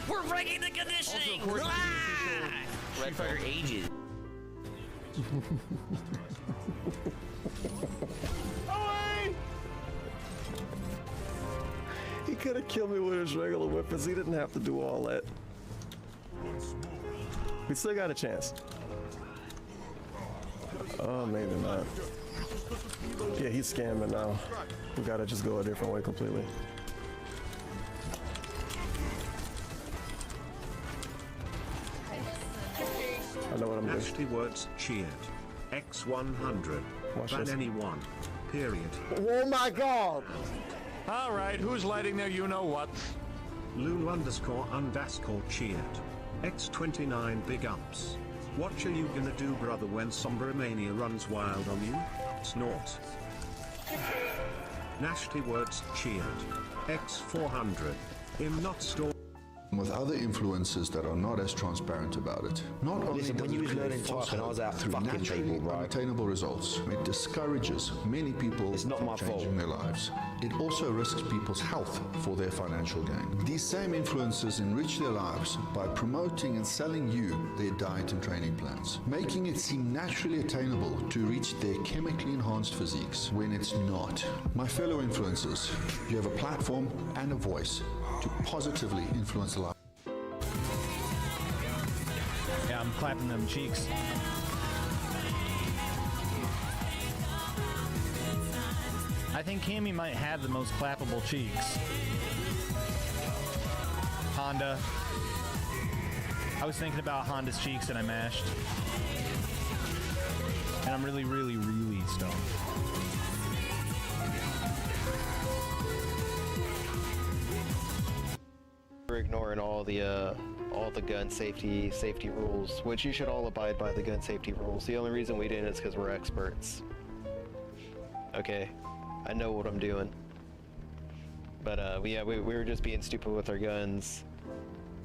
We're breaking the conditioning! Red Fighter ages. Away! He could have killed me with his regular weapons. He didn't have to do all that. We still got a chance. Oh, maybe not. Yeah, he's scamming now. We gotta just go a different way completely. I know what I'm doing. Nasty words cheered. X100. Watch Ban this. anyone. Period. Oh my god! Alright, who's lighting their you-know-what? Lul__cheered. X29 big ups. What are you gonna do, brother, when Sombromania runs wild on you? Snort. Nasty words cheered. X400. Im not store. With other influencers that are not as transparent about it. Not only Listen, when does you it was create learning false typing, I was hope at through fucking naturally table, bro. unattainable results, it discourages many people It's not from my changing fault. their lives. It also risks people's health for their financial gain. These same influencers enrich their lives by promoting and selling you their diet and training plans, making it seem naturally attainable to reach their chemically enhanced physiques when it's not. My fellow influencers, you have a platform and a voice to positively influence the life. Yeah, I'm clapping them cheeks. I think Cammy might have the most clappable cheeks. Honda. I was thinking about Honda's cheeks and I mashed. And I'm really, really, really stoned. We're ignoring all the gun safety rules, which you should all abide by the gun safety rules. The only reason we didn't is because we're experts. Okay, I know what I'm doing. But we were just being stupid with our guns.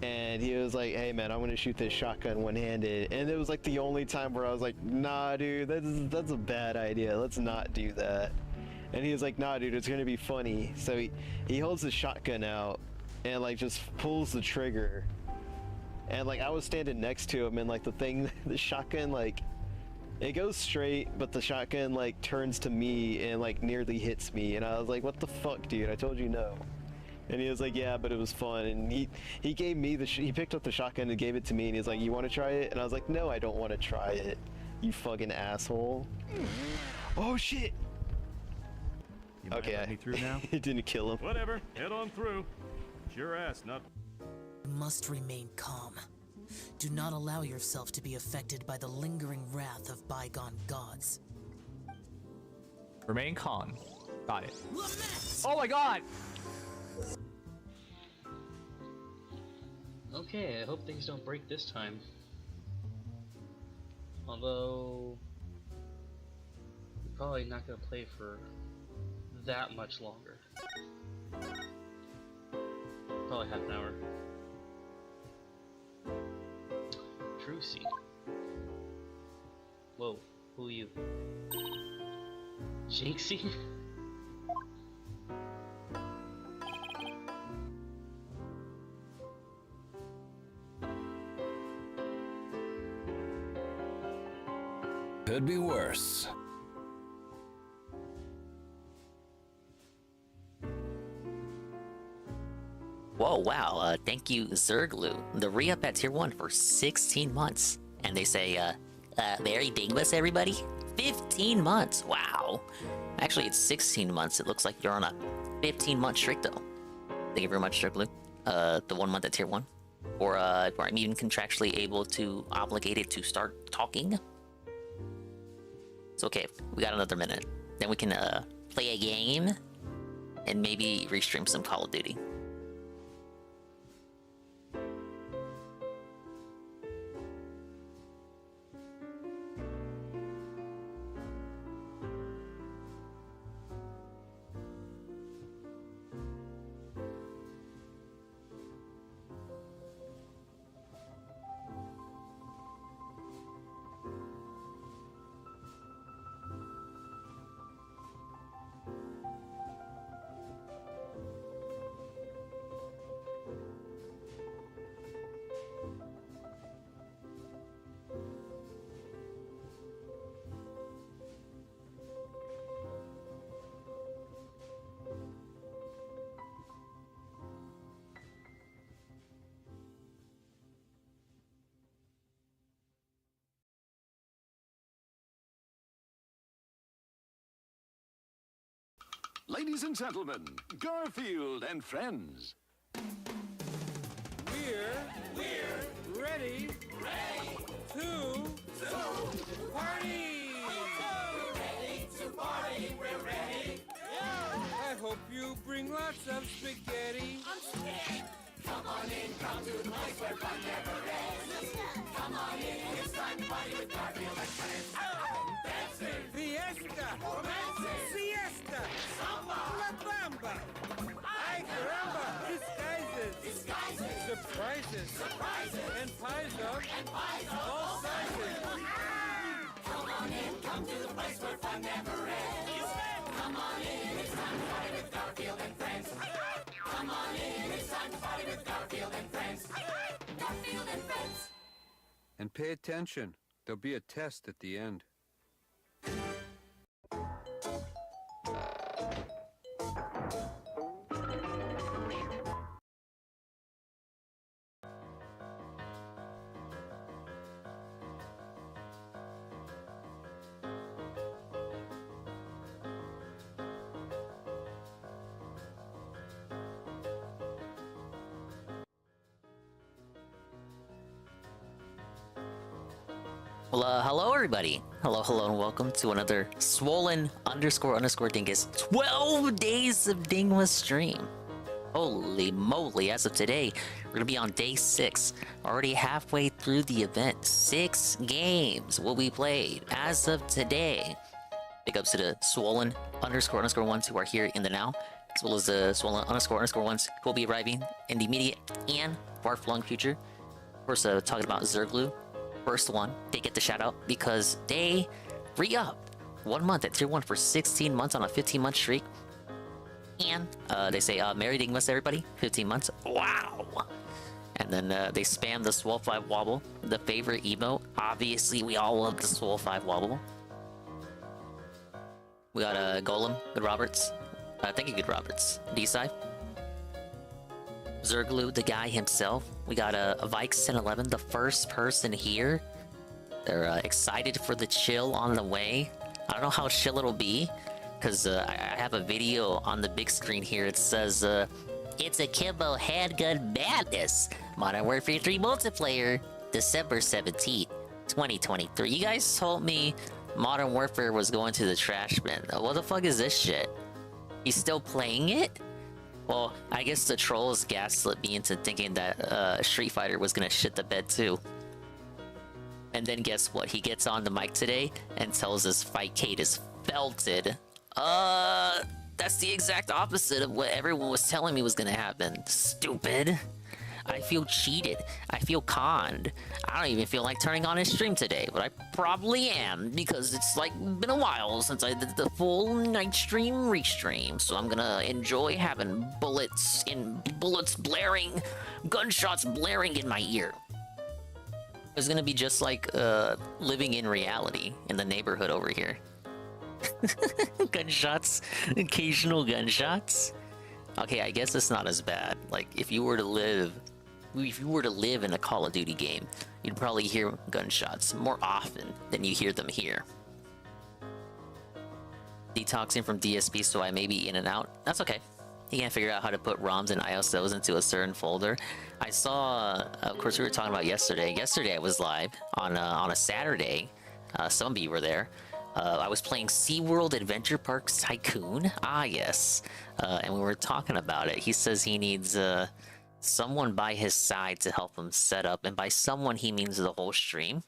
And he was like, hey man, I'm gonna shoot this shotgun one-handed. And it was like the only time where I was like, nah dude, that's a bad idea, let's not do that. And he was like, nah dude, it's gonna be funny. So he holds the shotgun out and like just pulls the trigger. And like I was standing next to him and like the shotgun like, it goes straight, but the shotgun like turns to me and like nearly hits me. And I was like, what the fuck dude, I told you no. And he was like, yeah, but it was fun. And he gave me he picked up the shotgun and gave it to me and he's like, you want to try it? And I was like, no, I don't want to try it, you fucking asshole. Oh shit. You might Okay, let me through now? it didn't kill him. Whatever, head on through. It's your ass, not... You must remain calm. Do not allow yourself to be affected by the lingering wrath of bygone gods. Remain calm. Got it. Oh my god! Okay, I hope things don't break this time. Although... we're probably not gonna play for that much longer. Probably half an hour. Trucy. Whoa, who are you? Jinxie? Could be worse. Whoa, wow, thank you, Zerglu. The re-up at tier 1 for 16 months. And they say, very Dingmas, everybody? 15 months, wow. Actually, it's 16 months. It looks like you're on a 15-month streak, though. Thank you very much, Zerglu. The 1 month at tier 1. Or I'm even contractually able to, obligated to start talking. It's okay, we got another minute. Then we can, play a game, and maybe restream some Call of Duty. Ladies and gentlemen, Garfield and friends. We're ready to party. We're ready. I hope you bring lots of spaghetti. Come on in, come to the place where fun never ends. Come on in, it's time to party with Garfield and friends. Dancing, fiesta, romancing, siesta, samba, la bamba. Ay caramba, disguises, surprises, and pies of all sizes. Come on in, come to the place where fun never ends. Come on in, it's time to party with Garfield and friends. Come on in, it's time to party with Garfield and friends. Garfield and friends. And pay attention. There'll be a test at the end. Well, hello everybody. Hello, and welcome to another swollen _ Dingus 12 days of Dingmas stream. Holy moly, as of today, we're gonna be on day 6. Already halfway through the event. 6 games will be played as of today. Big ups to the swollen _ ones who are here in the now, as well as the swollen _ ones who will be arriving in the immediate and far-flung future. Of course, talking about Zerglu. First one, they get the shout out because they re-up 1 month at tier 1 for 16 months on a 15-month streak. And they say, Merry Dingmas everybody, 15 months. Wow! And then they spam the Swole 5 Wobble, the favorite emote. Obviously, we all love the Swole 5 Wobble. We got Golem, Good Roberts. Thank you, Good Roberts. D-Side. Zerglu, the guy himself. We got a Vikes 1011, the first person here. They're excited for the chill on the way. I don't know how chill it'll be, because I have a video on the big screen here. It says, it's a Kimbo Handgun Madness, Modern Warfare 3 multiplayer, December 17th, 2023. You guys told me Modern Warfare was going to the trash bin. What the fuck is this shit? He's still playing it? Well, I guess the trolls gaslit me into thinking that Street Fighter was gonna shit the bed too. And then guess what? He gets on the mic today and tells us Fightcade is felted. That's the exact opposite of what everyone was telling me was gonna happen. Stupid. I feel cheated. I feel conned. I don't even feel like turning on his stream today, but I probably am because it's like been a while since I did the full night stream restream. So I'm gonna enjoy having bullets blaring, gunshots blaring in my ear. It's gonna be just like living in reality in the neighborhood over here. Gunshots, occasional gunshots. Okay, I guess it's not as bad. Like if you were to live in a Call of Duty game, you'd probably hear gunshots more often than you hear them here. Detoxing from DSP, so I may be in and out. That's okay. You can't figure out how to put ROMs and ISOs into a certain folder. I saw, of course, we were talking about yesterday. Yesterday I was live on a Saturday. Some of you were there. I was playing SeaWorld Adventure Parks Tycoon. Ah, yes. And we were talking about it. He says he needs someone by his side to help him set up. And by someone, he means the whole stream.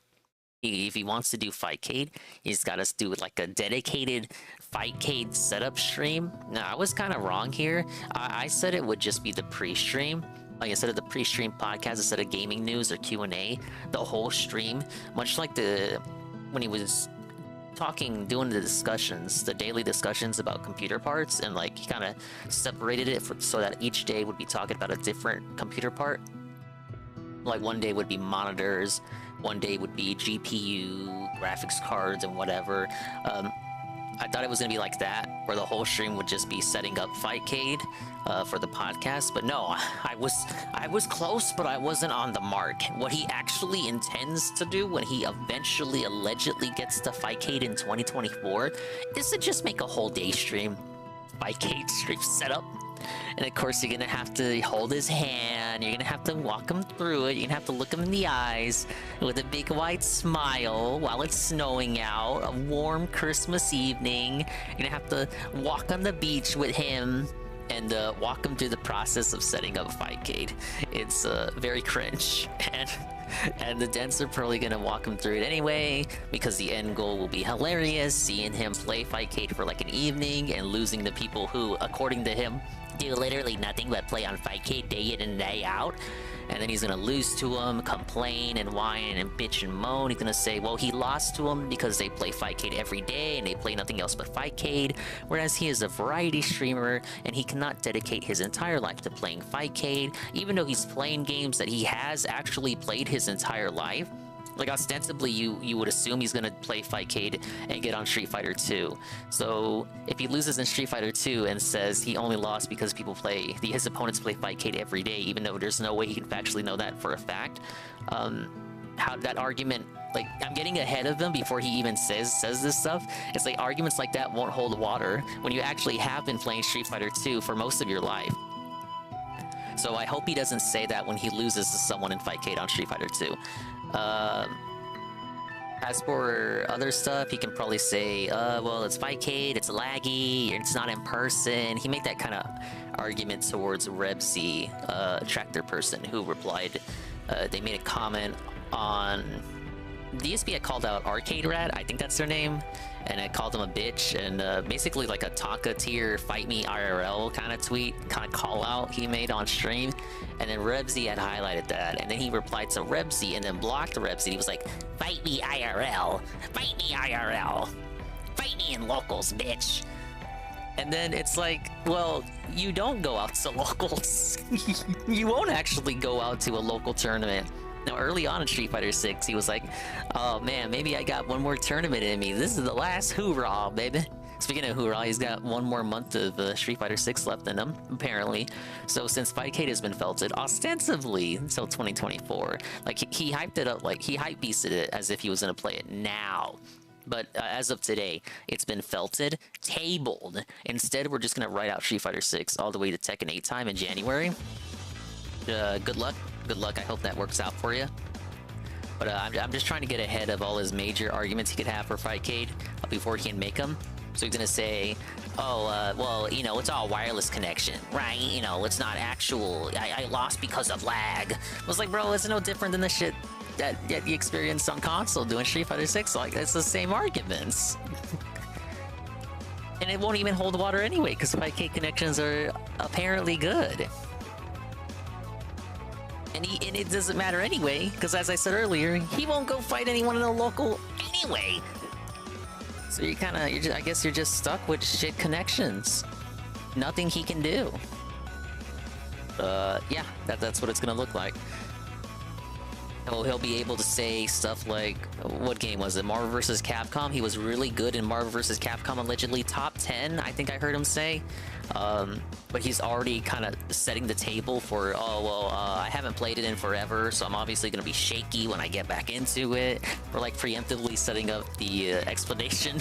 If he wants to do Fightcade, he's got us do like a dedicated Fightcade setup stream. Now, I was kind of wrong here. I said it would just be the pre-stream. Like instead of the pre-stream podcast, instead of gaming news or Q&A, the whole stream. Much like when he was doing the discussions, the daily discussions about computer parts, and like he kind of separated it so that each day would be talking about a different computer part. Like one day would be monitors, one day would be GPU, graphics cards, and whatever. I thought it was gonna be like that, where the whole stream would just be setting up Fightcade for the podcast. But no, I was close, but I wasn't on the mark. What he actually intends to do when he eventually allegedly gets to Fightcade in 2024 is to just make a whole day stream. Fightcade stream setup. And of course, you're gonna have to hold his hand, you're gonna have to walk him through it, you're gonna have to look him in the eyes with a big wide smile while it's snowing out, a warm Christmas evening. You're gonna have to walk on the beach with him and walk him through the process of setting up Fightcade. It's very cringe, and the Dents are probably gonna walk him through it anyway, because the end goal will be hilarious, seeing him play Fightcade for like an evening and losing to people who, according to him, do literally nothing but play on Fightcade day in and day out. And then he's gonna lose to him, complain and whine and bitch and moan. He's gonna say, well, he lost to him because they play Fightcade every day and they play nothing else but Fightcade, whereas he is a variety streamer and he cannot dedicate his entire life to playing Fightcade, even though he's playing games that he has actually played his entire life. Like, ostensibly, you would assume he's gonna play Fightcade and get on Street Fighter 2. So if he loses in Street Fighter 2 and says he only lost because his opponents play Fightcade every day, even though there's no way he can factually know that for a fact, how that argument, like, I'm getting ahead of him before he even says this stuff. It's like arguments like that won't hold water when you actually have been playing Street Fighter 2 for most of your life. So I hope he doesn't say that when he loses to someone in Fightcade on Street Fighter 2. As for other stuff, he can probably say, well, it's Fightcade, it's laggy, it's not in person. He made that kind of argument towards Rebsy, Tractor Person, who replied, they made a comment on... DSP had called out Arcade Rat, I think that's their name, and I called him a bitch, and basically like a Tonka tier fight me IRL kind of tweet, kind of call out he made on stream. And then Rebsy had highlighted that, and then he replied to Rebsy and then blocked Rebsy. He was like, fight me IRL, fight me IRL, fight me in locals, bitch. And then it's like, well, you don't go out to locals. You won't actually go out to a local tournament. Now, early on in Street Fighter 6, he was like, oh man, maybe I got one more tournament in me. This is the last hoorah, baby. Speaking of hoorah, he's got one more month of Street Fighter 6 left in him, apparently. So since Fightcade has been felted, ostensibly until 2024, like he hyped it up, like he hype beasted it as if he was gonna play it now. But as of today, it's been felted, tabled. Instead, we're just gonna write out Street Fighter 6 all the way to Tekken 8 time in January. Good luck. Good luck. I hope that works out for you. But I'm just trying to get ahead of all his major arguments he could have for Fightcade before he can make them. So he's gonna say, oh, well, you know, it's all wireless connection, right? You know, it's not actual. I lost because of lag. I was like, bro, it's no different than the shit that you experienced on console doing Street Fighter 6. Like, it's the same arguments. And it won't even hold water anyway, because Fightcade connections are apparently good. And it doesn't matter anyway, because as I said earlier, he won't go fight anyone in the local anyway. So I guess you're just stuck with shit connections. Nothing he can do. Yeah, that's what it's gonna look like. He'll be able to say stuff like, what game was it? Marvel vs. Capcom? He was really good in Marvel vs. Capcom, allegedly top 10, I think I heard him say. But he's already kind of setting the table for, oh, well, I haven't played it in forever, so I'm obviously going to be shaky when I get back into it. We're like preemptively setting up the explanation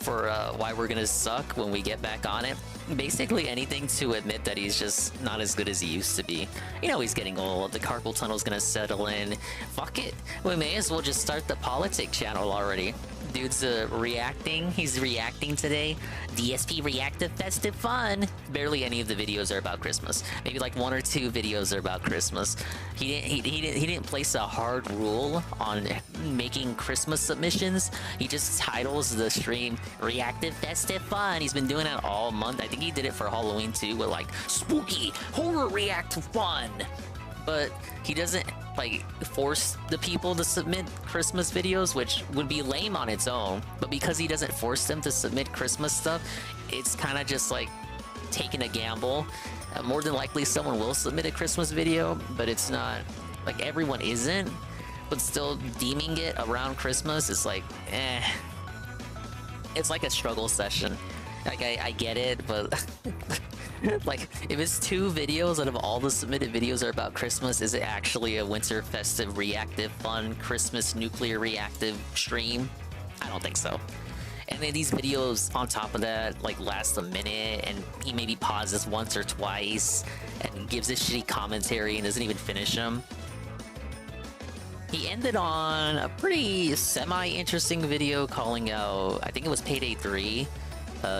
for why we're going to suck when we get back on it. Basically anything to admit that he's just not as good as he used to be. You know, he's getting old, the carpal tunnel's going to settle in. Fuck it, we may as well just start the politics channel already. Dude's reacting. He's reacting today. DSP Reactive Festive Fun. Barely any of the videos are about Christmas. Maybe like 1 or 2 videos are about Christmas. He didn't place a hard rule on making Christmas submissions. He just titles the stream Reactive Festive Fun. He's been doing that all month. I think he did it for Halloween too, with like spooky horror react fun. But he doesn't like force the people to submit Christmas videos, which would be lame on its own. But because he doesn't force them to submit Christmas stuff, it's kind of just like taking a gamble. More than likely someone will submit a Christmas video, but it's not like everyone isn't. But still deeming it around Christmas is like, it's like a struggle session. Like I get it, but like if it's 2 videos out of all the submitted videos are about Christmas, is it actually a winter festive reactive fun Christmas nuclear reactive stream? I don't think so. And then these videos on top of that like last a minute, and he maybe pauses once or twice and gives a shitty commentary and doesn't even finish them. He ended on a pretty semi-interesting video calling out, I think it was Payday 3.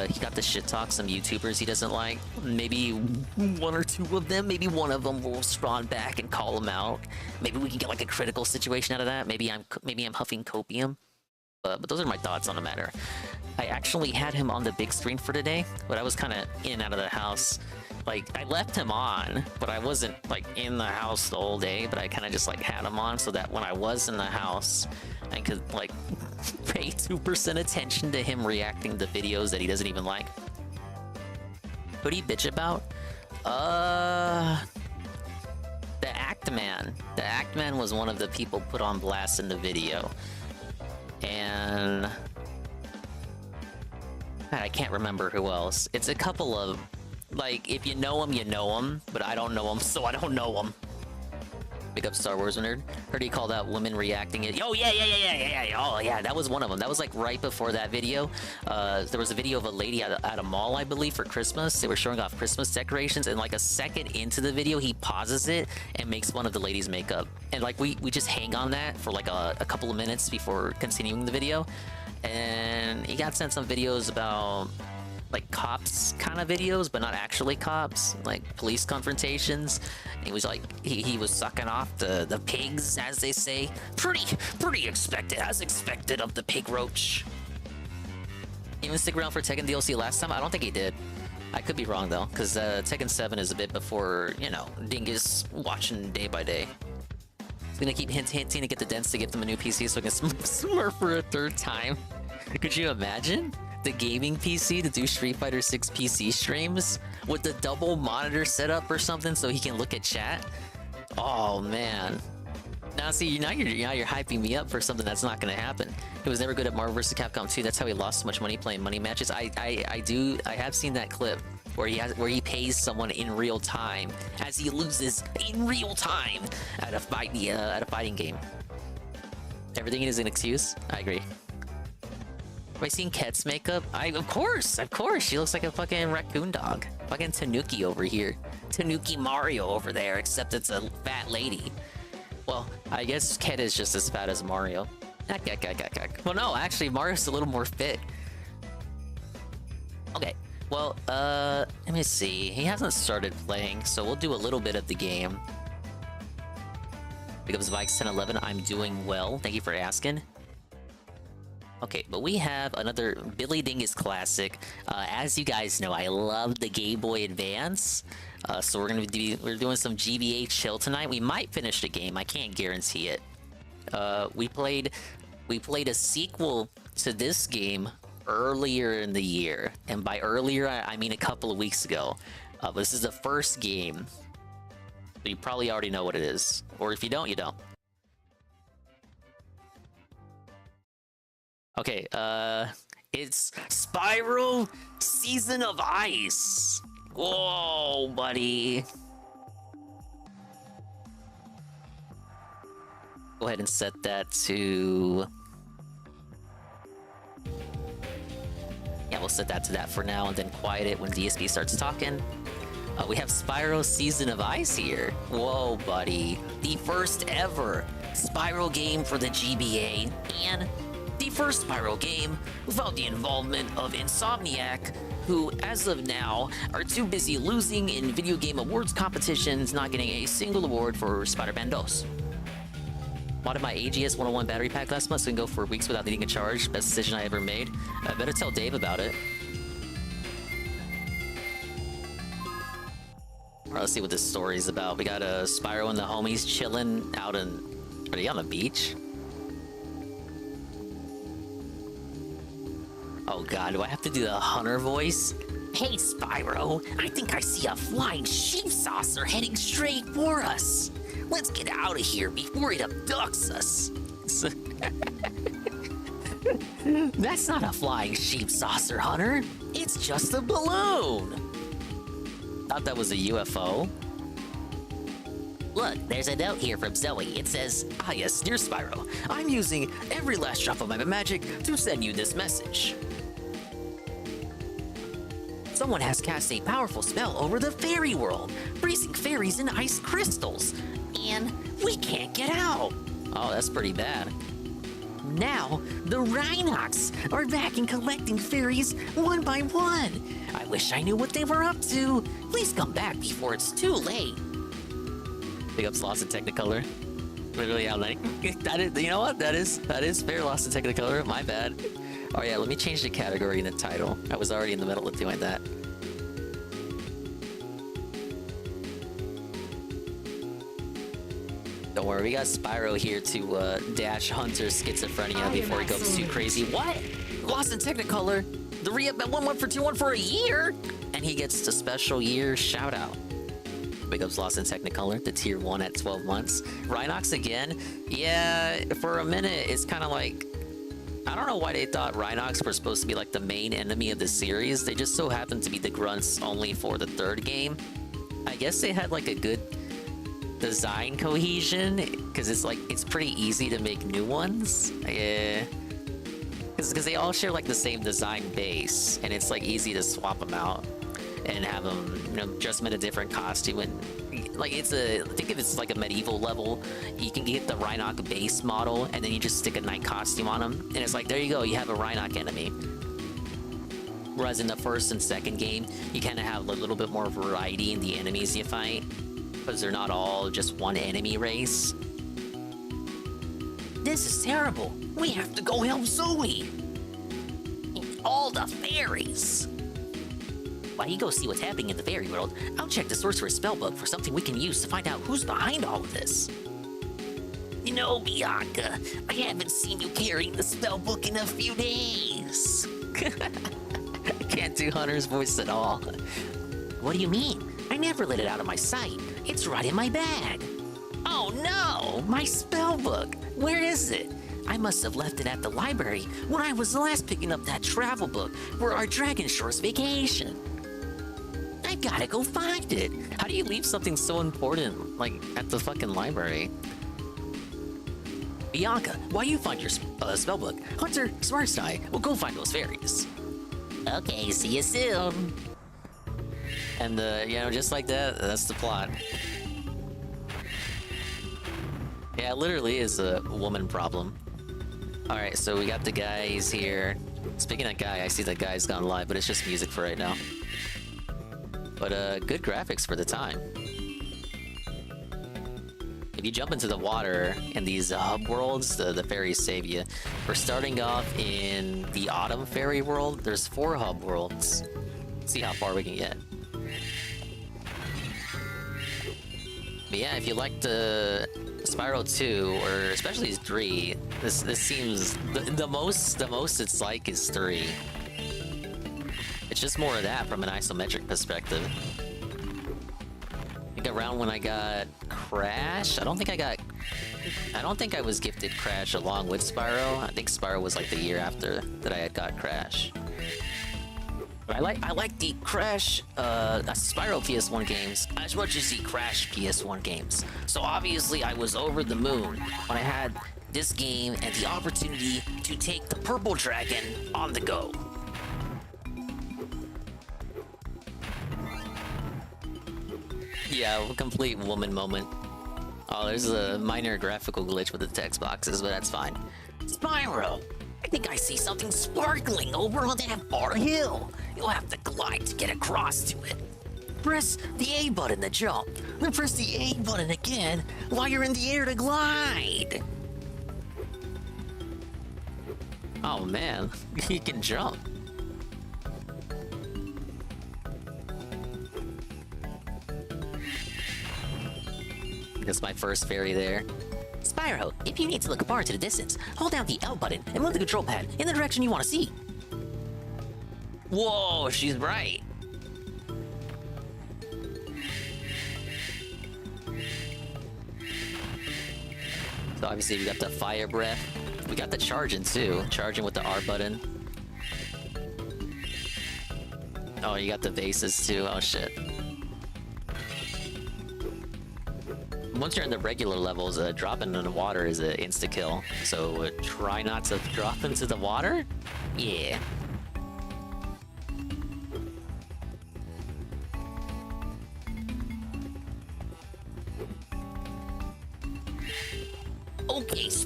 He got to shit talk some YouTubers he doesn't like. Maybe one or two of them, maybe one of them will spawn back and call him out. Maybe we can get like a critical situation out of that. Maybe I'm huffing copium. But those are my thoughts on the matter. I actually had him on the big screen for today, but I was kind of in and out of the house. Like, I left him on, but I wasn't like in the house the whole day, but I kind of just like had him on so that when I was in the house, I could like pay 2% attention to him reacting to videos that he doesn't even like. Who'd he bitch about? The Act Man. The Act Man was one of the people put on blast in the video. And God, I can't remember who else. It's a couple of, like, if you know him, you know him, but I don't know him, so I don't know him. Big up Star Wars nerd. Heard he called out women reacting it. Oh yeah. Oh yeah, that was one of them. That was like right before that video. There was a video of a lady at a mall, I believe, for Christmas. They were showing off Christmas decorations, and like a second into the video, he pauses it and makes fun of the lady's makeup. And like we just hang on that for like a couple of minutes before continuing the video. And he got sent some videos about like cops kind of videos, but not actually cops, like police confrontations. And he was like, he was sucking off the pigs, as they say. Pretty expected, as expected of the pig roach. Even stick around for Tekken DLC last time? I don't think he did. I could be wrong though, because Tekken 7 is a bit before, you know, Dingus watching day by day. He's gonna keep hinting to get the dents to give them a new PC so I can smurf for a third time. Could you imagine? The gaming PC to do Street Fighter 6 PC streams with the double monitor setup or something so he can look at chat. Oh man. Now see, now you're hyping me up for something that's not gonna happen. He was never good at Marvel vs. Capcom 2. That's how he lost so much money playing money matches. I have seen that clip where he pays someone in real time as he loses in real time at a fighting game. Everything is an excuse. I agree. Have I seen Ket's makeup? Of course! She looks like a fucking raccoon dog. Fucking Tanuki over here. Tanuki Mario over there, except it's a fat lady. Well, I guess Ket is just as fat as Mario. Well, no, actually, Mario's a little more fit. Okay, well, let me see. He hasn't started playing, so we'll do a little bit of the game. Because Vikes 1011, I'm doing well. Thank you for asking. Okay, but we have another Billy Dingus classic. As you guys know, I love the Game Boy Advance. So we're doing some GBA chill tonight. We might finish the game. I can't guarantee it. We played a sequel to this game earlier in the year, and by earlier I mean a couple of weeks ago. This is the first game. So you probably already know what it is, or if you don't, you don't. Okay, it's Spyro Season of Ice. Whoa, buddy. Go ahead and set that to... Yeah, we'll set that to that for now and then quiet it when DSP starts talking. We have Spyro Season of Ice here. Whoa, buddy. The first ever Spyro game for the GBA, and the first Spyro game without the involvement of Insomniac, who, as of now, are too busy losing in video game awards competitions, not getting a single award for Spider-Man 2. Modded my AGS 101 battery pack last month so I can go for weeks without needing a charge. Best decision I ever made. I better tell Dave about it. Alright, let's see what this story is about. We got Spyro and the homies chilling out in... Are they on the beach? Oh god, do I have to do the hunter voice? Hey Spyro, I think I see a flying sheep saucer heading straight for us. Let's get out of here before it abducts us. That's not a flying sheep saucer, Hunter. It's just a balloon. Thought that was a UFO. Look, there's a note here from Zoe. It says, yes, dear Spyro, I'm using every last drop of my magic to send you this message. Someone has cast a powerful spell over the fairy world, freezing fairies in ice crystals. And we can't get out. Oh, that's pretty bad. Now, the Rhinox are back and collecting fairies one by one. I wish I knew what they were up to. Please come back before it's too late. Big ups Lost in Technicolor. Literally out like that is, you know what? That is fair. Lost in Technicolor. My bad. Oh yeah, let me change the category in the title. I was already in the middle of doing that. Don't worry, we got Spyro here to dash Hunter's schizophrenia before he goes too crazy. What? Lost in Technicolor? The re-up at 1 for 2 1 for a year? And he gets the special year shout out. Big ups Lost in Technicolor, the tier 1 at 12 months. Rhinox again? Yeah, for a minute, it's kind of like... I don't know why they thought Rhinox were supposed to be like the main enemy of the series. They just so happened to be the grunts only for the 3rd game. I guess they had like a good design cohesion, because it's pretty easy to make new ones. Yeah, because they all share like the same design base, and it's like easy to swap them out and have them, you know, dress them in a different costume. And like think of it's like a medieval level. You can get the Rhinoc base model, and then you just stick a knight costume on them, and it's like, there you go, you have a Rhinoc enemy. Whereas in the 1st and 2nd game, you kind of have a little bit more variety in the enemies you fight, because they're not all just one enemy race. This is terrible. We have to go help Zoe. All the fairies. While you go see what's happening in the fairy world, I'll check the source for a spellbook for something we can use to find out who's behind all of this. You know, Bianca, I haven't seen you carrying the spellbook in a few days. I can't do Hunter's voice at all. What do you mean? I never let it out of my sight. It's right in my bag. Oh no! My spellbook! Where is it? I must have left it at the library when I was last picking up that travel book for our Dragon Shore's vacation. I gotta go find it. How do you leave something so important, like, at the fucking library? Bianca, while you find your spellbook, Hunter, Smarts and I will go find those fairies. Okay, see you soon. And, you know, just like that, that's the plot. Yeah, it literally is a woman problem. Alright, so we got the guys here. Speaking of guy, I see the guy's gone live, but it's just music for right now. But, good graphics for the time. If you jump into the water in these hub worlds, the fairies save you. We're starting off in the Autumn Fairy world. There's 4 hub worlds. Let's see how far we can get. But yeah, if you liked Spyro 2, or especially 3, this seems the most it's like is 3. It's just more of that from an isometric perspective. I think around when I got Crash, I don't think I was gifted Crash along with Spyro. I think Spyro was like the year after that I had got Crash. But I like the Crash, Spyro PS1 games as much as the Crash PS1 games. So obviously I was over the moon when I had this game and the opportunity to take the Purple Dragon on the go. Yeah, a complete woman moment. Oh, there's a minor graphical glitch with the text boxes, but that's fine. Spyro! I think I see something sparkling over on that far hill. You'll have to glide to get across to it. Press the A button to jump, then press the A button again while you're in the air to glide. Oh man, he can jump. That's my first fairy there. Spyro, if you need to look far into the distance, hold down the L button and move the control pad in the direction you want to see. Whoa, she's right. So obviously we got the fire breath. We got the charging too. Charging with the R button. Oh, you got the vases too. Oh shit. Once you're in the regular levels, dropping into the water is an insta-kill. So try not to drop into the water? Yeah.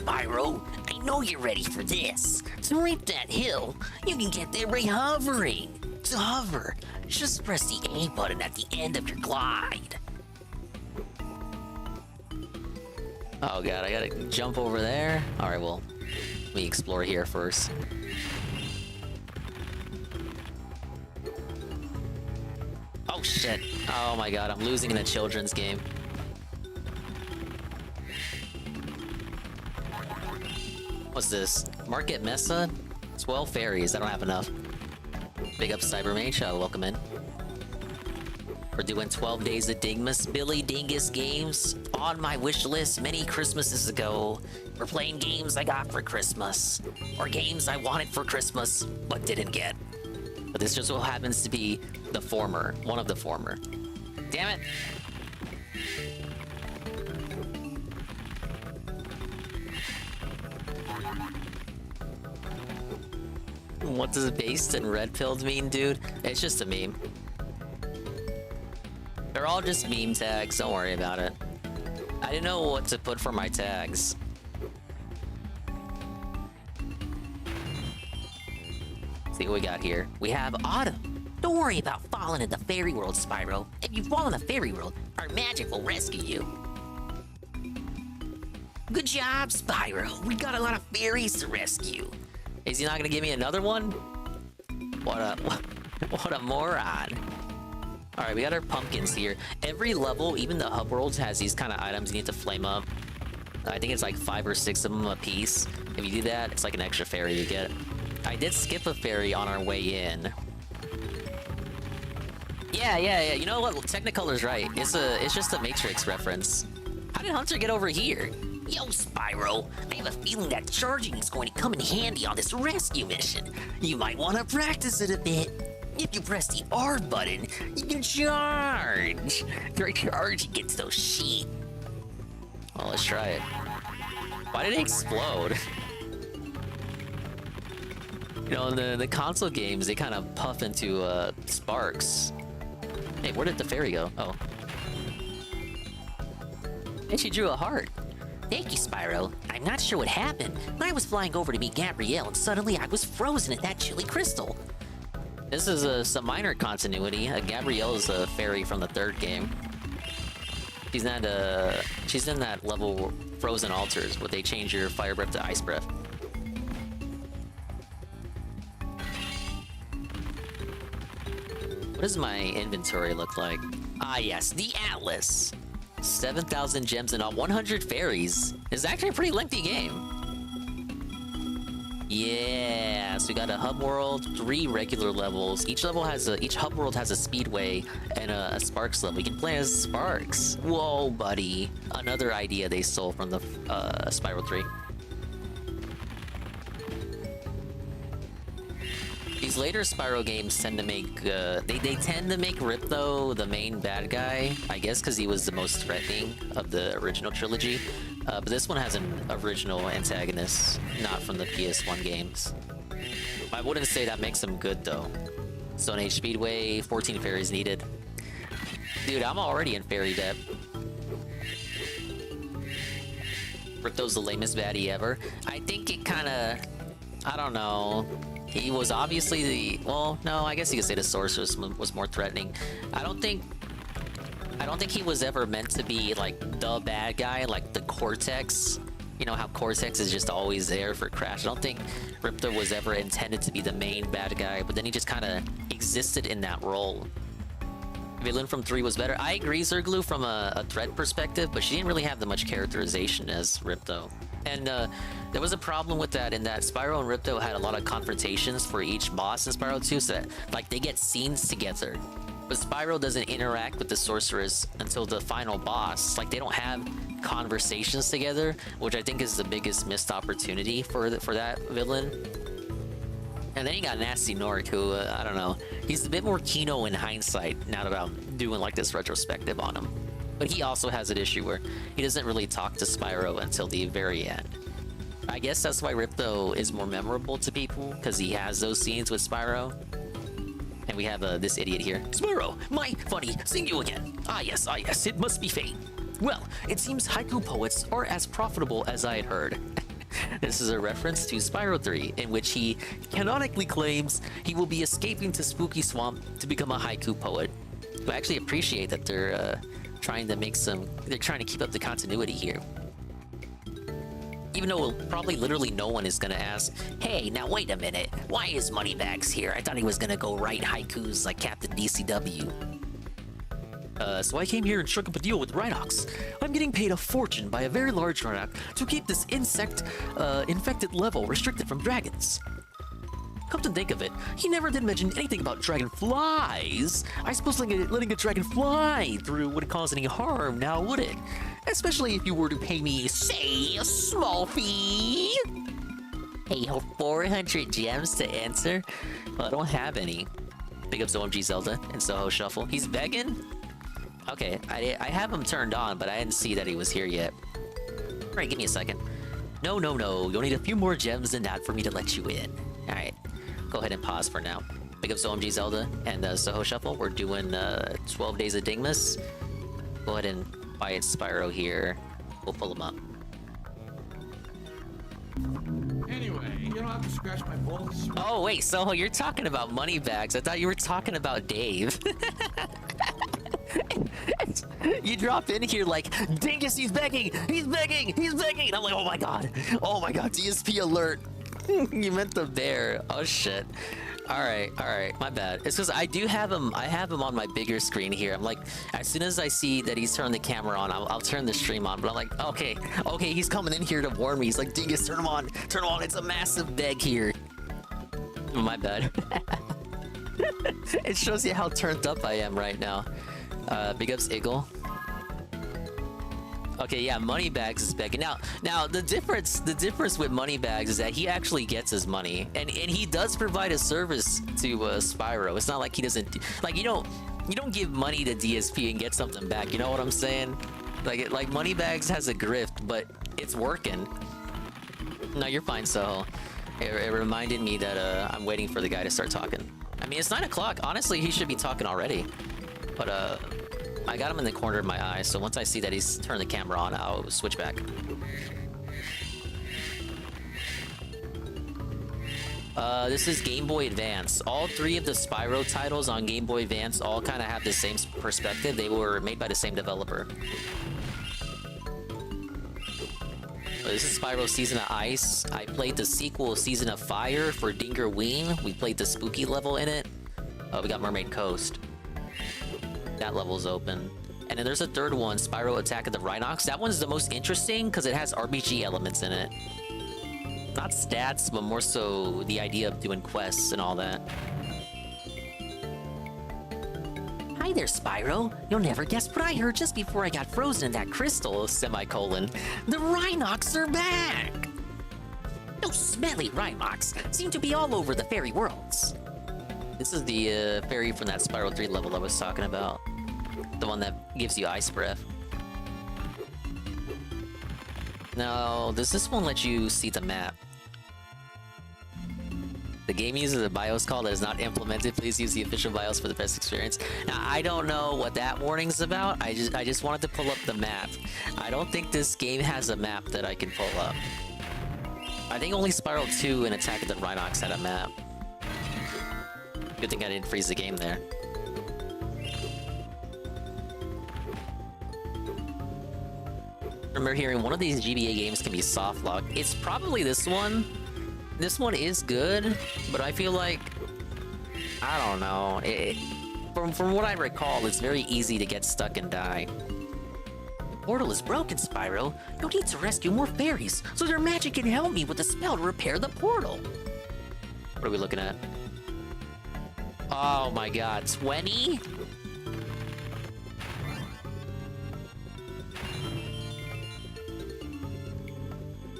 Spyro. I know you're ready for this. To reach that hill, you can get there by hovering. To hover, just press the A button at the end of your glide. Oh god, I gotta jump over there? Alright, well, let me explore here first. Oh shit. Oh my god, I'm losing in a children's game. What's this? Market Mesa? 12 fairies, I don't have enough. Big up Cybermage, welcome in. We're doing 12 days of Dingmas, Billy Dingus games on my wish list many Christmases ago. We're playing games I got for Christmas, or games I wanted for Christmas but didn't get. But this just so happens to be the former, one of the former. Damn it! What does based and red pilled mean, dude? It's just a meme. They're all just meme tags, don't worry about it. I didn't know what to put for my tags. See what we got here. We have Autumn. Don't worry about falling in the fairy world, Spyro. If you fall in the fairy world, our magic will rescue you. Good job, Spyro. We got a lot of fairies to rescue. Is he not gonna give me another one? What a moron. Alright, we got our pumpkins here. Every level, even the hub worlds, has these kind of items you need to flame up. I think it's like 5 or 6 of them a piece. If you do that, it's like an extra fairy you get. I did skip a fairy on our way in. Yeah. You know what? Technicolor's right. It's just a Matrix reference. How did Hunter get over here? Yo, Spyro, I have a feeling that charging is going to come in handy on this rescue mission. You might want to practice it a bit. If you press the R button, you can charge. Your charging gets those sheep. Well, let's try it. Why did it explode? You know, in the console games, they kind of puff into sparks. Hey, where did the fairy go? Oh. Hey, she drew a heart. Thank you, Spyro. I'm not sure what happened, but I was flying over to meet Gabrielle and suddenly I was frozen in that chilly crystal. This is some minor continuity. Gabrielle is a fairy from the 3rd game. She's in that level Frozen Altars where they change your fire breath to ice breath. What does my inventory look like? Ah yes, the Atlas. 7,000 gems and all 100 fairies. It's actually a pretty lengthy game. Yeah, so we got a hub world, 3 regular levels. Each hub world has a speedway and a Sparks level. You can play as Sparks. Whoa, buddy. Another idea they stole from the Spyro 3. These later Spyro games tend to make, they tend to make Ripto the main bad guy, I guess because he was the most threatening of the original trilogy. But this one has an original antagonist, not from the PS1 games. I wouldn't say that makes him good though. Stone Age Speedway, 14 fairies needed. Dude, I'm already in fairy debt. Ripto's the lamest baddie ever. I think it kinda, I don't know. He was obviously the, well, no, I guess you could say the sorceress was more threatening. I don't think he was ever meant to be like the bad guy, like the Cortex. You know how Cortex is just always there for Crash. I don't think Ripto was ever intended to be the main bad guy, but then he just kind of existed in that role. Villain from 3 was better. I agree, Zerglu, from a threat perspective, but she didn't really have that much characterization as Ripto. And there was a problem with that in that Spyro and Ripto had a lot of confrontations for each boss in Spyro 2, so that, like, they get scenes together. But Spyro doesn't interact with the sorceress until the final boss. Like, they don't have conversations together, which I think is the biggest missed opportunity for that villain. And then you got Nasty Nork, who, I don't know, he's a bit more Kino in hindsight, now that I'm doing, like, this retrospective on him. But he also has an issue where he doesn't really talk to Spyro until the very end. I guess that's why Ripto is more memorable to people, because he has those scenes with Spyro. And we have this idiot here. Spyro, my funny, seeing you again. Ah yes, it must be fate. Well, it seems haiku poets are as profitable as I had heard. This is a reference to Spyro 3, in which he canonically claims he will be escaping to Spooky Swamp to become a haiku poet. I actually appreciate that they're trying to keep up the continuity here. Even though probably literally no one is gonna ask, hey, now wait a minute, why is Moneybags here? I thought he was gonna go write haikus like Captain DCW. So I came here and struck up a deal with Rhinox. I'm getting paid a fortune by a very large Rhinox to keep this infected level restricted from dragons. Come to think of it, he never did mention anything about dragonflies. I suppose letting a dragon fly through wouldn't cause any harm, now would it? Especially if you were to pay me, say, a small fee. Hey, 400 gems to answer? Well, I don't have any. Big ups OMG Zelda and Soho Shuffle. He's begging? Okay, I have him turned on, but I didn't see that he was here yet. Alright, give me a second. No. You'll need a few more gems than that for me to let you in. Alright, go ahead and pause for now. Big ups OMG Zelda and Soho Shuffle. We're doing 12 days of Dingmas. Go ahead and buy it Spyro here. We'll pull him up. Anyway, you don't have to scratch my balls. Oh, wait, Soho, you're talking about Moneybags. I thought you were talking about Dave. You drop in here like, Dingus, he's begging! He's begging! He's begging! And I'm like, oh my god! Oh my god, DSP alert! You meant the bear. Oh shit. Alright, my bad. It's because I have him on my bigger screen here. I'm like, as soon as I see that he's turned the camera on, I'll turn the stream on. But I'm like, okay, he's coming in here to warn me. He's like, Dingus, turn him on, it's a massive beg here. My bad. It shows you how turned up I am right now. Big ups Eagle. Okay, yeah, Moneybags is begging. Now the difference with Moneybags is that he actually gets his money, and he does provide a service to Spyro. It's not like he doesn't, like, you don't give money to DSP and get something back. You know what I'm saying? Like Moneybags has a grift, but it's working. No, you're fine, so it reminded me that I'm waiting for the guy to start talking. I mean, it's 9 o'clock. Honestly, he should be talking already, but I got him in the corner of my eye, so once I see that he's turned the camera on, I'll switch back. This is Game Boy Advance. All 3 of the Spyro titles on Game Boy Advance all kind of have the same perspective. They were made by the same developer. This is Spyro Season of Ice. I played the sequel, Season of Fire, for Dingerween. We played the spooky level in it. We got Mermaid Coast. That level's open. And then there's a third one, Spyro Attack of the Rhinox. That one's the most interesting because it has RPG elements in it. Not stats, but more so the idea of doing quests and all that. Hi there, Spyro. You'll never guess what I heard just before I got frozen in that crystal, semicolon. The Rhinox are back! Those smelly Rhinox seem to be all over the fairy worlds. This is the fairy from that Spyro 3 level I was talking about. The one that gives you ice breath. Now, does this one let you see the map? The game uses a BIOS call that is not implemented. Please use the official BIOS for the best experience. Now, I don't know what that warning's about. I just wanted to pull up the map. I don't think this game has a map that I can pull up. I think only Spyro 2 and Attack of the Rhinox had a map. Good thing I didn't freeze the game there. I remember hearing one of these GBA games can be soft locked. It's probably this one. This one is good, but I feel like, I don't know. From what I recall, it's very easy to get stuck and die. Portal is broken, Spyro. You'll need to rescue more fairies, so their magic can help me with a spell to repair the portal. What are we looking at? Oh my god, 20?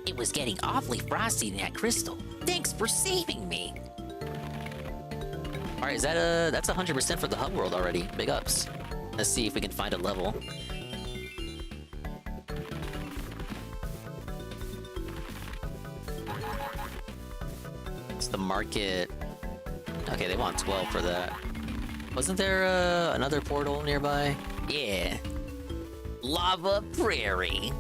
It was getting awfully frosty in that crystal. Thanks for saving me. Alright, is that that's 100% for the hub world already. Big ups. Let's see if we can find a level. It's the market. Okay, they want 12 for that. Wasn't there another portal nearby? Yeah. Lava Prairie.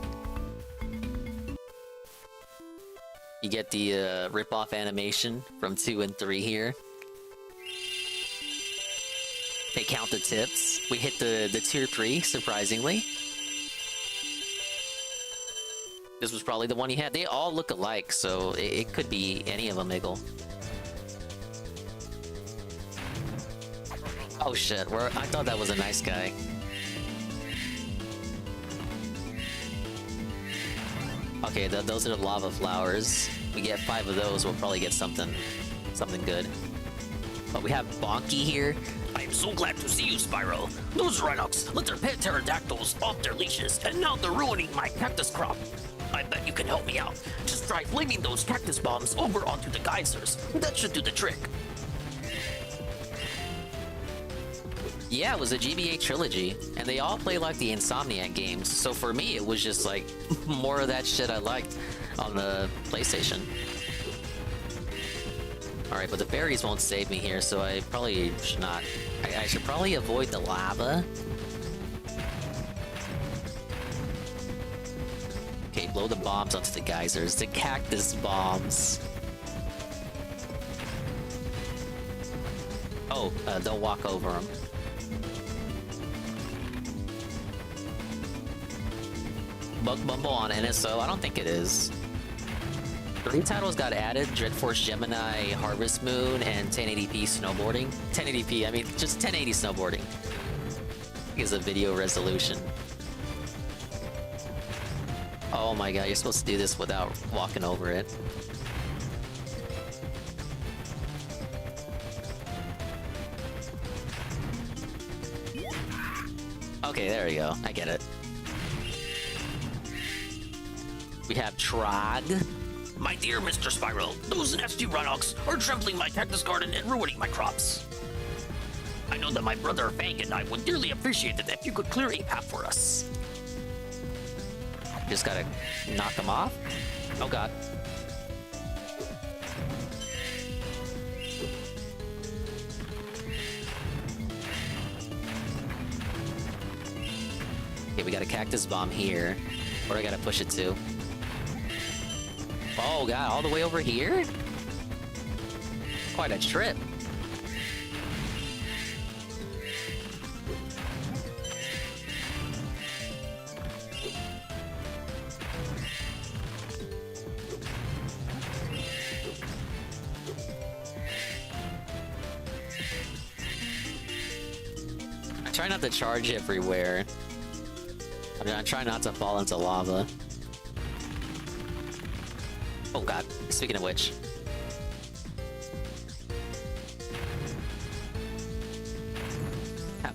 You get the rip-off animation from 2 and 3 here. They count the tips. We hit the tier 3, surprisingly. This was probably the one you had. They all look alike, so it could be any of them, Iggle. Oh shit, I thought that was a nice guy. Okay, those are the lava flowers. We get 5 of those, we'll probably get something good. But we have Bonky here. I am so glad to see you, Spyro. Those Rhinox let their pet pterodactyls off their leashes, and now they're ruining my cactus crop. I bet you can help me out. Just try flaming those cactus bombs over onto the geysers. That should do the trick. Yeah, it was a GBA trilogy, and they all play like the Insomniac games, so for me it was just like more of that shit I liked on the PlayStation. Alright, but the berries won't save me here, so I probably should not. I should probably avoid the lava. Okay, blow the bombs onto the geysers. The cactus bombs. Oh, don't walk over them. Bug Bumble on NSO? I don't think it is. 3 titles got added: Dreadforce Gemini, Harvest Moon, and 1080p snowboarding. 1080p, I mean, just 1080 snowboarding is a video resolution. Oh my god, you're supposed to do this without walking over it. Okay, there we go. I get it. We have Trog. My dear Mr. Spyro, those nasty Rhinox are trampling my cactus garden and ruining my crops. I know that my brother Fang and I would dearly appreciate it if you could clear a path for us. Just gotta knock them off? Oh god. Okay, we got a cactus bomb here. Where I gotta push it to? Oh god, all the way over here? Quite a trip. I try not to charge everywhere. I mean, I try not to fall into lava. Oh god, speaking of which.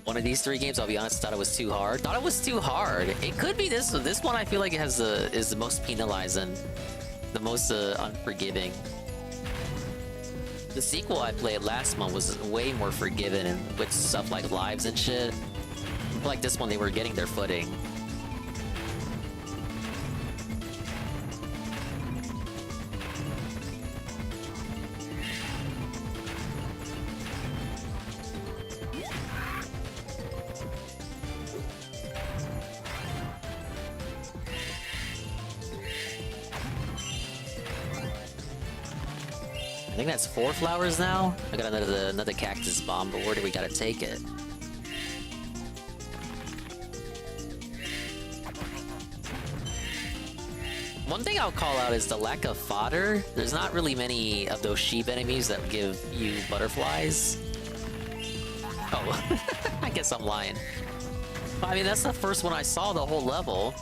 One of these 3 games, I'll be honest, thought it was too hard. Thought it was too hard. It could be this one. This one I feel like it has is the most penalizing. The most unforgiving. The sequel I played last month was way more forgiving and with stuff like lives and shit. I feel like this one they were getting their footing. I think that's 4 flowers now. I got another cactus bomb, but where do we gotta take it? One thing I'll call out is the lack of fodder. There's not really many of those sheep enemies that give you butterflies. Oh, I guess I'm lying. I mean, that's the first one I saw the whole level.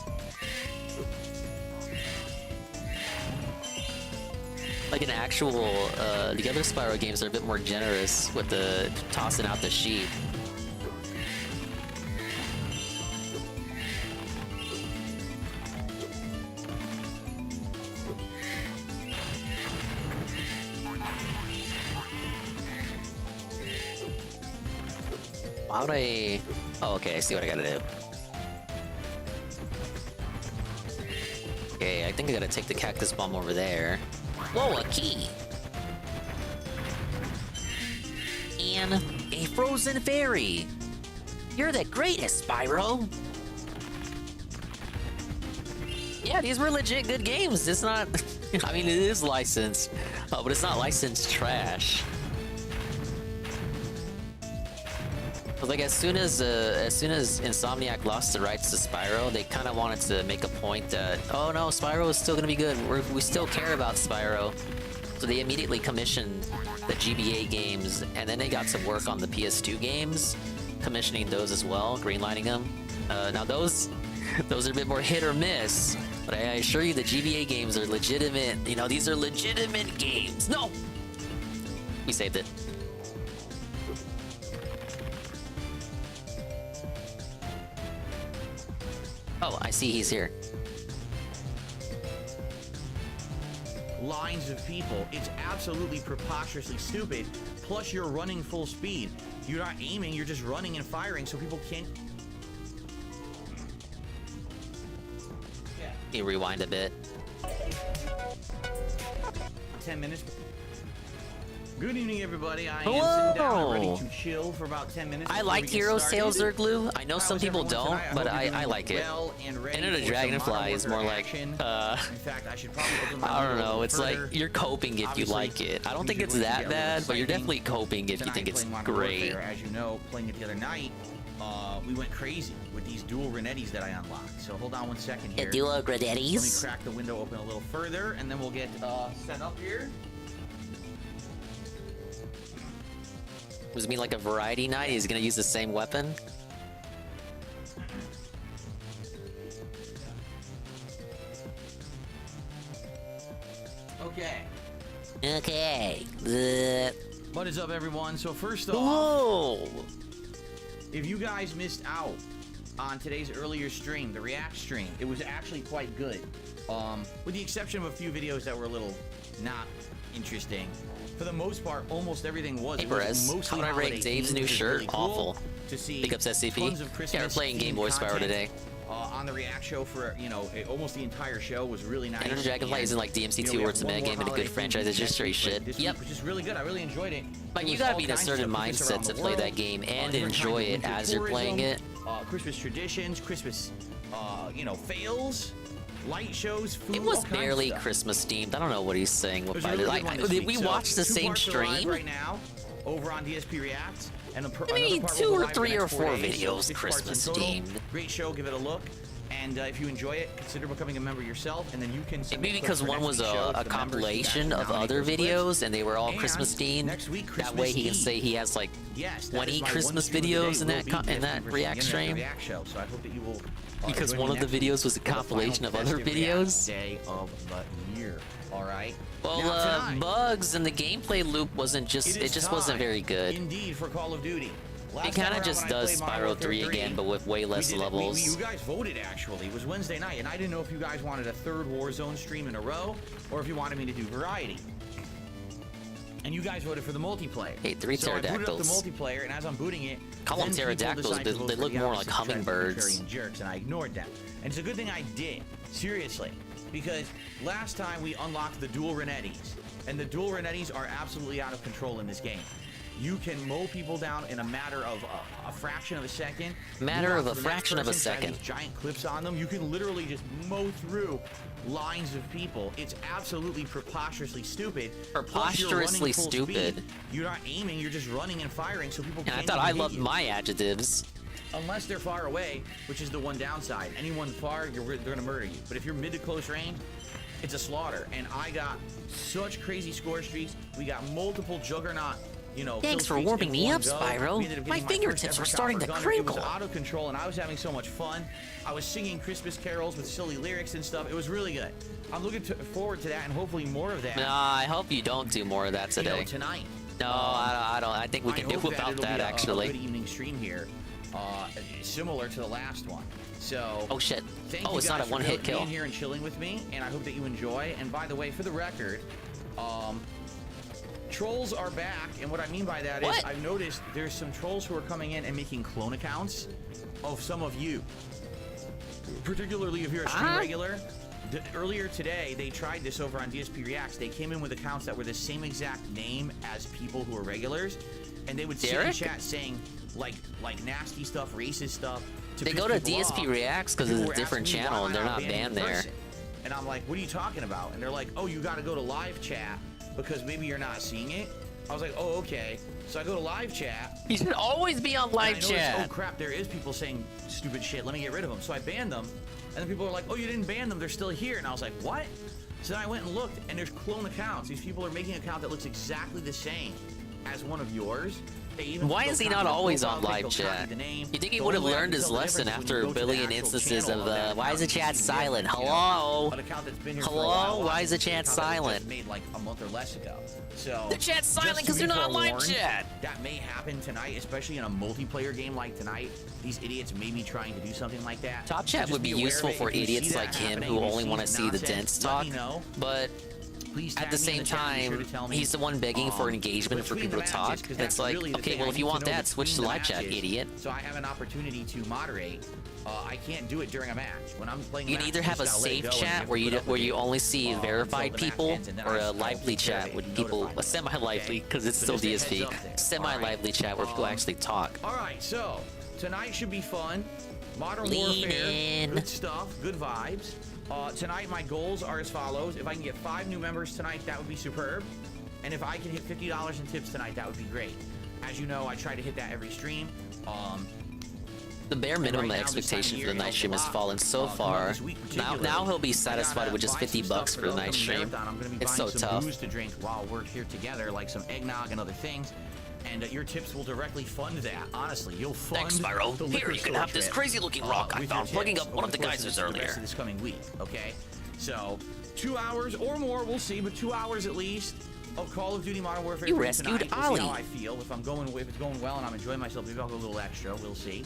Like an actual, the other Spyro games are a bit more generous with the tossing out the sheep. Why would I... Oh, okay, I see what I gotta do. Okay, I think I gotta take the cactus bomb over there. Whoa, a key! And a frozen fairy! You're the greatest, Spyro! Yeah, these were legit good games. It's not... I mean, it is licensed, but it's not licensed trash. But like as soon as Insomniac lost the rights to Spyro, they kind of wanted to make a point that, oh no, Spyro is still gonna be good. We still care about Spyro. So they immediately commissioned the GBA games, and then they got to work on the PS2 games, commissioning those as well, greenlighting them. Now those are a bit more hit or miss, but I assure you the GBA games are legitimate. You know, these are legitimate games. No! We saved it. Oh, I see he's here. Lines of people. It's absolutely preposterously stupid. Plus, you're running full speed. You're not aiming, you're just running and firing so people can't... You rewind a bit. 10 minutes. Good evening, everybody. I am sitting down ready to chill for about 10 minutes. I like Hero's Tales, Zerglue. I know some people don't, but I like it. Enter the Dragonfly is more like, in fact, I should probably open my I don't know, it's like, you're coping if you like it. I don't think it's that bad, but you're definitely coping if you think it's great. As you know, playing it the other night, we went crazy with these dual Renettis that I unlocked. So hold on one second here. The dual Renettis? Let me crack the window open a little further, and then we'll get set up here. Was it mean like a variety night? He's gonna use the same weapon? Okay. Okay. What is up, everyone? So first off, whoa! If you guys missed out on today's earlier stream, the React stream, it was actually quite good. With the exception of a few videos that were a little not interesting. For the most part, almost everything was. Hey, Perez, how would I rate Dave's new shirt? Really cool Awful. To see Big ups SCP. Yeah, we're playing Game Boy Spyro today. On the React show for, you know, almost the entire show was really nice. Enter the Dragonfly isn't like DMC2 where it's a meta game and a good franchise. It's just straight shit. Yep. Which is really good. I really enjoyed it. But you gotta be in a certain mindset to play that game and enjoy it as you're playing it. Christmas traditions, Christmas, you know, fails. Light shows, food, it was barely Christmas themed. I don't know what he's saying. Did we watch the same stream? Right now, over on DSP React, and maybe 2 or 3 or 4 videos Christmas themed. Great show. Give it a look. And if you enjoy it, consider becoming a member yourself, and then you can. Maybe because one was a compilation of other videos, and they were all Christmas themed. That way, he can say he has like 20 Christmas videos in that React stream. So I hope that you will. Because one of the videos was a compilation of other videos. Day of the year. All right. Well, bugs and the gameplay loop wasn't just. It just wasn't very good. Indeed, for Call of Duty. It kind of just does Spyro 3 again, but with way less levels. You guys voted, actually. It was Wednesday night, and I didn't know if you guys wanted a third Warzone stream in a row, or if you wanted me to do variety. And you guys voted for the multiplayer. Hey, 3 pterodactyls. So I booted up the multiplayer, and as I'm booting it, call them pterodactyls, but they look more like hummingbirds. Jerks, and I ignored them. And it's a good thing I did, seriously, because last time we unlocked the dual Renettis, and the dual Renettis are absolutely out of control in this game. You can mow people down in a matter of a fraction of a second. Matter of a fraction of a second. Giant clips on them. You can literally just mow through lines of people. It's absolutely preposterously stupid. Preposterously stupid. You're not aiming. You're just running and firing, so people. And I thought I loved my adjectives. Unless they're far away, which is the one downside. Anyone far, they're gonna murder you. But if you're mid to close range, it's a slaughter. And I got such crazy score streaks. We got multiple juggernaut. You know, thanks for warming me up, Spyro. My fingertips are starting to crinkle. It was out of control, and I was having so much fun. I was singing Christmas carols with silly lyrics and stuff. It was really good. I'm looking forward to that, and hopefully more of that. No, I hope you don't do more of that today. You know, tonight. No, I don't. I think we can do without that, actually. A good evening stream here, similar to the last one. So. Oh shit! Thank you it's guys not a one-hit kill. Being here and chilling with me, and I hope that you enjoy. And by the way, for the record, trolls are back, and what I mean by that is I've noticed there's some trolls who are coming in and making clone accounts of some of you. Particularly if you're a stream regular. Earlier today, they tried this over on DSP Reacts. They came in with accounts that were the same exact name as people who are regulars, and they would sit in chat saying like nasty stuff, racist stuff. They go to DSP Reacts because it's a different channel and they're not banned there. And I'm like, what are you talking about? And they're like, oh, you got to go to live chat because maybe you're not seeing it. I was like, oh, okay. So I go to live chat. You should always be on live chat. Oh crap, there is people saying stupid shit. Let me get rid of them. So I banned them. And then people are like, oh, you didn't ban them. They're still here. And I was like, what? So then I went and looked, and there's clone accounts. These people are making an account that looks exactly the same as one of yours. Why is he not always on live chat? You think he would have learned his lesson after a billion instances of why is the chat silent? Hello? Hello? Why is the chat silent? Made like a month or less ago. So the chat's silent because you're not on live chat. That may happen tonight, especially in a multiplayer game like tonight. These idiots may be trying to do something like that. Top chat would be useful for idiots like him who only want to see the dense talk, but at the same time, he's the one begging for engagement for people to talk. And it's like, okay, well, if you want that, switch to live chat, idiot. So I have an opportunity to moderate. I can't do it during a match. When I'm playing, you can either have a safe chat where you only see verified people, or a lively chat with people, a semi-lively because it's still DSP, semi-lively chat where people actually talk. All right, so tonight should be fun. Modern Warfare, good stuff, good vibes. Tonight, my goals are as follows. If I can get 5 new members tonight, that would be superb. And if I can hit $50 in tips tonight, that would be great. As you know, I try to hit that every stream. The bare minimum expectation for the night stream has fallen so far. Now he'll be satisfied with just $50 for the night stream. It's so tough. Booze to drink while we're here together, like some eggnog and other things. And your tips will directly fund that. Honestly, you'll fund. Thanks, Spyro. Here, you can have this crazy-looking rock I found plugging up one of the geysers earlier. This coming week, okay? So, 2 hours or more, we'll see, but 2 hours at least of Call of Duty Modern Warfare. You rescued Ollie. Ollie. We'll see how I feel. If it's going well and I'm enjoying myself, maybe I'll go a little extra. We'll see.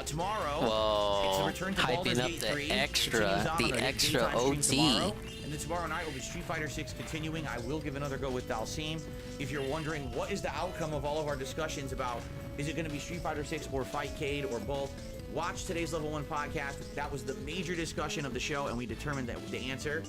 Tomorrow, it's the return to Baldur's Gate 3. The extra OT. And then tomorrow night will be Street Fighter 6 continuing. I will give another go with Dalsim. If you're wondering what is the outcome of all of our discussions about, is it going to be Street Fighter 6 or Fightcade or both? Watch today's Level 1 podcast. That was the major discussion of the show, and we determined that the answer.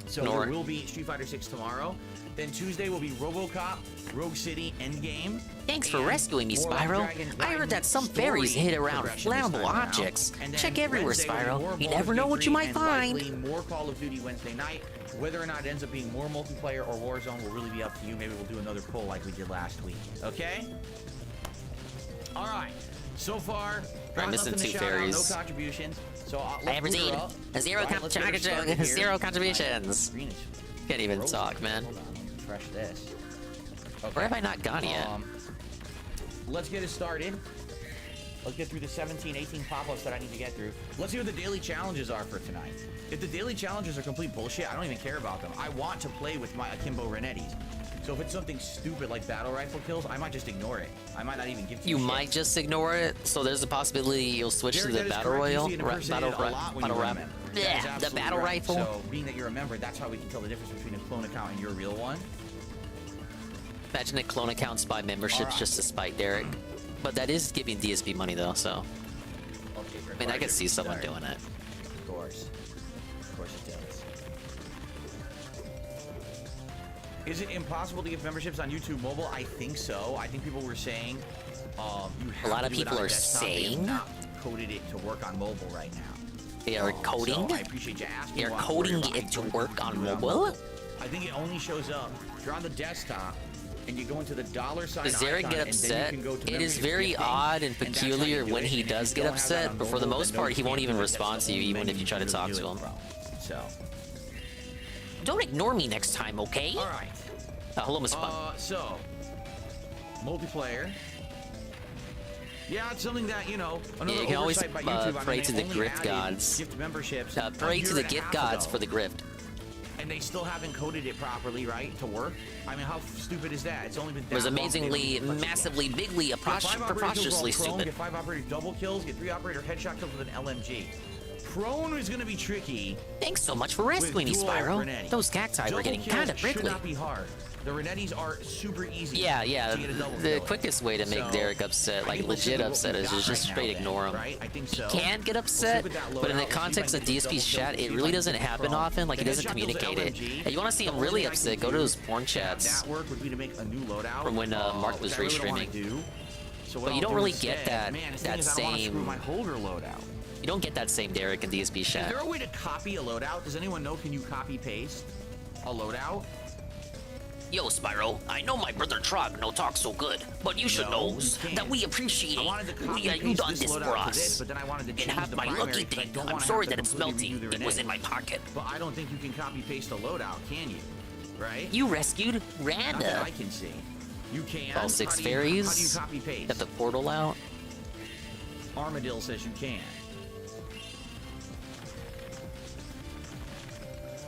So there will be Street Fighter 6 tomorrow. Then Tuesday will be RoboCop, Rogue City, Endgame. Thanks for rescuing me, Spyro. I heard that some fairies hit around flammable objects. Check everywhere, Spyro. You never know what you might find. More Call of Duty Wednesday night. Whether or not it ends up being more multiplayer or Warzone will really be up to you. Maybe we'll do another poll like we did last week. Okay? All right. So far, I'm missing 2 fairies. No contributions. So I have received zero contributions. Can't even talk, man. Refresh this. Okay. Where have I not gone yet? Let's get it started. Let's get through the 17, 18 pop-ups that I need to get through. Let's see what the daily challenges are for tonight. If the daily challenges are complete bullshit, I don't even care about them. I want to play with my Akimbo Renettis. So if it's something stupid like battle rifle kills, I might just ignore it. I might not even give you might just ignore it. So there's a possibility you'll switch to the battle royale, battle rap. Yeah, the battle rifle. So being that you're a member, that's how we can tell the difference between a clone account and your real one. Imagine a clone account buy memberships just to spite Derek. But that is giving DSP money though, so. I mean, I could see someone doing it. Of course. Of course it does. Is it impossible to give memberships on YouTube mobile? I think so. I think people were saying you have a lot to of do it people on are desktop. They have saying not coded it to work on mobile right now. They are coding? So I appreciate you asking. They are coding it to work on mobile? I think it only shows up if you're on the desktop and you go into the $sign. Does Derek get upset? It is very odd and peculiar when he does get upset, but for the most part, he won't even respond to you, even if you try to talk to him. So. Don't ignore me next time, okay? All right. Hello, Mr. Bun. So, multiplayer. Yeah, it's something that, you know, yeah, you can always pray to the grift gods. Gift memberships. Pray to the gift gods for the grift. And they still haven't coded it properly, right, to work? I mean, how stupid is that? It's only been that It was amazingly, massively, bigly, preposterously stupid. Get 5 operator double kills, get 3 operator headshot kills with an LMG. Prone is going to be tricky. Thanks so much for rescuing me, Spyro. Those cacti were getting kind of prickly. Should not be hard. The Renettis are super easy. Yeah. The quickest way to make Derek upset, like legit upset, is just straight ignore him. Right? I think so. He can get upset, but in the context of DSP's chat, it really doesn't happen often. Like, he doesn't communicate it. If you want to see him really upset, go to his porn chats. That work would be to make a new loadout from when Mark was restreaming. But you don't really get that same. My holder loadout. You don't get that same Derek in DSP Is chat. there a way to copy a loadout? Does anyone know? Can you copy paste a loadout? Yo, Spyro, I know my brother Trog no talk so good, but you should know that we appreciate you done this for us. But then I wanted to And change have the my primary lucky 'cause I thing. don't I'm wanna sorry have to that it's completely melty. redo the It was renege. in my pocket. But I don't think you can copy paste a loadout, can you? Right? You rescued Not that Randa. I can see. You can. All 6 How do you fairies. copy paste? Got the portal out. Armadillo says you can.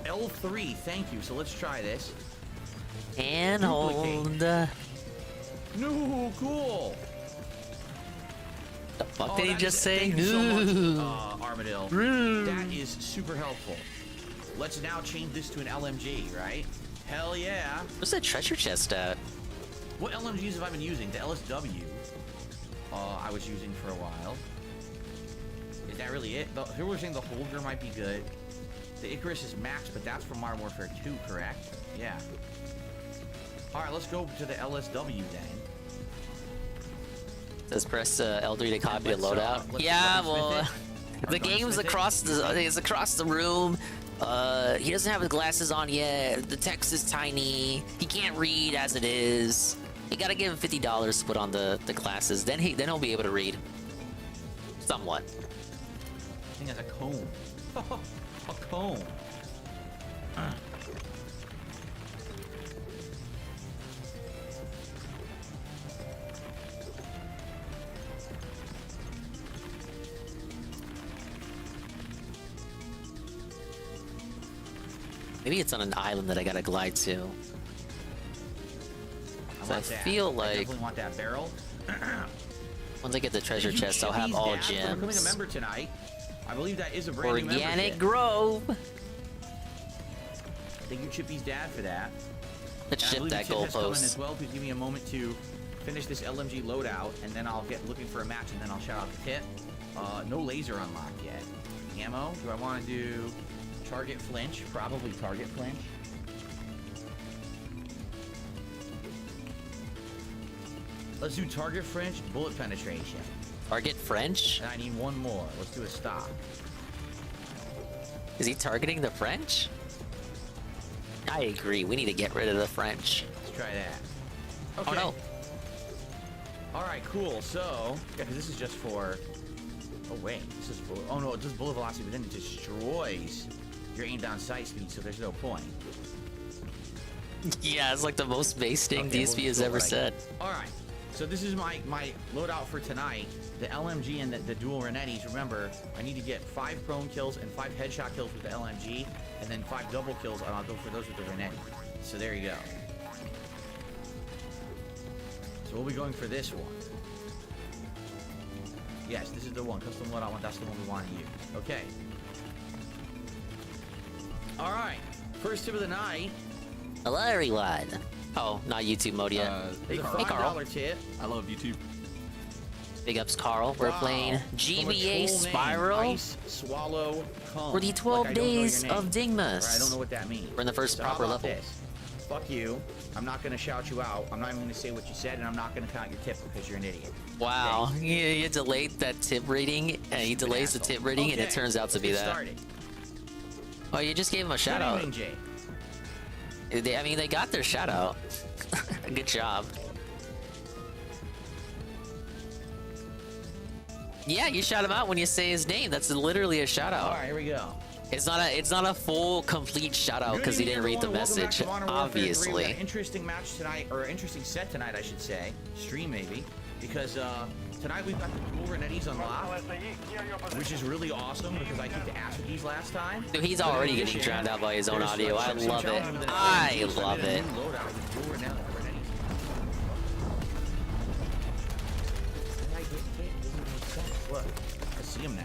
L3, thank you. So let's try this. And hold. No, cool. The fuck did he just say? Thank you so No. much, Armadillo. That is super helpful. Let's now change this to an LMG, right? Hell yeah. What's that treasure chest at? What LMGs have I been using? The LSW. I was using for a while. Is that really it? Here we're saying the Holger might be good. The Icarus is max, but that's from Modern Warfare 2, correct? Yeah. Alright, let's go to the LSW then. Says press L3 to copy a let's, loadout. let's Yeah, gunsmith well, it. the Or game's gunsmith it. across the is across the room. He doesn't have his glasses on yet. The text is tiny. He can't read as it is. You gotta give him $50 to put on the glasses. Then he'll be able to read. Somewhat. I think that's a cone. A cone. Maybe it's on an island that I gotta glide to. I I feel I like definitely want that barrel. once I get the treasure Thank you, chest, I'll have Chippy's all dad, for becoming a gems. member tonight. I believe that is a brand new Organic membership. Grove. Thank you, Chippy's dad, for that. Let's And I ship believe that Chip has come in goalpost. as well. Please give me a moment to finish this LMG loadout, and then I'll get looking for a match, and then I'll shout out the tip. No laser unlocked yet. Ammo? Do I want to do target flinch? Probably target flinch. Let's do target flinch, bullet penetration. Target French? And I need one more. Let's do a stock. Is he targeting the French? I agree. We need to get rid of the French. Let's try that. Oh no. All right, cool. So, yeah, because this is just for. Oh wait, this is. Oh no, it does bullet velocity, but then it destroys your aim down sight speed. So there's no point. Yeah, it's like the most base thing Okay, DSP we'll has go ever right. said. All right. So this is my loadout for tonight. The LMG and the dual Renettis. Remember, I need to get 5 prone kills and 5 headshot kills with the LMG, and then 5 double kills, and I'll go for those with the Renetti. So there you go. So we'll be going for this one. Yes, this is the one. Custom loadout one. That's the one we want to use. Okay. All right. First tip of the night. Hello, everyone. Oh, not YouTube mode yet. It's a Hey, Carl. $5 tip. I love YouTube. Big ups, Carl. We're playing From a GBA troll name, Spyro Ice Swallow Cone. for the 12 Like I don't know your days name. of Dingmas. Or I don't know what that means. We're in the first So how proper about level. this? Fuck you. I'm not going to shout you out. I'm not even going to say what you said, and I'm not going to count your tip because you're an idiot. Wow, you delayed that tip rating, and he delays the tip rating, and it Okay, turns out to let's be get that. started. Oh, you just gave him a shout Good out. evening, Jay. I mean, they got their shout out. Good job. Yeah, you shout him out when you say his name. That's literally a shout out. All right, here we go. It's not a full complete shout out because he didn't read the message. Obviously. We got an interesting match tonight, or an interesting set tonight, I should say. Stream maybe, because tonight we've got the dual Renettis unlocked, which is really awesome because I kicked the ass with these last time. Dude, he's already getting drowned out by his own audio. I love it. I love it. Look, I see him now.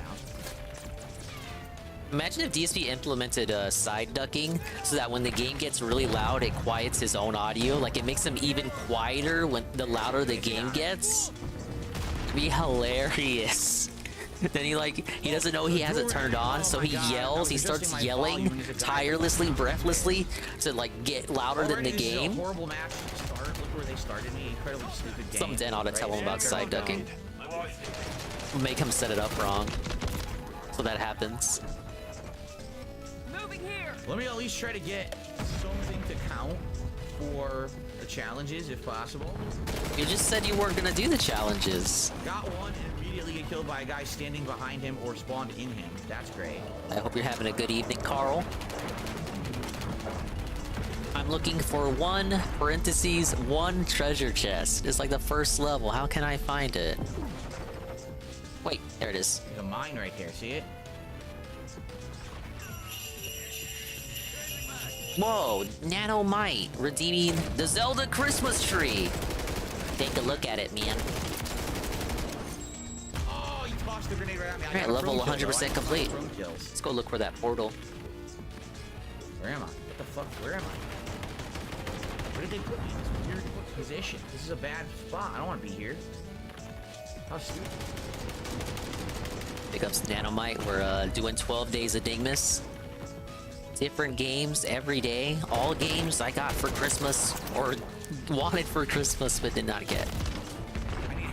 Imagine if DSP implemented side ducking so that when the game gets really loud, it quiets his own audio. Like it makes him even quieter when the louder the game gets. It'd be hilarious. Then he doesn't know he has it turned on, so he yells. He starts yelling tirelessly, breathlessly to like get louder than the game. Horrible match to start. Look where they started me. Incredibly stupid game. Some den ought to tell him about side ducking. Make him set it up wrong. So that happens. Moving here. Let me at least try to get something to count for the challenges, if possible. You just said you weren't gonna do the challenges. Got one and immediately get killed by a guy standing behind him or spawned in him. That's great. I hope you're having a good evening, Carl. I'm looking for one treasure chest. It's like the first level. How can I find it? Wait, there it is. There's a mine right there. See it? Whoa, Nanomite redeeming the Zelda Christmas tree. Take a look at it, man. Oh, you tossed the grenade right at me. Alright, level 100% complete. Let's go look for that portal. Where am I? What the fuck? Where am I? Where did they put me in this weird position? This is a bad spot. I don't want to be here. How stupid. Pick up Nanomite. We're doing 12 days of Dingmas. Different games every day. All games I got for Christmas or wanted for Christmas but did not get.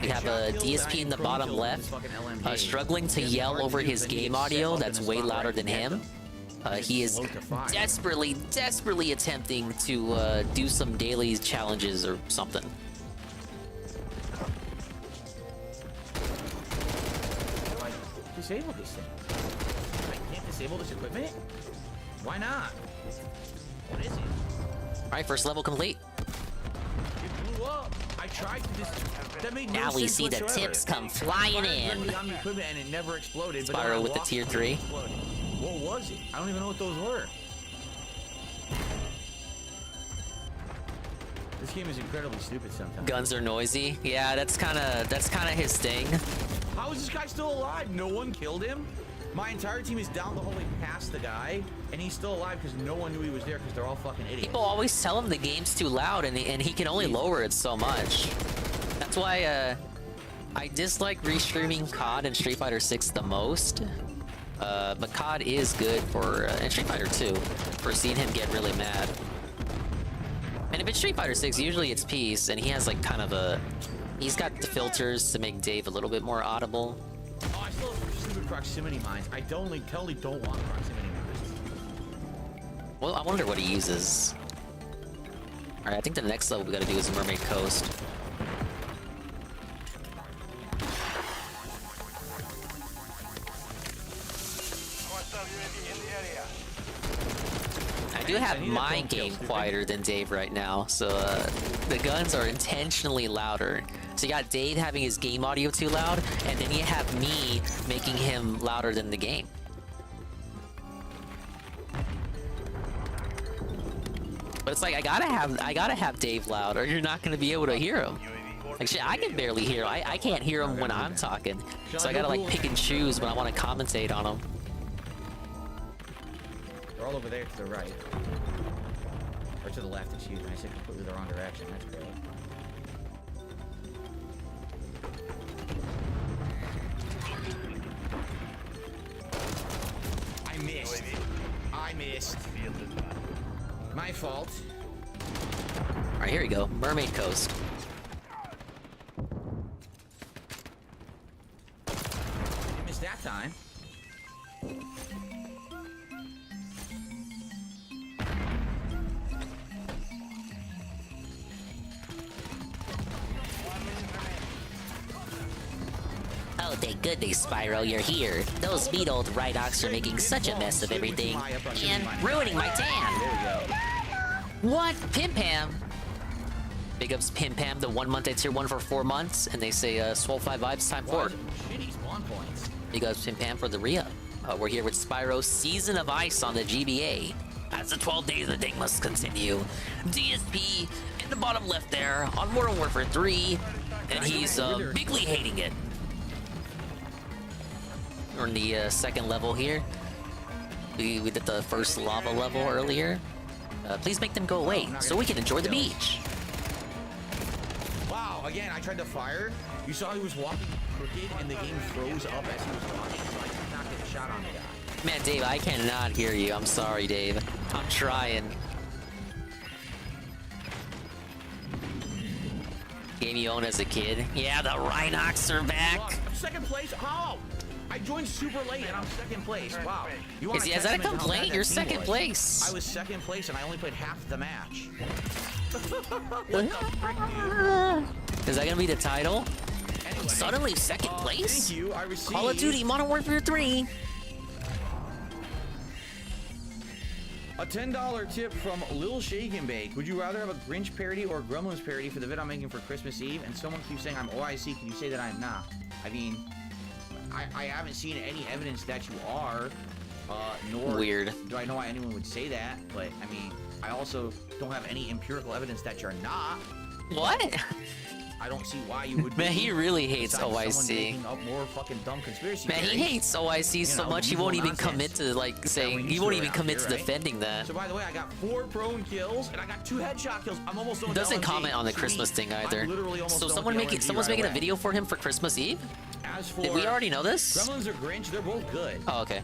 We have a DSP in the bottom left, struggling to yell over his game audio that's way louder than him. He is desperately attempting to do some daily challenges or something. How do I disable this thing? I can't disable this equipment? Why not? What is it? Alright, first level complete. It blew up. I tried to just... That made no Now we sense see the whatsoever. tips come flying in. On the equipment and it never exploded. But then I Spyro with the walked tier and it 3. exploded. What was it? I don't even know what those were. This game is incredibly stupid sometimes. Guns are noisy. Yeah, that's kind of his thing. How is this guy still alive? No one killed him? My entire team is down the hallway past the guy, and he's still alive because no one knew he was there because they're all fucking idiots. People always tell him the game's too loud, and he can only lower it so much. That's why I dislike restreaming COD and Street Fighter 6 the most. But COD is good for and Street Fighter 2 for seeing him get really mad. And if it's Street Fighter 6, usually it's peace, and he has like kind of he's got the filters to make Dave a little bit more audible. Oh, I still have stupid proximity mines. I totally don't want proximity mines. Well, I wonder what he uses. Alright, I think the next level we gotta do is Mermaid Coast. I do have my game quieter than Dave right now, so the guns are intentionally louder. So you got Dave having his game audio too loud, and then you have me making him louder than the game. But it's like I gotta have Dave loud, or you're not gonna be able to hear him. Like shit, I can barely hear him. I can't hear him when I'm talking, so I gotta like pick and choose when I want to commentate on him. They're all over there to the right. Or to the left, excuse me. I said completely the wrong direction. That's great. I missed. My fault. Alright, here we go. Mermaid Coast. You missed that time. Oh, thank goodness, Spyro, you're here. Those mean old Rhinox are making such a mess of everything and ruining my tan. What? Pim Pam? Big ups Pim Pam, the 1 month at tier 1 for 4 months, and they say Swole 5 vibes time 4. Shitty spawn points. Big ups Pim Pam for the re-up. We're here with Spyro, Season of Ice on the GBA. As the 12 days of Dingmas continue. DSP in the bottom left there on Modern Warfare 3, and he's bigly hating it. We're in the second level here. We did the first lava level earlier. Please make them go away so we can enjoy the beach. Wow, again, I tried to fire. You saw he was walking crooked and the game froze up as he was walking, so I could not get a shot on the guy. Man, Dave, I cannot hear you. I'm sorry, Dave. I'm trying. Game you owned as a kid. Yeah, the Rhinox are back. Second place? How? I joined super late and I'm second place. Wow. Is that a complaint? You're second place. I was second place and I only played half the match. Is that gonna be the title? Anyway, suddenly second place? Thank you. I received Call of Duty Modern Warfare 3. a $10 tip from Lil Shake and Bake. Would you rather have a Grinch parody or Gremlins parody for the vid I'm making for Christmas Eve? And someone keeps saying I'm OIC. Can you say that I'm not? I mean, I haven't seen any evidence that you are. Nor Weird. Do I know why anyone would say that. But, I mean, I also don't have any empirical evidence that you're not. What? I don't see why you would. Man, he really hates OIC. Making up more fucking dumb conspiracy Man, he hates OIC so much he won't even commit to like saying he won't even commit to defending that. So by the way, I got 4 prone kills and I got 2 headshot kills. I'm almost done. Doesn't comment on the Christmas thing either. So someone's making a video for him for Christmas Eve? As for Did we already know this? Gremlins or Grinch, they're both good. Oh, okay.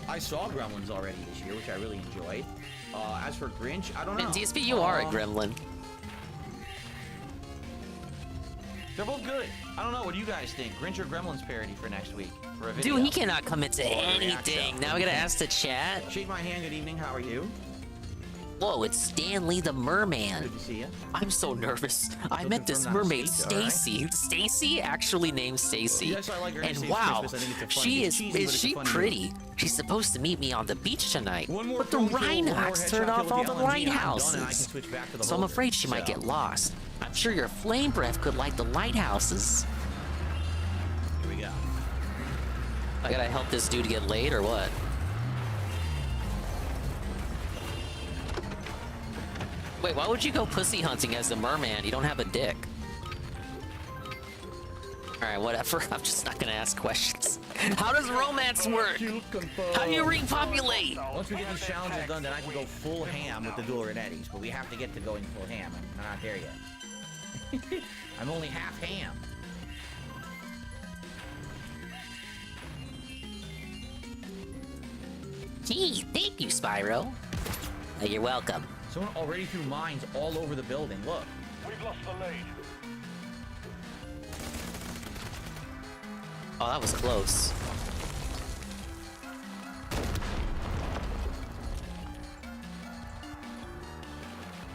I saw Gremlins already this year, which I really enjoyed. As for Grinch, I don't know. And DSP, you are a gremlin. They're both good. I don't know. What do you guys think? Grinch or Gremlins parody for next week for a video? Dude, he cannot commit to anything. Now we gotta ask the chat. Shake my hand. Good evening. How are you? Whoa, it's Stanley the Merman. Good to see you. I'm so nervous. I met this mermaid, Stacy. Stacy actually named Stacy. Yes, I like her. And wow, she is she pretty? She's supposed to meet me on the beach tonight, but the Rhinox turned off all the lighthouses. So I'm afraid she might get lost. I'm sure your flame breath could light the lighthouses. Here we go. I gotta help this dude get laid or what? Wait, why would you go pussy hunting as a merman? You don't have a dick. Alright, whatever. I'm just not gonna ask questions. How does romance work? How do you repopulate? Once we get these challenges done, then I can go full ham with the dual Renettis, but we have to get to going full ham. I'm not there yet. I'm only half ham. Gee, thank you, Spyro. You're welcome. Someone already threw mines all over the building. Look. We've lost the lead. Oh, that was close.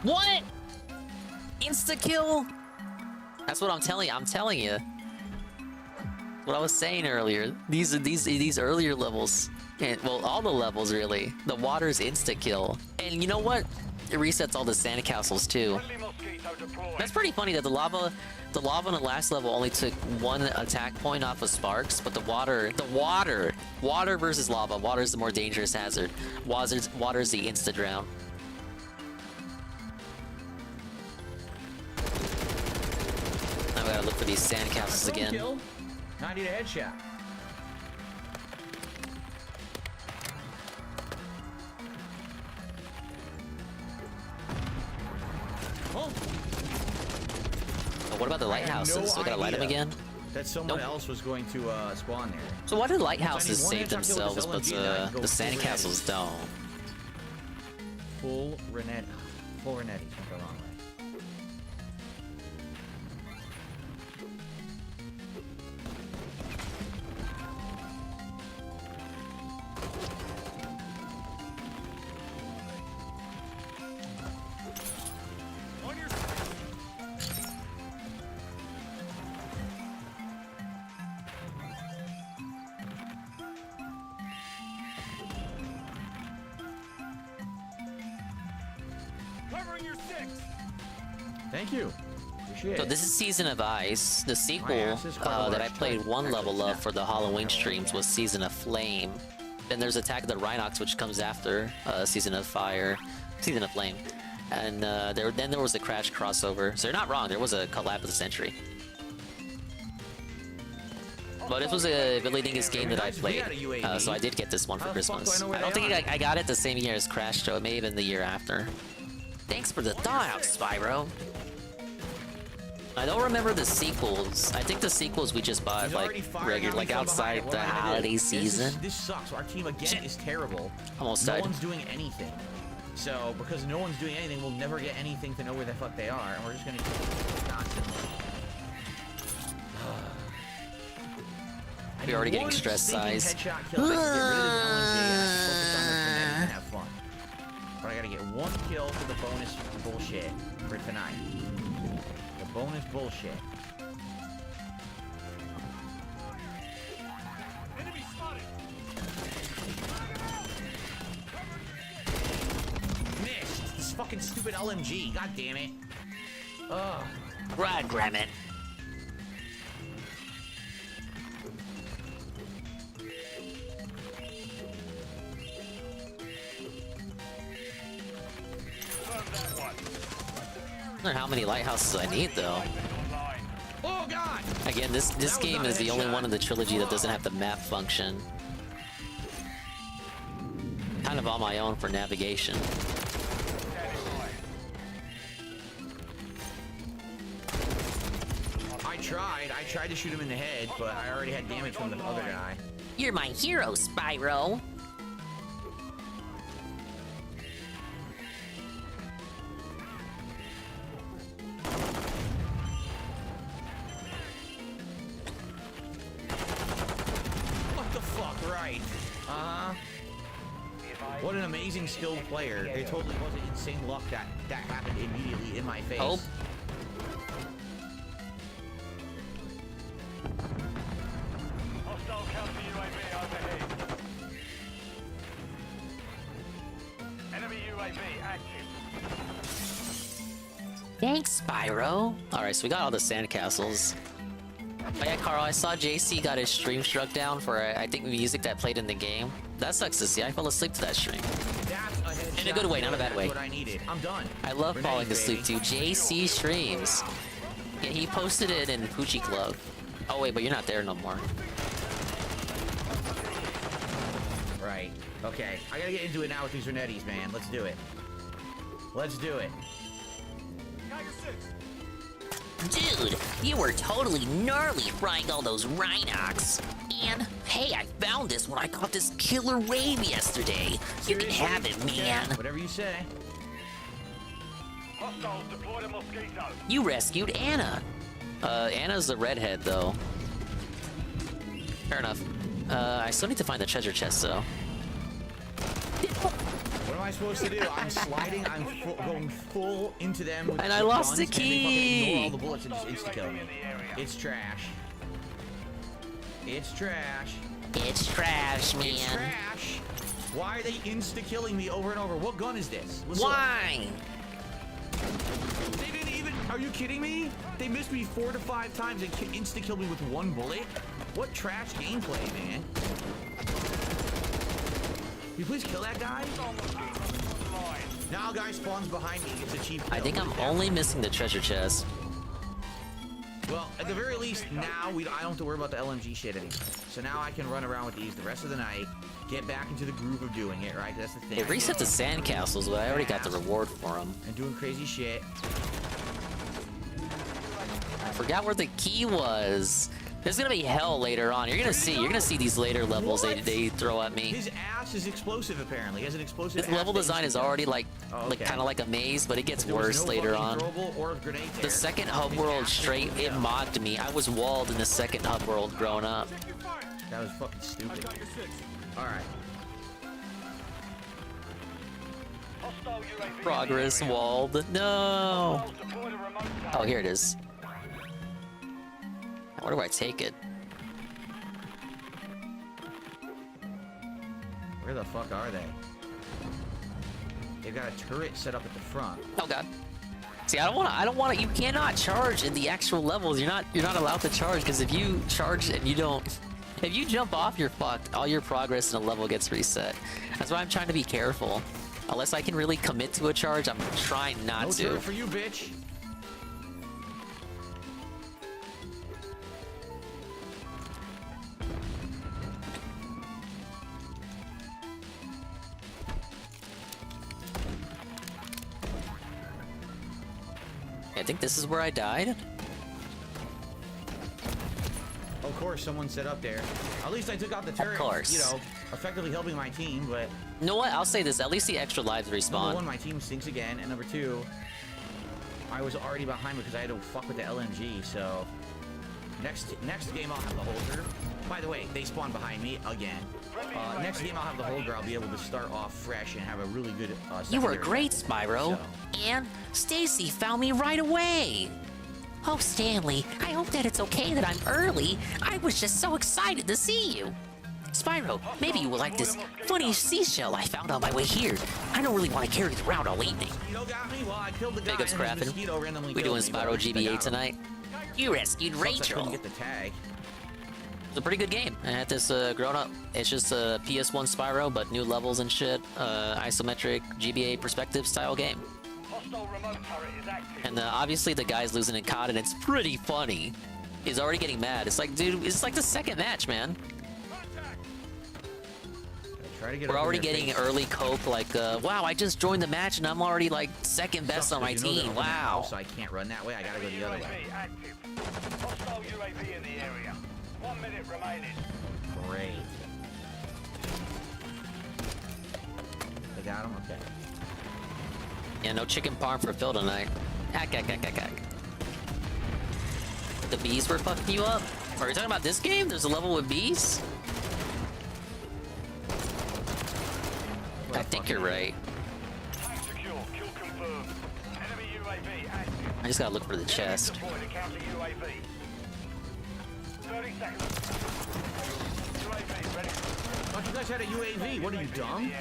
What? Insta-kill? That's what I'm telling you. I'm telling you. What I was saying earlier. These earlier levels, and well, all the levels really. The water's insta-kill, and you know what? It resets all the sand castles too. That's pretty funny that the lava in the last level only took 1 attack point off of sparks, but the water versus lava. Water is the more dangerous hazard. Water's the insta drown. Now we gotta look for these sand castles again. Kill. Now I need a headshot. Oh. What about the lighthouses? So we gotta light them again? That someone else was going to spawn there. So why did lighthouses save themselves, but the sand castles don't? Full Renetti. Full Renetti. Something wrong with. Thank you. Appreciate So it. this is Season of Ice. The sequel that I played 1 level of for the Halloween streams was Season of Flame. Then there's Attack of the Rhinox, which comes after Season of Fire, Season of Flame. And then there was the Crash crossover. So you're not wrong, there was a collab of the century. But this was a really Dingus game that I played, so I did get this one for Christmas. I don't think I got it the same year as Crash, though. It may have been the year after. Thanks for the thaw-out, Spyro. I don't remember the sequels. I think the sequels we just bought, like, regular, like outside the holiday season. This sucks. Our team, again, is terrible. Almost no died. one's doing anything. So, because no one's doing anything, we'll never get anything to know where the fuck they are, and we're just gonna keep constantly. We're already getting stress size. Headshot kill. I can get rid of this LMG and I can focus on this and have fun. But I gotta get one kill for the bonus bullshit for tonight. The bonus bullshit. Enemy spotted. Missed. This fucking stupid LMG. God damn it. Ugh. Right, grab it. I wonder how many lighthouses I need, though. Oh god! Again, this game is the only one in the trilogy that doesn't have the map function. Kind of on my own for navigation. I tried to shoot him in the head, but I already had damage from the other guy. You're my hero, Spyro. What the fuck, right? What an amazing skilled player. It totally wasn't insane luck that happened immediately in my face. Oh. Hostile counter UAV overhead. Enemy UAV active. Thanks, Spyro. Alright, so we got all the sandcastles. Oh yeah, Carl, I saw JC got his stream struck down for, I think, music that played in the game. That sucks to see. I fell asleep to that stream. In a good way, not a bad way. That's what I needed. I'm done. I love Grenades, falling asleep baby. too. JC streams. Yeah, he posted it in Poochie Club. Oh wait, but you're not there no more. Right. Okay. I gotta get into it now with these Renettis, man. Let's do it. Let's do it. Dude, you were totally gnarly frying all those Rhinox. And, hey, I found this when I caught this killer rave yesterday. You can have it, man. Whatever you say. Hostiles deployed a mosquito. You rescued Anna. Anna's the redhead, though. Fair enough. I still need to find the treasure chest, though. What am I supposed to do? I'm sliding. I'm going full into them. With And I lost the guns, and they fucking key. ignore all the bullets and just insta-kill me. It's trash. It's trash. It's trash, man. It's trash. Why are they insta-killing me over and over? What gun is this? What's Why? Up? They didn't even... Are you kidding me? They missed me 4 to 5 times and insta-killed me with 1 bullet? What trash gameplay, man? Can you please kill that guy? Now a guy spawns behind me. It's a cheap kill. I think I'm only missing the treasure chest. Well, at the very least, now I don't have to worry about the LMG shit anymore. So now I can run around with these the rest of the night, get back into the groove of doing it, right? That's the thing. It reset the sandcastles, but I already got the reward for them. And doing crazy shit. I forgot where the key was. There's gonna be hell later on. You're gonna see these later levels they throw at me. His ass is explosive, apparently. He has an explosive This level design is already like okay. kind of like a maze, but it gets There was worse no later fucking on. throwable or grenade The there. second hub world straight, it mocked me. I was walled in the second hub world growing up. That was fucking stupid. Alright. Progress walled. No. Oh, here it is. Where do I take it? Where the fuck are they? They've got a turret set up at the front. Oh god. See, I don't wanna you cannot charge in the actual levels. You're not allowed to charge, because if you charge and you don't, if you jump off, you're fucked. All your progress in a level gets reset. That's why I'm trying to be careful. Unless I can really commit to a charge, I'm trying not to. No turret for you, bitch. I think this is where I died. Of course, someone set up there. At least I took out the turret. course. You know, effectively helping my team, but... You know what? I'll say this. At least the extra lives respawn. Number 1, my team sinks again, and number 2, I was already behind because I had to fuck with the LMG, so... Next game I'll have the holster. By the way, they spawn behind me again. Next game I'll have the Holger. I'll be able to start off fresh and have a really good You were secondary great, method. Spyro. So, And Stacy found me right away. Oh, Stanley, I hope that it's okay that I'm early. I was just so excited to see you. Spyro, maybe you will like this funny seashell I found on my way here. I don't really want to carry it around all evening. mosquito got me. Well, I killed the guy. Big ups, and the Crappin'. mosquito randomly We killed doing me, but Spyro at least I GBA got him. tonight? You rescued Sucks I couldn't Rachel. get the tag. It's a pretty good game. I had this grown up. It's just a PS1 Spyro, but new levels and shit. Isometric GBA perspective style game. Hostile remote turret is active. And obviously the guy's losing in COD, and it's pretty funny. He's already getting mad. It's like, dude, it's like the second match, man. Try to get We're up in already their getting face. early cope, like, wow, I just joined the match and I'm already like second best on my Sucks, 'cause you know team. they're open now, Wow. So I can't run that way. I gotta go the other way. UAV active. Hostile UAV in the area. 1 minute remaining. Great. They got him? Okay. Yeah, no chicken parm for Phil tonight. Hack. The bees were fucking you up? Are you talking about this game? There's a level with bees? I think you're right. Tank secure. Kill confirmed. Enemy UAV active. I just gotta look for the chest. Deploy to counter UAV. 30 seconds. UAV ready. Oh, you guys had a UAV. What are you, dumb?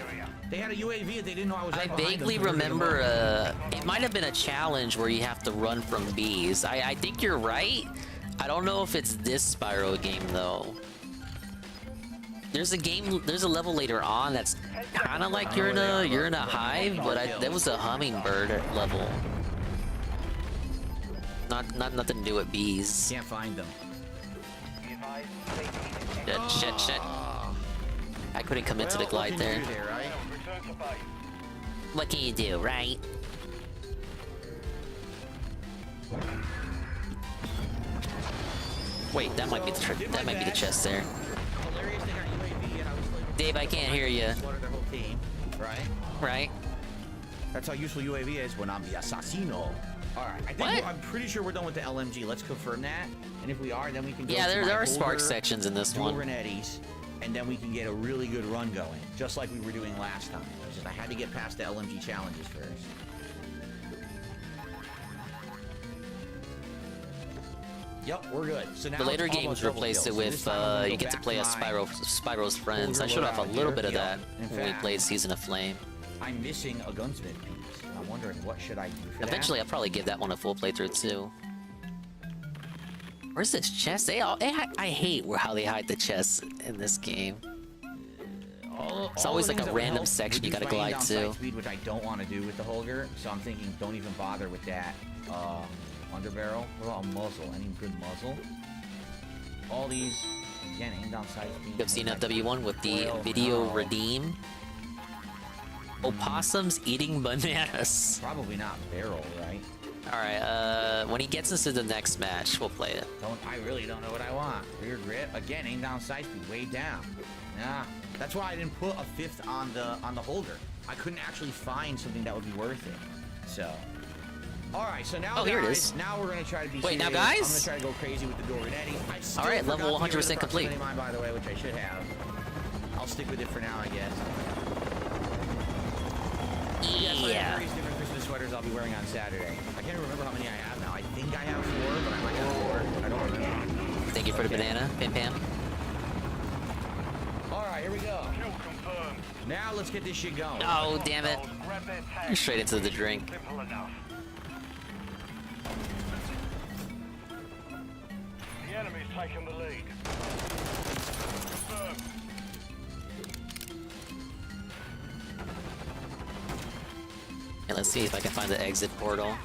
They had a UAV and they didn't know I was I right behind them, vaguely so they didn't remember, know. it might have been a challenge where you have to run from bees. I think you're right. I don't know if it's this Spyro game, though. There's a level later on that's kind of like you're in a hive, but that was a hummingbird level. Not nothing to do with bees. Can't find them. Shit. I couldn't commit to the glide What can there. you do there, right? Return to base. What can you do, right? Wait, that might be the trick. That might be the chest there. Hilarious, they got UAV and I was like, Dave, I can't hear you. slaughtered their whole team, right? Right? That's how useful UAV is when I'm the assassino. Alright, I think What? I'm pretty sure we're done with the LMG. Let's confirm that. And if we are, then we can go Yeah, to there my are spark older sections in this dual one. Renettis, and then we can get a really good run going, just like we were doing last time. It's just I had to get past the LMG challenges first. Yep, we're good. So now The later it's all games about double replaced it kills. So this with time I'm gonna you go get to back play as my Spyro's friends. I older showed off a loadout little here. bit of Yep. that In when we fact, played Season of Flame. I'm missing a gunsmith piece. And I'm wondering what should I do for that? Eventually, I'll probably give that one a full playthrough too. Where's this chest? I hate how they hide the chests in this game. It's All always the like a things that would random help section you reduce gotta my aim glide down to. sight speed, which I don't want to do with the Holger, so I'm thinking don't even bother with that underbarrel. What about a muzzle? Any good muzzle? All these, again, aim down sight speed. You have seen FW1 with the video redeem. Opossums eating bananas. Probably not barrel, right? Alright, when he gets us to the next match, we'll play it. I really don't know what I want. Rear grip, again, aim down sight speed, way down. Nah, that's why I didn't put a fifth on the Holger. I couldn't actually find something that would be worth it. So, all right. So now, here it guys, is. now we're gonna try to be. Wait, now, serious. guys? I'm gonna try to go crazy with the Dorganetti. All right, level 100% complete. Mine, by the way, which I should have. I'll stick with it for now, I guess. Yes, I have various different Christmas sweaters I'll be wearing on Saturday. I can't remember how many I have now. I think I have 4, but I might have 4. I don't remember. Thank you for the banana, Pam Pam. All right, here we go. Now let's get this shit going. Oh, damn it. You're straight into the drink. Simple enough. The enemy's taken the lead. Confirmed. Yeah, let's see if I can find the exit portal.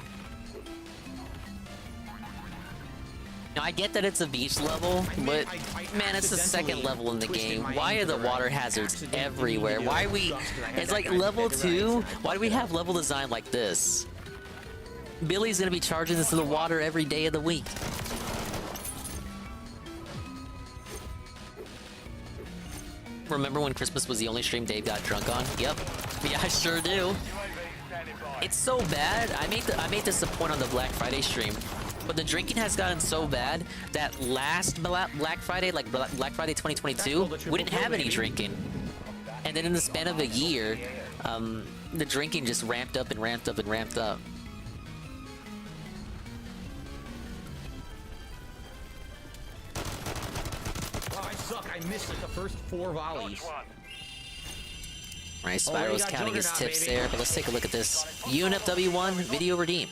Now, I get that it's a beach level, but man, it's the second level in the game. Why are the water hazards everywhere? Why are we... It's like level 2? Why do we have level design like this? Billy's gonna be charging us to the water every day of the week. Remember when Christmas was the only stream Dave got drunk on? Yep. Yeah, I sure do. It's so bad. I made this a point on the Black Friday stream. But the drinking has gotten so bad that last Black Friday, like Black Friday 2022, we didn't have any drinking. And then in the span of a year, the drinking just ramped up and ramped up and ramped up. Oh, I suck. I missed like the first 4 volleys. Right, Spyro's counting his tips there, but let's take a look at this. UNFW1 video redeem.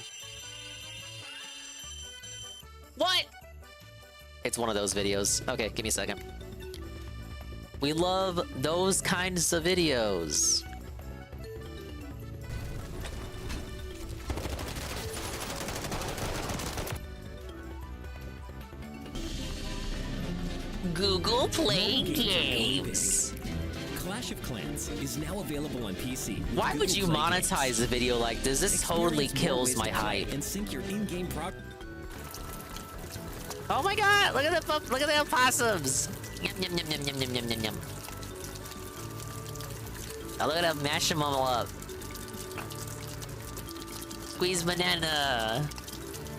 What? It's one of those videos. Okay, give me a second. We love those kinds of videos. Google Play Games. Clash of Clans is now available on PC. Why would you monetize a video like this? This totally kills my hype. And sync your in-game Oh my god, look at the opossums. Yum yum yum yum yum yum yum yum yum. Now look at them, mash them all up. Squeeze banana.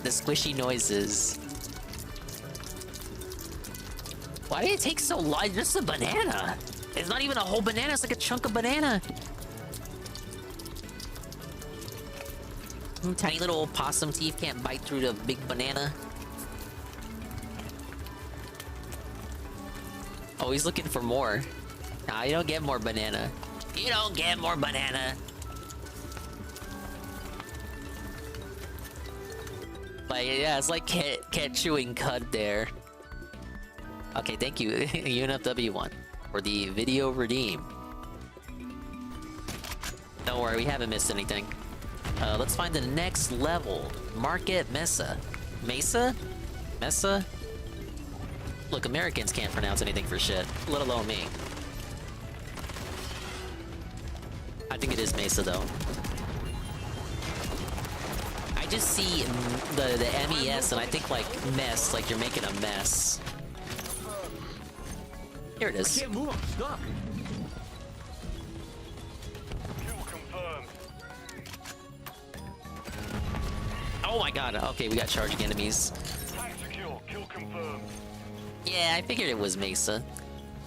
The squishy noises. Why did it take so long? Just a banana. It's not even a whole banana, it's like a chunk of banana. Tiny little possum teeth can't bite through the big banana. Oh, he's looking for more. Nah, you don't get more banana. You don't get more banana. Like, yeah, it's like cat chewing cud there. Okay, thank you, UNFW1, for the video redeem. Don't worry, we haven't missed anything. Let's find the next level. Market Mesa. Mesa? Mesa? Look, Americans can't pronounce anything for shit, let alone me. I think it is Mesa, though. I just see the MES and I think, like, mess, like you're making a mess. Here it is. I can't move, I'm stuck. Oh my god, okay, we got charging enemies. Yeah, I figured it was Mesa.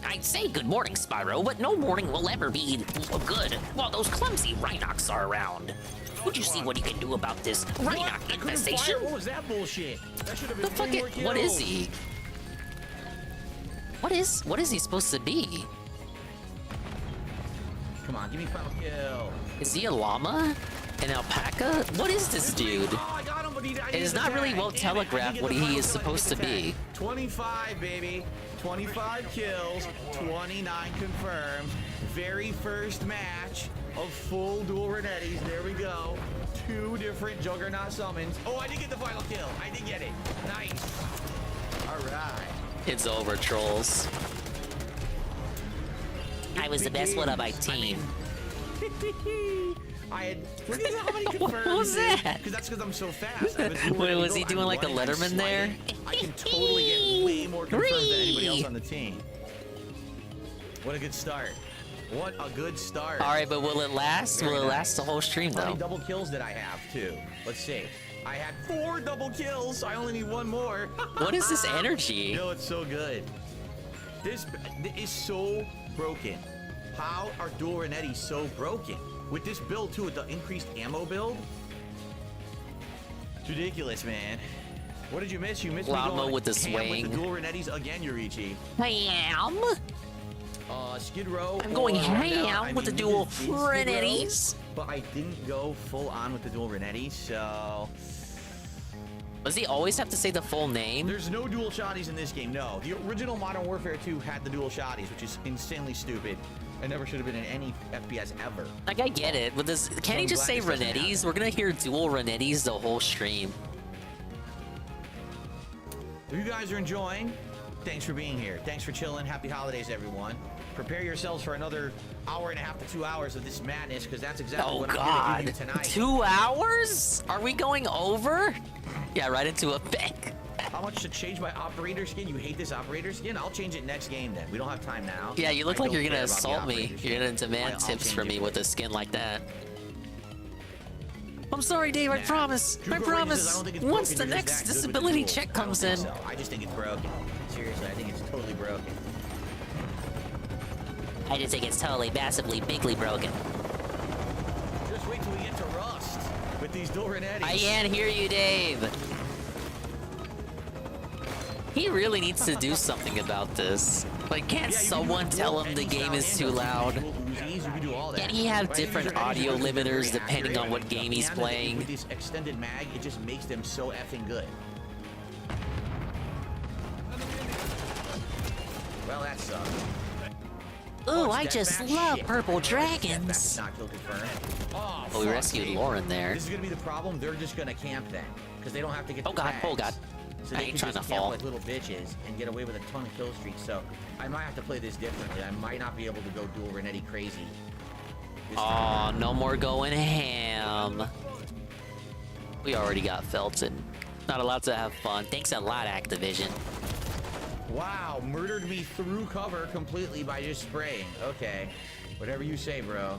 I'd say good morning, Spyro, but no morning will ever be good while those clumsy Rhinocs are around. Would you see what you can do about this Rhinoc infestation? What was that bullshit? That should have been The fuck it, what is he? What is he supposed to be? Come on, give me final kill. Is he a llama? An alpaca? What is this dude? Oh, I got him, but It is not really well telegraphed what he is supposed to be. 25, baby. 25 kills, 29 confirmed. Very first match of full dual Renettis. There we go. 2 different Juggernaut summons. Oh, I did get the final kill. I did get it. Nice. All right. It's over, trolls. I was the best one on my team. I had. Look at how many confirmed. What was that? Because that's because I'm so fast. Wait, was he doing like a Letterman there? I can totally get way more confirmed than anybody else on the team. What a good start. What a good start. All right, but will it last? Will it last the whole stream How though? many double kills did I have too? Let's see. I had 4 double kills. I only need 1 more. What is this energy? No, it's so good. This is so broken. How are dual Renetti so broken? With this build too, with the increased ammo build? It's ridiculous, man. What did you miss? You missed Llama me going with the ham swing. with the dual Renettis again, Yurichi. Ham. Skid Row. I'm going ham I with the mean, dual you did Skid Row, Renettis. But I didn't go full on with the dual Renetti, so... Does he always have to say the full name? There's no dual shotties in this game, no. The original Modern Warfare 2 had the dual shotties, which is insanely stupid. It never should have been in any FPS ever. Like, I get it, but this can't he just say Renettis? We're gonna hear dual Renettis the whole stream. If you guys are enjoying, thanks for being here. Thanks for chilling. Happy holidays, everyone. Prepare yourselves for another hour and a half to 2 hours of this madness, because that's exactly what I'm gonna do tonight. 2 hours? Are we going over? Yeah, right into a bank. How much to change my operator skin? You hate this operator skin? I'll change it next game then. We don't have time now. Yeah, you look I like you're don't gonna care about the assault me. operator skin. You're gonna demand I'll tips change from it me for with you. a skin like that. I'm sorry, Dave. I promise. I promise. Once the next disability check comes in. I just think it's broken. Seriously, I think it's totally broken. I just think it's totally, massively, bigly broken. Just wait till we get to Rust with these Dorinettis. I can't hear you, Dave. He really needs to do something about this. Like, can't someone tell him the game is too loud? Can he have different audio limiters depending on what game he's playing? With this extended mag, it just makes them so effing good. Well, that sucks. Ooh, I just love purple dragons. That's not kill confirmed. Oh, we rescued Lauren there. This is gonna be the problem. They're just gonna camp then, because they don't have to get. Oh god! Oh god! So I they ain't can trying to just camp fall. like little bitches and get away with a ton of kill streaks. So I might have to play this differently. I might not be able to go dual Renetti crazy. Oh, no more going ham. We already got Felton. Not allowed to have fun. Thanks a lot, Activision. Wow, murdered me through cover completely by just spraying. Okay, whatever you say, bro.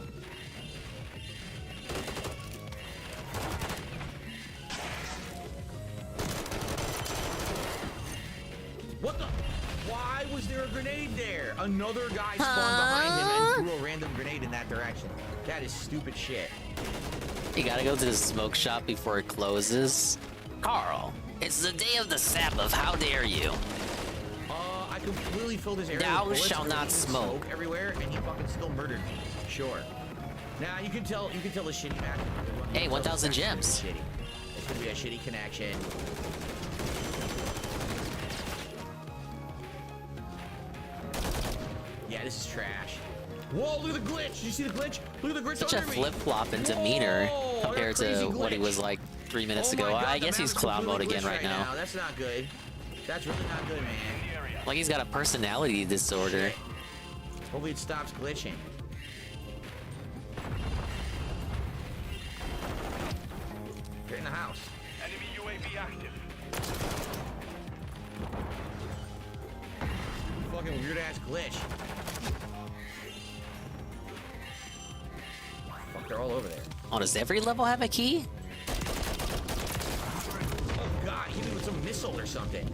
What the? Why was there a grenade there? Another guy spawned behind him and threw a random grenade in that direction. That is stupid shit. You gotta go to the smoke shop before it closes. Carl, it's the day of the Sabbath. How dare you? I completely filled this area. Thou with shalt not smoke. Everywhere, and he fucking still murdered me. Sure. Now you can tell the shitty map. Hey, 1,000 gems. Shitty. It's gonna be a shitty connection. Yeah, this is trash. Whoa, look at the glitch! Did you see the glitch? Look at the glitch. Such a flip-flop in demeanor compared to what he was like 3 minutes ago. I guess he's cloud mode again right now. That's not good. That's really not good, man. Like he's got a personality disorder. Hopefully it stops glitching. Get in the house. Enemy UAV active. Fucking weird ass glitch. Fuck, they're all over there. Oh, does every level have a key? Oh god, hit me with some missile or something.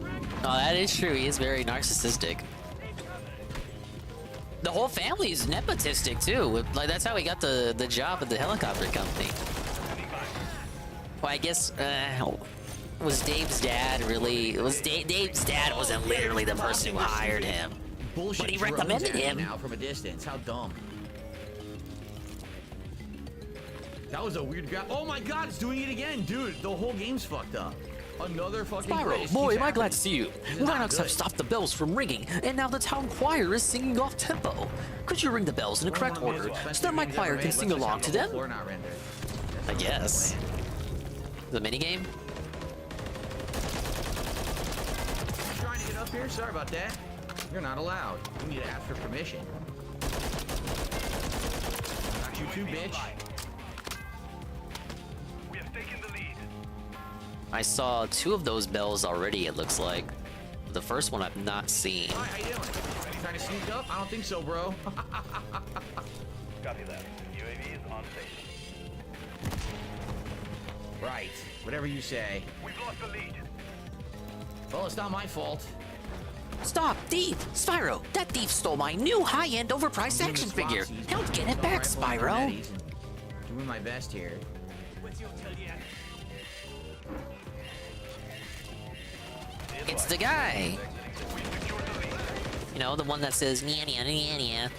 Oh, that is true. He is very narcissistic. The whole family is nepotistic too. Like that's how he got the job at the helicopter company. Well, I guess was Dave's dad really? Dave's dad wasn't literally the person who hired him, Bullshit, but he recommended him. Now from a distance. How dumb. That was a weird grab. Oh my god, it's doing it again, dude. The whole game's fucked up. Another fucking Spyro, boy, am I glad to see you. Linux have stopped the bells from ringing, and now the town choir is singing off tempo. Could you ring the bells in the correct order so that my choir can sing along to them? I guess. The minigame? Trying to get up here? Sorry about that. You're not allowed. You need to ask for permission. Got you too, bitch. We have taken the lead. I saw 2 of those bells already, it looks like. The first one I've not seen. Hi, how you doing? Trying to sneak up? I don't think so, bro. Copy that. UAV is on station. Right. Whatever you say. We've lost the lead. Well, it's not my fault. Stop! Thief! Spyro! That thief stole my new high-end overpriced action figure! Help get it back, Spyro! Doing my best here. It's the guy! You know, the one that says nya nya nya nya.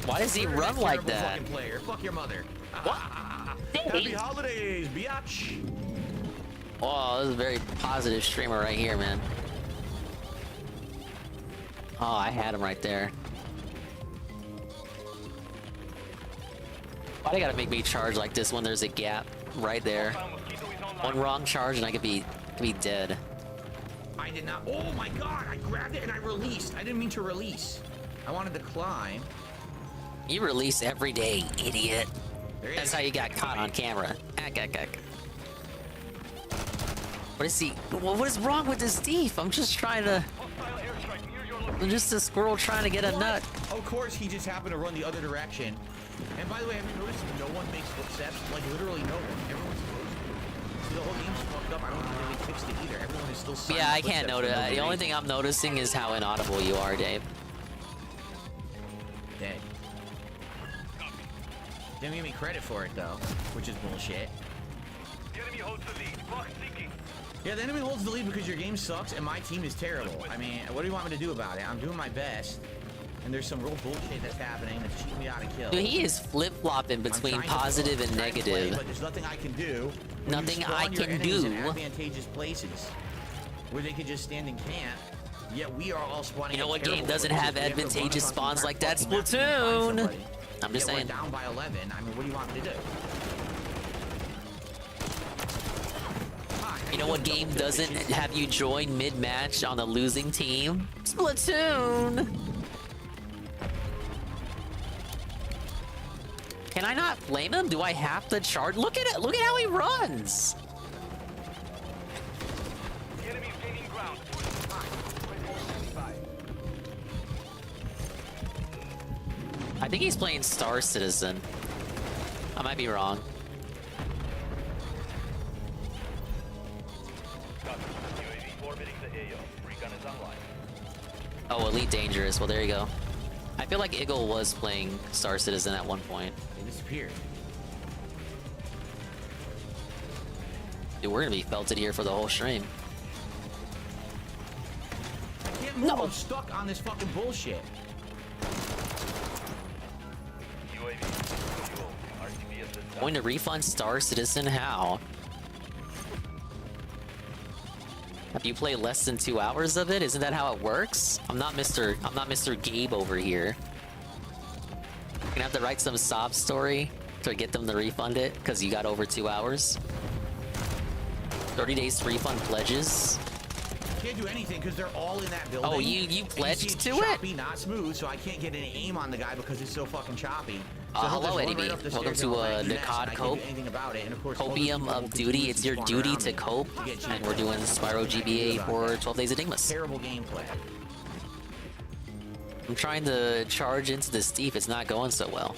Why does he run like that? Player. Fuck your mother. What? Happy holidays, biatch! Oh, this is a very positive streamer right here, man. Oh, I had him right there. Why they gotta make me charge like this when there's a gap right there? One wrong charge and I could be dead. I did not. Oh my god! I grabbed it and I released. I didn't mean to release. I wanted to climb. You release every day, idiot. That's how you got caught on camera. What is he? What is wrong with this thief? I'm just trying to. I'm just a squirrel trying to get a nut. Of course, he just happened to run the other direction. And by the way, have you noticed no one makes footsteps? Like, literally no one. Everyone's supposed to. So the whole game's fucked up. I don't think they fixed it either. Everyone is still silent. Yeah, I can't notice. The only thing I'm noticing is how inaudible you are, Dave. Dang. Didn't give me credit for it, though, which is bullshit. The enemy holds the lead. Clock ticking. Yeah, the enemy holds the lead because your game sucks and my team is terrible. I mean, what do you want me to do about it? I'm doing my best. And there's some real bullshit that's happening that's cheating me out of kills. Dude, he is flip-flopping between positive and negative. But there's nothing I can do. Nothing I can do. In advantageous places where they could just stand and camp. Yet we are all spawning. You know what game doesn't have advantageous spawns like that? Splatoon. I'm just saying. We're down by 11. I mean, what do you want me to do? You know what game doesn't have you join mid-match on the losing team? Splatoon. Can I not flame him? Do I have to charge? Look at it. Look at how he runs. The enemy's gaining ground. I think he's playing Star Citizen. I might be wrong. UAV orbiting the AO. Recon is online. Oh, Elite Dangerous. Well, there you go. I feel like Eagle was playing Star Citizen at one point. They disappeared. Dude, we're gonna be felted here for the whole stream. I can't move. I'm stuck on this fucking bullshit. UAV fuel. RTB at this time. Going to refund Star Citizen? How? Have you played less than 2 hours of it? Isn't that how it works? I'm not Mr. Gabe over here. You're gonna have to write some sob story to get them to refund it because you got over 2 hours. 30 days to refund pledges. Can't do anything because they're all in that building. Oh, you pledged to choppy, it? Not smooth, so I can't get any aim on the guy because it's so fucking choppy. So Hello, Eddie B. Welcome to Nikod Cope. Copium of Duty. It's your duty to cope. And we're doing Spyro GBA for 12 Days of Dingmas. Terrible gameplay. I'm trying to charge into the Steve. It's not going so well.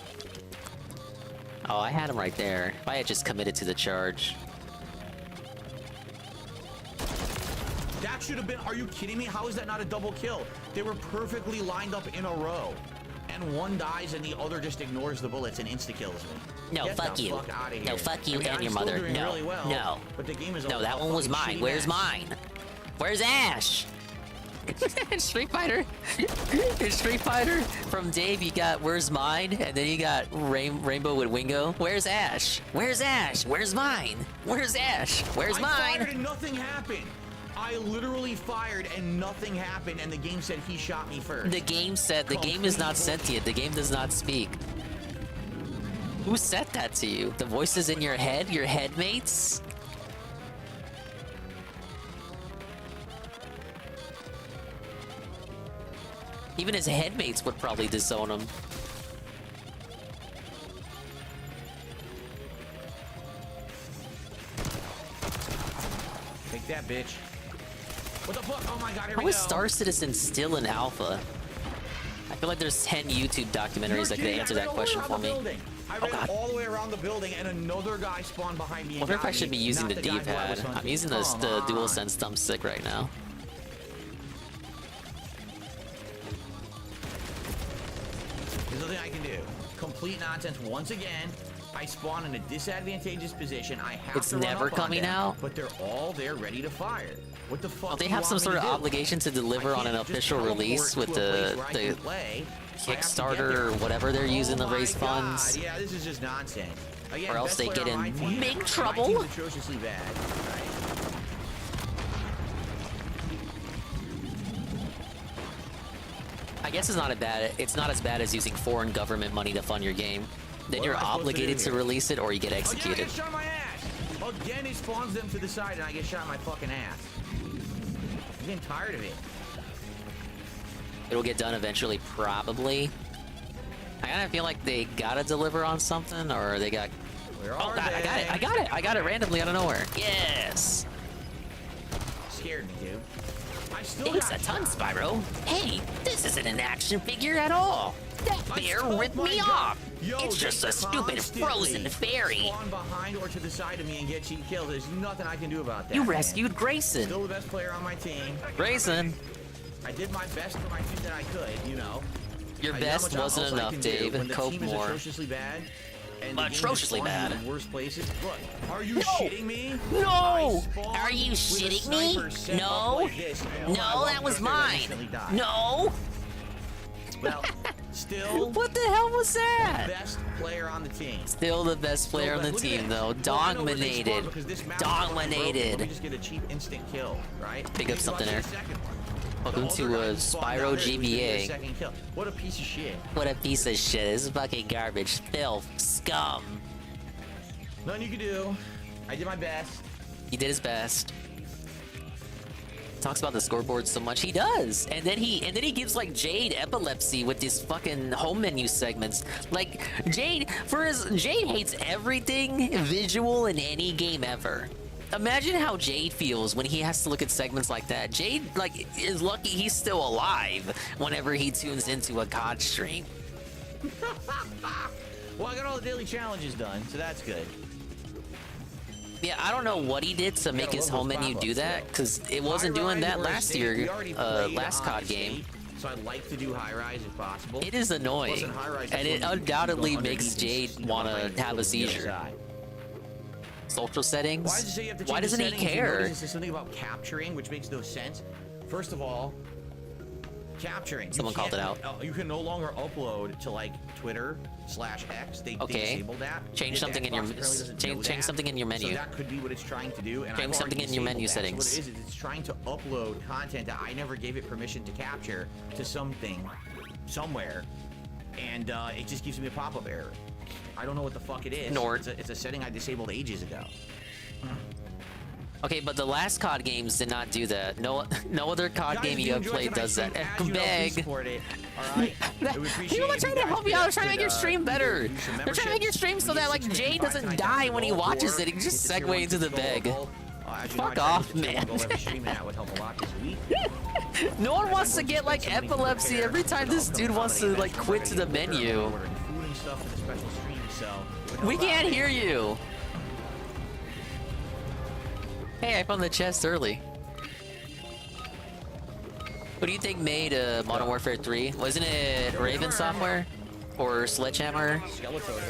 Oh, I had him right there. If I had just committed to the charge. That should have been... Are you kidding me? How is that not a double kill? They were perfectly lined up in a row. And one dies and the other just ignores the bullets and insta-kills me. No, fuck you. No, fuck you and your mother. No, really well, no. But the game is no, that one was mine. Where's mine? Where's Ash? In Street Fighter. In Street Fighter, from Dave, you got Where's Mine? And then you got Rainbow with Wingo. Where's Ash? Where's Ash? Where's mine? Where's Ash? Where's mine? I fired and nothing happened. I literally fired and nothing happened, and the game said he shot me first. The game said the game is not sentient. The game does not speak. Who said that to you? The voices in your head? Your headmates? Even his headmates would probably disown him. Take that, bitch. What the fuck? Oh my god, here we How is go. Star Citizen still in alpha? I feel like there's 10 YouTube documentaries that could answer that question for me. I ran all the way around the building and another guy spawned behind me. I wonder if I should be using the D-pad. I'm using the DualSense thumbstick right now. There's nothing I can do. Complete nonsense once again. I spawn in a disadvantageous position. I have It's to run never up on coming them, out? But they're all there ready to fire. What the fuck? Well, they do you have want some me sort to of do? obligation to deliver on an official release with the Kickstarter or whatever they're using to raise funds. Yeah, this is just nonsense. Again, Or else best they player get on in my team. big My trouble. team's atrociously bad. I guess it's not as bad as using foreign government money to fund your game. Then you're obligated to release it or you get executed. Again, I get shot in my ass. Again, he spawns them to the side and I get shot in my fucking ass. I'm getting tired of it. It'll get done eventually, probably. I kind of feel like they gotta deliver on something, or they got... Where Oh, are God, they? I got it randomly out of nowhere. Yes! Scared me, dude. I Thanks a ton, Spyro. Hey, this isn't an action figure at all. That bear ripped me off. Yo, It's just a stupid frozen fairy. Spawn behind or to the side of me and get cheap kills. There's nothing I can do about that. You man. rescued Grayson. Still the best player on my team. Grayson. I did my best for my team that I could, you know. Your I know how best much wasn't else I enough, can do Dave. when the Cope team is more. atrociously bad. And the game is Atrociously spawning bad. in the worst places. Look, are you shitting me? No! I spawned Are you with a shitting me? sniper set up No! like this, and No, I that was walked up there and mine. instantly died. No! Well, still. What the hell was that? Best player on the team. Still the best player on the Look at team, this. though. Well, I know where they spawn Dominated. because this map is fucking broken. Dominated. We just get a cheap instant kill, right? Pick up Think something about there. the second one. Welcome The to older guy who spawned Spyro down there, we get a GBA. second kill. What a piece of shit. What a piece of shit. This is fucking garbage. Filth. Scum. Nothing you can do. I did my best. He did his best. Talks about the scoreboard so much. He does. And then he gives like Jade epilepsy with these fucking home menu segments. Like Jade hates everything visual in any game ever. Imagine how Jade feels when he has to look at segments like that. Jade like is lucky he's still alive whenever he tunes into a COD stream. Well, I got all the daily challenges done, so that's good. Yeah, I don't know what he did to make his home menu do that, because it wasn't doing that last year, last COD game. So I'd like to do high rise if possible. It is annoying, and it undoubtedly makes Jade want to have a seizure. Social settings? Why does it say you have to change Why doesn't the he settings? You care? notice there's something about capturing, which makes no sense. First of all, capturing. Someone called it out. You can no longer upload to like Twitter/X. They disabled that. Change something in your change something in your menu. So that could be what it's trying to do. And Change I've something already in your menu disabled that. settings. So what it is it's trying to upload content that I never gave it permission to capture to something somewhere, and it just gives me a pop-up error. I don't know what the fuck it is. It's a setting I disabled ages ago. Okay, but the last COD games did not do that. No other COD game you have played does that. Beg. You People are trying to help you out. They're trying to make your stream better. They're trying to make your stream so that like Jade doesn't die when he watches it. He can just segue into the beg. Fuck off, man. No one wants to get like epilepsy every time this dude wants to like quit to the menu. We can't hear you. Hey, I found the chest early. What do you think made Modern Warfare 3? Wasn't it Raven Software? Or Sledgehammer?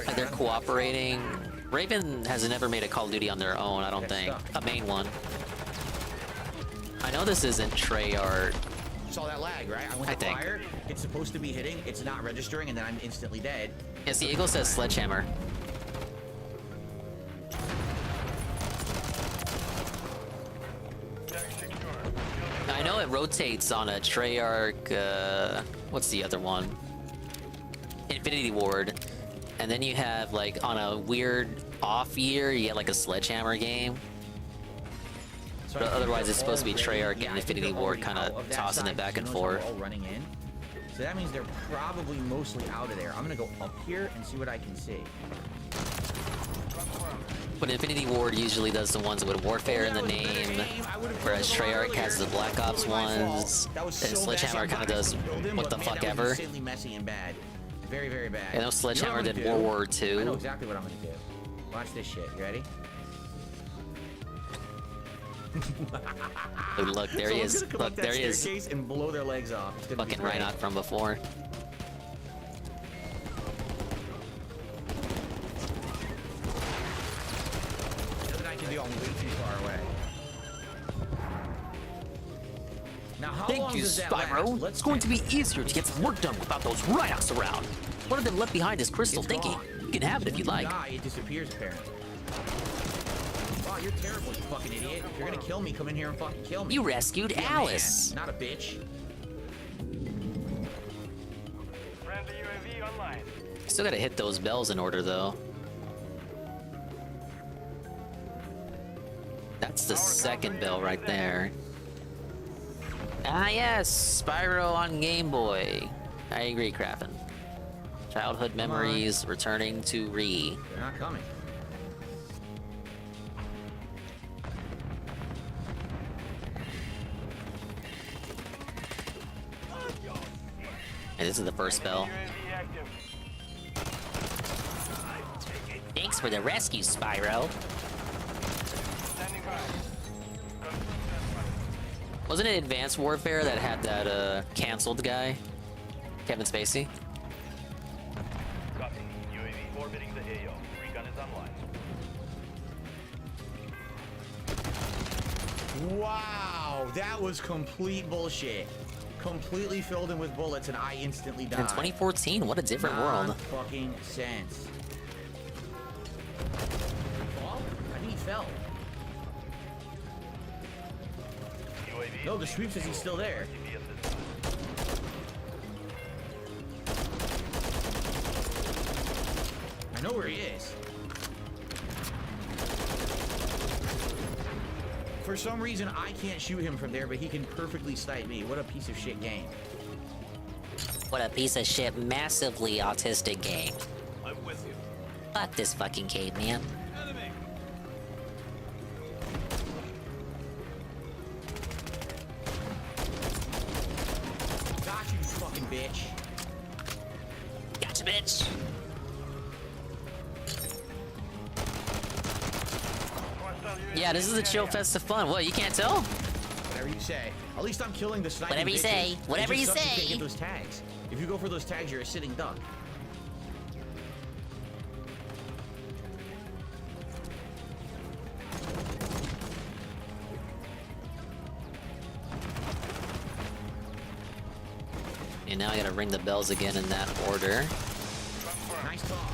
Like they're cooperating. Raven has never made a Call of Duty on their own, I don't think. A main one. I know this isn't Treyarch. Saw that lag, right? I went to fire. It's supposed to be hitting. It's not registering, and then I'm instantly dead. Yes, the Eagle says Sledgehammer. I know it rotates on a Treyarch, what's the other one? Infinity Ward. And then you have, like, on a weird off year, you get, like, a Sledgehammer game. But otherwise, it's supposed to be Treyarch and Infinity Ward kind of tossing it back and forth. All running in. So that means they're probably mostly out of there. I'm gonna go up here and see what I can see. But Infinity Ward usually does the ones with Warfare in the name, whereas Treyarch has the Black Ops ones, and Sledgehammer kind of does what the fuck ever. Insanely messy and bad. Very, very bad. I know Sledgehammer did World War II. I know exactly what I'm gonna do. Watch this shit. You ready? Look, there he is. Look, there he is. And blow their legs off. Fucking Reinhardt from before. Nothing I can do. I'm way too far away. Now, how long Thank you, does that Spyro. last? It's going to be easier to get some work done without those Rhinox around. One of them left behind is Crystal Dinky. You can have it if you like. It disappears, apparently. Wow, you're terrible, you fucking idiot. If you're gonna kill me, come in here and fucking kill me. You rescued Be a Alice. man, not a bitch. Friendly UAV online. Still gotta hit those bells in order, though. That's the second bell right there. Ah, yes, Spyro on Game Boy. I agree, Krafen. Childhood memories returning to Ree. They're not coming. this is the first spell. Thanks for the rescue, Spyro. Wasn't it Advanced Warfare that had that canceled guy? Kevin Spacey? Copy. UAV orbiting the AO. Recon is online. Wow, that was complete bullshit. Completely filled in with bullets and I instantly died. In 2014, what a different world. Fucking sense. Fall? I think he fell. No, the sweep says he's still there. I know where he is. For some reason, I can't shoot him from there, but he can perfectly snipe me. What a piece of shit game. What a piece of shit, massively autistic game. I'm with you. Fuck this fucking caveman. Enemy. Got you, fucking bitch. Gotcha, bitch. Yeah, this is a chill fest of fun. What, you can't tell? Whatever you say. At least I'm killing the sniping Whatever you bitches. say. It Whatever just you sucks say. can't get those tags. If you go for those tags, you're a sitting duck. And now I gotta ring the bells again in that order. Nice talk.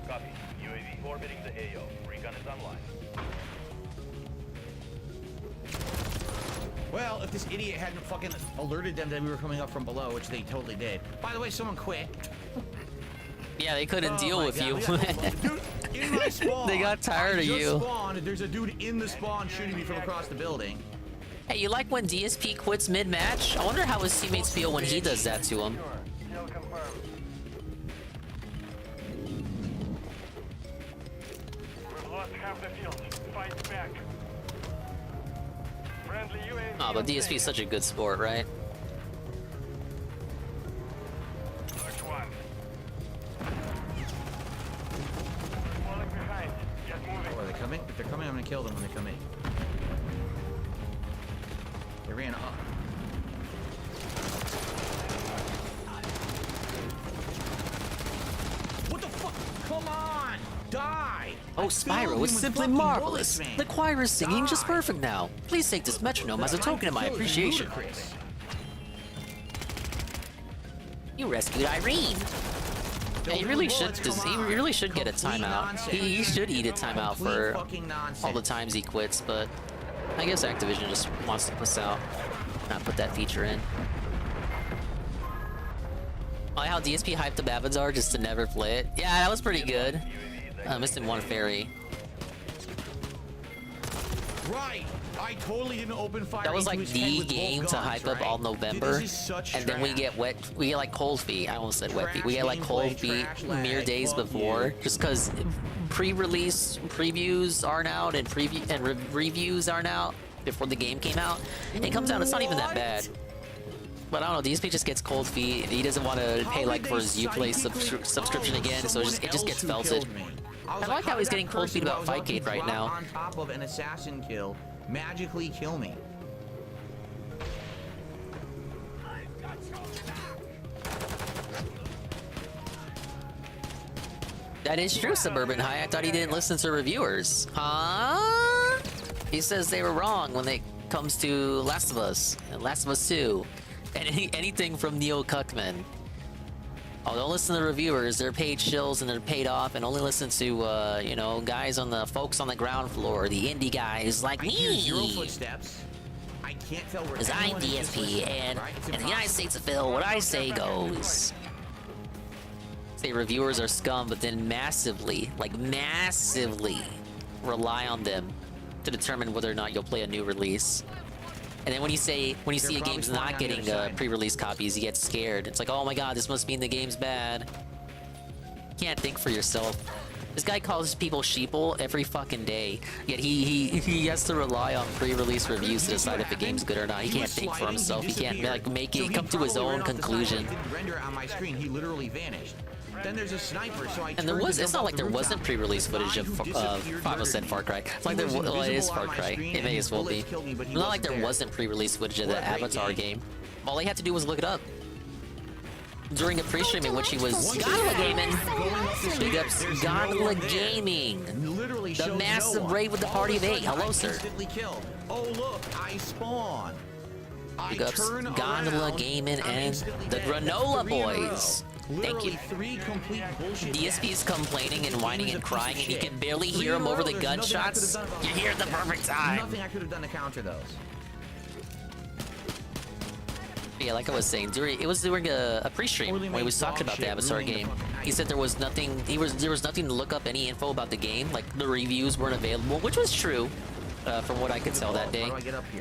Copy. UAV orbiting the AO. Recon is online. Well, if this idiot hadn't fucking alerted them that we were coming up from below, which they totally did. By the way, someone quit. Yeah, they couldn't deal my with God, you. Dude, in my spawn. They got tired of you. Spawned, there's a dude in the spawn shooting me from across the building. Hey, you like when DSP quits mid-match? I wonder how his teammates feel when he does that to him. We've lost half the field. Fight back. Friendly UAV. Oh, but DSP is such a good sport, right? Which one? Falling behind. Get moving. Oh, are they coming? If they're coming, I'm gonna kill them when they come in. They ran up. What the fuck? Come on! Die! Oh, Spyro, it's simply marvelous. The choir is singing just perfect now. Please take this metronome as a token of my appreciation. You rescued Irene. Yeah, he really should. He really should get a timeout. He should eat a timeout for all the times he quits. But I guess Activision just wants to push out, not put that feature in. Oh, how DSP hyped up Avatar just to never play it. Yeah, that was pretty good. Missing one fairy. Right. I totally didn't open fire. That was like the game to hype up all November, and then we get like cold feet. I almost said wet feet. We get like cold feet mere days before, just because pre-release previews aren't out and reviews aren't out before the game came out. It comes out, it's not even that bad. But I don't know, DSP just gets cold feet. He doesn't want to pay like for his Uplay subscription again, so it just gets felted. I like how he's getting cold feet about Fightcade right now. On top of an assassin kill, magically kill me. That is true, Suburban High. I thought he didn't listen to reviewers. Huh? He says they were wrong when it comes to Last of Us and Last of Us 2 and anything from Neil Cuckman. Oh, don't listen to the reviewers. They're paid shills and they're paid off, and only listen to you know, guys on the folks on the ground floor, the indie guys like me. Zero footsteps. I can't tell where. Because I'm DSP, and in the United States of Phil, what I say goes. Say reviewers are scum, but then massively, like massively, rely on them to determine whether or not you'll play a new release. And then when you see a game's not getting pre-release copies, you get scared. It's like, oh my god, this must mean the game's bad. You can't think for yourself. This guy calls people sheeple every fucking day, yet he has to rely on pre-release reviews to decide if a game's good or not. He can't think for himself. He can't like make it come to his own conclusion. Didn't render on my screen. He literally vanished. Then there's a sniper, so I And there was, it's not like there wasn't pre-release footage of 507 Far Cry. It's like there well, it is Far Cry. It may as well be. It's not like there wasn't pre-release footage of the Avatar game. All he had to do was look it up. During a pre-streaming, which he was Godla Gaming. Big ups Godla Gaming. The massive raid with the party of 8. Hello, sir. Oh look, I spawn. Big ups Godla Gaming and the Granola Boys. Thank you. DSP's complaining and whining and crying, and you can barely hear him over the gunshots. You're here at the perfect time. Nothing I could have done to counter those. Yeah, like I was saying, it was during a pre-stream when he was talking about the Avatar game. He said there was nothing. There was nothing to look up any info about the game. Like the reviews weren't available, which was true. From what I could tell that day.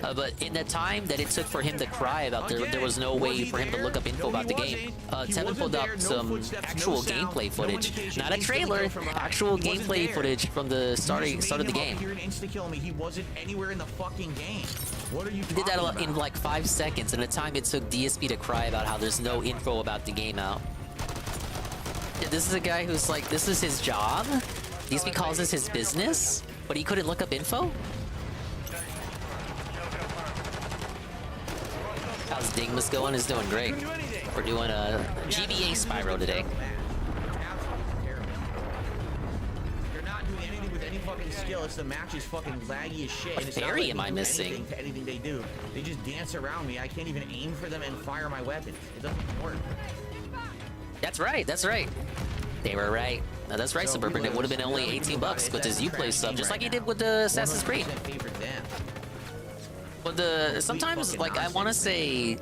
But in the time that it took for him to cry about there was no way for him to look up info about the game, Tevin pulled up some actual gameplay footage. Not a trailer, actual gameplay footage from the start of the game. He wasn't anywhere in the fucking game. What are you He did that in like 5 seconds, and the time it took DSP to cry about how there's no info about the game out. Yeah, this is a guy who's like, this is his job? DSP calls this his business? But he couldn't look up info? How's Dingmas going? Is doing great. We're doing a GBA Spyro today. You're not doing anything with any fucking skill. It's the match is fucking laggy as shit. What fairy am I missing? To anything they do, they just dance around me. I can't even aim for them and fire my weapons. It doesn't work. That's right. That's right. They were right. No, that's right, Suburban. It would have been only 18 bucks with his Uplay sub, just like he did with the Assassin's Creed. But sometimes, like, I want to say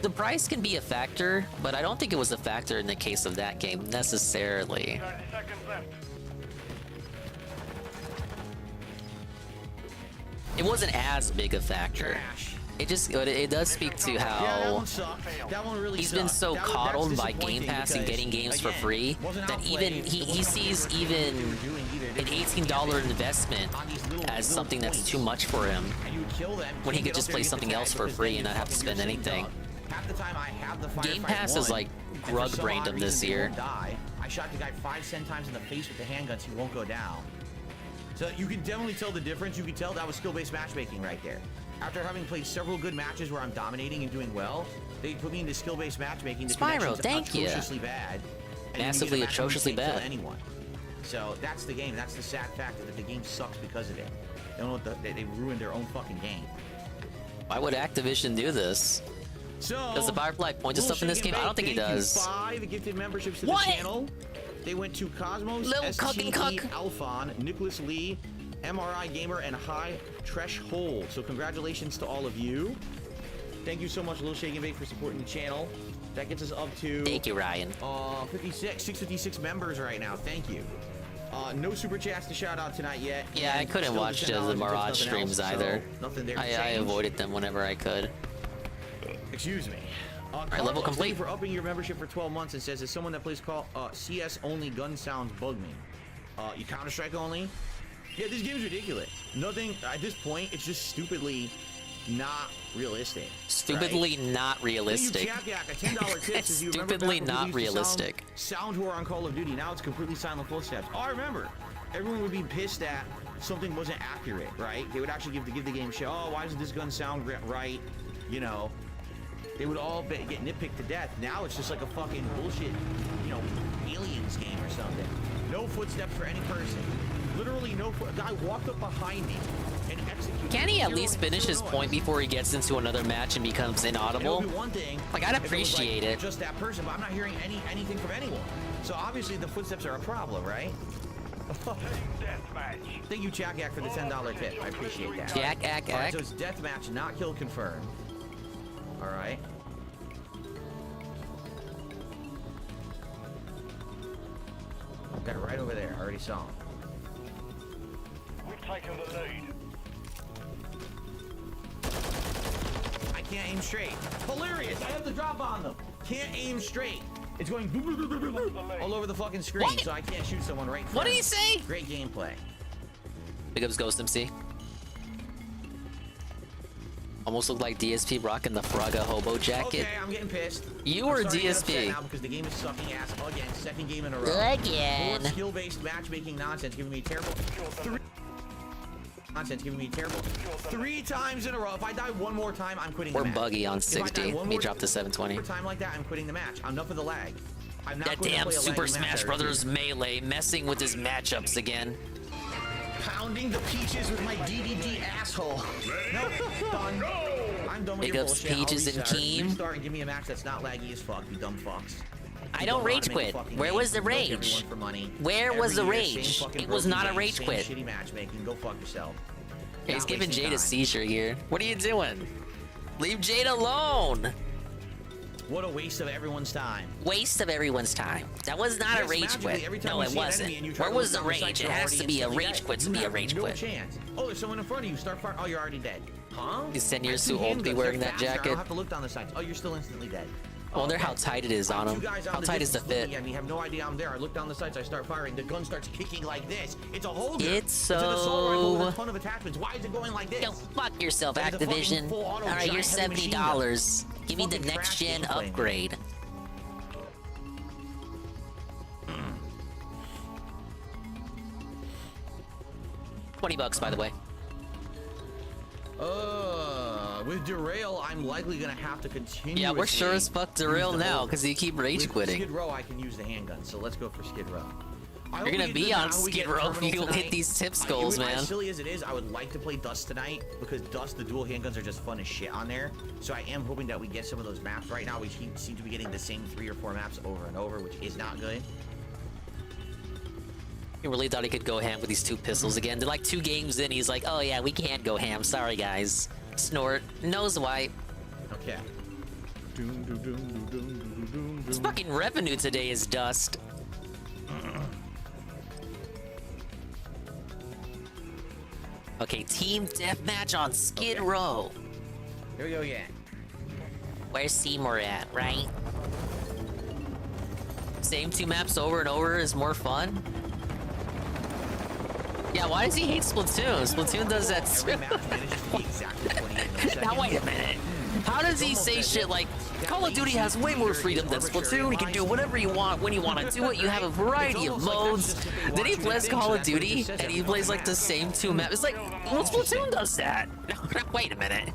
the price can be a factor, but I don't think it was a factor in the case of that game necessarily. 30 seconds left. It wasn't as big a factor. It does speak to how he's been so coddled by Game Pass and getting games for free that even he sees even an $18 investment as something that's too much for him when he could just play something else for free and not have to spend anything. Game Pass is like grug-brained him this year. I shot the guy 5-10 times in the face with the handguns. He won't go down. So you can definitely tell the difference. You can tell that was skill-based matchmaking right there. After having played several good matches where I'm dominating and doing well, they put me into skill-based matchmaking. The Spyro, thank you. Atrociously bad. Massively atrociously bad. Anyone. So that's the game. That's the sad fact that the game sucks because of it. They don't know what they ruined their own fucking game. Why would Activision do this? So does the Firefly point to stuff in this game? I don't think he does. 5 gifted memberships to the channel. They went to Cosmos, STE, Alphon, Nicholas Lee, MRI Gamer, and High Threshold. So congratulations to all of you. Thank you so much, Lil Shake and Bake, for supporting the channel. That gets us up to... Thank you, Ryan. 656 members right now. Thank you. No super chats to shout out tonight yet. Yeah, I couldn't watch the Mirage streams either. Nothing there. I avoided them whenever I could. Excuse me. Alright, level complete. For upping your membership for 12 months and says, as someone that plays CS only gun sounds bug me. You Counter-Strike only? Yeah, this game's ridiculous. Nothing, at this point, it's just stupidly not realistic. Stupidly not realistic. Stupidly not realistic. Sound war on Call of Duty, now it's completely silent footsteps. Oh, I remember. Everyone would be pissed that something wasn't accurate, right? They would actually give the game shit. Oh, why doesn't this gun sound right? You know. They would all get nitpicked to death. Now it's just like a fucking bullshit, you know, aliens game or something. No footsteps for any person. Literally no foot. A guy walked up behind me and executed. Can he at least finish his point before he gets into another match and becomes inaudible? One thing, like, I'd appreciate it. Just that person, but I'm not hearing anything from anyone. So obviously the footsteps are a problem, right? Thank you, Jack-Ack, for the $10 tip. I appreciate that. Jack-Ack. Right, so it's deathmatch, not kill confirmed. All right. Got it right over there. I already saw him. We've taken the lead. I can't aim straight. Hilarious. I have the drop on them. Can't aim straight. It's going all over the fucking screen, What? so I can't shoot someone right in front What did of he me. say? Great gameplay. Big ups Ghost MC. Almost looked like DSP rocking the Fraga hobo jacket. Okay, I'm getting pissed. You I'm or starting to get upset DSP? now because the game is sucking ass again. Second game in a row. Again. More skill-based matchmaking nonsense giving me terrible. Nonsense giving me terrible. 3 times in a row. If I die one more time, I'm quitting the We're match. buggy on If I die 60. one Me more drop to 720. time like that, I'm quitting the match. Enough of the lag. I'm not That going to damn play a Super laggy match, Smash I Brothers refuse. Melee messing with his matchups again. Pounding the peaches with my DDD asshole. Nope, done. I'm done with Big your ups bullshit. I'll Peaches and restart. Keem. Restart and give me a match that's not laggy as fuck, you dumb fucks. I You don't know how rage to make a quit. fucking Where game. was the Milk rage? everyone for money. Where Every was the year, rage? same fucking It was broken not a game, rage same quit. Shitty matchmaking. Go fuck yourself. Hey, he's Not giving wasting Jade a time. seizure here. What are you doing? Leave Jade alone. What a waste of everyone's time. Waste of everyone's time. That was not a Yes, rage magically, quit. every time No, you it see an enemy and you wasn't. try Where to was look the down the sight, rage? It you're has already to be a instantly rage dead. quit to You be a have rage no quit. chance. Oh, there's someone in front of you. Start firing. Oh, you're already dead. Huh? He's 10 I years have too old to be handguns. wearing They're that faster. I jacket. don't have to look down the sights. Oh, you're still instantly dead. I wonder how tight it is on You him. guys How on the tight is the distance fit? looking at me have no idea I'm there. I look down the sights. I start firing. The gun starts kicking like this. It's a holder. It's an assault rifle with so- a ton of attachments. Why is it going like this? Yo, fuck yourself, That is a fucking Activision. full auto Alright, you're giant heavy machine gun. $70. Give me the Fucking next trash gen gameplay, man. upgrade. $20, by the way. With Derail, I'm likely gonna have to continue. Yeah, we're sure as fuck Derail now because you keep rage quitting. Skid Row, I can use the handgun, so let's go for Skid Row. You're gonna be on Skid Row if you hit these tip skulls, man. As silly as it is, I would like to play Dust tonight because Dust, the dual handguns are just fun as shit on there. So I am hoping that we get some of those maps. Right now, we seem to be getting the same 3 or 4 maps over and over, which is not good. He really thought he could go ham with these 2 pistols again. They're like 2 games in, he's like, oh yeah, we can't go ham. Sorry, guys. Snort. Nose wipe. Okay. His fucking revenue today is dust. Okay, team deathmatch on Skid Row. Here we go again. Where's Seymour at, right? Same 2 maps over and over is more fun? Yeah, why does he hate Splatoon? Splatoon does that too. Now wait a minute. How does he say shit like, Call of Duty has way more freedom than Splatoon, you can do whatever you want when you want to do it, you have a variety of modes. Then he plays Call of Duty, and he plays like the same 2 maps. It's like, well, Splatoon does that. Wait a minute.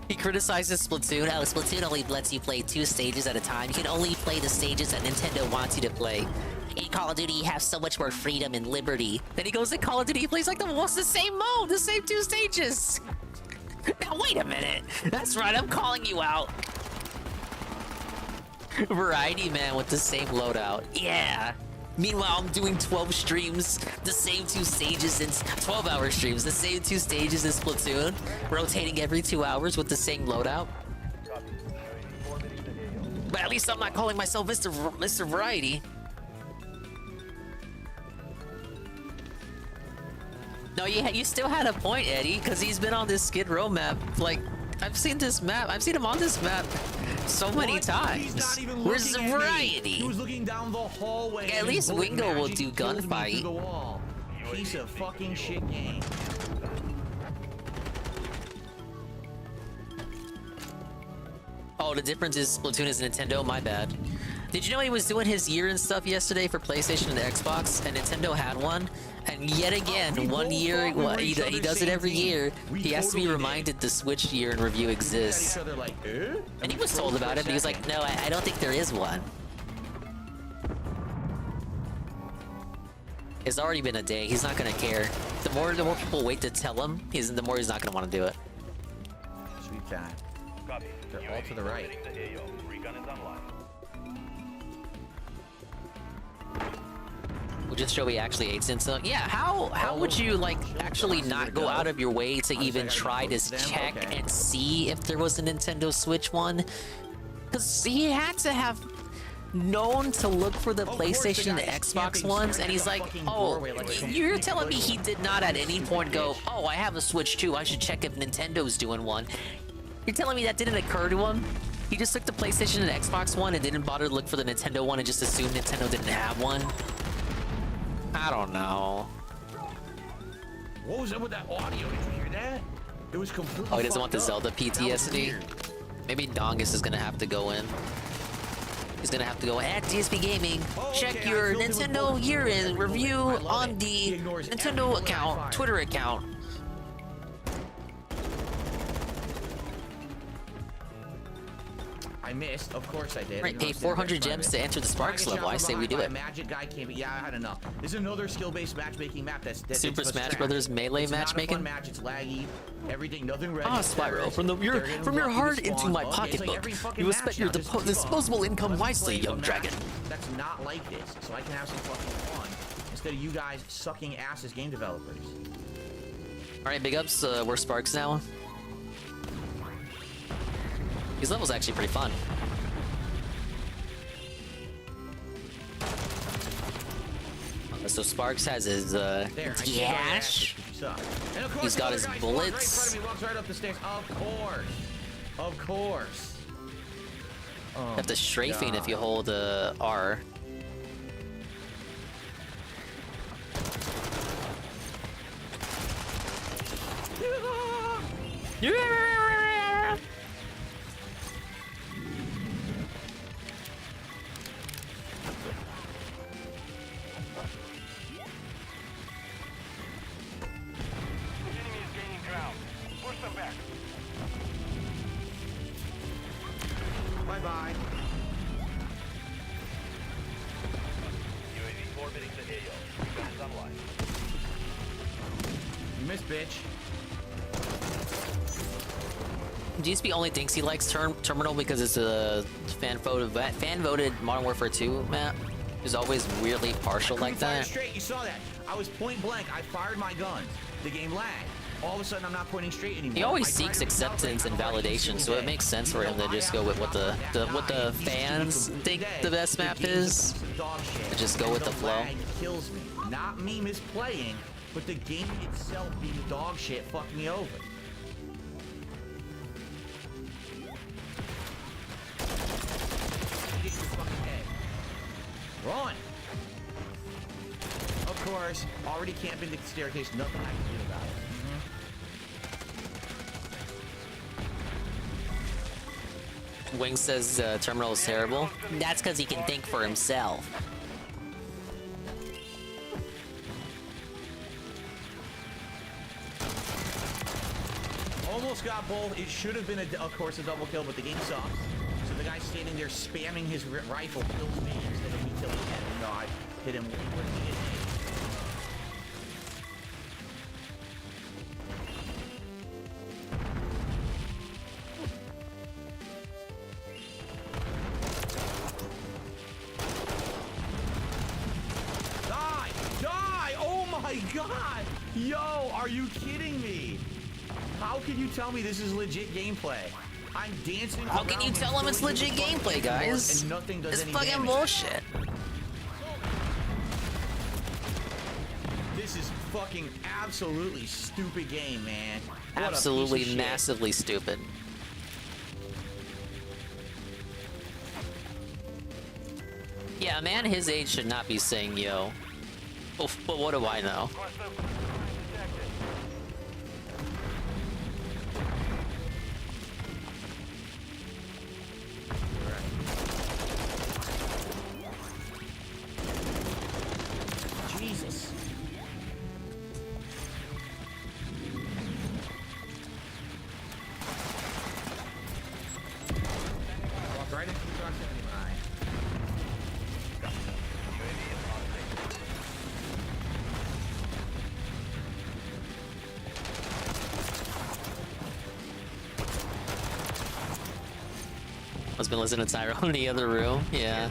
He criticizes Splatoon. Oh, Splatoon only lets you play 2 stages at a time. You can only play the stages that Nintendo wants you to play. In Call of Duty, you have so much more freedom and liberty. Then he goes to Call of Duty, he plays like the same mode, the same 2 stages. Now, wait a minute. That's right, I'm calling you out. Variety man with the same loadout. Yeah. Meanwhile, I'm doing 12 streams, the same 2 stages in 12-hour streams, the same 2 stages in Splatoon, rotating every 2 hours with the same loadout. But at least I'm not calling myself Mr. Variety. No, you still had a point, Eddie, because he's been on this Skid Row map. Like, I've seen this map. I've seen him on this map so many times. Where's the variety? He was looking down the hallway. Yeah, at least Wingo will do gunfight. Piece of fucking shit game. Oh, the difference is Splatoon is Nintendo, my bad. Did you know he was doing his year and stuff yesterday for PlayStation and Xbox, and Nintendo had one? And yet again, 1 year, he does it every year, he has to be reminded the Switch year in review exists. And he was told about it, but he was like, no, I don't think there is one. It's already been a day, he's not gonna care. The more people wait to tell him, the more he's not gonna want to do it. Sweet time. They're all to the right. We'll just show he actually ate Senso. Yeah, how would you like actually not go out of your way to even try to check and see if there was a Nintendo Switch one? Because he had to have known to look for the PlayStation and Xbox ones, and he's like, oh, you're telling me he did not at any point go, oh, I have a Switch too, I should check if Nintendo's doing one. You're telling me that didn't occur to him? He just took the PlayStation and Xbox One and didn't bother to look for the Nintendo one and just assumed Nintendo didn't have one? I don't know. What was up with that audio? Did you hear that? It was completely. Oh, he doesn't want the fucked Zelda up. That was PTSD? weird. Maybe Dongus is gonna have to go in. He's gonna have to go at DSP Gaming, check your Nintendo year-end review on the Nintendo account, Twitter account. I missed, of course I did. Right, pay 400 gems to enter the Sparks level. I say we do it. Magic guy can't be. Yeah, I had enough. This is another skill-based matchmaking map. That's Super Smash Brothers melee it's matchmaking. Not a fun match. It's laggy. Everything, nothing ready. Ah, Spyro, from your heart into my pocketbook. You will spend your disposable income wisely, young dragon. That's not like this, so I can have some fucking fun instead of you guys sucking ass as game developers. All right, big ups. We're Sparks now. These levels are actually pretty fun. So Sparks has his dash. He's got his bullets. Right walks right up the stairs. Of course. You have to strafing if you hold R. Bye-bye. UAV orbiting the AO. Guns online. You missed, bitch. GSP only thinks he likes Terminal because it's a fan-voted Modern Warfare 2 map. He's always weirdly partial like that. Straight, you saw that. I was point blank. I fired my guns. The game lagged. All of a sudden, I'm not pointing straight anymore. He always seeks acceptance and validation, so it makes sense for him to just go with what the fans think the best map is, and just go with the flow. Kills me. Not me misplaying, but the game itself being dog shit fucked me over. Run! Of course, already camping the staircase, nothing I can do about it. Wing says Terminal is terrible. That's because he can think for himself. Almost got both. It should have been, of course, a double kill, but the game sucks. So the guy standing there spamming his rifle kills me instead of me killing him. No, I hit him. Where did he hit me? Die! Oh my god! Yo, are you kidding me? How can you tell me this is legit gameplay? I'm dancing. How can you tell him it's legit gameplay, guys? And nothing does It's any fucking damage. bullshit. This is fucking absolutely stupid game, man. What a Absolutely piece of shit. massively stupid. Yeah, a man his age should not be saying yo. Oh, but what do I know? Jesus. Walk right into the proximity mine. Must been listening to Tyro in the other room. Yeah.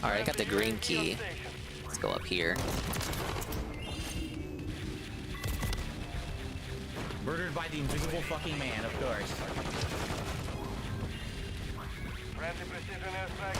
Alright, I got the green key. Let's go up here. Murdered by the invisible fucking man, of course. Friendly precision airstrike.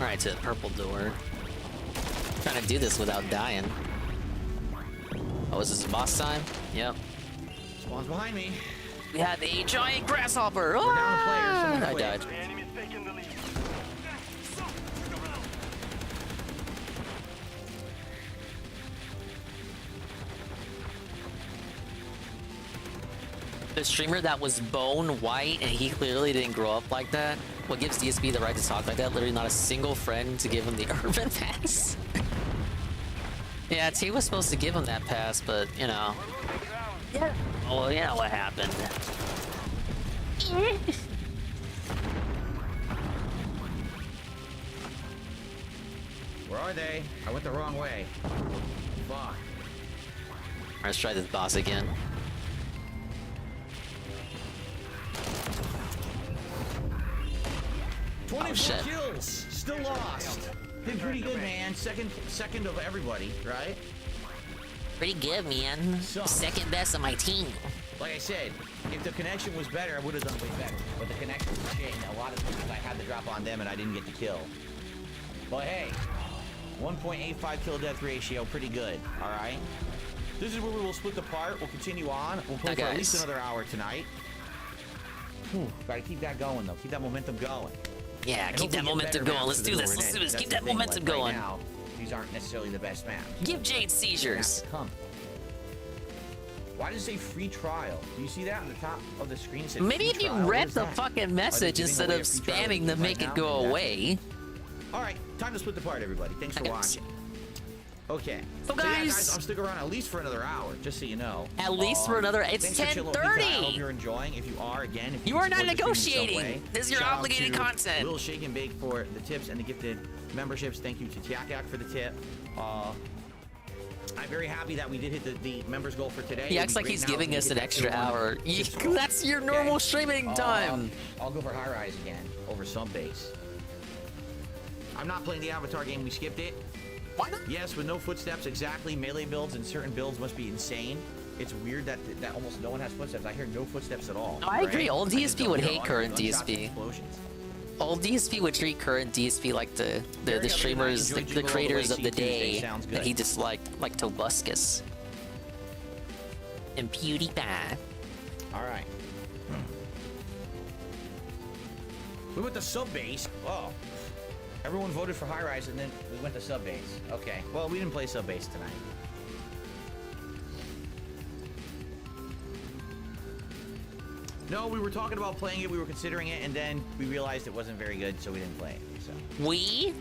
Alright, to the purple door. Trying to do this without dying. Oh, is this boss time? Yep. Spawn's behind me. We had the giant grasshopper! We're down a player. Someone I quit. died. The enemy's taking the lead. The streamer that was bone white and he clearly didn't grow up like that. What gives DSP the right to talk like that? Literally not a single friend to give him the urban pass. Yeah, T was supposed to give him that pass, but you know. Yeah. Oh, you know what happened. Where are they? I went the wrong way. Fuck. Let's try this boss again. Oh, shit. Kills. Still lost. Did pretty good, man. Second of everybody, right? Pretty good, man. Second best of my team. Like I said, if the connection was better, I would have done way better. But the connection was shit. A lot of times I had to drop on them and I didn't get the kill. But hey, 1.85 kill death ratio, pretty good. All right. This is where we will split the part. We'll continue on. We'll play for at least another hour tonight. Gotta keep that going though. Keep that momentum going. Yeah, keep that momentum going. Let's do this. Let's do this. Keep that momentum going. Right now, these aren't necessarily the best maps. Give Jade seizures. Come. Why does it say free trial? Do you see that on the top of the screen? Maybe if you read the fucking message instead of spamming to make it go away. All right, time to split the part, everybody. Thanks for watching. Okay. So yeah, guys, I'll stick around at least for another hour, just so you know. At least for another. It's 10:30. I hope you're enjoying. If you are, again, if you are not support the stream in some negotiating. way, This is your shout out obligated to content. Little Shake and Bake for the tips and the gifted memberships. Thank you to Tiak for the tip. I'm very happy that we did hit the members goal for today. He acts like he's giving us an extra hour. That's your normal streaming time. I'll go for high rise again over sub base. I'm not playing the Avatar game. We skipped it. Why not? Yes, with no footsteps, exactly. Melee builds and certain builds must be insane. It's weird that almost no one has footsteps. I hear no footsteps at all. No, I agree. Old DSP would hate current DSP. Old DSP would treat current DSP like the streamers, the creators of the day that he disliked, like Tobuscus and PewDiePie. All right. We went to sub base. Oh. Everyone voted for high rise and then we went to sub base. Okay. Well, we didn't play sub base tonight. No, we were talking about playing it, we were considering it, and then we realized it wasn't very good, so we didn't play it. So. We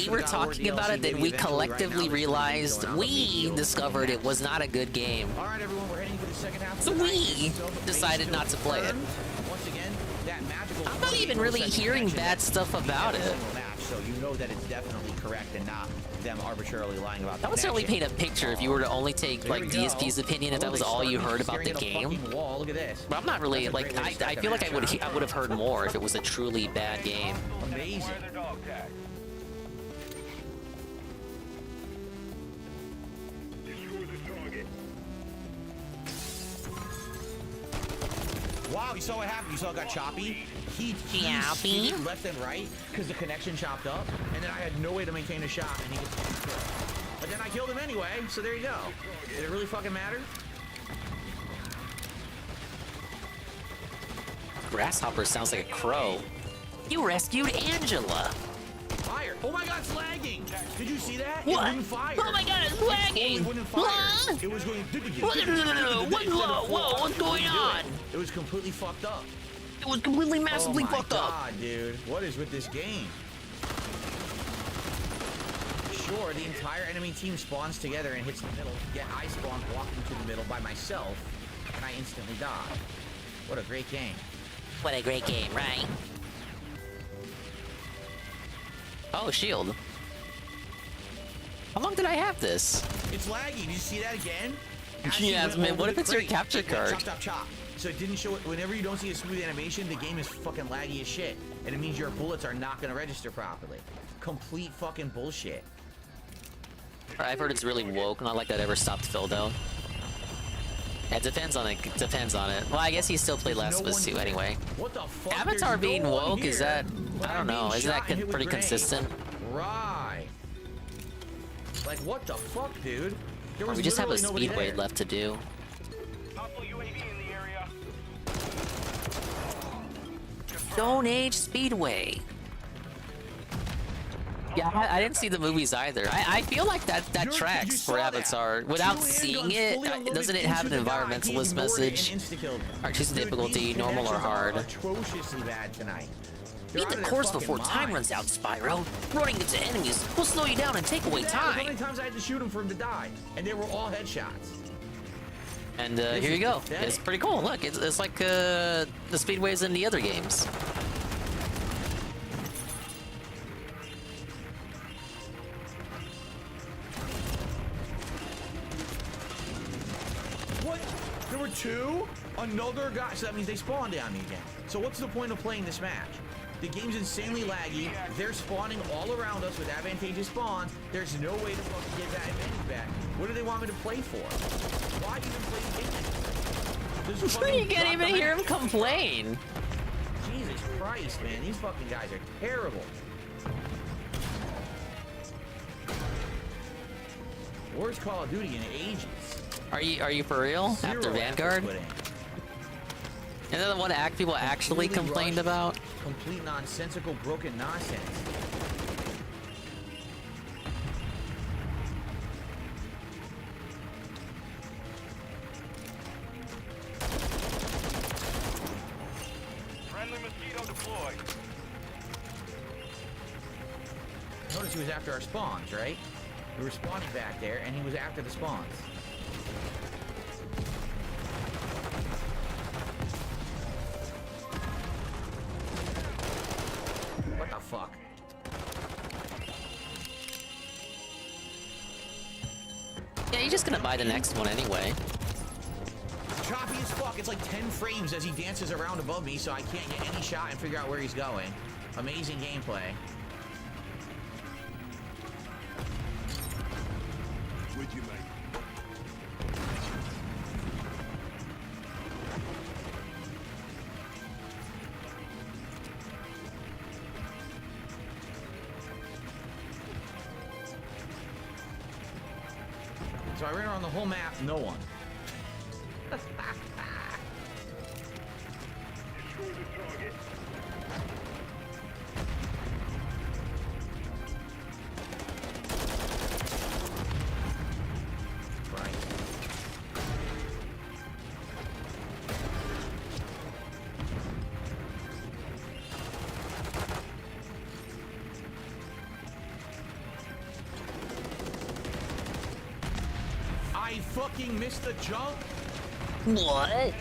were talking about it, then we collectively realized we discovered it was not a good game. All right, everyone, we're heading to the second half. So we decided not to play it. Once again, that magical. I'm not even really hearing bad stuff about it. So you know that it's definitely correct and not them arbitrarily lying about that would certainly paint a picture if you were to only take like DSP's opinion if that was all you heard about the game. Look at this. But I'm not really like I feel like I would have heard more if it was a truly bad game. Amazing. Wow, you saw what happened? You saw it got choppy? He speeded left and right because the connection chopped up, and then I had no way to maintain a shot, and he gets killed. But then I killed him anyway, so there you go. Did it really fucking matter? Grasshopper sounds like a crow. You rescued Angela. Fire! Oh my god, it's lagging! Did you see that? What? It wouldn't fire. Oh my god, it's lagging! It totally wouldn't fire. It was going... Whoa, what's going on? It was completely fucked up. It was completely massively fucked up. Oh my god, dude. What is with this game? Sure, the entire enemy team spawns together and hits the middle, yet I spawn walking to the middle by myself, and I instantly die. What a great game. What a great game, right? Oh, shield. How long did I have this? It's laggy. Did you see that again? Yeah, man, what if it's your capture card? Chop, chop, chop. So it didn't show it. Whenever you don't see a smooth animation, the game is fucking laggy as shit. And it means your bullets are not going to register properly. Complete fucking bullshit. I've heard it's really woke. Not like that ever stopped Phil, though. It depends on it. Depends on it. Well, I guess he still played Last of Us 2 anyway. What the fuck? Avatar being woke, is that... I don't know. Is that pretty consistent? right. Like, what the fuck, dude? There was We just have a literally nobody speedway there. left to do. Hostile UAV in the area. Stone Age Speedway. Yeah, I didn't see the movies either. I feel like that tracks for Avatar. Without seeing it, doesn't it have an environmentalist message? Artistic difficulty, normal or hard? Atrociously bad tonight. Beat the course before time runs out, Spyro. Running into enemies will slow you down and take away How time. many times I had to shoot him for him to die? And they were all headshots. And here you go. It's pretty cool. Look, it's like the speedways in the other games. What? There were two? Another guy? So that means they spawned on me again. So what's the point of playing this match? The game's insanely laggy. They're spawning all around us with advantageous spawns. There's no way to fucking get that advantage back. What do they want me to play for? Why even play the game? You can't even hear him complain. Jesus Christ, man. These fucking guys are terrible. Worst Call of Duty in ages. Are you for real? After Vanguard? Is that the one act people actually complained about? Complete nonsensical, broken nonsense. Friendly mosquito deployed. Notice he was after our spawns, right? We were spawning back there, and he was after the spawns. What the fuck? Yeah, you're just gonna buy the next one anyway. Choppy as fuck. It's like 10 frames as he dances around above me, so I can't get any shot and figure out where he's going. Amazing gameplay. With you, mate. So I ran around the whole map, no one. I fucking missed the jump. What?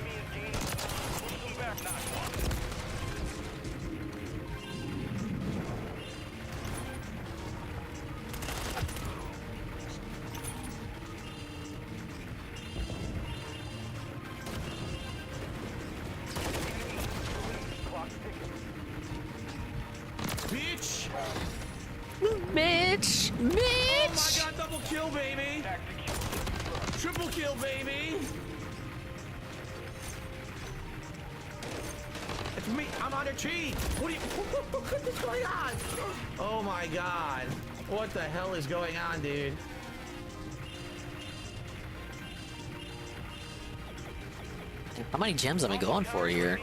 Bitch! Bitch! Bitch! Oh my god, double kill, baby! Triple kill, baby! It's me, I'm on a cheat! What is going on? Oh my god. What the hell is going on, dude? How many gems am I going for here?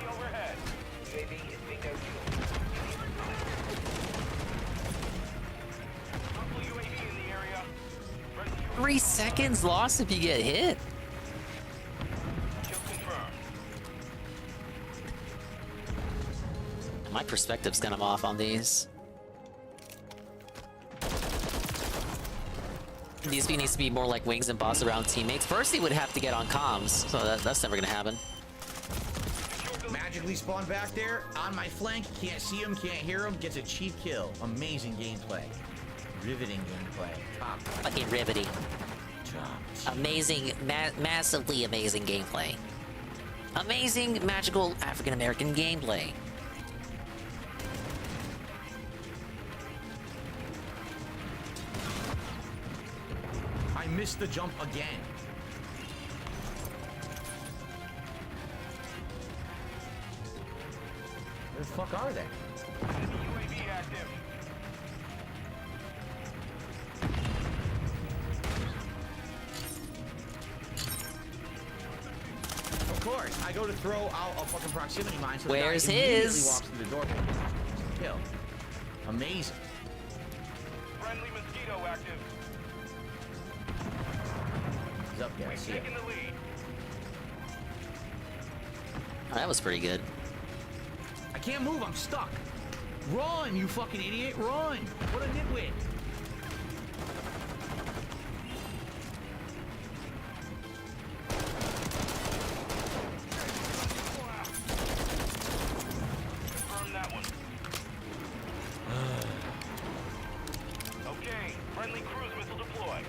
3 seconds lost if you get hit. My perspective's kind of off on these. These needs to be more like wings and boss around teammates. First, he would have to get on comms, so that's never gonna happen. Magically spawned back there on my flank. Can't see him, can't hear him. Gets a cheap kill. Amazing gameplay. Riveting gameplay. Top. Fucking riveting. Amazing, massively amazing gameplay. Amazing, magical African-American gameplay. I missed the jump again. Where the fuck are they? UAV active. I go to throw out a fucking proximity mine, so Where's the guy immediately his? walks through the door. Kill. Amazing. Friendly mosquito active. He's up there. I see him. Taking the lead. Oh, that was pretty good. I can't move. I'm stuck. Run, you fucking idiot. Run. What a nitwit. Confirm that one. Okay, friendly cruise missile deployed.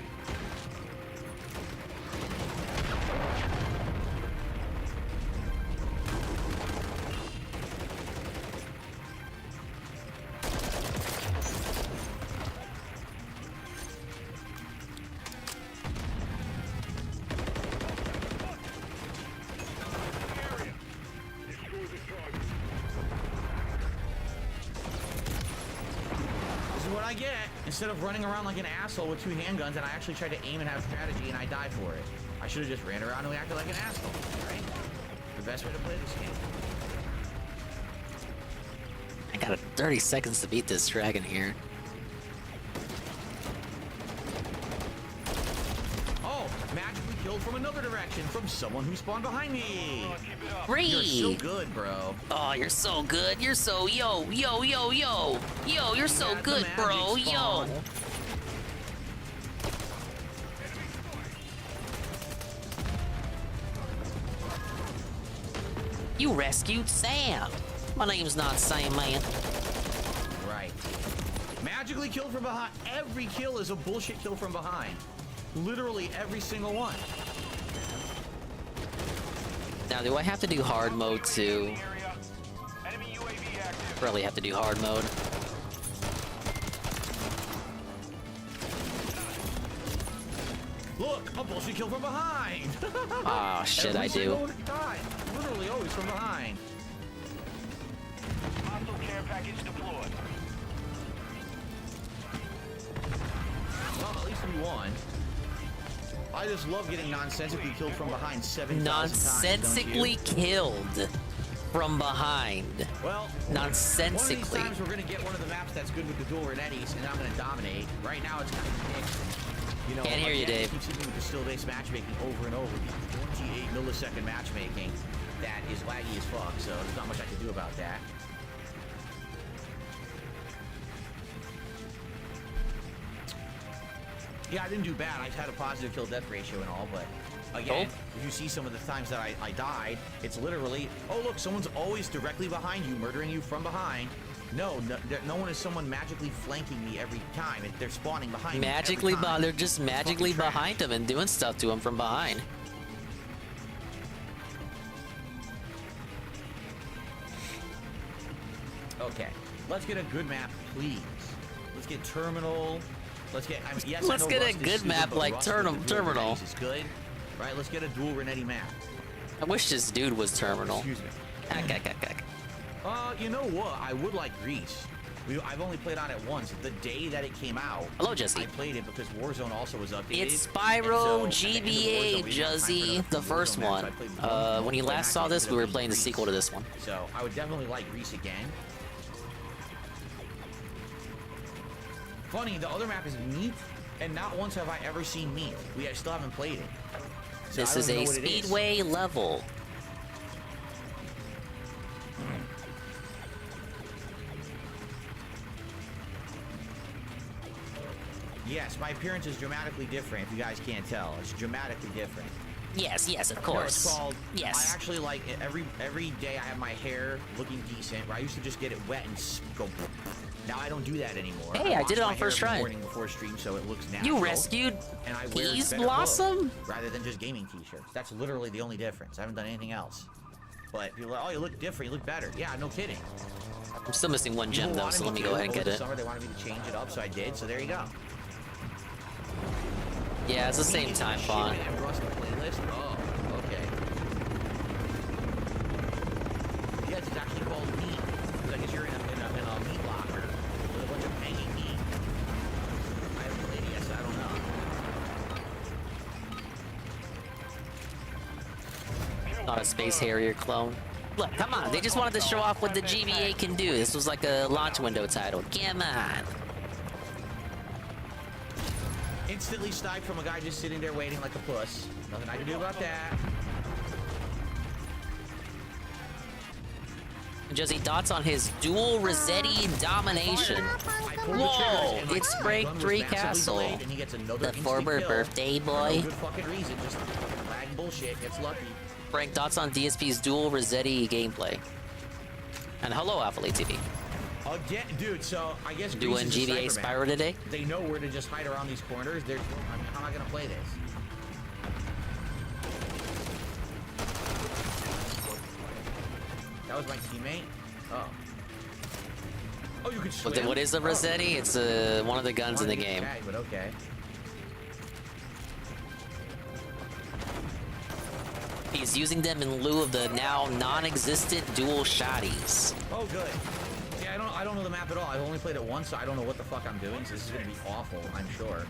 This is what I get. Instead of running around like an asshole with 2 handguns, and I actually tried to aim and have strategy, and I die for it. I should have just ran around and acted like an asshole, right? The best way to play this game. I got 30 seconds to beat this dragon here. Oh, magically killed from another direction from someone who spawned behind me. Free. You're so good, bro. Oh, you're so good. You're so yo. Yo, you're so At the good, magic bro. Yo. spawn. You rescued Sam. My name's not Sam, man. Right. Magically killed from behind. Every kill is a bullshit kill from behind. Literally every single one. Now, do I have to do hard mode too? Probably have to do hard mode. Look, a bullshit kill from behind. Ah, shit, I do. Every single time. Literally always from behind. Hostile care package deployed. Well, at least we won. I just love getting nonsensically killed from behind 7,000 Nonsensically times, don't you? killed from behind. Well, nonsensically. One of these times we're gonna get one of the maps that's good with the dual Renettis, and I'm gonna dominate. Right now it's kind of mixed. You know, Can't hear you, again, Dave. I keep seeing with the still-based matchmaking over and over. 28 millisecond matchmaking that is laggy as fuck. So there's not much I can do about that. Yeah, I didn't do bad. I had a positive kill-death ratio and all, but again, if you see some of the times that I died, it's literally, oh look, someone's always directly behind you, murdering you from behind. No one is someone magically flanking me every time. They're spawning behind me Magically, every time. they're just magically behind him and doing stuff to him from behind. Okay, let's get a good map, please. Let's get Terminal. Let's get. I mean, yes, Let's I know get a Rust is good stupid, map but like Rust with the dual Terminal. Renettis is good. Right, let's get a dual Renetti map. I wish this dude was Terminal. Excuse me. You know what? I would like Greece. I've only played on it once. The day that it came out, hello, Jesse. I played it because Warzone also was updated. It's Spyro GBA Juzzy, the first one. When you last saw this, we were playing the sequel to this one. So I would definitely like Greece again. Funny, the other map is Meat, and not once have I ever seen Meat. I still haven't played it. So This I is don't know a what it is. speedway level. Yes, my appearance is dramatically different, if you guys can't tell. It's dramatically different. Yes, of No, course. it's called, Yes. I actually like it. Every day I have my hair looking decent, where I used to just get it wet and go. Now I don't do that anymore. Hey, I did it wash on my first hair try. every morning before stream, so it looks natural. You rescued and I wear Peas better Blossom? clothes, rather than just gaming t-shirts. That's literally the only difference. I haven't done anything else. But people are like, oh, you look different, you look better. Yeah, no kidding. I'm still missing one gem People though, wanted so me let me to. go ahead and Over get the it. Summer, they wanted me to change it up, so I did. So there you go. Yeah, it's the same time font. Playlist? Oh, okay. Yes, it's actually called Meat. Because I guess you're in a meat locker with a bunch of hanging meat. I haven't played it yet, so I don't know. Not a Space Harrier clone. Look, come on. They just wanted to show off what the GBA can do. This was like a launch window title. Come on. Instantly sniped from a guy just sitting there waiting like a puss. Nothing I can do about that. Josie, thoughts on his dual Rossetti domination? Whoa! It's Break 3 Castle. The former birthday boy. No good fucking reason, just lag bullshit, gets lucky. Frank, thoughts on DSP's dual Rossetti gameplay? And hello, Athlete TV. Again, dude, so I guess doing GBA Spyro today? They know where to just hide around these corners. I mean, how am I gonna play this? That was my teammate? Oh. Oh, you can swim? What is the Rossetti? It's one of the guns in the game. Tag, but okay. He's using them in lieu of the now non-existent dual shotties. Oh, good. Yeah, I don't know the map at all. I've only played it once, so I don't know what the fuck I'm doing. So this is gonna be awful, I'm sure.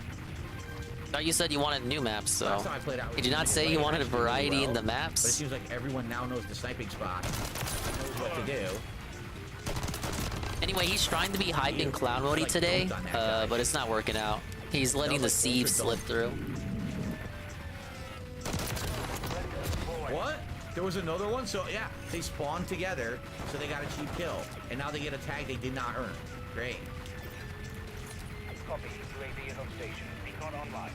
Thought you said you wanted new maps, so. Last time I played out, Did you not say you wanted a variety in the maps? But it seems like everyone now knows the sniping spot, knows what to do. Anyway, he's trying to be hyping Clown Mode today, but it's not working out. He's letting the sieve slip through. What? There was another one? So, yeah, they spawned together, so they got a cheap kill. And now they get a tag they did not earn. Great. Copy. UAV is on station. Recon online.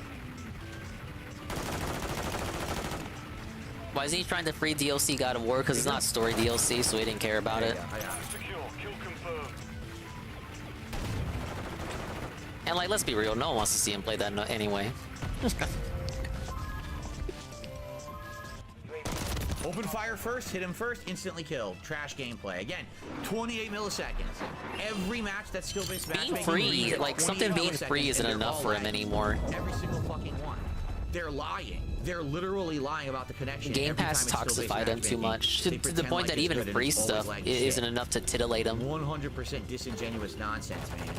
Why isn't he trying to free DLC God of War? Because it's not story DLC, so he didn't care about it. Secure. Kill confirmed. And like, let's be real, no one wants to see him play that anyway. Open fire first, hit him first, instantly killed. Trash gameplay. Again, 28 milliseconds. Every match that's skill-based matchmaking. Being free, like something being free isn't enough for him anymore. Every single fucking one. They're lying. They're literally lying about the connection. Game Pass toxified him too much, to the point that even free stuff isn't enough to titillate him. 100% disingenuous nonsense, man.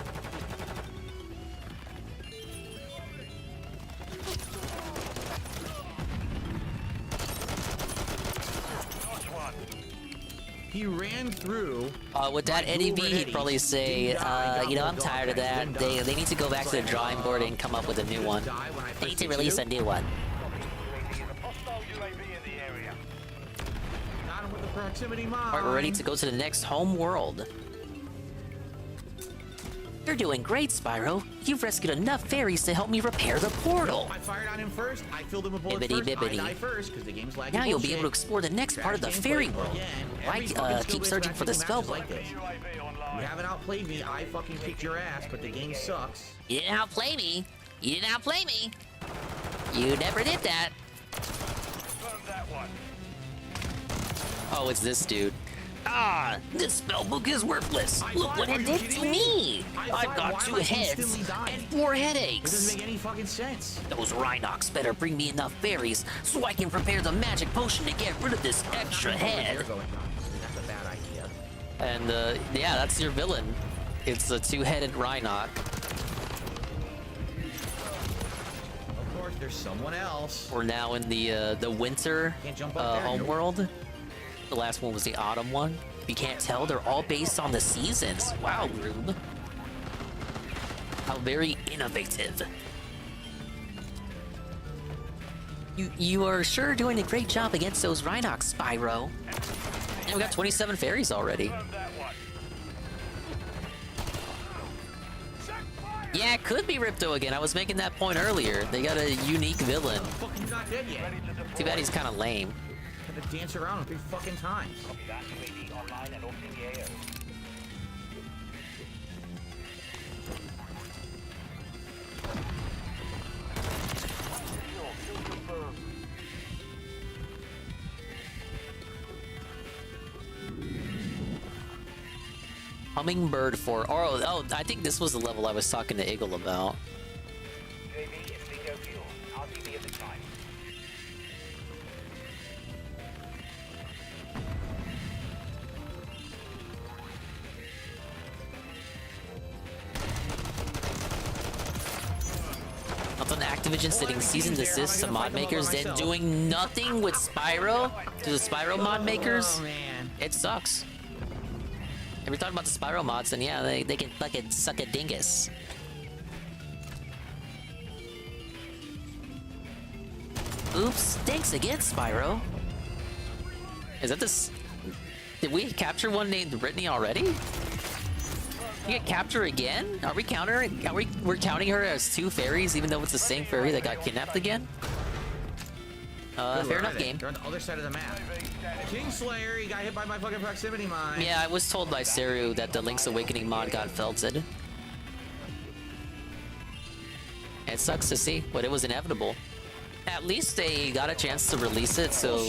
He ran through. With that Eddie V, he'd probably say, you know, I'm tired of that. They need to go back to the drawing board and come up with a new one. They need to release a new one. Alright, we're ready to go to the next home world. You're doing great, Spyro. You've rescued enough fairies to help me repair the portal. I fired on him first. I filled him with bullets Bibbidi first. bibbidi. I died first because the game's lagging. Now you'll be bullshit. able to explore the next part of the fairy world. Why keep searching for the spell book? Like this. You haven't outplayed me. I fucking kicked your ass, but the game sucks. You didn't outplay me. You didn't outplay me. You never did that. Oh, it's this dude. Ah, this spellbook is worthless. Look what it did to me. I've got 2 heads and 4 headaches. It doesn't make any fucking sense. Those Rhinox better bring me enough berries so I can prepare the magic potion to get rid of this extra head. That's a bad idea. And yeah, that's your villain. It's a 2-headed Rhinox. Of course, there's someone else. We're now in the winter homeworld. The last one was the autumn one. If you can't tell, they're all based on the seasons. Wow, Rube. How very innovative. You are sure doing a great job against those Rhinox, Spyro. And we got 27 fairies already. Yeah, it could be Ripto again. I was making that point earlier. They got a unique villain. Fucking not dead yet. Too bad he's kind of lame. Had to dance around him 3 fucking times. Hummingbird 4. Oh, I think this was the level I was talking to Eagle about. thoughts on Activision sending cease and desist to mod makers, then doing nothing with Spyro to the Spyro mod makers? Oh, man. It sucks. If you're talking about the Spyro mods, then yeah, they can fucking suck a dingus. Oops, thanks again, Spyro. Is that this? Did we capture one named Brittany already? You get capture again? Are we counting? We're counting her as two fairies, even though it's the same fairy that got kidnapped again? Fair enough, game. They're on the other side of the map. Kingslayer, he got hit by my fucking proximity mine. Yeah, I was told by Seru that the Link's Awakening mod got felted. It sucks to see, but it was inevitable. At least they got a chance to release it, so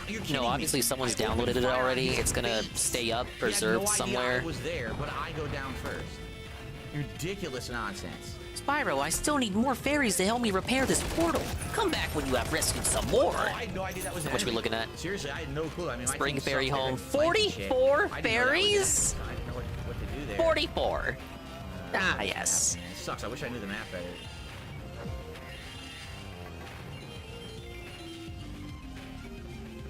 you know, obviously someone's downloaded it already. It's gonna stay up, preserved somewhere. I was there, but I go down first. Ridiculous nonsense. Spyro, I still need more fairies to help me repair this portal. Come back when you have rescued some more. Oh, I had no idea that was an What you enemy. be looking at? Seriously, I had no clue. I mean, Spring my team Fairy sucked Home. every flank and shit. 44 I didn't know that was fairies? an enemy. I didn't know what to do there. 44. Ah, yes. It sucks. I wish I knew the map better.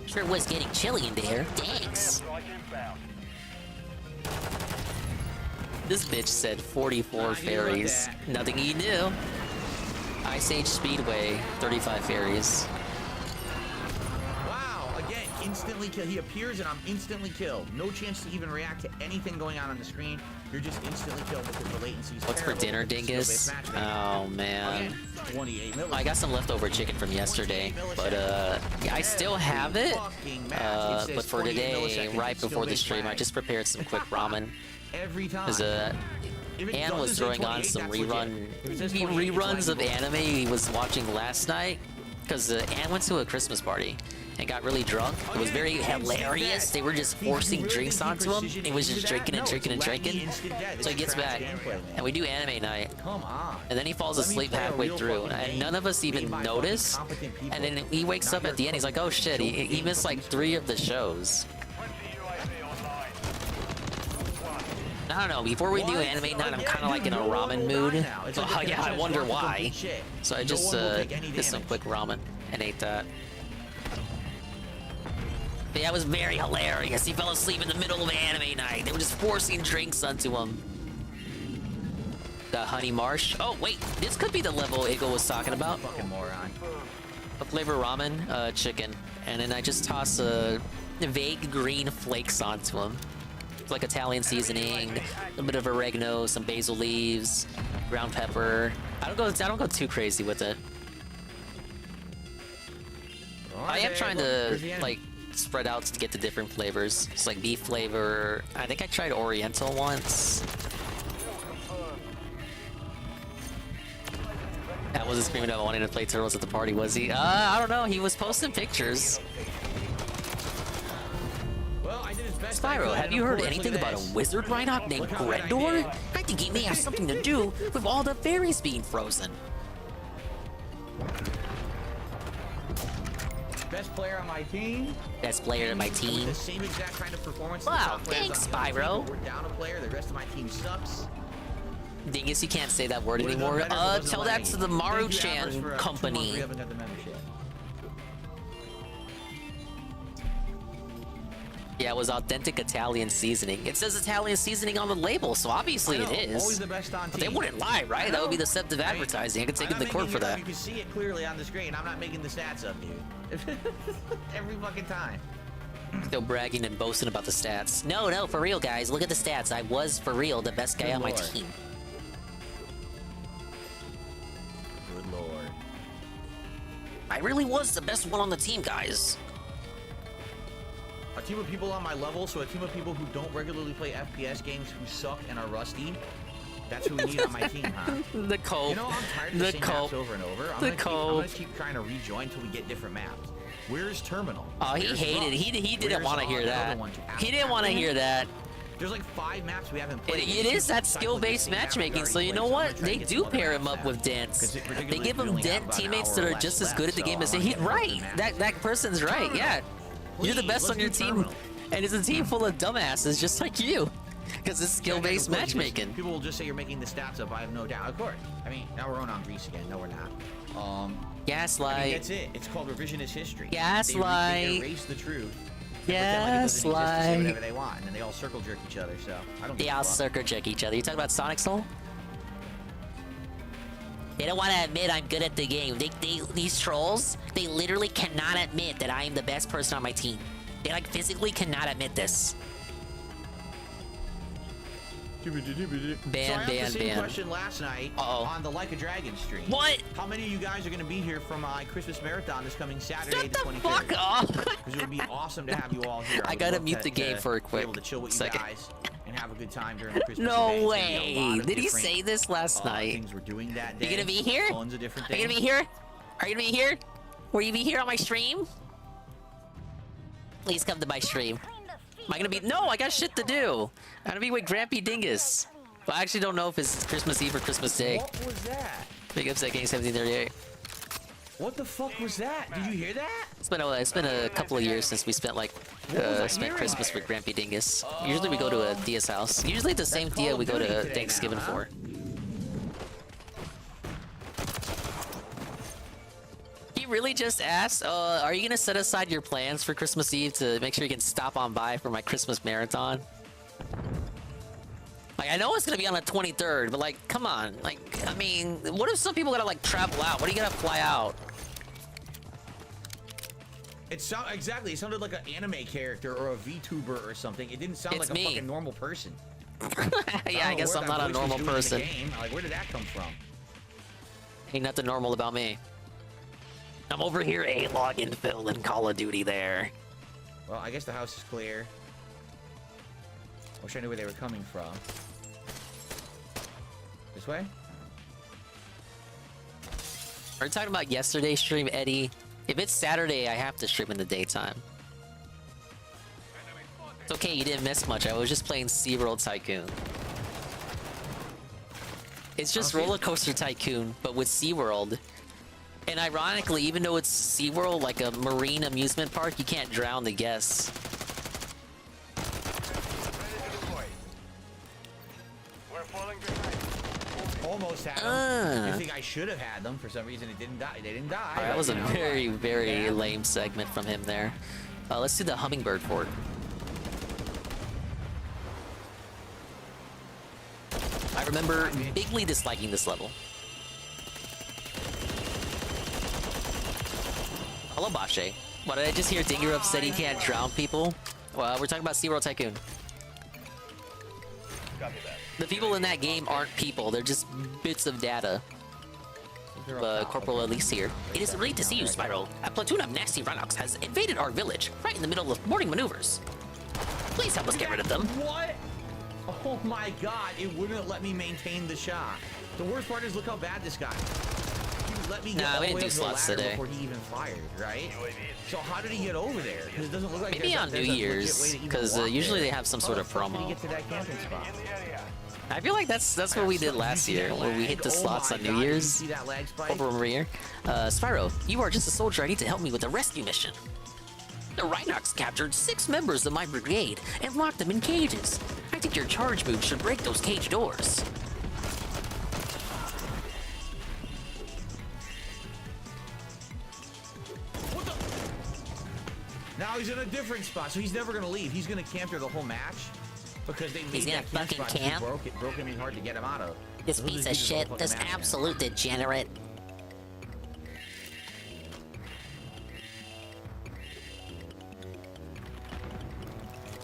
Sure was getting chilly in there. Thanks. This bitch said 44 fairies. Nothing he knew. Ice Age Speedway, 35 fairies. Wow, again, instantly kill. He appears and I'm instantly killed. No chance to even react to anything going on the screen. You're just instantly killed because the latency is What's for dinner, dingus? Oh, man. Again, 28 milliseconds. I got some leftover chicken from yesterday, but I still have it. But for today, right before the stream, I just prepared some quick ramen. Every time. Because Ann was throwing on some reruns of anime he was watching last night. Because Ann went to a Christmas party and got really drunk. It was very hilarious. They were just forcing drinks onto him. He was just drinking and drinking and drinking. So he gets back, and we do anime night. And then he falls asleep halfway through, and none of us even notice. And then he wakes up at the end. He's like, "Oh shit!" He missed like 3 of the shows. I don't know. Before we do anime night, I'm kind of like in a ramen mood. Oh yeah, I wonder why. So I just did some quick ramen and ate that. But yeah, it was very hilarious. He fell asleep in the middle of anime night. They were just forcing drinks onto him. The Honey Marsh. Oh wait, this could be the level Eagle was talking about. Fucking moron. A flavor ramen, chicken, and then I just toss vague green flakes onto him. Like Italian seasoning, a little bit of oregano, some basil leaves, ground pepper. I don't go too crazy with it. I am trying to like spread out to get the different flavors. It's like beef flavor. I think I tried Oriental once. That wasn't screaming about wanting to play Turtles at the party, was he? I don't know. He was posting pictures. Spyro, have you heard anything about a wizard Rhinoc named Grendor? I think he may have something to do with all the fairies being frozen. Best player on my team. Best player on my team. The same exact kind of performance. Wow, thanks, Spyro. We're down a player. The rest of my team sucks. Dingus, you can't say that word anymore. Tell that to the Maru-chan company. Yeah, it was authentic Italian seasoning. It says Italian seasoning on the label, so obviously it is. Always the best on but they wouldn't lie, right? That would be deceptive advertising. I could take it to court for that. You can see it clearly on the screen. I'm not making the stats up, dude. Every fucking time. Still bragging and boasting about the stats. No, for real, guys. Look at the stats. I was, for real, the best guy on my team. Good lord. I really was the best one on the team, guys. A team of people on my level, so a team of people who don't regularly play FPS games, who suck and are rusty. That's who we need on my team, huh? The cope. You know, I'm tired of the same maps over and over. I'm gonna keep trying to rejoin until we get different maps. Where's Terminal? Oh, he hated it. He didn't want to hear that. He didn't want to hear that. There's like 5 maps we haven't played. It is that skill-based matchmaking, so you know what? They do pair him up with Dents. They give him Dent teammates that are just as good at the game as him. He's right. That person's right, yeah. You're the best on your team, and it's a team full of dumbasses just like you. Because it's skill-based matchmaking. People will just say you're making the stats up, I have no doubt. Of course. I mean, now we're on Greece again. No, we're not. Gaslight. I mean, that's it. It's called revisionist history. Gaslight. They erase the truth. Gaslight. Say whatever they want, and then they all circle jerk each other. So I don't. They all circle jerk each other. You talking about Sonic Soul? They don't want to admit I'm good at the game. These trolls, they literally cannot admit that I am the best person on my team. They like physically cannot admit this. Ban, so I asked the same question last night on the Like a Dragon stream. What? How many of you guys are going to be here for my Christmas marathon this coming Saturday, Shut the 23rd? Fuck off! Because it would be awesome to have you all here. I gotta mute the game for a quick be able to chill with second. you guys and have a good time during the Christmas No event. way! Did he say this last night? Things we're doing that day. You gonna be here? Tons of different Are things. you gonna be here? Are you gonna be here? Will you be here on my stream? Please come to my stream. Am I gonna be? No, I got shit to do. I'm gonna be with Grampy Dingus. But I actually don't know if it's Christmas Eve or Christmas Day. What was that? Big upset game 1738. What the fuck was that? Did you hear that? It's been a couple of years since we spent Christmas with Grampy Dingus. Usually we go to a Dia's house. Usually the same Dia we go to Thanksgiving for. He really just asked, are you gonna set aside your plans for Christmas Eve to make sure you can stop on by for my Christmas marathon? Like, I know it's gonna be on the 23rd, but like, come on. Like, I mean, what if some people gotta like travel out? What are you gonna fly out? Exactly. It sounded like an anime character or a VTuber or something. It didn't sound It's like a me. fucking normal person. Yeah, I guess I'm not a normal person. Like, where did that come from? Ain't nothing normal about me. I'm over here A-logging Phil in Call of Duty there. Well, I guess the house is clear. I wish I knew where they were coming from. This way? Are you talking about yesterday's stream, Eddie? If it's Saturday, I have to stream in the daytime. It's okay, you didn't miss much. I was just playing SeaWorld Tycoon. It's just Roller Coaster Tycoon, but with SeaWorld. And ironically, even though it's SeaWorld, like a marine amusement park, you can't drown the guests. Almost had them. I think I should have had them. For some reason, it didn't die. They didn't die. Alright, that was a very, very lame segment from him there. Let's do the hummingbird fort. I remember bigly disliking this level. Hello, Bashe. What, did I just hear Dinger upset he can't drown people? Well, we're talking about SeaWorld Tycoon. The people in that game aren't people, they're just bits of data. Corporal Elise here. It is great to see you, Spyro. A platoon of nasty Runox has invaded our village, right in the middle of morning maneuvers. Please help us get rid of them. What? Oh my god, it wouldn't let me maintain the shot. The worst part is, look how bad this guy is. He let me get all the way up the ladder before he even fired, right? So how did he get over there? Because it doesn't look like maybe on New Year's, because usually they have some sort of promo. How did he get to that camping spot? I feel like that's what we did last year, where we hit the slots on New Year's. Over here. Spyro, you are just a soldier. I need to help me with a rescue mission. The Rhinox captured 6 members of my brigade and locked them in cages. I think your charge move should break those cage doors. Now he's in a different spot, so he's never gonna leave. He's gonna camp there the whole match because they made that fucking spot camp. Broke him hard to get him out of. This piece of shit, this absolute degenerate.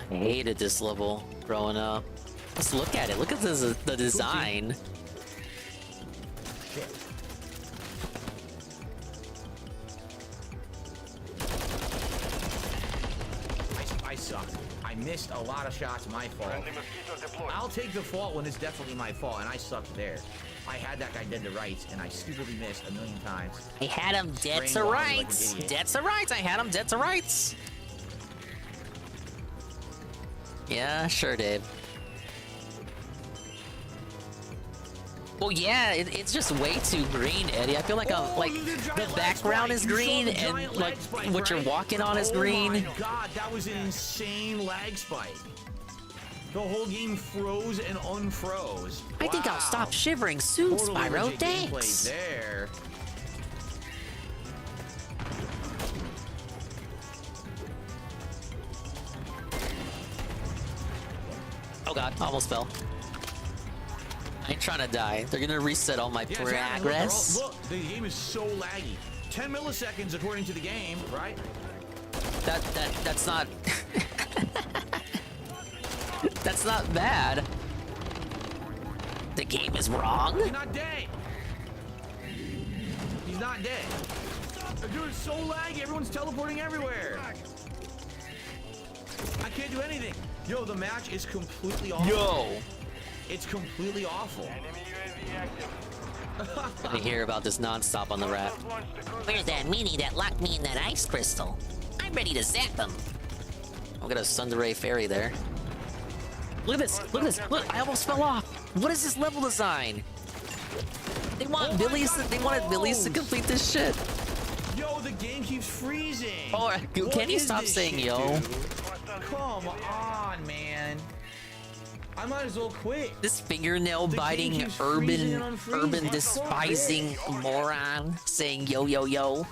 I hated this level growing up. Let's look at it. Look at the design. I suck. I missed a lot of shots. My fault. I'll take the fault when it's definitely my fault, and I sucked there. I had that guy dead to rights, and I stupidly missed a million times. I had him dead to rights. Dead to rights. I had him dead to rights. Yeah, sure did. Well, yeah, it's just way too green, Eddie. I feel like the background is green and like what you're walking on is green. Oh my god, that was an insane lag spike. The whole game froze and unfroze. I think I'll stop shivering soon, Spyro. Thanks. There. Oh god, almost fell. I ain't trying to die. They're gonna reset all my progress. Look, the game is so laggy. 10 milliseconds according to the game, right? That's not... That's not bad. The game is wrong? He's not dead. He's not dead. Dude, it's so laggy. Everyone's teleporting everywhere. I can't do anything. Yo, the match is completely awful. Yo! It's completely awful. I hear about this non-stop on the rap. Where's that meanie that locked me in that ice crystal? I'm ready to zap him. I'm gonna Sundere Fairy there. Look at this! Look at this! Look! I almost fell off! What is this level design? They want Billies. They wanted Billies to complete this shit. Yo, the game keeps freezing. Oh, can you stop saying shit, yo? Dude? Come on, man. I might as well quit. This fingernail biting, urban despising moron saying yo yo yo.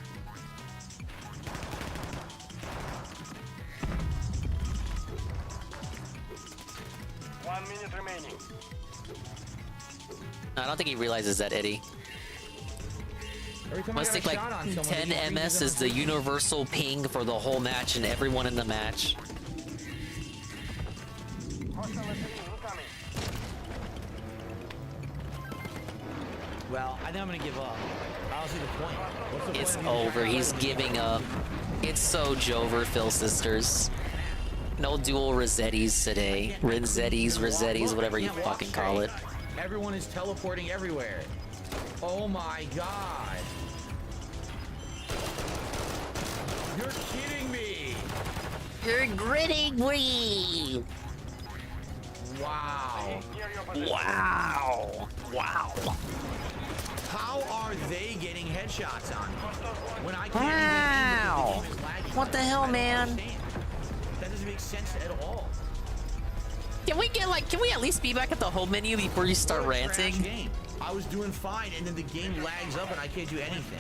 I don't think he realizes that, Eddie. Must think like 10 MS is the universal ping for the whole match and everyone in the match. Well, I think I'm gonna give up. I don't see the point. What's the It's point over. He's giving up. It's so Jover, Phil Sisters. No dual Rosettis today. Rosettis, whatever you fucking call it. Everyone is teleporting everywhere. Oh my god. You're kidding me. You're gritting me. Wow. Wow. Wow. How are they getting headshots on me when I can't Wow. even the game is lagging? What the hell, man? That doesn't make sense at all. Can we at least be back at the home menu before you start ranting? Game. I was doing fine, and then the game lags up, and I can't do anything.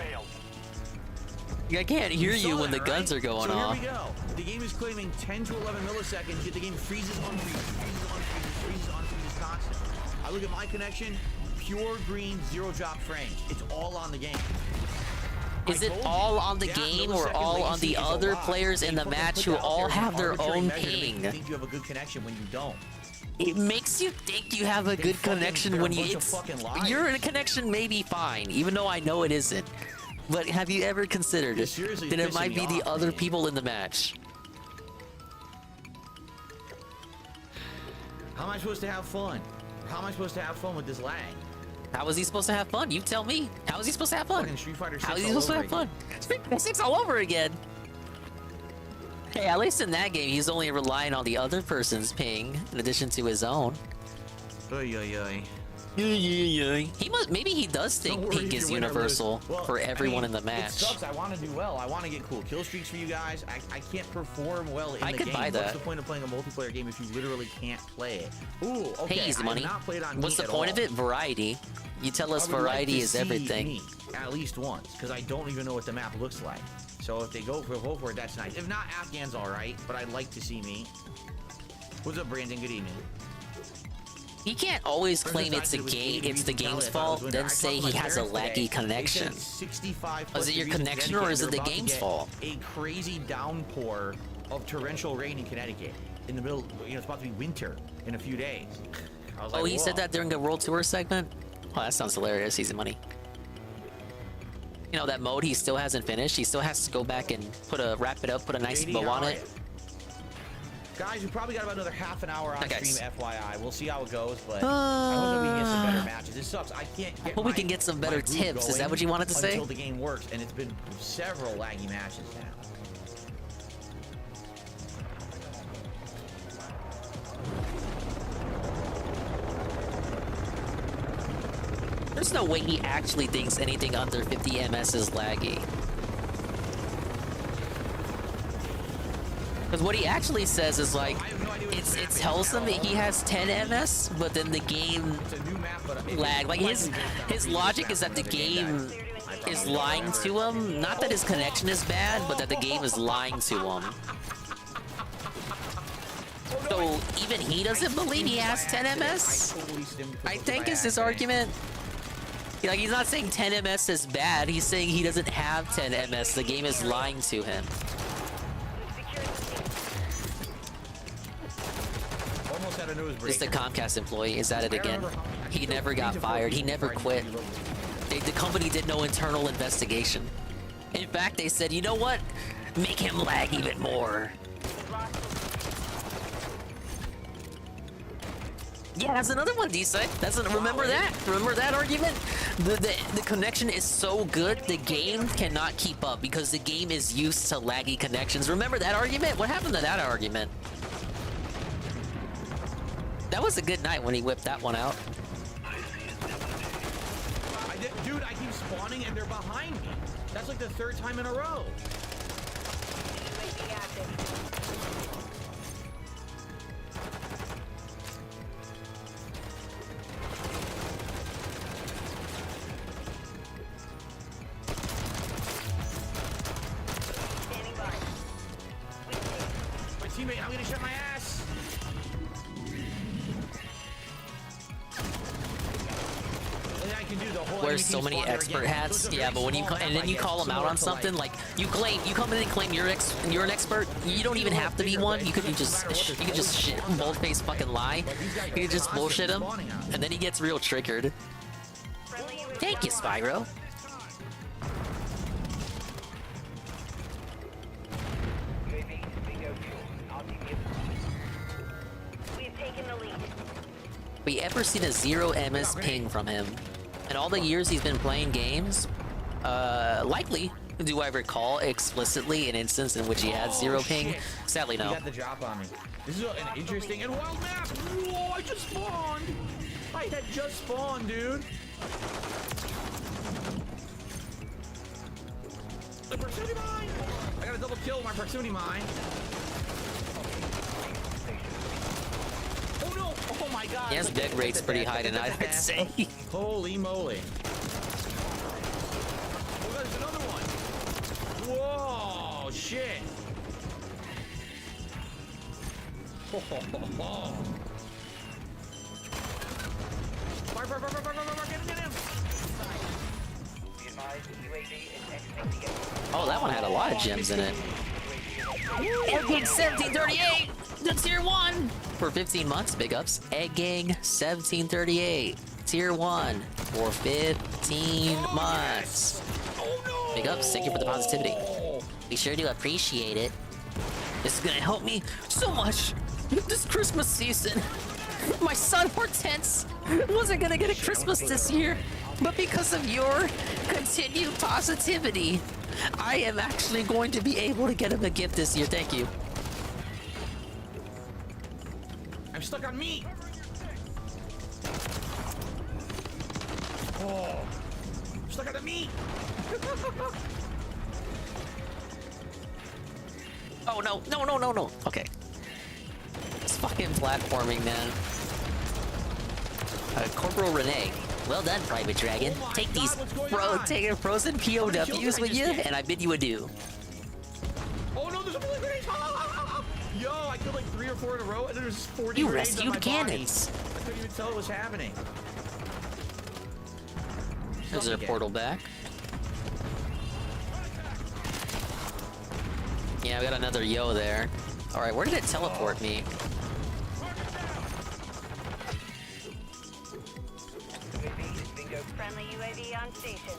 I can't hear you when the guns are going off. Here we go. The game is claiming 10 to 11 milliseconds, yet the game freezes, unfreezes constantly. I look at my connection, pure green, 0 drop frames. It's all on the game. Is it all on the game or all on the other players in the match who all have their own ping? You think you have a good connection when you don't. It makes you think you have a good connection when you... Your connection may be fine, even though I know it isn't. But have you ever considered it? Then it might be the other people in the match. How am I supposed to have fun? How am I supposed to have fun with this lag? How is he supposed to have fun? You tell me. How is he supposed to have fun? Fucking Street Fighter 6 How is he supposed to have fun? Street Fighter 6 all over again. Hey, at least in that game, he's only relying on the other person's ping in addition to his own. Oy, oy, oy. He must. Maybe he does think ping is universal for everyone in the match. It sucks. I want to do well. I want to get cool kill streaks for you guys. I can't perform well in the game. I could buy that. What's the point of playing a multiplayer game if you literally can't play it? Ooh, okay. Hey, easy money. Not played on What's the point of it? Variety. You tell us variety is everything. Me at least once, because I don't even know what the map looks like. So if they go for it, that's nice. If not, Afghan's all right, but I'd like to see me. What's up, Brandon? Good evening. He can't always claim it's the game's fault, then say he has a laggy connection. Is it your connection or is it the game's fault? A crazy downpour of torrential rain in Connecticut in the middle. You know, it's about to be winter in a few days. I was like, oh, he said that during the World Tour segment? Oh, that sounds hilarious. Easy money. You know, that mode he still hasn't finished. He still has to go back and wrap it up, put a nice bow on it. Guys, we probably got about another half an hour on stream, FYI. We'll see how it goes, but I hope that we can get some better matches. It sucks. I can't get hope we can get some better tips. Is that what you wanted to say? Until the game works, and it's been several laggy matches now. There's no way he actually thinks anything under 50 MS is laggy. Because what he actually says is like, it tells him that he has 10 MS, but then the game lag. Like his logic is that the game is lying to him. Not that his connection is bad, but that the game is lying to him. So even he doesn't believe he has 10 MS? I think is his argument. Like, he's not saying 10 MS is bad, he's saying he doesn't have 10 MS. The game is lying to him. Almost had a nose break. Just the Comcast employee is at it again. He never got fired. He never quit. The company did no internal investigation. In fact, they said, you know what? Make him lag even more. Yeah, that's another one, D-Side. Remember that? Remember that argument? The connection is so good, the game cannot keep up because the game is used to laggy connections. Remember that argument? What happened to that argument? That was a good night when he whipped that one out. Dude, I keep spawning and they're behind me. That's like the 3rd time in a row. My teammate, I'm gonna shut my ass. Wears so many expert hats. Yeah, but when you and then you call them out on something, like you come in and claim you're an expert. You don't even have to be one. You could just bold-faced fucking lie. You could just bullshit him, and then he gets real triggered. Thank you, Spyro. We ever seen a 0 MS ping from him? In all the years he's been playing games, likely do I recall explicitly an instance in which he had 0 ping? Sadly, no. You got the drop on me. This is an interesting and wild map. Whoa, I just spawned. I had just spawned, dude. The proximity mine. I got a double kill with my proximity mine. Oh no! Oh my god! Yes, dead rate's pretty high tonight, I'd say. Holy moly! Oh, there's another one. Whoa! Shit! Fire! Get him! Oh, that one had a lot of gems in it. Egg Gang 1738, the tier 1 for 15 months. Big ups. Egg Gang 1738, tier 1 for 15 months. Big ups. Thank you for the positivity. We sure do appreciate it. This is gonna help me so much this Christmas season. My son Hortense wasn't gonna get a Christmas this year, but because of your continued positivity, I am actually going to be able to get him a gift this year. Thank you. I'm stuck on meat. Oh, I'm stuck on the meat. Oh no, no, no, no, no. Okay. It's fucking platforming, man. Corporal Renee. Well done, Private Dragon. Take these frozen POWs with you, and I bid you adieu. Oh no, there's a bullet grenade! Yo, I killed like 3 or 4 in a row, and then there's 40 You grenades on my rescued cannons. body. I couldn't even tell what was happening. There's a portal back. Yeah, we got another yo there. Alright, where did it teleport me? Friendly UAV on station.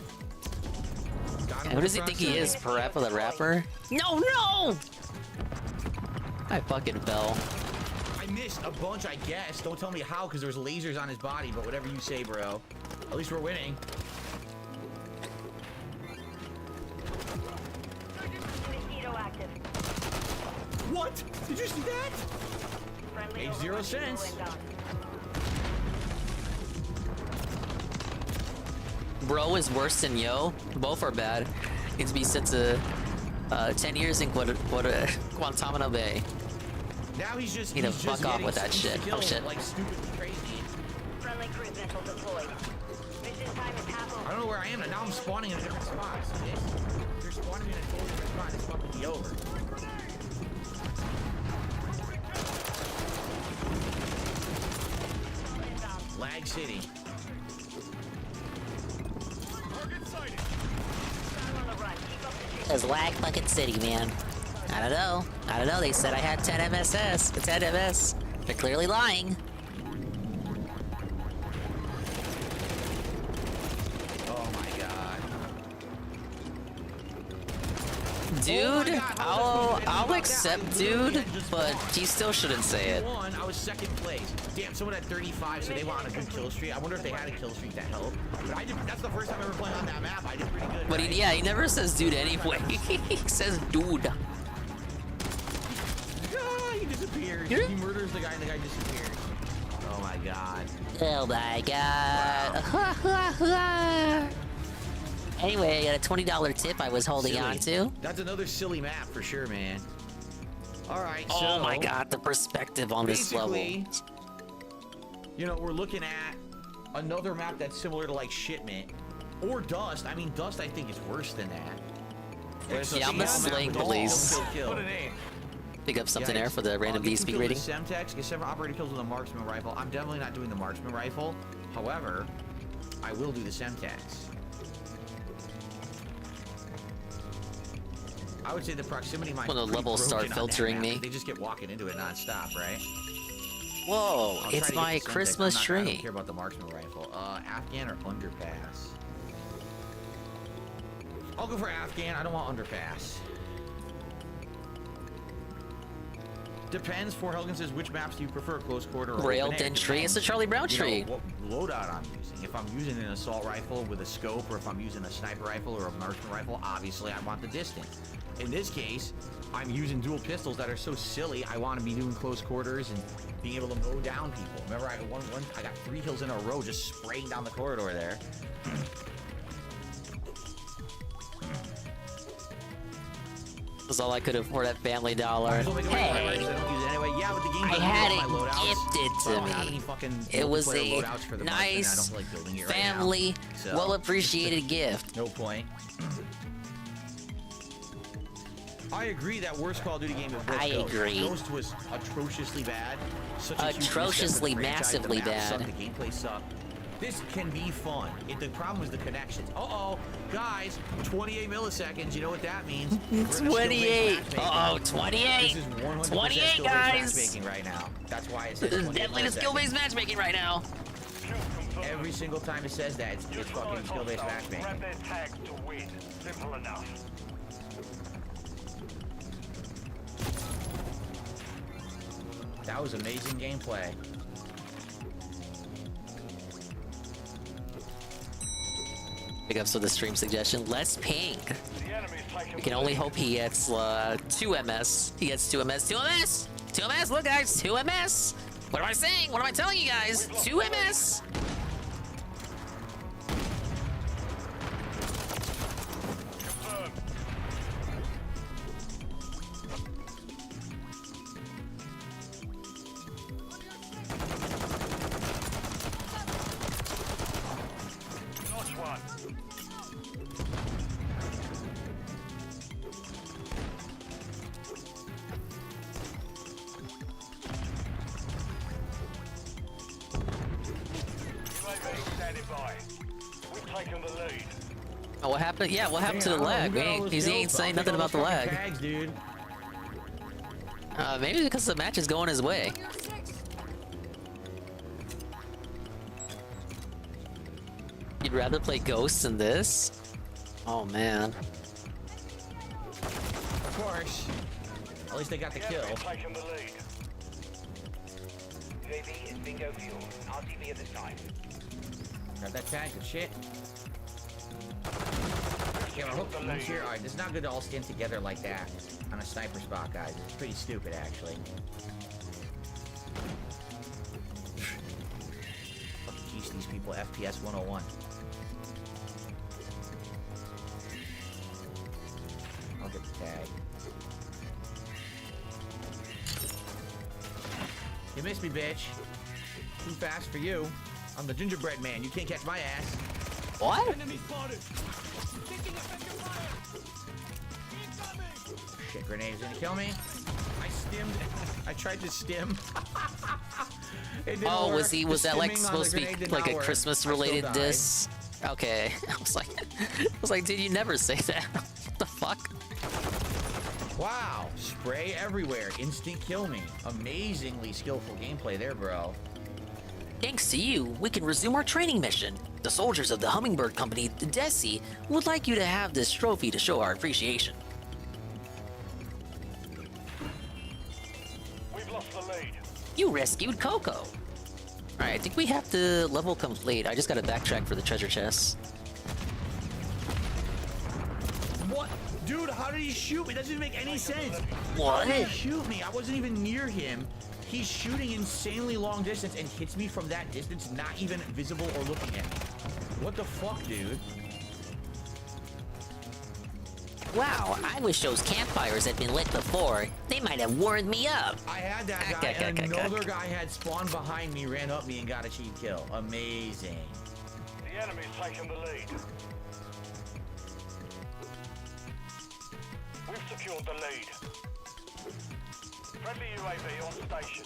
And who does he think he is, Parappa the Rapper? No, no! I fucking fell. I missed a bunch, I guess. Don't tell me how, because there was lasers on his body, but whatever you say, bro. At least we're winning. Mosquito active. What? Did you see that? Made 0 sense. Bro is worse than yo. Both are bad. Needs to be sent to 10 years in Guantanamo Bay. Now he's just Need to fuck off with that shit. Oh shit. Like stupid crazy. Friendly cruise missile deployed. Mission time is half over. I don't know where I am, and now I'm spawning in a different spot. See this? You're spawning in a totally different spot. It's fucking me over. Lag City. It's lag fucking city, man. I don't know. I don't know. They said I had 10 MSS. 10 MS. They're clearly lying. Oh my god. Dude, I'll accept, dude, but you still shouldn't say it. I was second place. Damn, someone had 35, so they were on a good kill streak. I wonder if they had a kill streak to help. But that's the first time ever playing on that map. I did pretty good. But right? yeah, he never says dude anyway. He says dude. He disappears. He murders the guy and the guy disappears. Oh my god. Oh my god. Wow. Anyway, I got a $20 tip I was holding on to. That's another silly map for sure, man. Alright, so... Oh my god, the perspective on this level. You know, we're looking at another map that's similar to, like, Shipment. Or Dust. I mean, Dust, I think, is worse than that. Yeah, I'm the sling police. Pick up something there for the random V-speed rating. Semtex, get 7 operating kills with a marksman rifle. I'm definitely not doing the marksman rifle. However, I will do the Semtex. I would say the proximity might when the levels start filtering me. They just get walking into it non-stop, right? Whoa, it's my Christmas tree. I don't care about the marksman rifle. Afghan or underpass? I'll go for Afghan. I don't want underpass. Depends. For Helgen says, which maps do you prefer, close quarter or rail den tree? It's a Charlie Brown tree. You know, what loadout I'm using. If I'm using an assault rifle with a scope, or if I'm using a sniper rifle or a marksman rifle, obviously I want the distance. In this case, I'm using dual pistols that are so silly. I want to be doing close quarters and being able to mow down people. Remember, I got 3 kills in a row just spraying down the corridor there. That's all I could afford at Family Dollar. Hey, I had it gifted to me. It was a nice, family, well-appreciated gift. No point. I agree that worst Call of Duty game was Ghost. agree. Ghost was atrociously bad. Atrociously, massively bad. The gameplay sucked. This can be fun. The problem was the connections. Uh-oh, guys, 28 milliseconds. You know what that means? 28. Uh-oh, 28. This is 100% 28, guys. matchmaking right now. That's why it This says is deadly to skill-based matchmaking right now. Every single time it says that, it's fucking skill-based matchmaking. Grab their tags to win. Simple enough. That was amazing gameplay. Pick up the stream suggestion. Less ping. We can only hope he gets 2 MS. He gets 2 MS. 2 MS! 2 MS! Look, guys! 2 MS! What am I saying? What am I telling you guys? 2 MS! Oh, what happened? Yeah, what happened to the lag? He ain't saying nothing about the lag. Tags, dude. Maybe because the match is going his way. You'd rather play Ghosts than this? Oh, man. Of course. At least they got the kill. UAV is bingo fuel. RTV at this time. Grab that tag, good shit. Okay, I hope he's here. Alright, it's not good to all stand together like that on a sniper spot, guys. It's pretty stupid, actually. Fucking teach these people FPS 101. I'll get the tag. You missed me, bitch. Too fast for you. I'm the gingerbread man. You can't catch my ass. What? Enemy spotted. Shit, grenade's gonna kill me. I stimmed. I tried to stim. Oh, was that like supposed to be like a Christmas related diss? Okay. I was like, dude, you never say that. What the fuck? Wow, spray everywhere, instant kill me. Amazingly skillful gameplay there, bro. Thanks to you, we can resume our training mission. The soldiers of the Hummingbird Company, Desi, would like you to have this trophy to show our appreciation. We've lost the lead. You rescued Coco. Alright, I think we have the level complete. I just gotta backtrack for the treasure chest. What? Dude, how did he shoot me? That doesn't make any sense. What? How did he shoot me? I wasn't even near him. He's shooting insanely long distance and hits me from that distance, not even visible or looking at me. What the fuck, dude? Wow, I wish those campfires had been lit before. They might have warmed me up. I had that guy, and another guy had spawned behind me, ran up me, and got a cheat kill. Amazing. The enemy's taken the lead. We've secured the lead. Friendly UAV on station.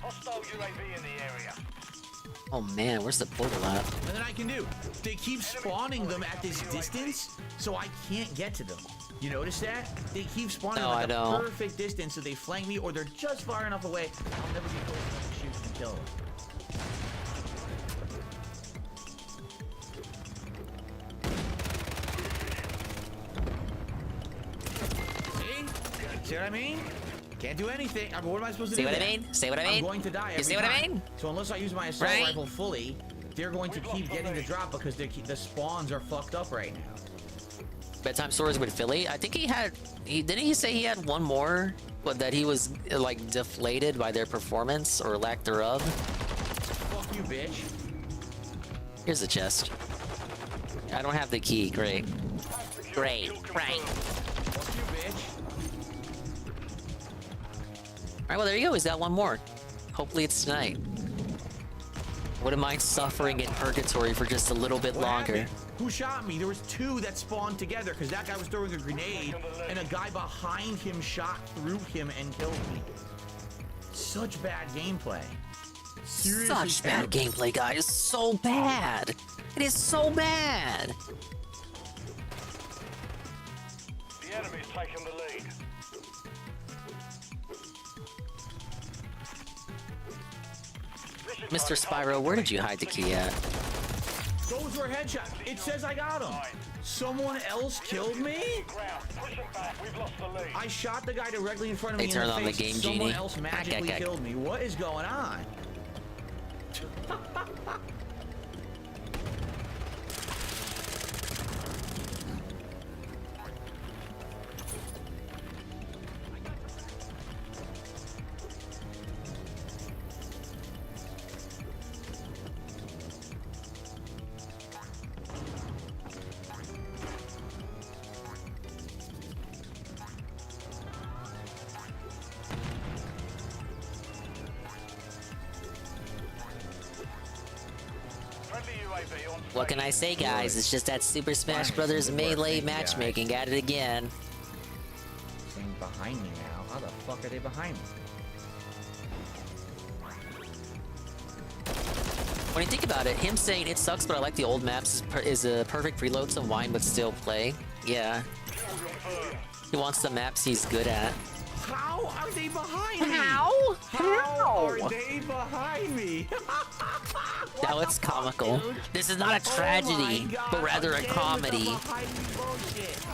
Hostile UAV in the area. Oh man, where's the portal at? Nothing I can do. They keep spawning them at this distance, so I can't get to them. You notice that? They keep spawning them at the perfect distance, so they flank me, or they're just far enough away. I'll never be close enough to shoot and kill them. See what I mean? Can't do anything. I mean, what am I supposed to do? See what I mean? See what I mean? I'm going to die every You see what I mean? So unless I use my assault rifle fully, they're going to keep getting the drop because the spawns are fucked up right now. Bedtime Stories with Philly. I think didn't he say he had one more, but that he was like deflated by their performance or lack thereof? Fuck you, bitch. Here's the chest. I don't have the key. Great. Right. Fuck you, bitch. Alright, well there you go. He's got one more. Hopefully it's tonight. Wouldn't mind suffering in purgatory for just a little bit longer. Happened? Who shot me? There was two that spawned together because that guy was throwing a grenade and a guy behind him shot through him and killed me. Such bad gameplay. Seriously, Such bad gameplay, guys. So bad. It is so bad. The enemy's taken the lead. Mr. Spyro, where did you hide the key at? Those were headshots. It says I got him. Someone else killed me? I shot the guy directly in front of me. They turned on the face. game Someone genie. else magically killed me. What is going on? What can I say, guys? It's just that Super Smash Bros. Melee matchmaking at it again. Saying behind me now. How the fuck are they behind me? When you think about it, him saying it sucks but I like the old maps is a perfect preload to whine but still play. Yeah. He wants the maps he's good at. How are they behind me? How? How are they behind me? Now it's comical. This is not a tragedy, but rather a comedy.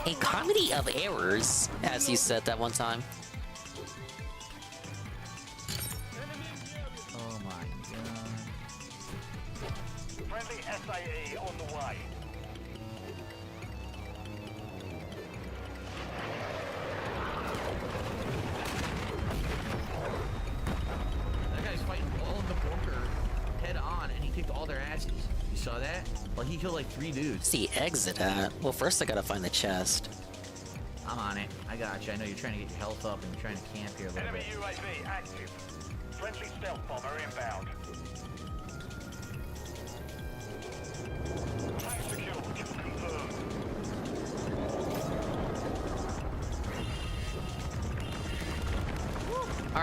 A comedy of errors, as he said that one time. Oh my god. Friendly SAE on the way. That guy's fighting all in the bunker head on and he kicked all their asses. You saw that? Well, he killed like 3 dudes. What's the exit at? Well, first I gotta find the chest. I'm on it. I got you. I know you're trying to get your health up and you're trying to camp here a little Enemy bit. UAV active. Friendly stealth bomber inbound. Tank secured. Confirmed.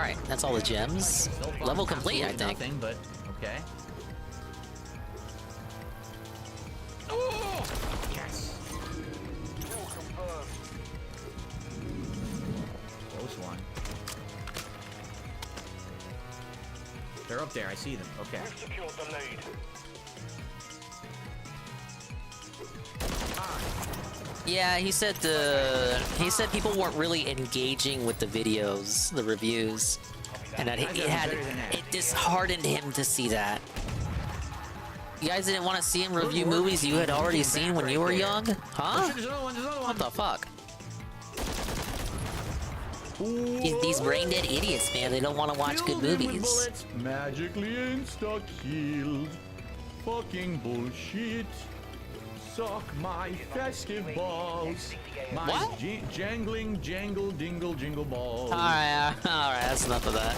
Alright, that's all the gems. Level complete, I think. Nothing, but okay. Yes. Close one. They're up there. I see them. Okay. Yeah, he said people weren't really engaging with the videos, the reviews, and that it disheartened him to see that. You guys didn't want to see him review movies you had already seen when you were young? Huh? What the fuck? These brain-dead idiots, man, they don't want to watch good movies. Magically insta-killed. Fucking bullshit. Suck my festive balls. My jangling, jangle, dingle, jingle balls. Alright, that's enough of that.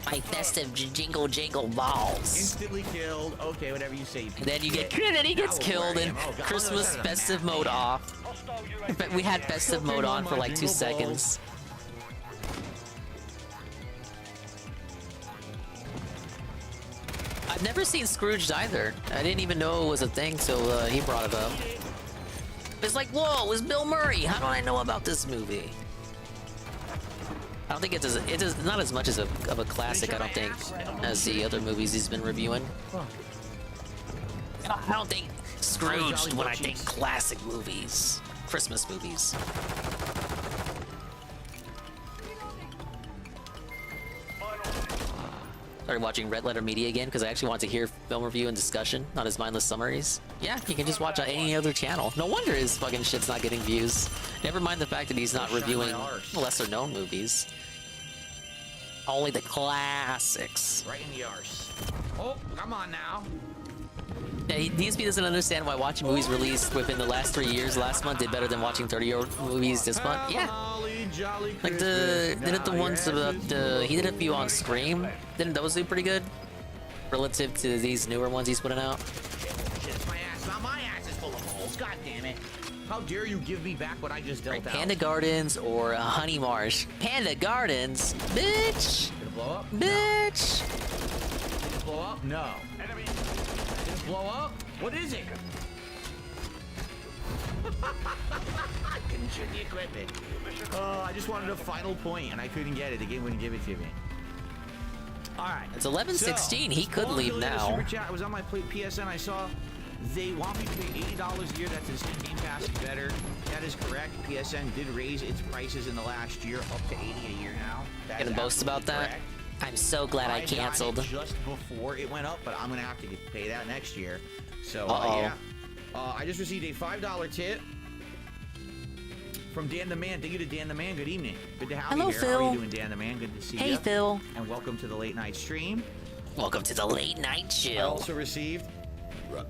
My festive jingle jingle balls. Instantly killed. Okay, whatever you say. And then he gets killed and Christmas festive mode off. But we had festive mode on for like 2 seconds. I've never seen Scrooged either. I didn't even know it was a thing till he brought it up. It's like, whoa, it was Bill Murray. How do I know about this movie? I don't think it is not as much of a classic, I don't think, as the other movies he's been reviewing. I don't think Scrooged when I think classic movies. Christmas movies. Started watching Red Letter Media again because I actually wanted to hear film review and discussion, not his mindless summaries. Yeah, you can just watch on any other channel. No wonder his fucking shit's not getting views. Never mind the fact that he's not reviewing lesser known movies. Only the classics. Right in the arse. Oh, come on now. Yeah, DSP doesn't understand why watching movies released within the last 3 years last month did better than watching 30-year-old movies this month. Yeah. Like the ones about he did a few on Scream. Didn't those do pretty good? Relative to these newer ones he's putting out? Shit, my ass. Not my ass is full of holes. God damn it. How dare you give me back what I just dealt out? Panda Gardens or Honey Marsh? Panda Gardens? Bitch! Did it blow up? Bitch! No. Did it blow up? No. Enemy. Did it blow up? What is it? I couldn't shoot the equipment. I just wanted a final point and I couldn't get it. The game wouldn't give it to me. Alright. It's 11:16. He could leave now. Super chat. I was on my PSN. I saw they want me to pay $80 a year. That's instant Game Pass better. That is correct. PSN did raise its prices in the last year up to $80 a year now. Gonna boast about that? Correct. I'm so glad I canceled. Got it just before it went up, but I'm gonna have to pay that next year. So yeah. I just received a $5 tip from Dan the Man. Thank you to Dan the Man. Good evening. Good to have you here. Phil. How are you doing, Dan the Man? Good to see you. Hey, Phil. And welcome to the late night stream. Welcome to the late night I chill. also received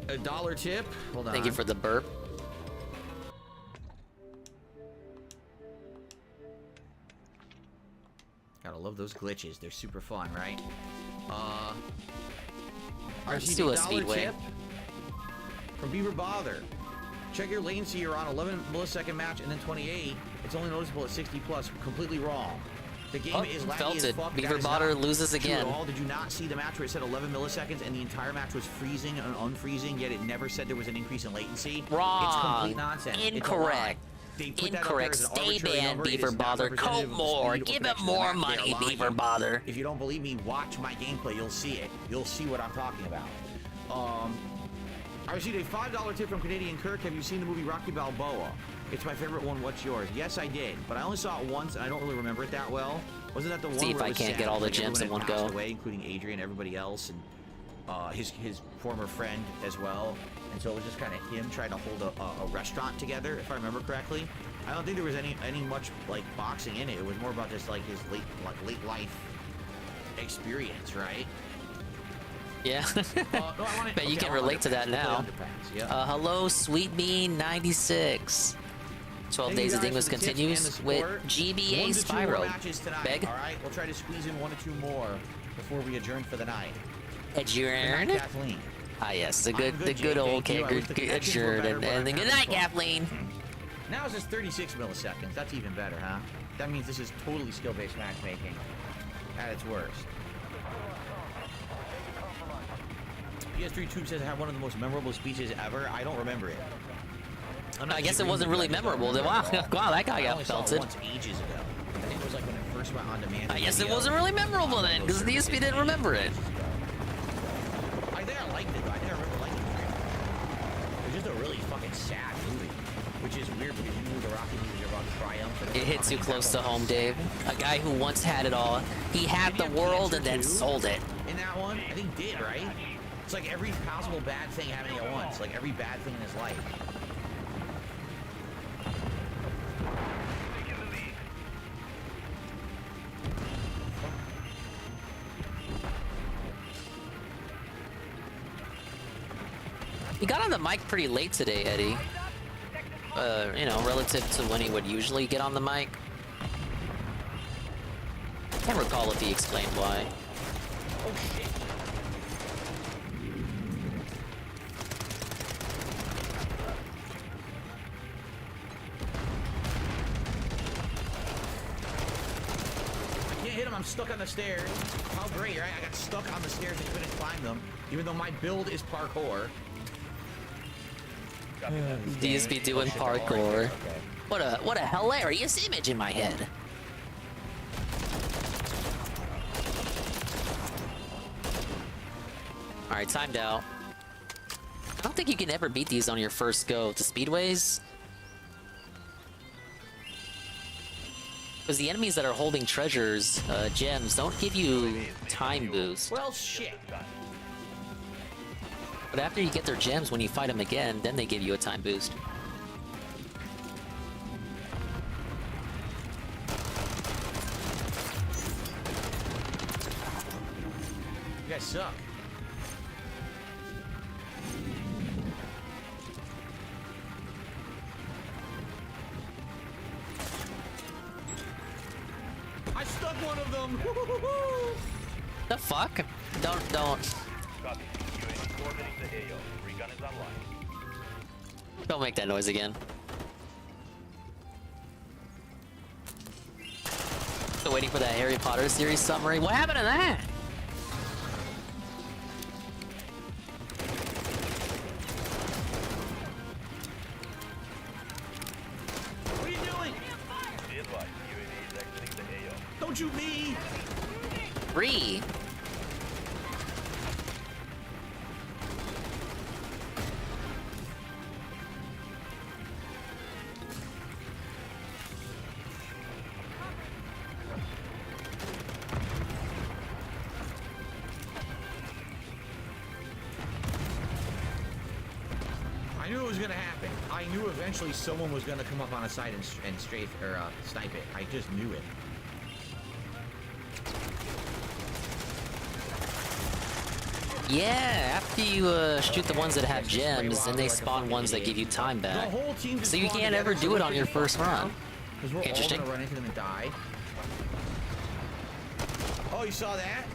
a $1 tip. Hold on. Thank you for the burp. Gotta love those glitches. They're super fun, right? Let's do a speedway. Tip from Beaver Bother. Check your latency. You're on 11 millisecond match and then 28. It's only noticeable at 60 plus. Completely wrong. The game is laggy as fuck. Beaver Bother loses again. True at all. Did you not see the match where it said 11 milliseconds and the entire match was freezing and unfreezing, yet it never said there was an increase in latency? Wrong. It's complete nonsense. Incorrect. Incorrect. Stay banned, Beaver Bother. Cope more. Give him more money, Beaver Bother. If you don't believe me, watch my gameplay. You'll see it. You'll see what I'm talking about. I received a $5 tip from Canadian Kirk. Have you seen the movie Rocky Balboa? It's my favorite one. What's yours? Yes, I did, but I only saw it once, and I don't really remember it that well. Wasn't that the one? See if where I it was can't sad, get all the like gems in everyone one had go. passed away, including Adrian, everybody else, and his former friend as well. And so it was just kind of him trying to hold a restaurant together, if I remember correctly. I don't think there was any much like boxing in it. It was more about just like his late life experience, right? Yeah. Bet you can relate to that now. Hello, Sweet Bean 96. 12 Days of Dingmas continues with GBA Spyro. Beg? Alright, we'll try to squeeze in 1 or 2 more before we adjourn for the night. Adjourn? Kathleen. Ah, yes, the good old adjourn. And then good night, Kathleen. Now it's just 36 milliseconds. That's even better, huh? that means this is totally skill-based matchmaking at its worst. PS3 Tube says I have one of the most memorable speeches ever. I don't remember it. I guess it wasn't really memorable. Wow, wow, that guy got felted. Once ages ago. I think it was like when it first went on demand. I guess it wasn't really memorable then, because the ESP didn't remember it. I think I liked it, but I think I remember liking it. It was just a really fucking sad movie, which is weird because you knew the Rocky movies are about triumph. It hit too close to home, Dave. A guy who once had it all. He had the world and then sold it. In that one, I think did, right? It's like every possible bad thing happening at once, like every bad thing in his life. He got on the mic pretty late today, Eddie. You know, relative to when he would usually get on the mic. Can't recall if he explained why. Oh shit. I can't hit him, I'm stuck on the stairs. How great, right? I got stuck on the stairs and couldn't climb them, even though my build is parkour. DSP doing parkour. What a hilarious image in my head. Alright, timed out. I don't think you can ever beat these on your first go to speedways. Because the enemies that are holding treasures, gems, don't give you time boost. Well, shit. But after you get their gems, when you fight them again, then they give you a time boost. You guys suck. I stuck one of them! The fuck? Don't. Don't make that noise again. Still waiting for that Harry Potter series summary. What happened to that? What are you doing? Don't shoot me! Ree! I knew it was gonna happen. I knew eventually someone was gonna come up on a side and strafe or snipe it. I just knew it. Yeah, after you shoot the ones that have gems, then they spawn ones that give you time back. So you can't ever do it on your first run. Because we're all Interesting. gonna run into them and die. Oh, you saw that?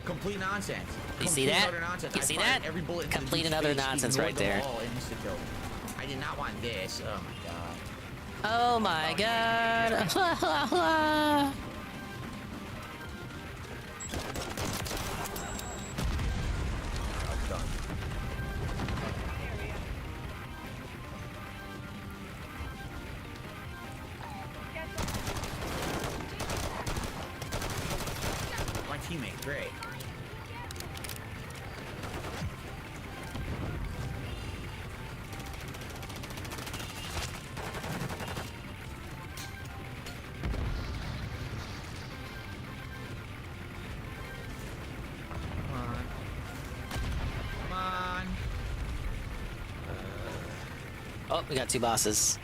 Complete nonsense. You see that? You see that? Complete another nonsense right there. I did not want this. Oh my god. Oh my god. My teammate, great. Oh, we got two bosses.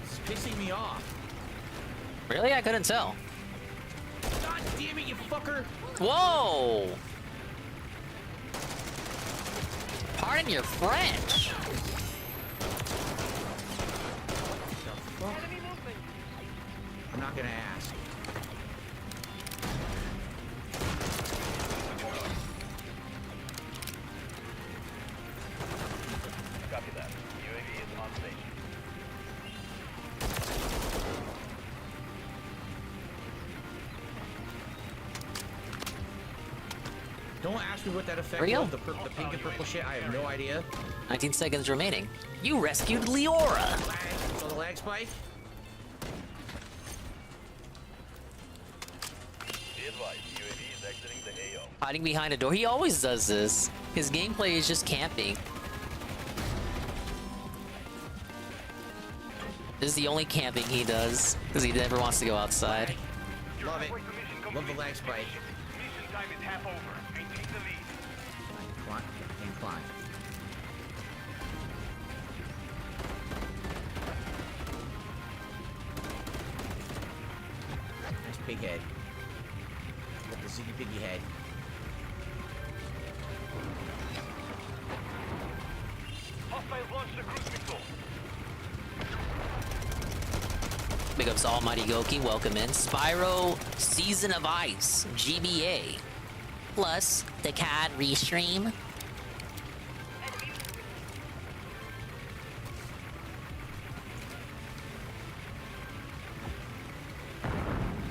It's pissing me off. Really? I couldn't tell. God damn it, you fucker! Whoa! Pardon your French. I'm not gonna ask. Copy that. UAV is on station. Don't ask me what that effect Rio? was. The pink and purple shit. I have no idea. 19 seconds remaining. You rescued Leora. So the lag spike. Hiding behind a door. He always does this. His gameplay is just camping. This is the only camping he does, because he never wants to go outside. Love it. Love the lag spike. Mission time is half over. Maintain the lead. Climb. And climb. Nice big head. Got the ziggy piggy head. Hostiles launched a cruise missile. Big ups to Almighty Goki, welcome in. Spyro Season of Ice, GBA. Plus, the CAD restream.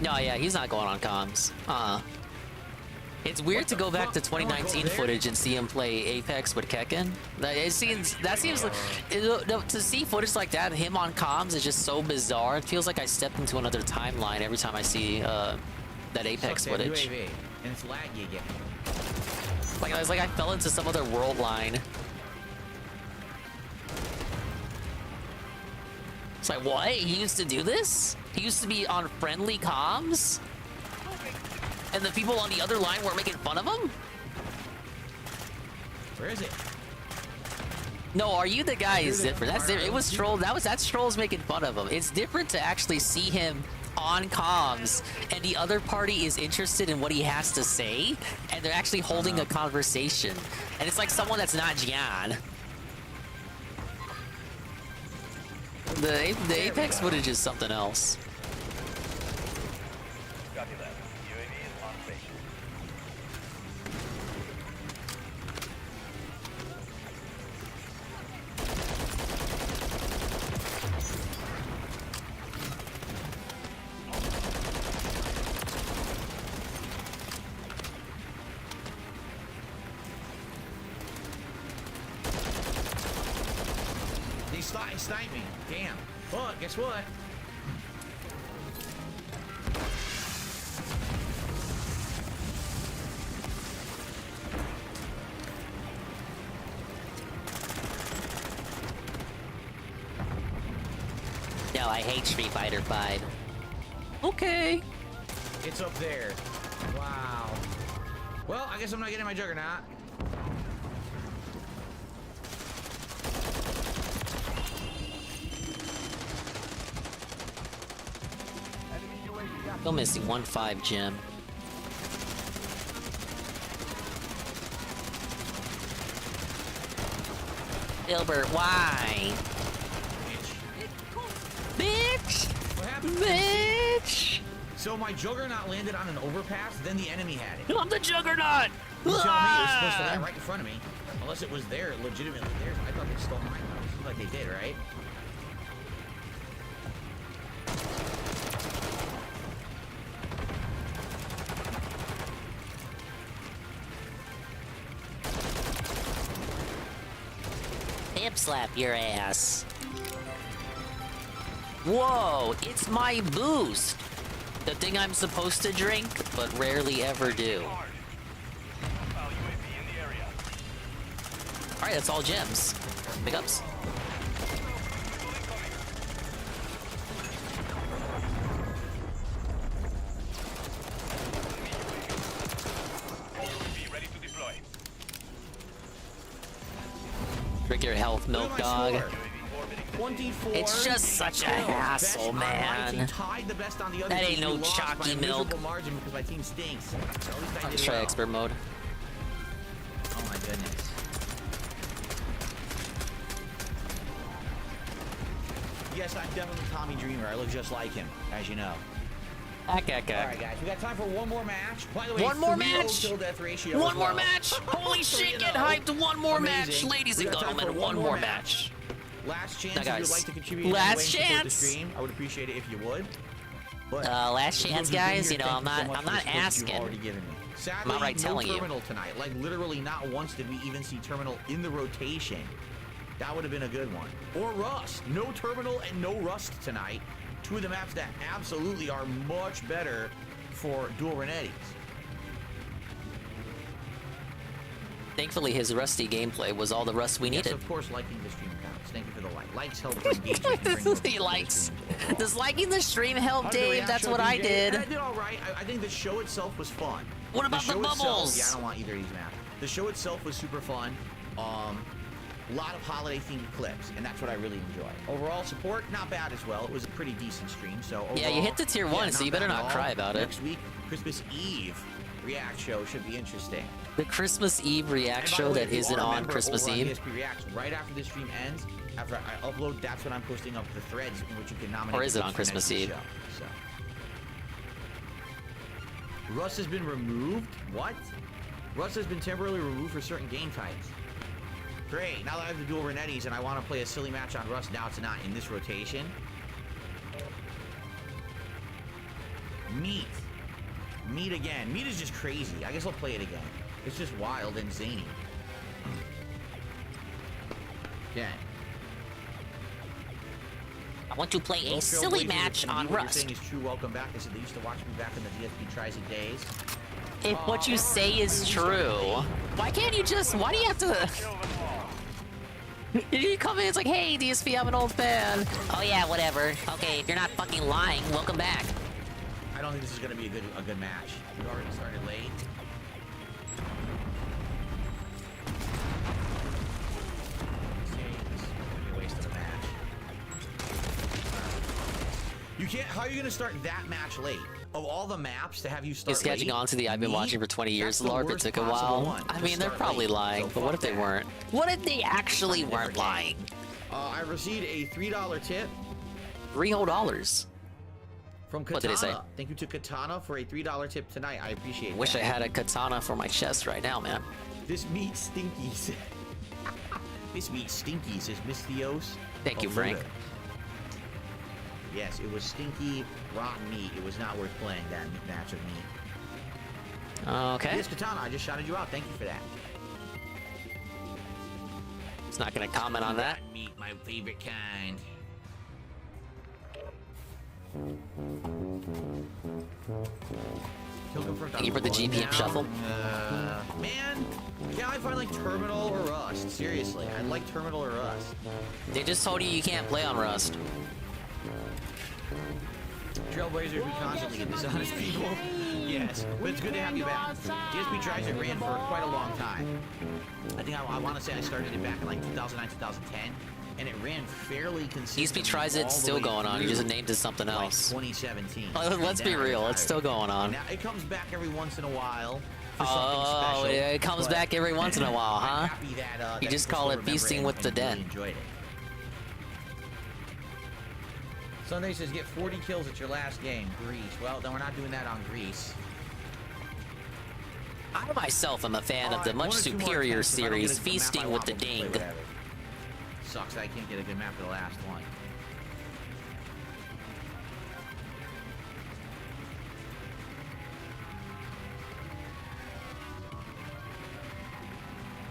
No, yeah, he's not going on comms. It's weird to go back to 2019 footage and see him play Apex with Kekken. That seems like to see footage like that, him on comms, is just so bizarre. It feels like I stepped into another timeline every time I see that Apex footage. UAV, and it's laggy again. Like I fell into some other world line. It's like, what? He used to do this? He used to be on friendly comms? And the people on the other line weren't making fun of him? Where is it? No, are you the guy is different. That's different. It was troll. That's trolls making fun of him. It's different to actually see him on comms and the other party is interested in what he has to say and they're actually holding a conversation. And it's like someone that's not Gian. The Apex footage is something else. Copy that. UAV is on station. He sniped me. Damn. But guess what? No, I hate Street Fighter 5. Okay. It's up there. Wow. Well, I guess I'm not getting my Juggernaut. Still missing 1-5 gem. Dilbert, why? Bitch! What happened? Bitch! So my Juggernaut landed on an overpass, then the enemy had it. I'm the Juggernaut! You tell me it was supposed to land right in front of me. Unless it was there, legitimately theirs. I thought they stole mine. Seems like they did, right? Hip slap your ass. Whoa, it's my boost. The thing I'm supposed to drink, but rarely ever do. Alright, that's all gems. Big ups. Drink your health milk, dog. 24. It's just such a hassle, man. That ain't no chalky milk. Margin because my team stinks. Let's try expert mode. Oh my goodness. Yes, I'm definitely Tommy Dreamer. I look just like him, as you know. Alright, guys, we got time for one more match. By the way, one more match! Kill death ratio one more match! Holy shit, get hyped! One more match, ladies and gentlemen, one more match. Last chance, now, guys, if you'd like to contribute last in any way and support the chance. stream, I would appreciate it if you would. But last chance, guys. You know, I'm not for the support you've asking. already given me. Sadly, I'm outright no telling you. terminal tonight. Like, literally not once did we even see terminal in the rotation. That would have been a good one. Or Rust. No terminal and no Rust tonight. Two of the maps that absolutely are much better for dual Renettis. Thankfully, his rusty gameplay was all the rust we Yes, needed. of course, liking the stream counts. Thank you for the like. Likes help for engagement. He likes. Does liking the stream help, How did the Dave? react That's show what do, I Jay? did. I did all right. I think the show itself was fun. What about the show itself- bubbles? yeah, I don't want either of these maps. The show itself was super fun. A lot of holiday-themed clips, and that's what I really enjoy. Overall support, not bad as well. It was a pretty decent stream, so overall, Yeah, you hit the tier 1, so you better bad not at cry all. about it. Next week, Christmas Eve react show should be interesting. The Christmas Eve react And by show the way, that if you isn't are a on member Christmas over on Eve. DSP Reacts, right after this stream ends, after I upload, that's when I'm posting up the threads in which you can nominate. Or is the it on clips for Christmas next Eve? week's show, so. Rust has been removed? What? Rust has been temporarily removed for certain game types. Great, now that I have the dual Renettis and I want to play a silly match on Rust, now it's not in this rotation. Meat. Meat again. Meat is just crazy. I guess I'll play it again. It's just wild and zany. Yeah. I want to play a Well, silly Trailblazers, match if on indeed what Rust. You're saying is true. Welcome back. I said they used to watch me back in the DSP Trizit days. If what you say is true, why can't you just, why do you have to... You come in, it's like, hey, DSP, I'm an old fan. Oh yeah, whatever. Okay, if you're not fucking lying, welcome back. I don't think this is going to be a good match. We already started late. You can't. How are you going to start that match late? Of all the maps to have you start Just catching late, on to the I've been watching for 20 years that's the LARP, it worst took a possible while. one I to mean, they're start probably late, lying, so but what fuck if they that. weren't? What if they actually weren't lying? I received a $3 tip. $3 whole. From Katana. What did they say? Thank you to Katana for a $3 tip tonight. I appreciate Wish that. I had a katana for my chest right now, man. This meat stinkies. This meat stinky, says Miss Theos. Thank you, of Frank. Luda. Yes, it was stinky, rotten meat. It was not worth playing that match of meat. Okay. Yes, Katana, I just shouted you out. Thank you for that. It's not gonna comment on that. Meat, my favorite kind. Thank you for the GPM shuffle. Man, can't I find like Terminal or Rust? Seriously, I'd like Terminal or Rust. They just told you can't play on Rust. Trailblazers, we constantly get dishonest people. Yes, but it's good to have you back. DSP Trizit ran for quite a long time. I think I want to say I started it back in like 2009, 2010, and it ran fairly consistently. DSP Trizit's still going on. You just named it something like else. 2017. Let's be real. It's still going on. Now it comes back every once in a while. For Oh, something special, yeah, it comes but back every once in a while, huh? I'm happy that, You that just people call still it feasting remember with the and dead. really enjoyed it. Sunday says get 40 kills at your last game. Greece. Well, then we're not doing that on Greece. I myself am a fan of the much superior series, Feasting with the Ding. Sucks that I can't get a good map for the last one.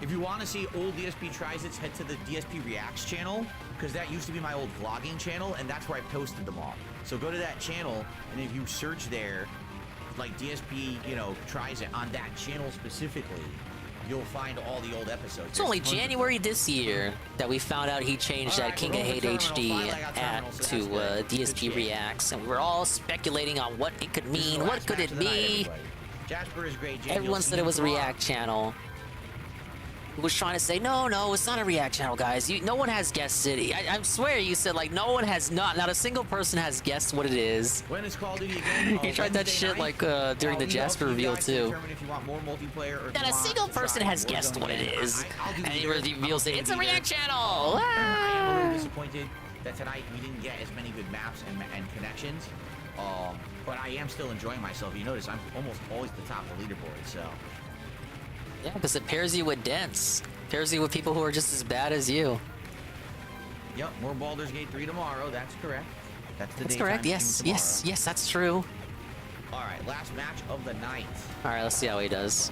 If you want to see old DSP Trizits, head to the DSP Reacts channel, because that used to be my old vlogging channel, and that's where I posted them all. So go to that channel, and if you search there, like DSP, you know, Trizit on that channel specifically, you'll find all the old episodes. It's only January this year that we found out he changed that King of Hate HD to DSP Reacts, and we were all speculating on what it could mean, what could it be. Jasper is great. Everyone said it was a React channel. Who was trying to say, no, it's not a React channel, guys. No one has guessed it. I swear you said, like, no one has not a single person has guessed what it is. When is Call of Duty again? You tried that shit, like, during the Jasper reveal, too. If you want more multiplayer or Not a single person has guessed what it is. And he reveals it. It's a React channel! I am a little disappointed that tonight we didn't get as many good maps and connections. But I am still enjoying myself. You notice I'm almost always at the top of the leaderboard, so... Yeah, because it pairs you with dents. Pairs you with people who are just as bad as you. Yep, more Baldur's Gate 3 tomorrow. That's correct. That's the That's correct. Yes, yes, that's true. All right, last match of the night. All right, let's see how he does.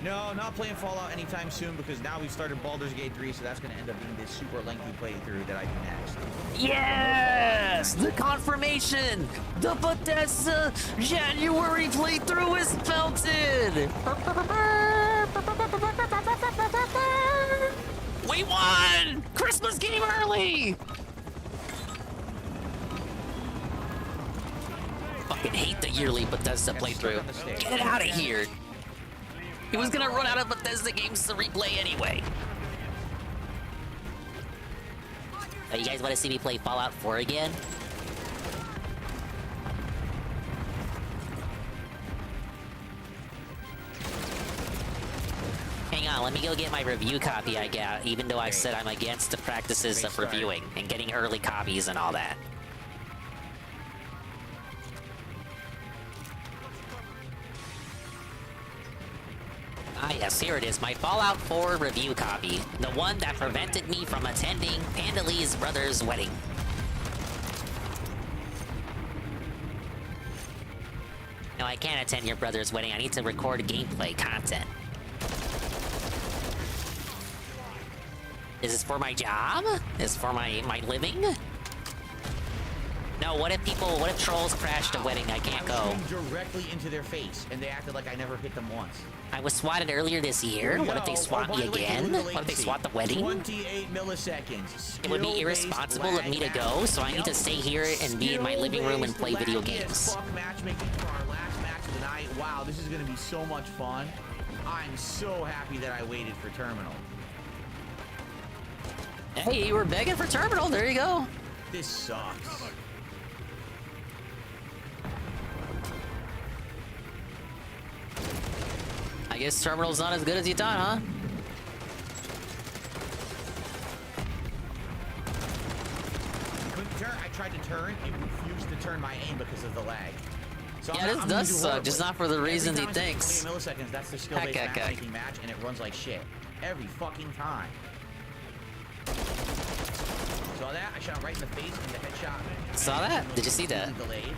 No, not playing Fallout anytime soon because now we've started Baldur's Gate 3, so that's going to end up being this super lengthy playthrough that I do next. Yes! The confirmation! The Bethesda January playthrough is belted! We won! Christmas game early! Fucking hate the yearly Bethesda playthrough. Get it out of here! He was gonna run out of Bethesda games to replay anyway. Oh, you guys want to see me play Fallout 4 again? Hang on, let me go get my review copy I got, even though I said I'm against the practices of reviewing and getting early copies and all that. Ah yes, here it is, my Fallout 4 review copy. The one that prevented me from attending Panda Lee's brother's wedding. No, I can't attend your brother's wedding. I need to record gameplay content. Is this for my job? Is this for my living? No, what if trolls crashed a wedding? I can't go. Directly into their face, and they acted like I never hit them once. I was swatted earlier this year. What if they swat me again? What if they swat the wedding? 28 milliseconds. It would be irresponsible of me to go, so I need to stay here and be in my living room and play video games. Fuck matchmaking for our last match of the night. Wow, this is gonna be so much fun. I'm so happy that I waited for Terminal. Hey, you were begging for Terminal. There you go. This sucks. I guess Terminal's not as good as you thought, huh? I tried to turn, it refused to turn my aim because of the lag. So yeah, this does suck, just not for the reasons he thinks. 28 milliseconds, that's the skill-based matchmaking match, and it runs like shit. Every fucking time. Saw that? I shot him right in the face and the headshot. Saw that? Did you see that? Delayed.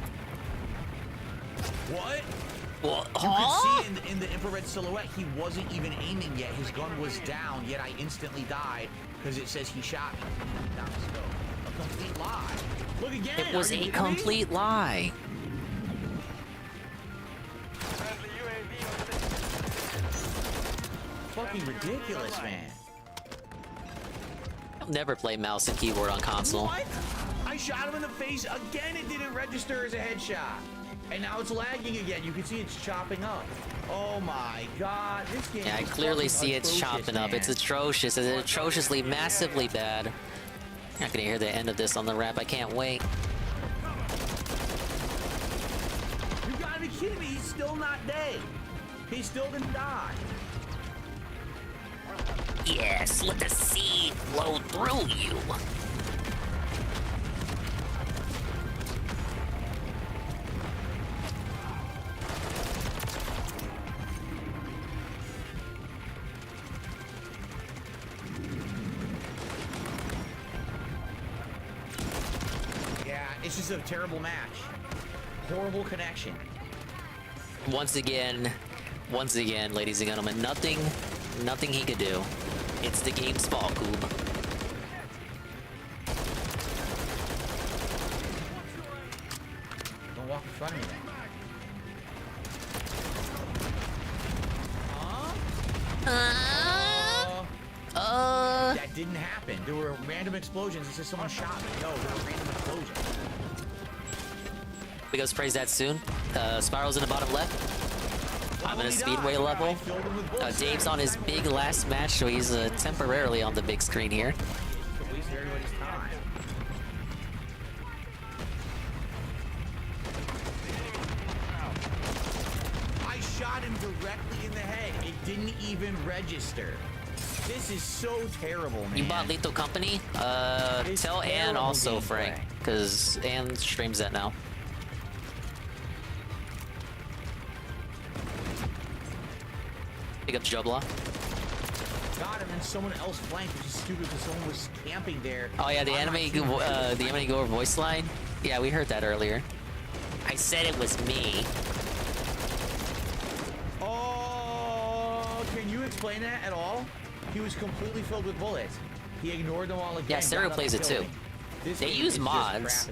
What? Well, you could see in the infrared silhouette, he wasn't even aiming yet. His gun was down, yet I instantly died because it says he shot me. Down the scope. A complete lie. Look again. It was a complete lie. Fucking ridiculous, man. I'll never play mouse and keyboard on console. What? I shot him in the face again. It didn't register as a headshot. And now it's lagging again. You can see it's chopping up. Oh my god. This game I clearly see it's chopping up. It's atrocious. It's atrociously, massively bad. You're not gonna hear the end of this on the rap. I can't wait. You gotta be kidding me. He's still not dead. He still didn't die. Yes, let the seed flow through you. It's just a terrible match. Horrible connection. Once again, ladies and gentlemen, nothing he could do. It's the game's fault, Goob. Don't walk in front of me then. That didn't happen. There were random explosions. It says someone shot me. No, there were random explosions. We go praise that soon. Spyro's in the bottom left. I'm in a speedway level. Dave's on his big last match, so he's temporarily on the big screen here. Wasted everybody's time. I shot him directly in the head. It didn't even register. This is so terrible, man. You bought Lethal Company? Tell Ann also, Frank, because Ann streams that now. Pick up Jobla. Got him, and someone else flanked, which is stupid because someone was camping there. Oh yeah, the enemy go over voice line. Yeah, we heard that earlier. I said it was me. Oh, can you explain that at all? He was completely filled with bullets. He ignored them all again. Yeah, Stereo plays it too. They use mods,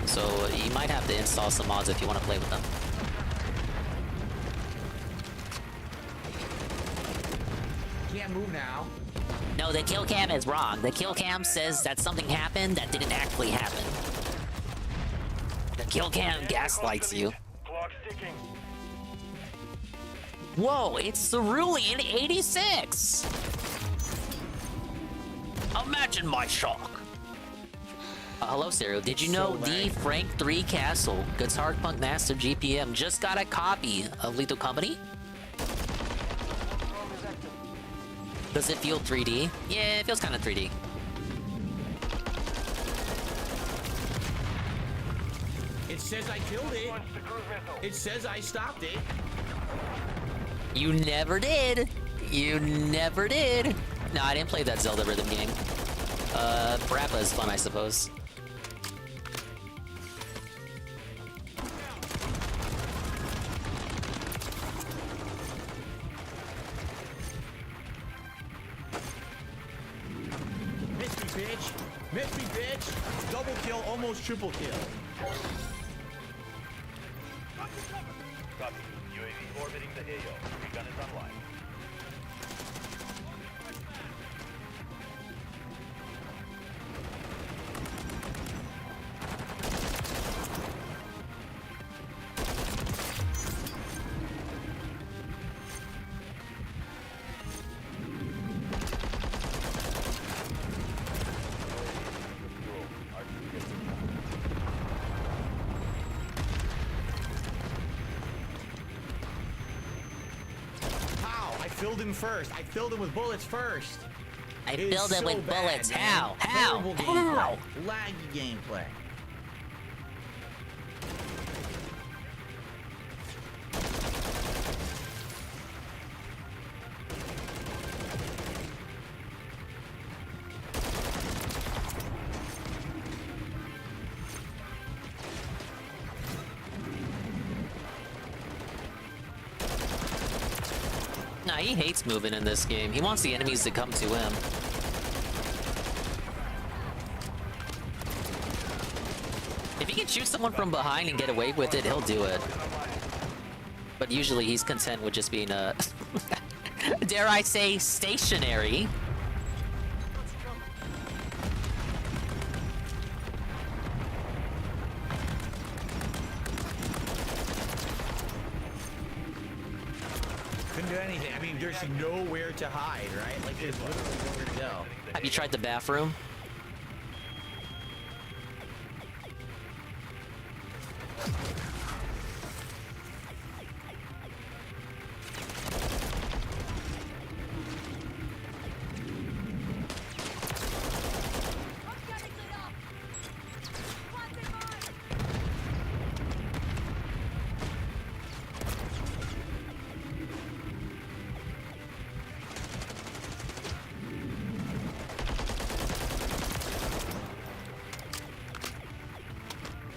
so you might have to install some mods if you want to play with them. Can't move now. No, the kill cam is wrong. The kill cam says that something happened that didn't actually happen. The kill cam gaslights you. Clock's ticking. Whoa, it's Cerulean 86! Imagine my shock. Hello, Cero. Did you know the Frank 3 Castle Guitar Punk Master GPM just got a copy of Lethal Company? Does it feel 3D? Yeah, it feels kind of 3D. It says I killed it. It says I stopped it. You never did. You never did. No, I didn't play that Zelda rhythm game. Parappa is fun, I suppose. Miss me, bitch. Miss me, bitch. Double kill, almost triple kill. Copy. UAV orbiting the AO. Gun is online. Filled him first. I filled him with bullets first. I filled him with bullets. Man. How? How? Terrible How? gameplay. Laggy gameplay. Nah, he hates moving in this game. He wants the enemies to come to him. If he can shoot someone from behind and get away with it, he'll do it. But usually he's content with just being dare I say, stationary. Couldn't do anything. I mean, there's nowhere to hide, right? Like, there's literally nowhere to go. Have you tried the bathroom?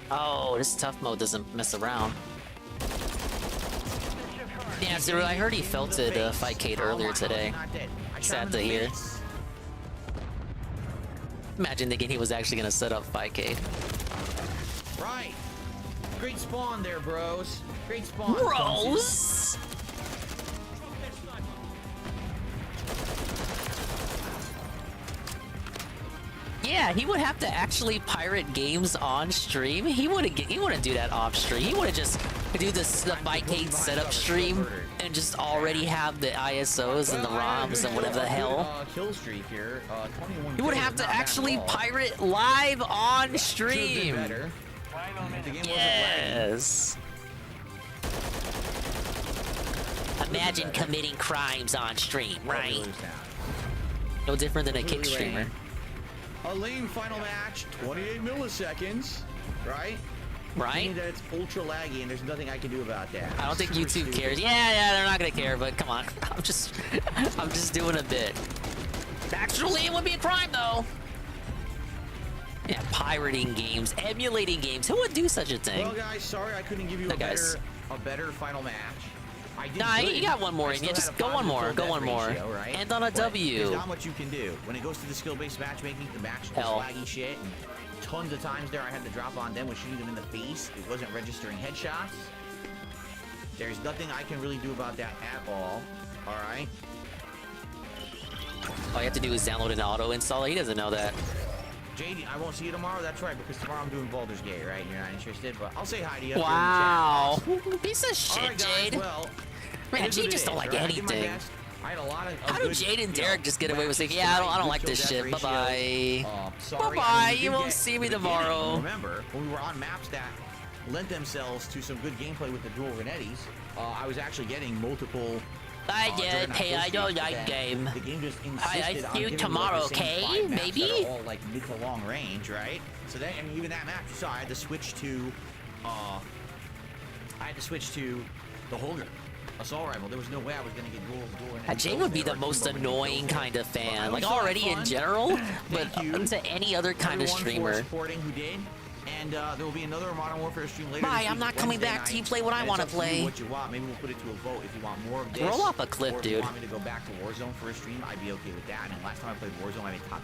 Oh, this tough mode doesn't mess around. Yeah, Zero, I heard he felt it fight Kate earlier today. Sad to hear. Imagine thinking he was actually gonna set up fight Kate. Right. Great spawn there, bros. Great spawn. Bros! Yeah, he would have to actually pirate games on stream. He wouldn't do that off stream. He would have just do the fight Kate setup stream and just already have the ISOs and the ROMs and whatever the hell. Kill streak here. 21 He would have to actually pirate live on stream. Yes. Imagine committing crimes on stream, right? No different than a kick streamer. A lame final match, 28 milliseconds, right? Right? That it's ultra laggy and there's nothing I can do about that. I don't think YouTube cares. Yeah, they're not gonna care, but come on. I'm just doing a bit. Actually, it would be a crime though. Yeah, pirating games, emulating games. Who would do such a thing? Well, guys, sorry I couldn't give you a better final match. I did Nah, good. you got one more I in you. still Just had a go one positive more. Go death one more. ratio, right? And on a But W. There's not much you can do. When it goes to the skill-based matchmaking, the match was laggy shit. And tons of times there I had to drop on them with shooting them in the face. It wasn't registering headshots. There's nothing I can really do about that at all. All right? All you have to do is download an auto installer. He doesn't know that. JD, I won't see you tomorrow. That's right, because tomorrow I'm doing Baldur's Gate, right? You're not interested, but I'll say hi to you. Wow. Piece of shit, All right, guys, Jade. Well, Man, Jade just don't like anything. I had a lot of How do Jade and Derek just get away with saying, yeah, I don't like this shit. Bye-bye. Bye-bye. You won't see me tomorrow. Remember, when we were on maps that lent themselves to some good gameplay with the dual Renettis, I was actually getting multiple... I don't like game. The game just I insisted on see you giving tomorrow, the same okay? 5 maps Maybe? that are all like mid to long range, right? So then, I mean, even that map you saw, I had to switch to the Holger assault rifle. There was no way I was gonna get dual. Jay would be the most annoying kind of fan, like already in general, but to any other kind of streamer. Supporting who did. And there will be another Modern Warfare stream later. Bye, I'm not coming back till you play what I want to play. What you want. Maybe we'll put it to a vote if you want more of this. Roll up a clip, or if dude. you want me to go back to Warzone for a stream, I'd be okay with that. I mean, last time I played Warzone, I made top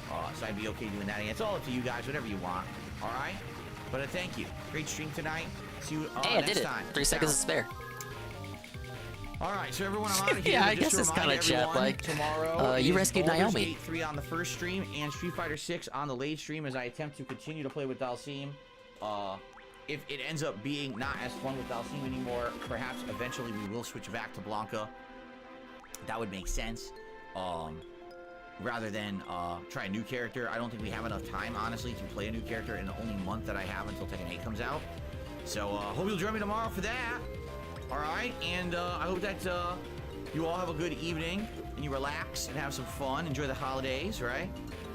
3. So I'd be okay doing that. And it's all up to you guys, whatever you want. All right? But thank you. Great stream tonight. See you hey, I next did it. time. 3 seconds to spare. All right, so everyone, I'm out of here. Yeah, I Just guess to it's remind kind of chat everyone, like. Tomorrow You is rescued Baldur's Naomi. Gate 3 on the first stream and Street Fighter 6 on the late stream as I attempt to continue to play with Dalsim. If it ends up being not as fun with Dalsim anymore, perhaps eventually we will switch back to Blanca. That would make sense. Rather than try a new character. I don't think we have enough time, honestly, to play a new character in the only month that I have until Tekken 8 comes out. So hope you'll join me tomorrow for that. All right, and I hope that you all have a good evening and you relax and have some fun. Enjoy the holidays, right?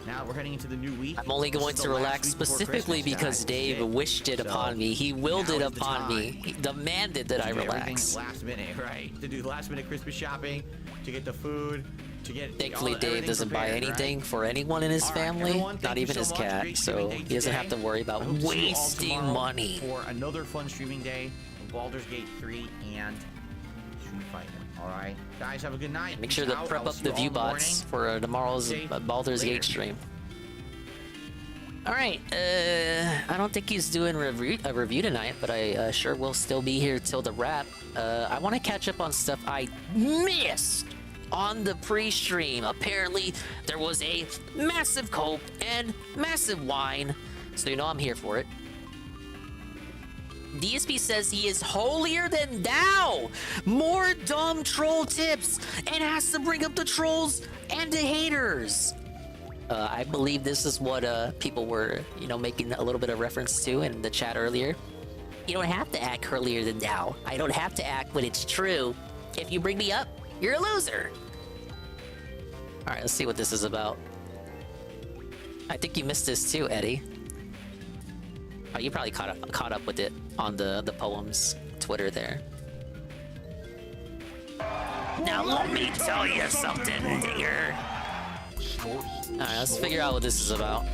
Now we're heading into the new week. I'm only going to relax specifically because Dave wished it upon me. He willed it upon me. He demanded that I relax. Last minute, right? To do last minute Christmas shopping, to get the food, to get. Thankfully, Dave doesn't buy anything for anyone in his family, not even his cat, so he doesn't have to worry about wasting money. For another fun streaming day of Baldur's Gate 3 and Street Fighter. All right, guys, have a good night. Make sure to prep up the view bots for tomorrow's Baldur's Gate stream. All right, I don't think he's doing a review tonight, but I sure will still be here till the wrap. I want to catch up on stuff I missed on the pre-stream. Apparently, there was a massive cope and massive wine, so you know I'm here for it. DSP says he is holier than thou. More dumb troll tips and has to bring up the trolls and the haters. I believe this is what people were, making a little bit of reference to in the chat earlier. You don't have to act holier than thou. I don't have to act when it's true. If you bring me up, you're a loser. All right, let's see what this is about. I think you missed this too, Eddie. Oh, you probably caught up with it on the poems Twitter there. Now let me tell you something, dear. Alright, let's figure out what this is about.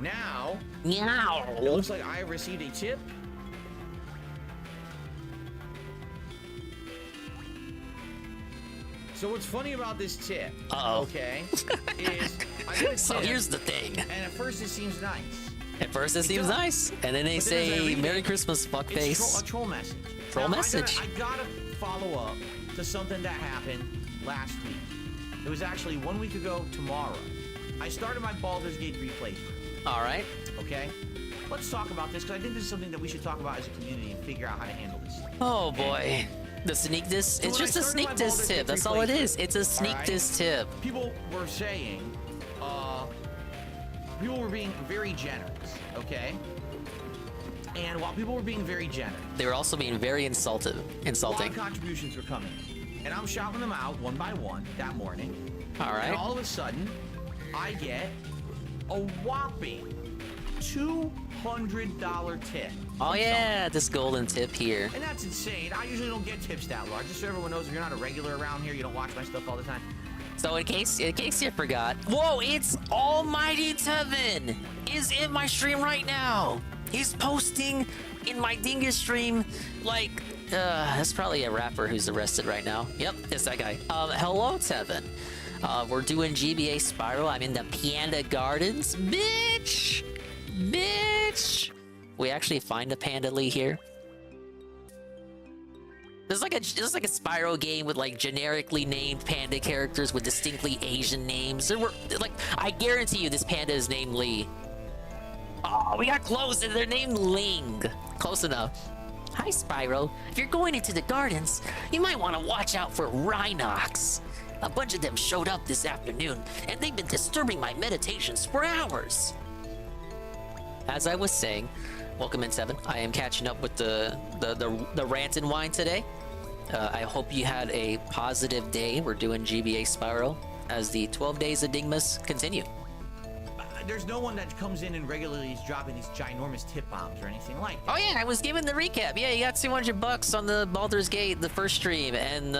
Now, it looks like I received a tip. So what's funny about this tip, okay, is I get a tip, so here's the thing. And at first it seems nice. At first it seems nice, and then they say Merry Christmas, fuckface. It's a troll message. Troll message. I gotta follow up to something that happened last week. It was actually 1 week ago tomorrow. I started my Baldur's Gate 3 playthrough. All right. Okay. Let's talk about this because I think this is something that we should talk about as a community and figure out how to handle this. Oh boy. The sneak diss? It's just a sneak diss tip. That's all it is. It's a sneak diss tip. People were saying, people were being very generous, okay? And while people were being very generous, they were also being very insulting. A lot of contributions were coming in. And I'm shouting them out one by one that morning. All right. And all of a sudden, I get a whopping $200 tip. Oh yeah, this golden tip here. And that's insane. I usually don't get tips that large. Just so everyone knows, if you're not a regular around here, you don't watch my stuff all the time. So in case you forgot, whoa, it's Almighty Tevin is in my stream right now. He's posting in my Dingus stream like, that's probably a rapper who's arrested right now. Yep, it's that guy. Hello, Tevin. We're doing GBA Spyro. I'm in the Panda Gardens. Bitch! Bitch! We actually find a Panda Lee here. There's like a Spyro game with like generically named panda characters with distinctly Asian names. There were like, I guarantee you this panda is named Lee. Oh, we got close and they're named Ling. Close enough. Hi, Spyro. If you're going into the gardens, you might want to watch out for Rhinox. A bunch of them showed up this afternoon, and they've been disturbing my meditations for hours. As I was saying, welcome in, Seven. I am catching up with the rant and wine today. I hope you had a positive day. We're doing GBA Spyro as the 12 days of Dingmas continue. There's no one that comes in and regularly is dropping these ginormous tip bombs or anything like that. Oh yeah, I was giving the recap. Yeah, he got $200 on the Baldur's Gate, the first stream, and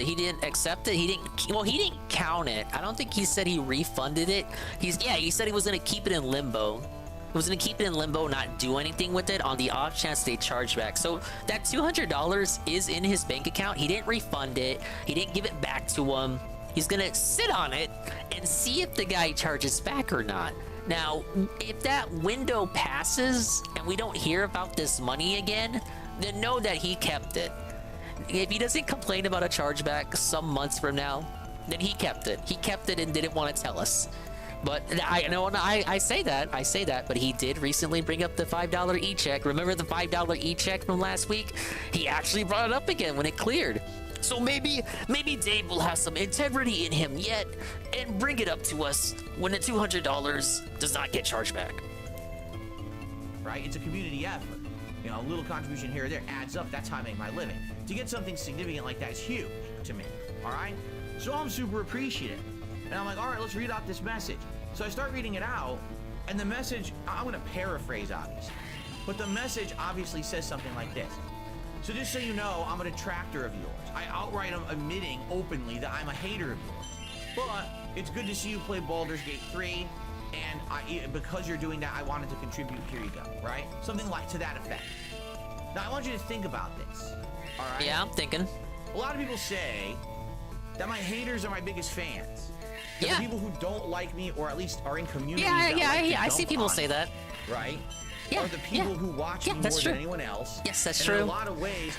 he didn't accept it. He didn't count it. I don't think he said he refunded it. He said he was gonna keep it in limbo. He was gonna keep it in limbo, not do anything with it on the off chance they charge back. So that $200 is in his bank account. He didn't refund it. He didn't give it back to him. He's gonna sit on it and see if the guy charges back or not. Now, if that window passes and we don't hear about this money again, then know that he kept it. If he doesn't complain about a chargeback some months from now, then he kept it. He kept it and didn't want to tell us. But I say that, but he did recently bring up the $5 e-check. Remember the $5 e-check from last week? He actually brought it up again when it cleared. So maybe Dave will have some integrity in him yet and bring it up to us when the $200 does not get charged back. Right? It's a community effort. You know, a little contribution here or there adds up. That's how I make my living. To get something significant like that is huge to me. All right? So I'm super appreciative. And I'm like, all right, let's read out this message. So I start reading it out, and the message, I'm going to paraphrase, obviously. But the message obviously says something like this. So just so you know, I'm a detractor of yours. I outright am admitting openly that I'm a hater of yours. But it's good to see you play Baldur's Gate 3, and because you're doing that, I wanted to contribute. Here you go, right? Something like to that effect. Now, I want you to think about this, all right? Yeah, I'm thinking. A lot of people say that my haters are my biggest fans. They're the people who don't like me, or at least are in communities I see people say that. Right? Yeah, or the people who watch me more than anyone else. Yes, that's and true. In a lot of ways,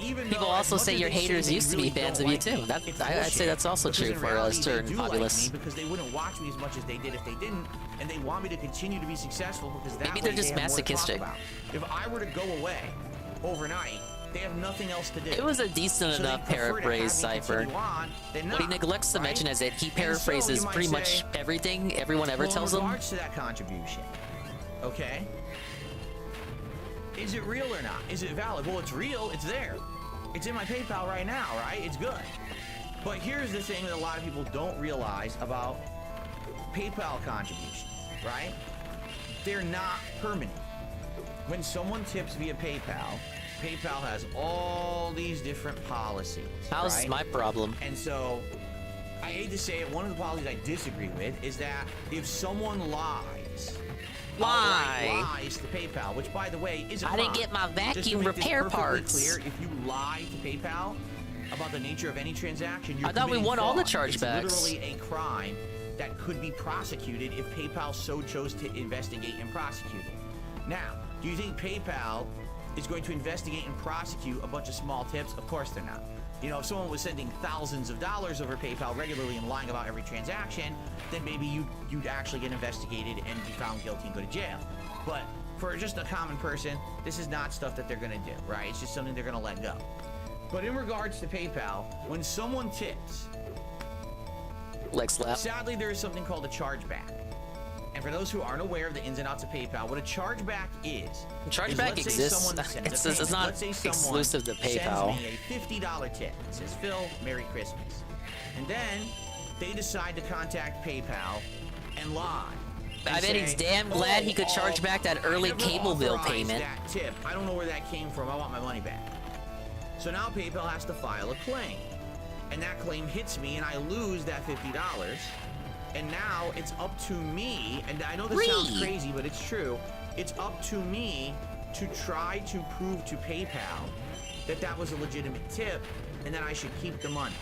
even people also say your haters used to be fans of you too. I'd say that's also true for certain populace. Like because they wouldn't watch me as much as they did if they didn't, and they want me to continue to be successful because that maybe they're just masochistic. If I were to go away overnight, they have nothing else to do. It was a decent enough paraphrase, Cypher. What he neglects to mention is that he paraphrases pretty much everything everyone ever tells him. In regards to that contribution, okay? Is it real or not? Is it valid? Well, it's real. It's there. It's in my PayPal right now, right? It's good. But here's the thing that a lot of people don't realize about PayPal contributions, right? They're not permanent. When someone tips via PayPal, PayPal has all these different policies. How's my problem? And so, I hate to say it, one of the policies I disagree with is that if someone lies to PayPal, which by the way isn't I didn't get my vacuum repair parts. Clear, if you lie to PayPal about the nature of any transaction, you're I thought we won all the chargebacks. It's literally a crime that could be prosecuted if PayPal so chose to investigate and prosecute it. Now, do you think PayPal is going to investigate and prosecute a bunch of small tips? Of course they're not. You know, if someone was sending thousands of dollars over PayPal regularly and lying about every transaction, then maybe you'd actually get investigated and be found guilty and go to jail. But for just a common person, this is not stuff that they're gonna do, right? It's just something they're gonna let go. But in regards to PayPal, when someone tips, sadly there is something called a chargeback. And for those who aren't aware of the ins and outs of PayPal, what a chargeback is... Chargeback exists. It's not exclusive to PayPal. Sends me a $50 tip. It says, Phil, Merry Christmas. And then they decide to contact PayPal and lie. I bet he's damn glad he could charge back that early cable bill payment. That tip. I don't know where that came from. I want my money back. So now PayPal has to file a claim. and that claim hits me, and I lose that $50. And now it's up to me, and I know this sounds crazy, but it's true. It's up to me to try to prove to PayPal that that was a legitimate tip, and that I should keep the money.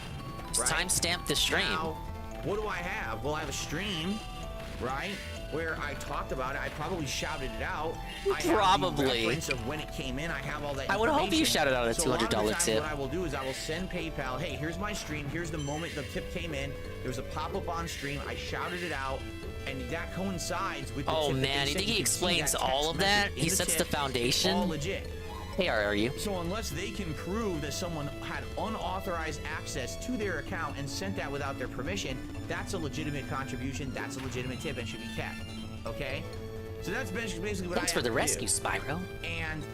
Right? Timestamp the stream. Now, what do I have? Well, I have a stream, right, where I talked about it. I probably shouted it out. I have the reference of when it came in. I have all that. I would hope you shouted out a $200 tip. What I will do is I will send PayPal. Hey, here's my stream. Here's the moment the tip came in. There was a pop-up on stream. I shouted it out, and that coincides with the oh tip man, you think he explains all of that? He sets the foundation. All legit. Hey, are you? So unless they can prove that someone had unauthorized access to their account and sent that without their permission, that's a legitimate contribution, that's a legitimate tip and should be kept. Okay? So that's basically what Thanks for the rescue, Spyro. And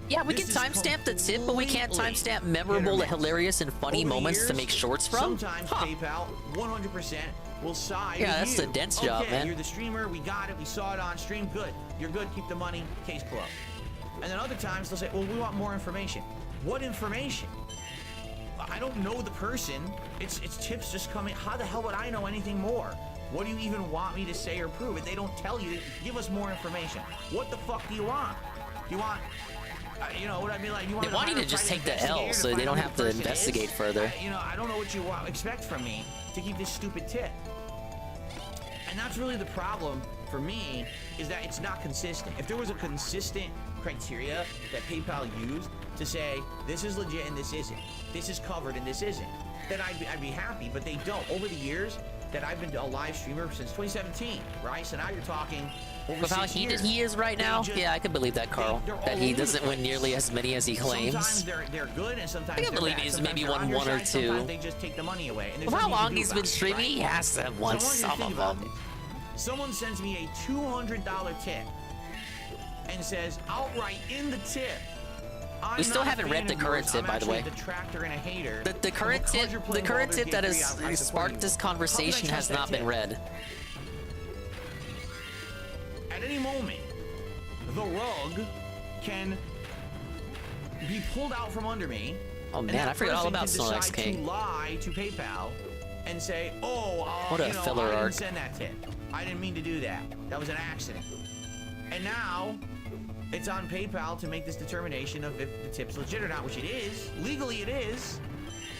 yeah, we can timestamp the tip, but we can't timestamp memorable, hilarious, and funny moments to make shorts from. Sometimes PayPal 100% will side with that's you. the dense job, man. You're the streamer, we got it, we saw it on stream, good. You're good, keep the money, case closed. And then other times they'll say, well, we want more information. What information? I don't know the person. It's tips just coming. How the hell would I know anything more? What do you even want me to say or prove? If they don't tell you, give us more information. What the fuck do you want? Do you want, you know what I mean? Like, you want they want you to just take the L so they don't have to investigate further. You know, I don't know what you expect from me to keep this stupid tip. And that's really the problem for me, is that it's not consistent. If there was a consistent criteria that PayPal used to say this is legit and this isn't, this is covered and this isn't, then I'd be happy. But they don't. Over the years that I've been a live streamer since 2017, right? So now you're talking over with 6 how years. He is right now, yeah, I can believe that, Carl. That he doesn't win nearly as many as he claims. Sometimes they're good and sometimes I can believe he's maybe won one or two. Sometimes they just take the money away. And well, how long he's been streaming, he has to have won some of them. Someone sends me a $200 tip and says outright in the tip, we still haven't read the current tip, by the way. The current tip that has sparked this conversation has not been read. At any moment, the rug can be pulled out from under me. Oh man, I forgot all about Snorlax King. To lie to PayPal and say, oh, what a filler I arc. didn't send that tip. I didn't mean to do that. That was an accident. And now it's on PayPal to make this determination of if the tip's legit or not, which it is. Legally, it is.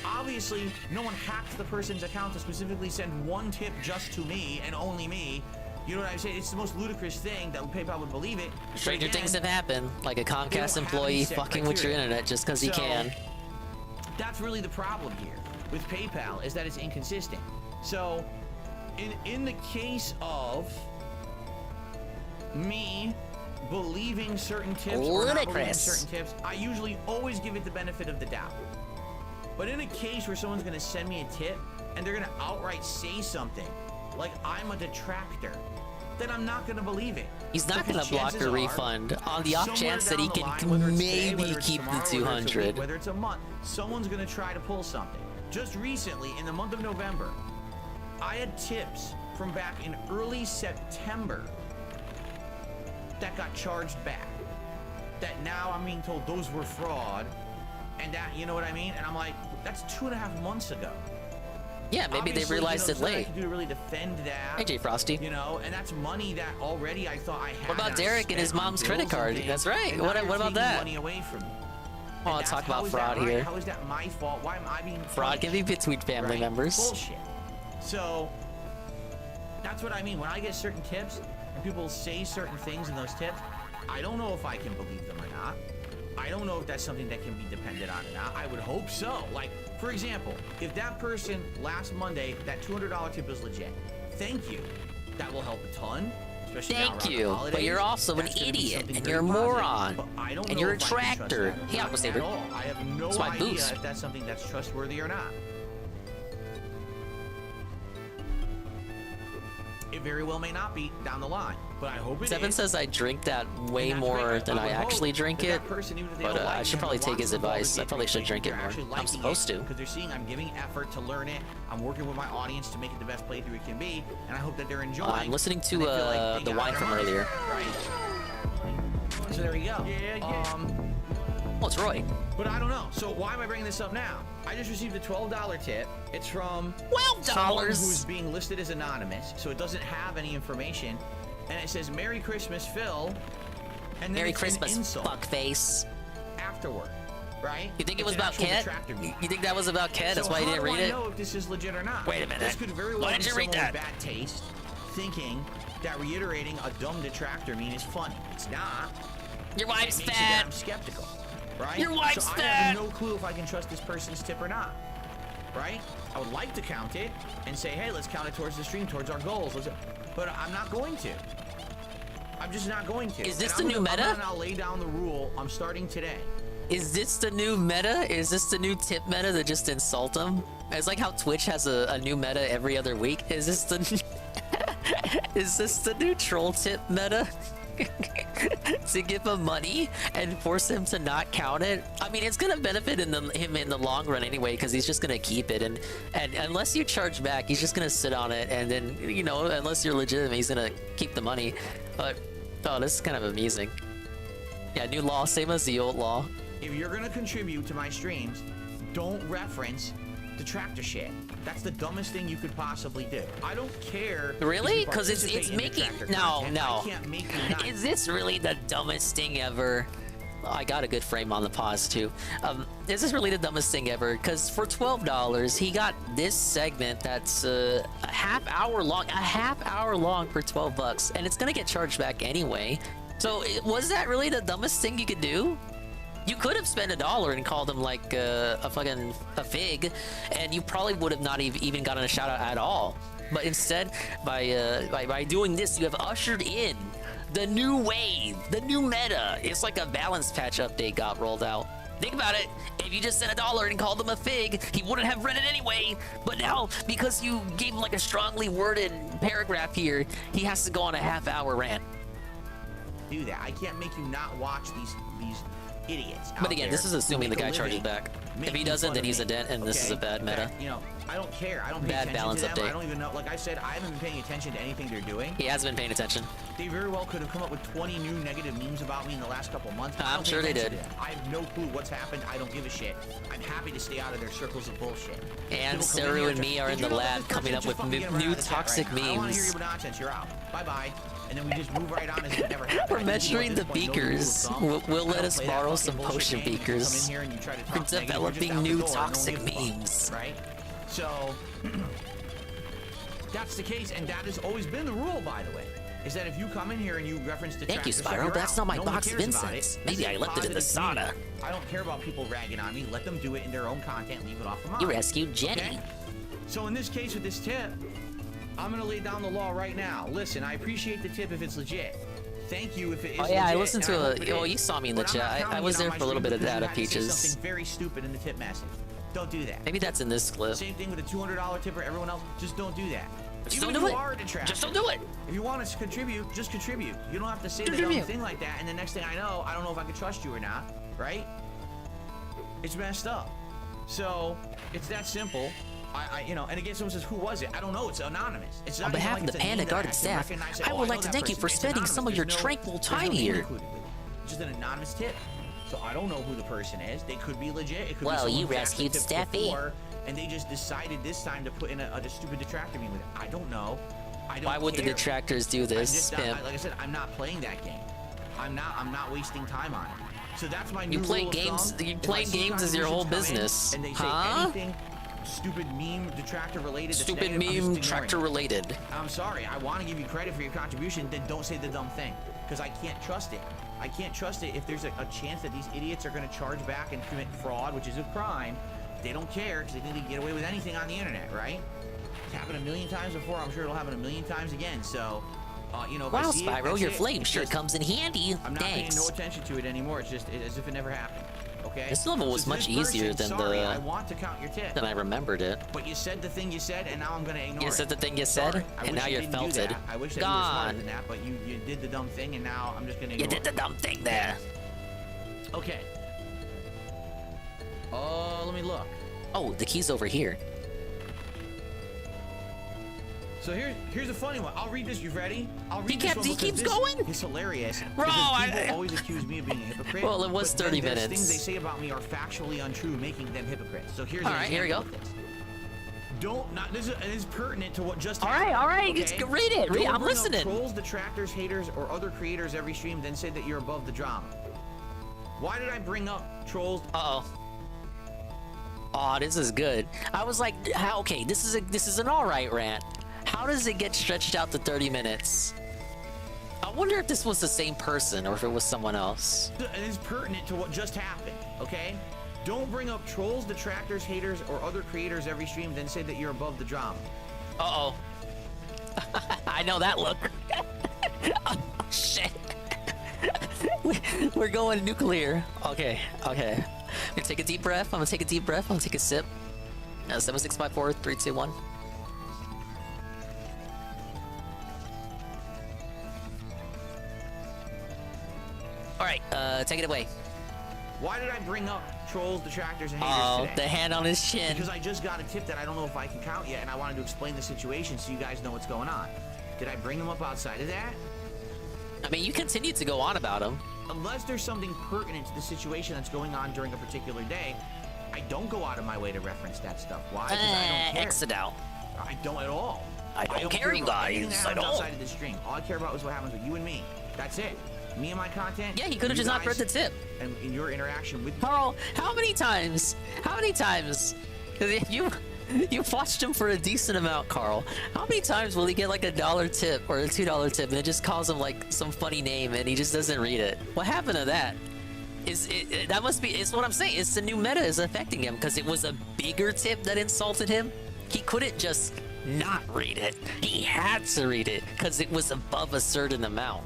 Obviously, no one hacked the person's account to specifically send one tip just to me and only me. You know what I'm saying? It's the most ludicrous thing that PayPal would believe it. Stranger things have happened, like a Comcast employee fucking with your internet just because he can. That's really the problem here with PayPal, is that it's inconsistent. So, in the case of me believing certain tips or not believing certain tips, I usually always give it the benefit of the doubt. But in a case where someone's going to send me a tip and they're going to outright say something like I'm a detractor, then I'm not going to believe it. He's not going to block a refund on the off chance that he can maybe keep the 200. Whether it's a month, someone's going to try to pull something. Just recently, in the month of November, I had tips from back in early September that got charged back. That now I'm being told those were fraud, and that, you know what I mean? And I'm like, that's 2.5 months ago. Yeah, maybe they realized it late. I can do to really defend that. Hey, J Frosty. You know, and that's money that already I thought I had. What about Derek and his mom's credit card? That's right. What about that? Money away from me. Oh, let's talk about fraud here. How is that my fault? Why am I being fraud can be between family members. Bullshit. So that's what I mean. When I get certain tips and people say certain things in those tips, I don't know if I can believe them or not. I don't know if that's something that can be depended on or not. I would hope so. Like, for example, if that person last Monday, that $200 tip is legit, thank you. That will help a ton. Thank you, but you're also an idiot, and you're a moron, and you're a tractor. Hey, Aqua Saber. I have no idea if that's something that's trustworthy or not. It very well may not be down the line, but I hope it is. Seven says I drink that way more than I actually drink it, but I should probably take his advice. I probably should drink it more. I'm supposed to. Because they're seeing I'm giving effort to learn it. I'm working with my audience to make it the best playthrough it can be, and I hope that they're enjoying. I'm listening to the wine from earlier. So there we go. Well, it's Roy. But I don't know. So why am I bringing this up now? I just received a $12 tip. It's from $12 someone who's being listed as anonymous, so it doesn't have any information. And it says "Merry Christmas, Phil." And then Merry it's Christmas, an insult fuckface. afterward, right? You think it It's was an about actual Ked? detractor meeting. You think that was about Ked? That's So why you how didn't do read I it? know if this is legit or not? Wait a minute. This could very well Why be did you read someone that? with bad taste, thinking that reiterating a dumb detractor meme is funny. It's not. Your wife's it makes fat. it that I'm skeptical, right? Your wife's so I fat. have no clue if I can trust this person's tip or not, right? I would like to count it and say, hey, let's count it towards the stream, towards our goals. But I'm not going to. I'm just not going to. Is this And the I'm new gonna- meta? I'm gonna lay down the rule. I'm starting today. Is this the new meta? Is this the new tip meta to just insult them? It's like how Twitch has a new meta every other week. Is this the is this the new troll tip meta? To give him money and force him to not count it? I mean, it's gonna benefit him in the long run anyway, because he's just gonna keep it, and unless you charge back, he's just gonna sit on it, and then, you know, unless you're legitimate, he's gonna keep the money. But oh, this is kind of amusing. Yeah, new law, same as the old law. If you're gonna contribute to my streams, don't reference detractor shit. That's the dumbest thing you could possibly do. I don't care. Really? Because it's making no. I can't make you not. Is this really the dumbest thing ever? I got a good frame on the pause too. Is this really the dumbest thing ever? Because for $12, he got this segment that's a half hour long for $12, and it's gonna get charged back anyway. So was that really the dumbest thing you could do? You could have spent $1 and called him like a fig, and you probably would have not even gotten a shout out at all. But instead, by doing this, you have ushered in the new wave, the new meta. It's like a balance patch update got rolled out. Think about it. If you just sent $1 and called him a fig, he wouldn't have read it anyway. But now, because you gave him like a strongly worded paragraph here, he has to go on a half-hour rant. Do that. I can't make you not watch these idiots. But again, this is assuming the guy charges back. If he doesn't, then he's a dent, and this is a bad meta. You know, I don't care. I don't pay Bad attention balance to them. update. I don't even know. Like I said, I haven't been paying attention to anything they're doing. He hasn't been paying attention. They very well could have come up with 20 new negative memes about me in the last couple months. I'm sure they did. I have no clue what's happened. I don't give a shit. I'm happy to stay out of their circles of bullshit. And People come in Saru here and me are in the lab coming up with new toxic I don't want to hear memes. your nonsense. You're out. Bye-bye. And then we just move right on as if it never happened. We're measuring the beakers. We'll let us borrow some potion beakers. We're developing new toxic memes. Right? So, that's the case, and that has always been the rule, by the way. Is that if you come in here and you reference the Thank you, Spyro. That's not my box of incense. Maybe I left it in the sauna. I don't care about people ragging on me. Let them do it in their own content. Leave it off of mine. You rescued Jenny. Okay? So in this case with this tip, I'm gonna lay down the law right now. Listen, I appreciate the tip if it's legit. Thank you if it is legit. Oh yeah, I listened to it. Oh, you saw me in the chat. I was there for a little bit of data, Peaches. Something very stupid in the tip message. Don't do that. Maybe that's in this clip. Same thing with a $200 tip for everyone else. Just don't do that. Just Even don't do if you it. are a detractor, Just don't do it. If you want to contribute, just contribute. You don't have to say the dumb thing like that, and the next thing I don't know if I can trust you or not, right? It's messed up. So, it's that simple. You know, and again, someone says, who was it? I don't know. It's anonymous. It's not On behalf even of the like it's a Panda name that Garden can staff, recognize, I oh, would know like to that thank you person. for It's spending some of your anonymous. tranquil There's time no name here. included with it. It's just an anonymous tip. So I don't know who the person is. They could be legit. It could Well, be someone you who actually rescued tipped Steffi. before, and they just decided this time to put in a stupid detractor meme with it. I don't know. I don't Why would the care. detractors do this? I'm just not, Pimp? like I said, I'm not playing that game. I'm not wasting time on it. So that's my new You play rule of games. thumb. You If play I see games as your whole contributions come in business, and they say huh? anything stupid meme detractor related. that's Stupid negative, I'm just meme ignoring tractor it. related. I'm sorry. I want to give you credit for your contribution. Then don't say the dumb thing, because I can't trust it. I can't trust it if there's a chance that these idiots are going to charge back and commit fraud, which is a crime. They don't care because they think they can get away with anything on the internet, right? It's happened a million times before. I'm sure it'll happen a million times again. So, you know, if Wow, I see Spyro, it, your that's flame it. sure It's comes in handy. I'm not paying Thanks. no attention to it anymore. It's just as if it never happened. Okay. This level was So to much this person, easier than sorry, the- I want to count your tip. Then I remembered it. But you said the thing you said, and now I'm gonna ignore it. You said the thing you said, Sorry. I and wish now you you're didn't do felted. that. I wish that you were smarter Gone. than that, but you did the dumb thing, and now I'm just gonna You ignore did the dumb thing there. Okay. Let me look. Oh, the key's over here. So here's a funny one. I'll read this. You ready? I'll read this one He because keeps this going? It's hilarious. Bro, people always accuse me of being a hypocrite. Well, it was but then 30 there's minutes. Things they say about me are factually untrue, making them hypocrites. So here's all right. Here we go. This is pertinent to what just all happened. All right. Okay? Just read it. Don't I'm bring up listening. Trolls, detractors, haters, or other creators every stream, then say that you're above the drama. Why did I bring up trolls? Oh, this is good. I was like, okay, this is an all right rant. How does it get stretched out to 30 minutes? I wonder if this was the same person or if it was someone else. It is pertinent to what just happened, okay? Don't bring up trolls, detractors, haters, or other creators every stream, then say that you're above the drama. Uh-oh. I know that look. Oh, shit. We're going nuclear. Okay. I'm gonna take a deep breath. I'm gonna take a sip. 7, 6, 5, 4, 3, 2, 1. All right, take it away. Why did I bring up trolls, detractors, and haters today? The hand on his chin. Because I just got a tip that I don't know if I can count yet, and I wanted to explain the situation so you guys know what's going on. Did I bring them up outside of that? I mean, you continue to go on about him. Unless there's something pertinent to the situation that's going on during a particular day, I don't go out of my way to reference that stuff. Why? Because I don't care. Exit out. I don't at all. I don't care, you guys. I don't. Outside of this stream, all I care about is what happens with you and me. That's it. Me and my content. Yeah, he could have just not read the tip. And in your interaction with Carl, how many times? Because you've watched him for a decent amount, Carl. How many times will he get like $1 tip or a $2 tip and it just calls him like some funny name and he just doesn't read it? What happened to that? That must be, it's what I'm saying. It's the new meta is affecting him because it was a bigger tip that insulted him. He couldn't just not read it. He had to read it because it was above a certain amount.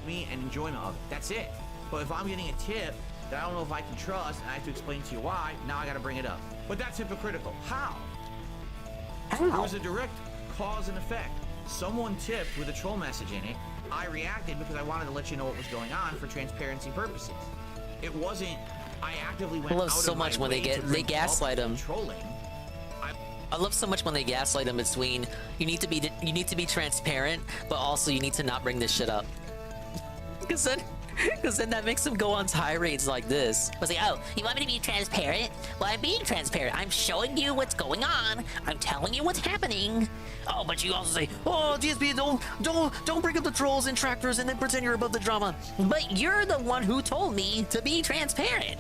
Me and enjoyment of it. That's it. But if I'm getting a tip that I don't know if I can trust and I have to explain to you why, now I gotta bring it up. But that's hypocritical. How? There was a direct cause and effect. Someone tipped with a troll message in it. I reacted because I wanted to let you know what was going on for transparency purposes. It wasn't I actively went I love out so of my much when way they to bring gaslight up him. Trolling. I love so much when they gaslight him between you need to be transparent, but also you need to not bring this shit up. Because then that makes him go on tirades like this. I was like, oh, you want me to be transparent? Well, I'm being transparent. I'm showing you what's going on. I'm telling you what's happening. Oh, but you also say, oh, DSP, don't bring up the trolls and tractors and then pretend you're above the drama. But you're the one who told me to be transparent.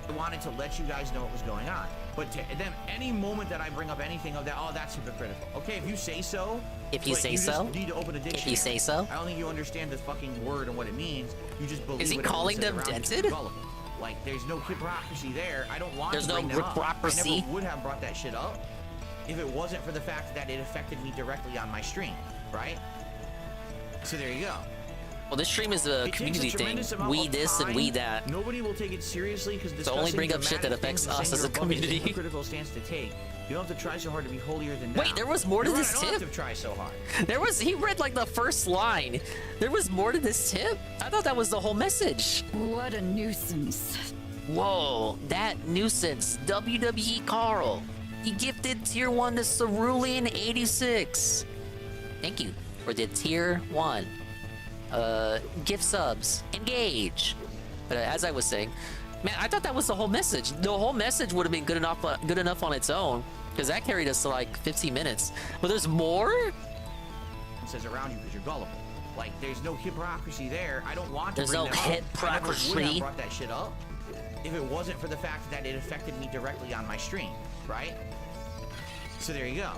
I wanted to let you guys know what was going on. But then any moment that I bring up anything of that, oh, that's hypocritical. Okay, if you say so. If you say so. Just need to open a dictionary. If you say so. I don't think you understand the fucking word and what it means. You just believe. Is he calling them dented? Like, there's no hypocrisy there. I don't want There's to bring no them up. hypocrisy. I never would have brought that shit up if it wasn't for the fact that it affected me directly on my stream, right? So there you go. Well, this stream is a community thing. We this and we that. Nobody will take it seriously because so only bring up shit that affects us as a community. A critical stance to take. You don't have to try so hard to be holier than thou. Wait, there was more to this tip? I don't have to try so hard. He read like the first line. There was more to this tip? I thought that was the whole message. What a nuisance. Whoa, that nuisance. WWE Carl. He gifted tier 1 to Cerulean86. Thank you for the tier 1. Gift subs. Engage. But as I was saying, man, I thought that was the whole message. The whole message would have been good enough on its own, because that carried us to like 15 minutes. But there's more? It says around you because you're gullible. Like, there's no hypocrisy there. I don't want to bring them up. There's no hypocrisy. I never would have brought that shit up if it wasn't for the fact that it affected me directly on my stream, right? So there you go.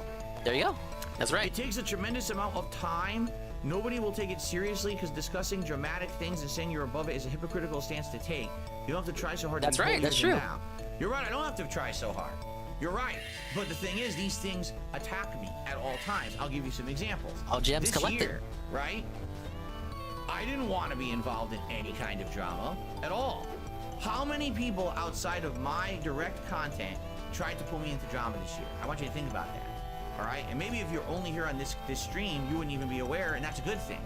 There you go. That's right. It takes a tremendous amount of time. Nobody will take it seriously because discussing dramatic things and saying you're above it is a hypocritical stance to take. You don't have to try so hard. That's right. That's true. Now. You're right. I don't have to try so hard. You're right. But the thing is, these things attack me at all times. I'll give you some examples. All gems collected. Year, right? I didn't want to be involved in any kind of drama at all. How many people outside of my direct content tried to pull me into drama this year? I want you to think about that. All right, and maybe if you're only here on this stream, you wouldn't even be aware, and that's a good thing.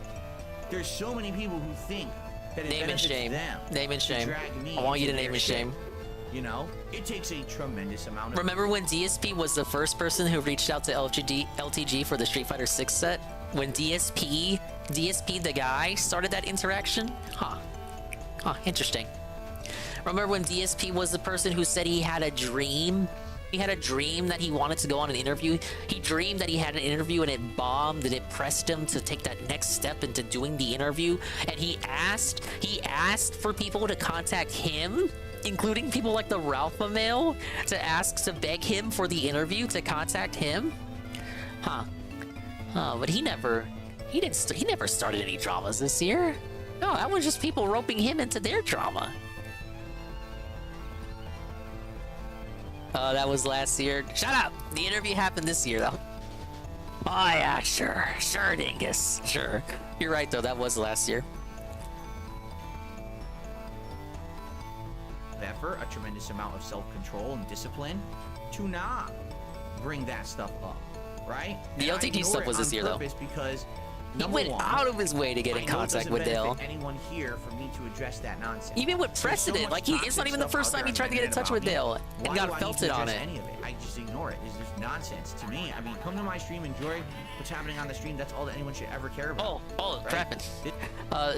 There's so many people who think that it benefits them. Name and shame. Drag me I want you to into name their and shame. shit. You know, it takes a tremendous amount of... Remember when DSP was the first person who reached out to LTG for the Street Fighter 6 set? When DSP the guy started that interaction? Huh, interesting. Remember when DSP was the person who said he had a dream? He had a dream that he wanted to go on an interview. He dreamed that he had an interview and it bombed, and it pressed him to take that next step into doing the interview. And he asked for people to contact him, including people like the Ralpha Mail, to beg him for the interview, to contact him. Huh. But he never started any dramas this year. No, that was just people roping him into their drama. Oh, that was last year. Shut up! The interview happened this year, though. Oh, yeah, sure, Dingus, sure. You're right, though, that was last year. Effort, a tremendous amount of self-control and discipline to not bring that stuff up, right? The LTG stuff was this year, though. Because he went out of his way to get in contact with Dale. Anyone here for me to address that nonsense? Even with precedent, like it's not even the first time he tried to get in touch with Dale and got felted on it. Any of it? I just ignore it. It's just nonsense to me. I mean, come to my stream, enjoy what's happening on the stream. That's all that anyone should ever care about. Oh, crap.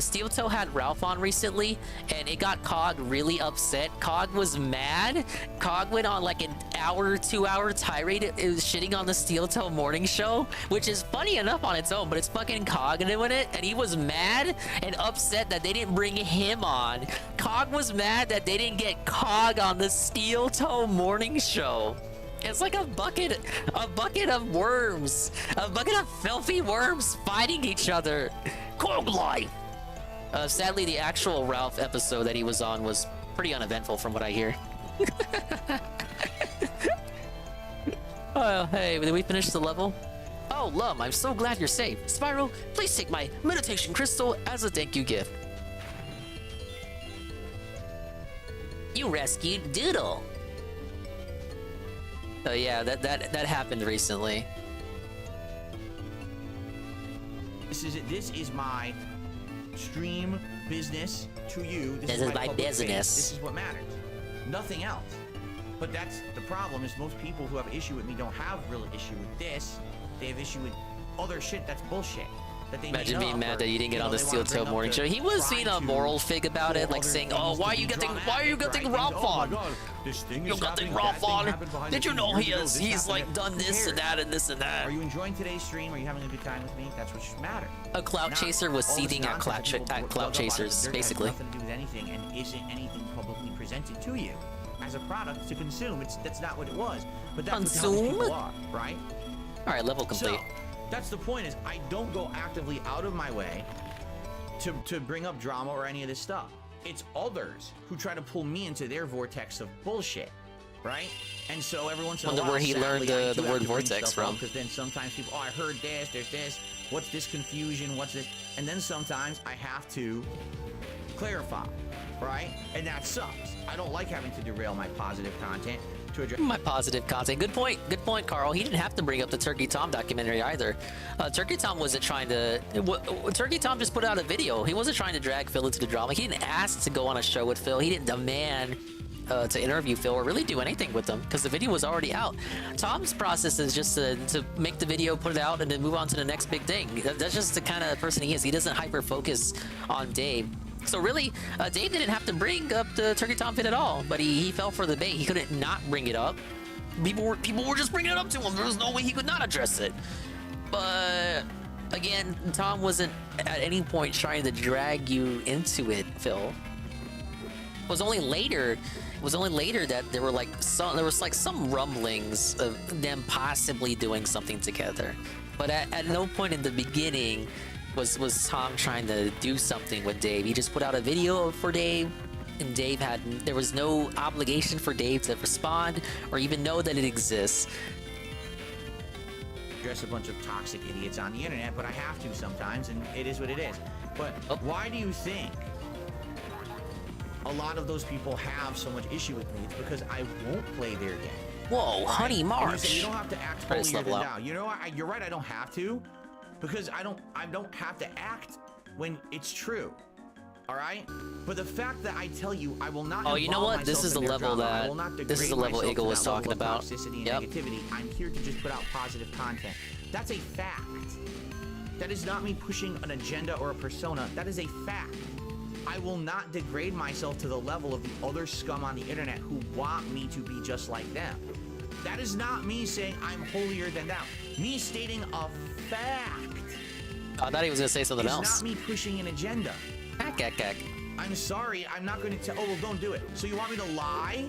Steel Toe had Ralph on recently, and it got Cog really upset. Cog was mad. Cog went on like an hour, 2-hour tirade. It was shitting on the Steel Toe morning show, which is funny enough on its own, but it's fucking Cog doing it, and he was mad and upset that they didn't bring him on. Cog was mad that they didn't get Cog on the Steel Toe morning show. It's like a bucket of worms, a bucket of filthy worms fighting each other. Cog life. Sadly, the actual Ralph episode that he was on was pretty uneventful, from what I hear. Oh, hey, did we finish the level? Oh, Lum, I'm so glad you're safe. Spyro, please take my meditation crystal as a thank you gift. You rescued Doodle. Oh yeah, that happened recently. This is my stream business to you. This is my business. This is what matters. Nothing else. But that's the problem, is most people who have issue with me don't have real issue with this. They have issue with other shit that's bullshit. That they Imagine being mad that you didn't get on the Steel Toe morning show. He was being a moral fig about it, like saying, "Oh, why are you getting Ralph on? You got the Ralph on? Did you know he's like done this and that and this and that?" Are you enjoying today's stream? Are you having a good time with me? That's what should matter. A clout chaser was seething at clout chasers, basically. Nothing to do with anything, and isn't anything publicly presented to you as a product to consume. That's not what it was. But that's what people are, right? All right, level complete. So, that's the point, is I don't go actively out of my way to bring up drama or any of this stuff. It's others who try to pull me into their vortex of bullshit, right? And so every once in a while, wonder where he learned the word vortex from. Because then sometimes people, I heard this, there's this, what's this confusion, what's this? And then sometimes I have to clarify, right? And that sucks. I don't like having to derail my positive content. My positive content. Good point, Carl. He didn't have to bring up the Turkey Tom documentary either. Turkey Tom wasn't trying to... Turkey Tom just put out a video. He wasn't trying to drag Phil into the drama. He didn't ask to go on a show with Phil. He didn't demand to interview Phil or really do anything with him, because the video was already out. Tom's process is just to make the video, put it out, and then move on to the next big thing. That's just the kind of person he is. He doesn't hyper-focus on Dave. So really, Dave didn't have to bring up the Turkey Tom fit at all, but he fell for the bait. He couldn't not bring it up. People were just bringing it up to him. There was no way he could not address it. But again, Tom wasn't at any point trying to drag you into it, Phil. It was only later that there was some rumblings of them possibly doing something together. But at no point in the beginning was Tom trying to do something with Dave. He just put out a video for Dave, and there was no obligation for Dave to respond or even know that it exists. Address a bunch of toxic idiots on the internet, but I have to sometimes, and it is what it is. But why do you think a lot of those people have so much issue with me? It's because I won't play their game. Whoa, Honey March. You don't have to act holier than thou. You know, you're right, I don't have to. Because I don't have to act when it's true. All right? But the fact that I tell you I will not. Oh, you know involve what? This myself is the in their level drama, I that- will not this is the degrade level myself Eagle to was that level talking of about. Toxicity and Yep. negativity. I'm here to just put out positive content. That's a fact. That is not me pushing an agenda or a persona. That is a fact. I will not degrade myself to the level of the other scum on the internet who want me to be just like them. That is not me saying I'm holier than thou. Me stating a fact. I thought he was gonna say something It's else. not me pushing an agenda. Heck. I'm sorry, I'm not going to tell. Oh, well, don't do it. So you want me to lie?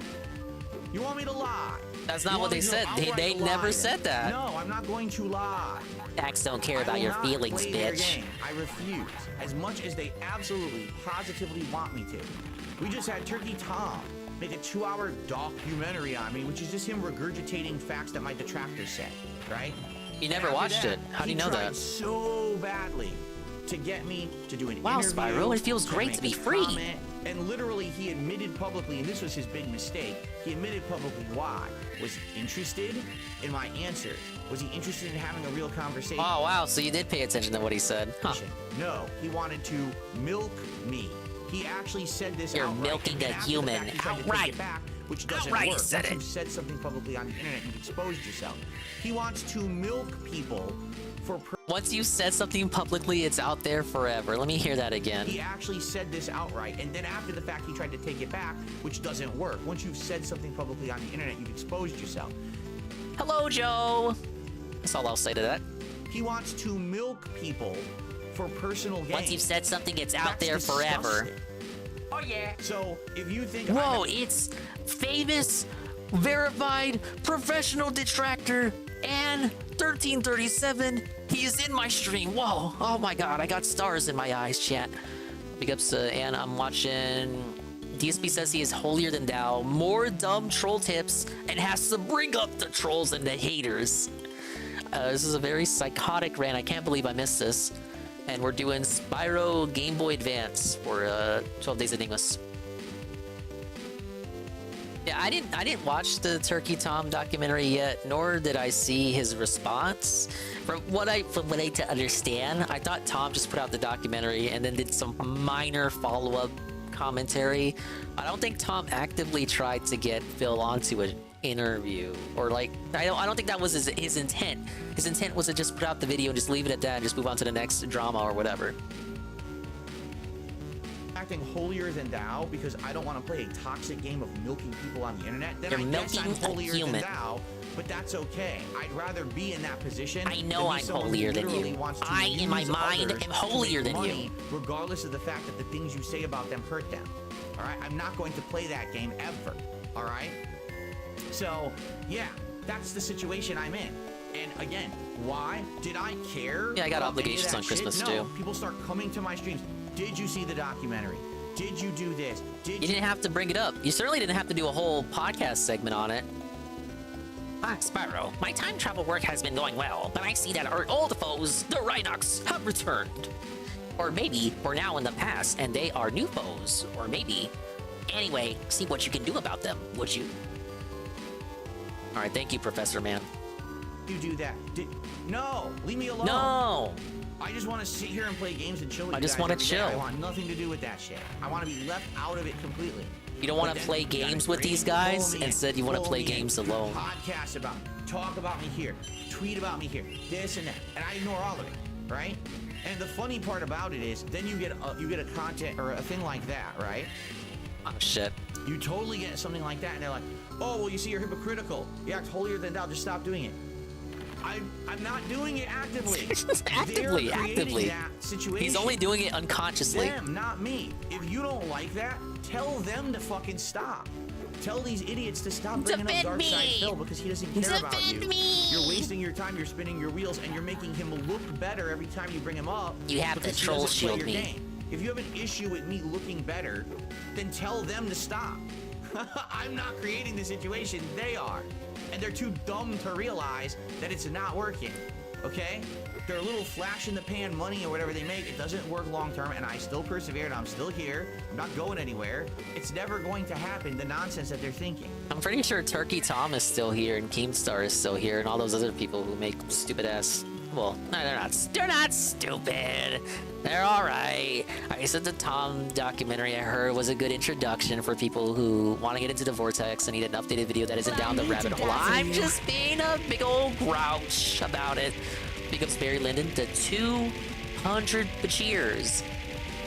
You want me to lie? That's You not what want they me to said. outright They lie never then? said that. No, I'm not going to lie. Facts don't care I about will your not feelings, play their bitch. game. I refuse. As much as they absolutely, positively want me to. We just had Turkey Tom make a 2-hour documentary on me, which is just him regurgitating facts that my detractors said, right? You never And after watched that, it. How do you know he tried that? so badly to get me to do an Wow, interview. Spyro, it feels great make to be a free. comment, and literally, he admitted publicly, and this was his big mistake, he admitted publicly why. Was he interested in my answers? Was he interested in having a real conversation? Oh, wow, so you did pay attention to what he said. Huh. No, he wanted to milk me. He actually said this You're outright, milking and then a after the human. fact, he tried to take Outright. it back, which doesn't Outright, he work. said Once it. you've said something publicly on the internet, you've exposed yourself. He wants to milk people for... Once you said something publicly, it's out there forever. Let me hear that again. He actually said this outright, and then after the fact, he tried to take it back, which doesn't work. Once you've said something publicly on the internet, you've exposed yourself. Hello, Joe. That's all I'll say to that. He wants to milk people for personal gain. Once you've said something, it's out That's there forever. disgusting. Oh yeah. So if you think Whoa, it's famous, verified, professional detractor, and 1337. He is in my stream. Whoa. Oh my god, I got stars in my eyes, chat. Big ups to and I'm watching. DSP says he is holier than thou, more dumb troll tips, and has to bring up the trolls and the haters. This is a very psychotic rant. I can't believe I missed this. And we're doing Spyro Game Boy Advance for 12 Days of Dingmas. Yeah, I didn't watch the Turkey Tom documentary yet, nor did I see his response. From what I to understand, I thought Tom just put out the documentary and then did some minor follow-up commentary. I don't think Tom actively tried to get Phil onto an interview, or like I don't think that was his intent. His intent was to just put out the video and just leave it at that and just move on to the next drama or whatever. acting holier than thou because I don't want to play a toxic game of milking people on the internet, then You're I guess I'm milking a holier than human. thou, but that's okay. I'd rather be in that position. I know than be I'm someone who holier than literally you. wants to I, in my use mind, others am to holier make than you. money, regardless of the fact that the things you say about them hurt them. All right, I'm not going to play that game ever. All right. So yeah, that's the situation I'm in. And again, why did I care? Yeah, I got about any of obligations that on shit? Christmas, No, too. People start coming to my streams. Did you see the documentary? Did you do this? You didn't have to bring it up. You certainly didn't have to do a whole podcast segment on it. Ah, Spyro, my time travel work has been going well, but I see that our old foes, the Rhinox, have returned. Or maybe we're now in the past and they are new foes. Or maybe. Anyway, see what you can do about them, would you? Alright, thank you, Professor Man. You do that? No, leave me alone. No! I just want to sit here and play games and chill with I you just guys wanna every day. chill. I want nothing to do with that shit. I want to be left out of it completely. You don't want But to then play you gotta games with these follow guys? me in, Instead, you want to follow play me in, games alone. Podcast about me, talk about me here, tweet about me here, this and that, and I ignore all of it, right? And the funny part about it is, then you get a content or a thing like that, right? Oh shit. You totally get something like that, and they're like, "Oh, well, you see, you're hypocritical. You act holier than thou. Just stop doing it." I'm not doing it actively. Actively, They're creating actively. that situation. He's only doing it unconsciously. Them, not me. If you don't like that, tell them to fucking stop. Tell these idiots to stop bringing up Defend Darkside me. Phil because he doesn't care about you. Defend me. You're wasting your time. You're spinning your wheels, and you're making him look better every time you bring him up. You have to because he troll doesn't play shield your me. game. If you have an issue with me looking better, then tell them to stop. I'm not creating the situation, they are. And they're too dumb to realize that it's not working, okay? They're a little flash in the pan money or whatever they make. It doesn't work long term, and I still persevered. I'm still here. I'm not going anywhere. It's never going to happen, the nonsense that they're thinking. I'm pretty sure Turkey Tom is still here and Keemstar is still here and all those other people who make stupid ass Well, no, they're not. They're not stupid. They're all right. I said the Tom documentary I heard was a good introduction for people who want to get into the vortex and need an updated video that isn't down the rabbit hole. I'm just being a big old grouch about it. Big ups Barry Lyndon to 200 cheers.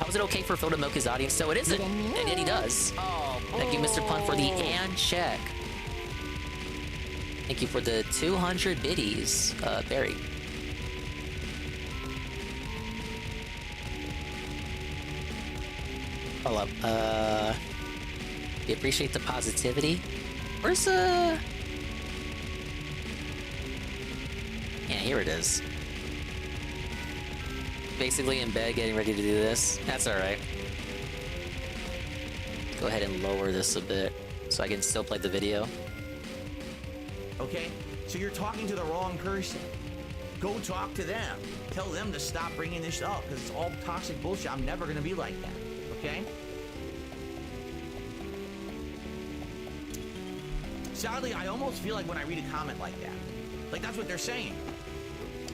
How is it okay for Phil to milk his audience? So it isn't, and yet he does. Thank you, Mr. Pun, for the and check. Thank you for the 200 biddies, Barry. Hold up. We appreciate the positivity. Where's Yeah, here it is. Basically in bed, getting ready to do this. That's all right. Go ahead and lower this a bit so I can still play the video. Okay, so you're talking to the wrong person. Go talk to them. Tell them to stop bringing this up because it's all toxic bullshit. I'm never gonna be like that. Okay? Sadly, I almost feel like when I read a comment like that, like that's what they're saying.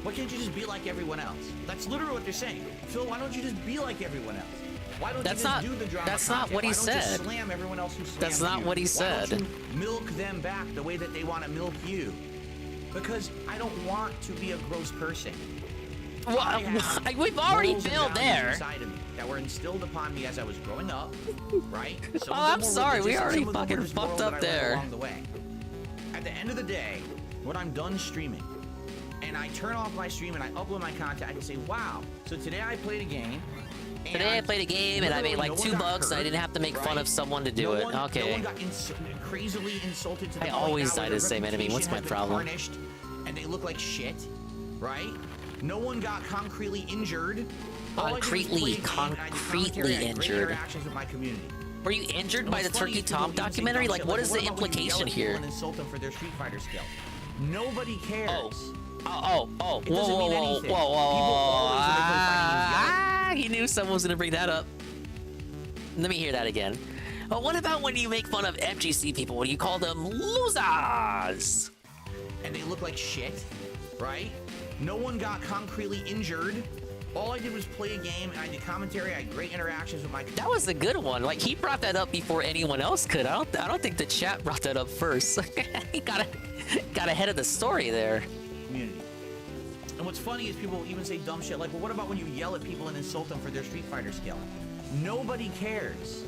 Why can't you just be like everyone else? That's literally what they're saying. Phil, why don't you just be like everyone else? Why don't you just do the drama That's not content? what he Why don't you said. slam everyone else who slams That's not you? what he said. Why don't you milk them back the way that they want to milk you? Because I don't want to be a gross person. Well, we've already been there. Inside of me that were instilled upon me as I was growing up, right? Oh, I'm sorry, we already fucking fucked up there. Along the way. At the end of the day, when I'm done streaming, and I turn off my stream and I upload my content, I can say, wow, so today I played a game. Today I played a game and I made like $2 and I didn't have to make fun of someone to do it. Okay. No one got crazily insulted to the I point always now die where to the their same enemy. What's my reputation has been problem? tarnished And they look like shit, right? No one got concretely injured. Concretely injured. Interactions with my community. Were you injured by the Turkey Tom documentary? Like, what is the implication here? And insult them for their Street Fighter skill. Nobody cares. Whoa. He knew someone was gonna bring that up. Let me hear that again. But what about when you make fun of FGC people? When you call them losers? And they look like shit, right? No one got concretely injured. All I did was play a game, and I did commentary. I had great interactions with my. That was a good one. Like, he brought that up before anyone else could. I don't think the chat brought that up first. He got ahead of the story there. Community. And what's funny is people even say dumb shit like, well, what about when you yell at people and insult them for their Street Fighter skill? Nobody cares.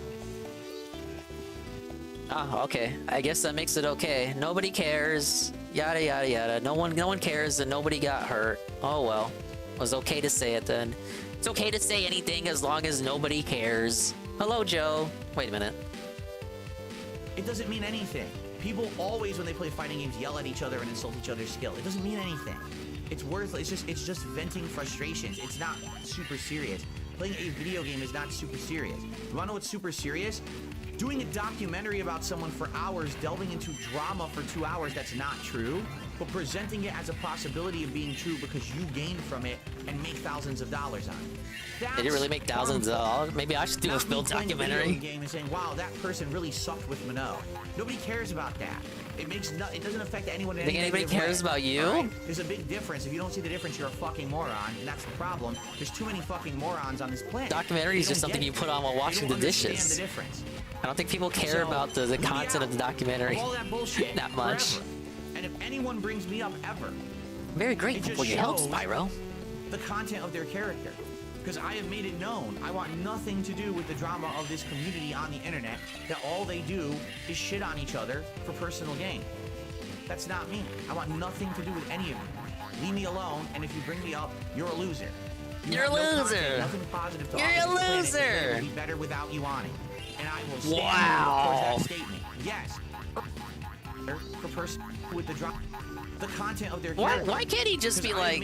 Oh, okay. I guess that makes it okay. Nobody cares. Yada yada yada. No one cares and nobody got hurt. Oh well. It was okay to say it then. It's okay to say anything as long as nobody cares. Hello, Joe. Wait a minute. It doesn't mean anything. People always, when they play fighting games, yell at each other and insult each other's skill. It doesn't mean anything. It's worthless. It's just venting frustrations. It's not super serious. Playing a video game is not super serious. You wanna know what's super serious? Doing a documentary about someone for hours, delving into drama for 2 hours that's not true, but presenting it as a possibility of being true because you gain from it and make thousands of dollars on it. Did you really make thousands of dollars? Maybe I should do a Phil documentary. Game and saying, wow, that person really sucked with Minot. Nobody cares about that. It doesn't affect anyone. Think anybody cares about you? Right? There's a big difference. If you don't see the difference, you're a fucking moron, and that's the problem. There's too many fucking morons on this planet. Documentary is just something you put on while washing the dishes. The difference. I don't think people care about the content of the documentary all that bullshit that much. Forever. And if anyone brings me up ever, I'm very grateful for your help, Spyro. The content of their character. Because I have made it known, I want nothing to do with the drama of this community on the internet, that all they do is shit on each other for personal gain. That's not me. I want nothing to do with any of you. Leave me alone, and if you bring me up, you're a loser. You're a loser. Content, nothing positive to You're offer a to the planet. loser. It will be better without you on it. And I will stand wow. towards that statement. Yes. For person with the drama. The content of their character. Why can't he just be like?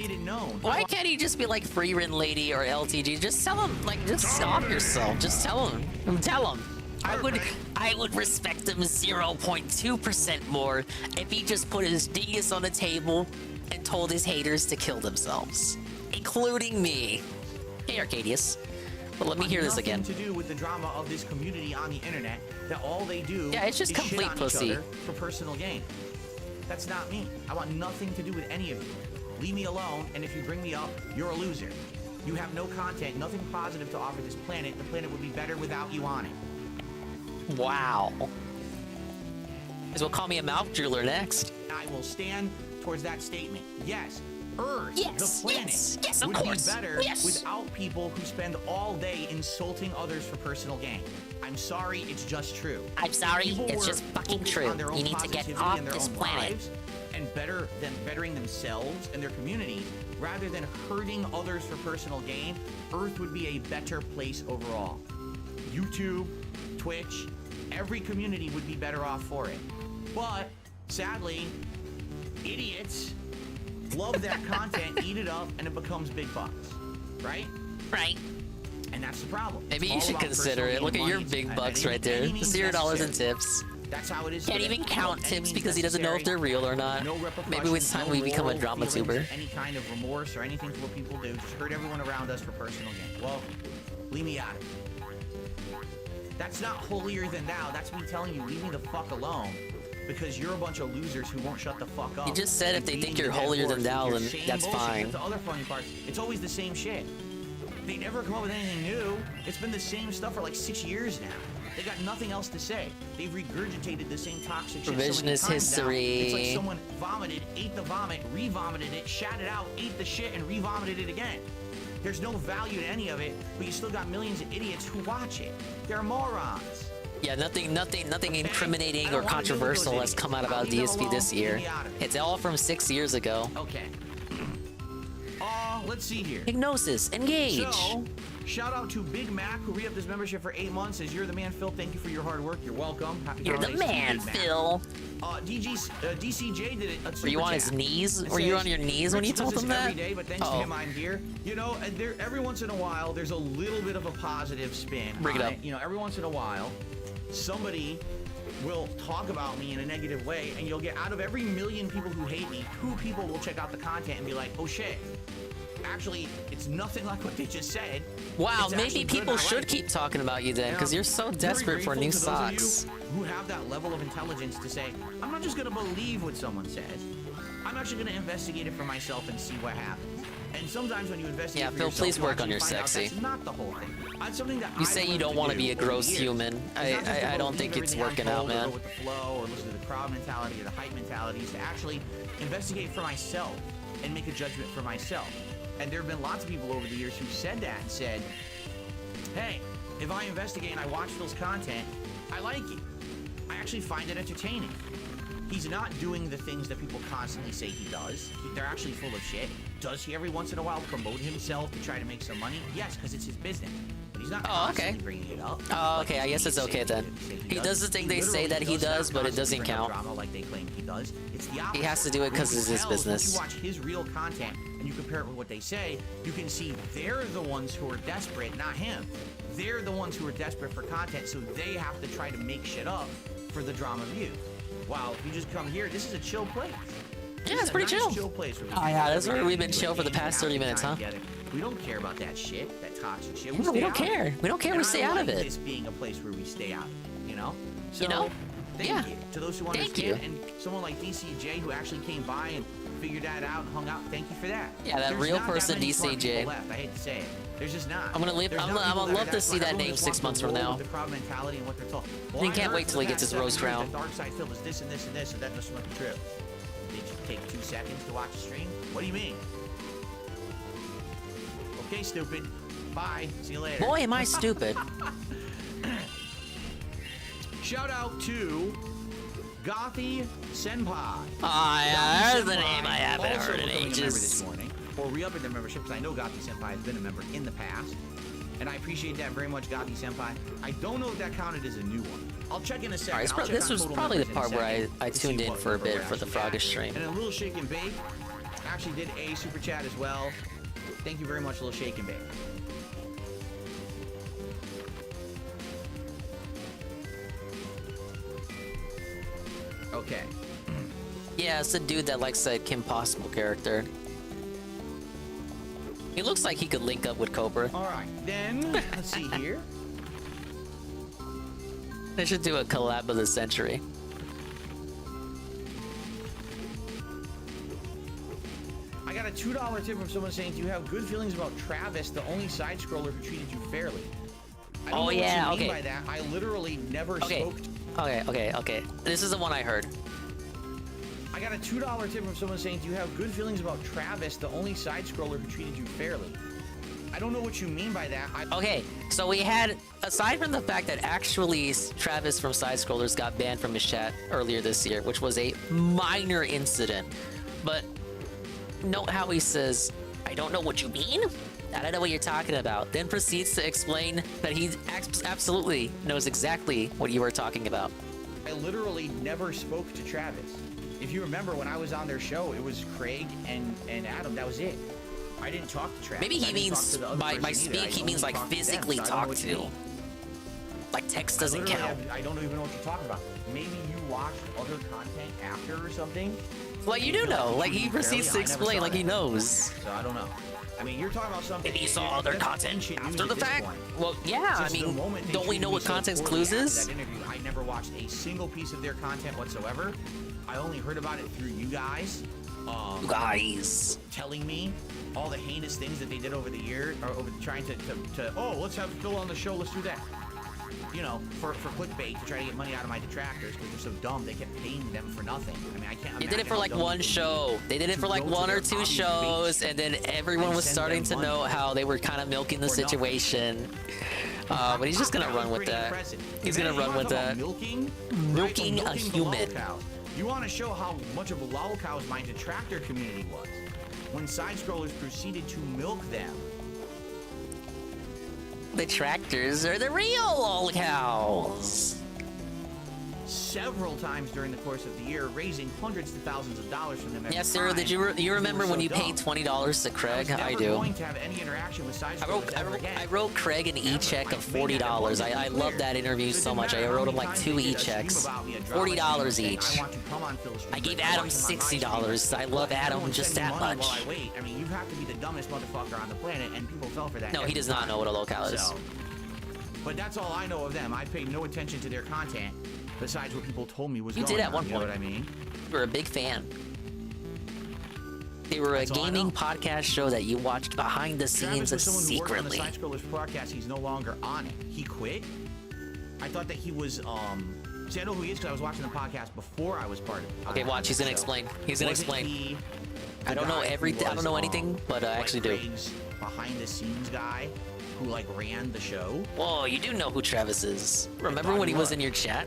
Why can't he just be like Free Run Lady or LTG? Just tell him, like, just stop yourself. Just tell him. Tell him. I would respect him 0.2% more if he just put his dingus on the table and told his haters to kill themselves, including me. Hey, Arcadius. But let me hear this again. Nothing to do with the drama of this community on the internet, that all they do it's just is complete shit on pussy each other for personal gain. That's not me. I want nothing to do with any of you. Leave me alone, and if you bring me up, you're a loser. You have no content, nothing positive to offer this planet. The planet would be better without you on it. Wow. Guys will call me a mouth drooler next. I will stand towards that statement. Yes, Earth, Yes, the planet, yes, of would course. be better Yes. without people who spend all day insulting others for personal gain. I'm sorry, it's just true. I'm sorry, People it's were just fucking focused true. on their own You need to get positivity off in their this own planet. lives and bettering themselves and their community rather than hurting others for personal gain. Earth would be a better place overall. YouTube, Twitch, every community would be better off for it. But sadly, idiots love that content, eat it up, and it becomes big bucks, right? Right. And that's the problem. Maybe It's you all should about consider personal it. Look gain, at your money, big and bucks any- right there. any means $0 in necessary. tips. That's how it is. Can't today. even count Any tips means because he doesn't know if necessary. they're real or not. No Maybe it's time we become a drama feelings, tuber. Any kind of remorse or anything for what people do. Just hurt everyone around us for personal gain. Well, leave me out of it. That's not holier than thou. That's me telling you, leave me the fuck alone. Because you're a bunch of losers who won't shut the fuck up. You just said if and they think beating you're the dead holier than horse thou, with your then same that's bullshit. fine. That's the other funny part. It's always the same shit. They never come up with anything new. It's been the same stuff for like 6 years now. They got nothing else to say. They've regurgitated the same toxic shit so many Revisionist times now. history. It's like someone vomited, ate the vomit, re-vomited it, shat it out, ate the shit, and re-vomited it again. There's no value to any of it, but you still got millions of idiots who watch it. They're morons. Yeah, nothing incriminating or wanna deal with controversial those has come out about idiots. Leave them DSP this alone, year. leave me out of it. It's all from 6 years ago. Okay. Let's see here. Hypnosis, engage. So, shout out to Big Mac who re-upped his membership for 8 months. Says you're the man, Phil. Thank you for your hard work. You're welcome. Happy You're the holidays to you, man, Big Mac. Phil. DCJ did it. Were you on his knees? Were you on your knees when you told him that? Every day, but thanks to him, I'm here. You know, and there every once in a while, there's a little bit of a positive spin. Bring it on up. You know, every once in a while, somebody will talk about me in a negative way, and you'll get out of every million people who hate me, 2 people will check out the content and be like, oh shit. Actually, it's nothing like what they just said. Wow, It's maybe actually good, people I like should it. keep talking about you then, And because I'm you're so very desperate for grateful new to those of you socks. who have that level of intelligence to say, I'm not just going to believe what someone says. I'm actually going to investigate it for myself and see what happens. And sometimes when you investigate Yeah, for Phil, yourself, please you work on actually your find out sexy. That's not the whole thing. It's something that You I've say you learned don't to want to do be a over the gross years. human. It's not just to I don't believe think it's everything I'm working told out, or man. Go with the flow or listen to the crowd mentality or the hype mentality. Is to actually investigate for myself and make a judgment for myself. And there have been lots of people over the years who said that and said, hey, if I investigate and I watch Phil's content, I like it. I actually find it entertaining. He's not doing the things that people constantly say he does. They're actually full of shit. Does he every once in a while promote himself to try to make some money? Yes, because it's his business. But he's not constantly bringing it up. Oh, okay, I guess it's okay then. He does the thing they say that he does, but it doesn't count. Drama like they claim he does. It's the opposite. He has to do it because it's his business. If you watch his real content and you compare it with what they say, you can see they're the ones who are desperate, not him. They're the ones who are desperate for content, so they have to try to make shit up for the drama view. Wow, if you just come here, this is a chill place. Yeah, it's pretty chill. Place where Oh yeah, that's where we've been chill for the past 30 minutes, huh? together. We don't care about that shit, that toxic shit. Yeah, we stay don't out of care. it. We don't care. And We stay I out of like it. This being a place where we stay out of it, you know? So, You know? thank Yeah. you to those who Thank understand, you. and someone like DCJ who actually came by and figured that out and hung out. Thank you for that. Yeah, that There's real not that person, many smart DCJ. people left. I hate to say it. There's just not. I'm gonna live. There's I'm not gonna people that are love to that see smart. that Everyone name just 6 wants months to from roll now. with the crowd mentality and what they're told. He I can't heard wait till he for the gets his past roast 7 years round. that Dark Side Phil is this and this and this, and that must not be true. Did you take 2 seconds to watch the stream? What do you mean? Okay, stupid. Bye. See you later. Boy, am I stupid. Shout out to Gothy Senpai. Yeah, that's the Senpai name I haven't also heard in becoming a member ages. this morning, or re-upping their membership, because I know Gothy Senpai has been a member in the past. And I appreciate that very much, Gothy Senpai. I don't know if that counted as a new one. I'll check in a second. Alright, I'll check this on was total probably the members in a part where second I to see tuned in what for a number bit we're for the actually at. Froggish stream. And a little shake and bake actually did a super chat as well. Thank you very much, little shake and bake. Okay. Yeah, it's the dude that likes that Kim Possible character. He looks like he could link up with Cobra. Alright, then, let's see here. They should do a collab of the century. I gotta a $2 tip from someone saying, do you have good feelings about Travis, the only side-scroller who treated you fairly? I don't know what you mean by that. I literally never spoke to... Okay. This is the one I heard. I got a $2 tip from someone saying, do you have good feelings about Travis, the only side-scroller who treated you fairly? I don't know what you mean by that. Okay, so we had, aside from the fact that actually Travis from Side Scrollers got banned from his chat earlier this year, which was a minor incident, but note how he says, I don't know what you mean? I don't know what you're talking about. Then proceeds to explain that he absolutely knows exactly what you were talking about. I literally never spoke to Travis. If you remember when I was on their show, it was Craig and Adam. That was it. I didn't talk to Travis. Maybe he means by speak, he means like physically talk to. Like text doesn't count. I don't even know what you're talking about. Maybe you watched other content after or something. Well, you do know. Like he proceeds to explain like he knows. So I don't know. I mean, you're talking about something. Maybe you saw other content after the fact. Well, yeah. I mean, don't we know what context clues is? That interview, I never watched a single piece of their content whatsoever. I only heard about it through you guys. Telling me all the heinous things that they did over the year, or over trying to oh, let's have Phil on the show, let's do that. You know, for clickbait, to try to get money out of my detractors because they're so dumb, they kept paying them for nothing. I mean, I can't imagine. They did it for like one show. They did it for like one or two shows, and then everyone was starting to know how they were kind of milking the situation. But he's just gonna run with that. He's gonna run with that. Milking a human. You want to show how much of a lolcows my detractor community was when side-scrollers proceeded to milk them. Detractors are the real lolcows. Several times during the course of the year, raising hundreds to thousands of dollars from them. Yes, sir. Did you remember when you paid $20 to Craig? I do. Going to have any interaction with I wrote Craig an e-check of $40. I love that interview so much. I wrote him like 2 e-checks, $40 each. I gave Adam $60. I love Adam just that much. I mean, you have to be the dumbest motherfucker on the planet, and people fell for that. No, he does not know what a locale is. But that's all I know of them. I paid no attention to their content. Besides what people told me was you going did at one on, point. You know what I mean? You were a big fan. They were a gaming podcast show that you watched behind the scenes secretly. On the Side-Scrollers podcast, he's no longer on it. He quit. I thought that he was. See, I know who he is because I was watching the podcast before I was part of it. Okay, watch. He's gonna explain. He's gonna explain. I don't know everything. I don't know anything, but I actually do. Behind the scenes guy who like ran the show. Whoa, you do know who Travis is. Remember when he was in your chat?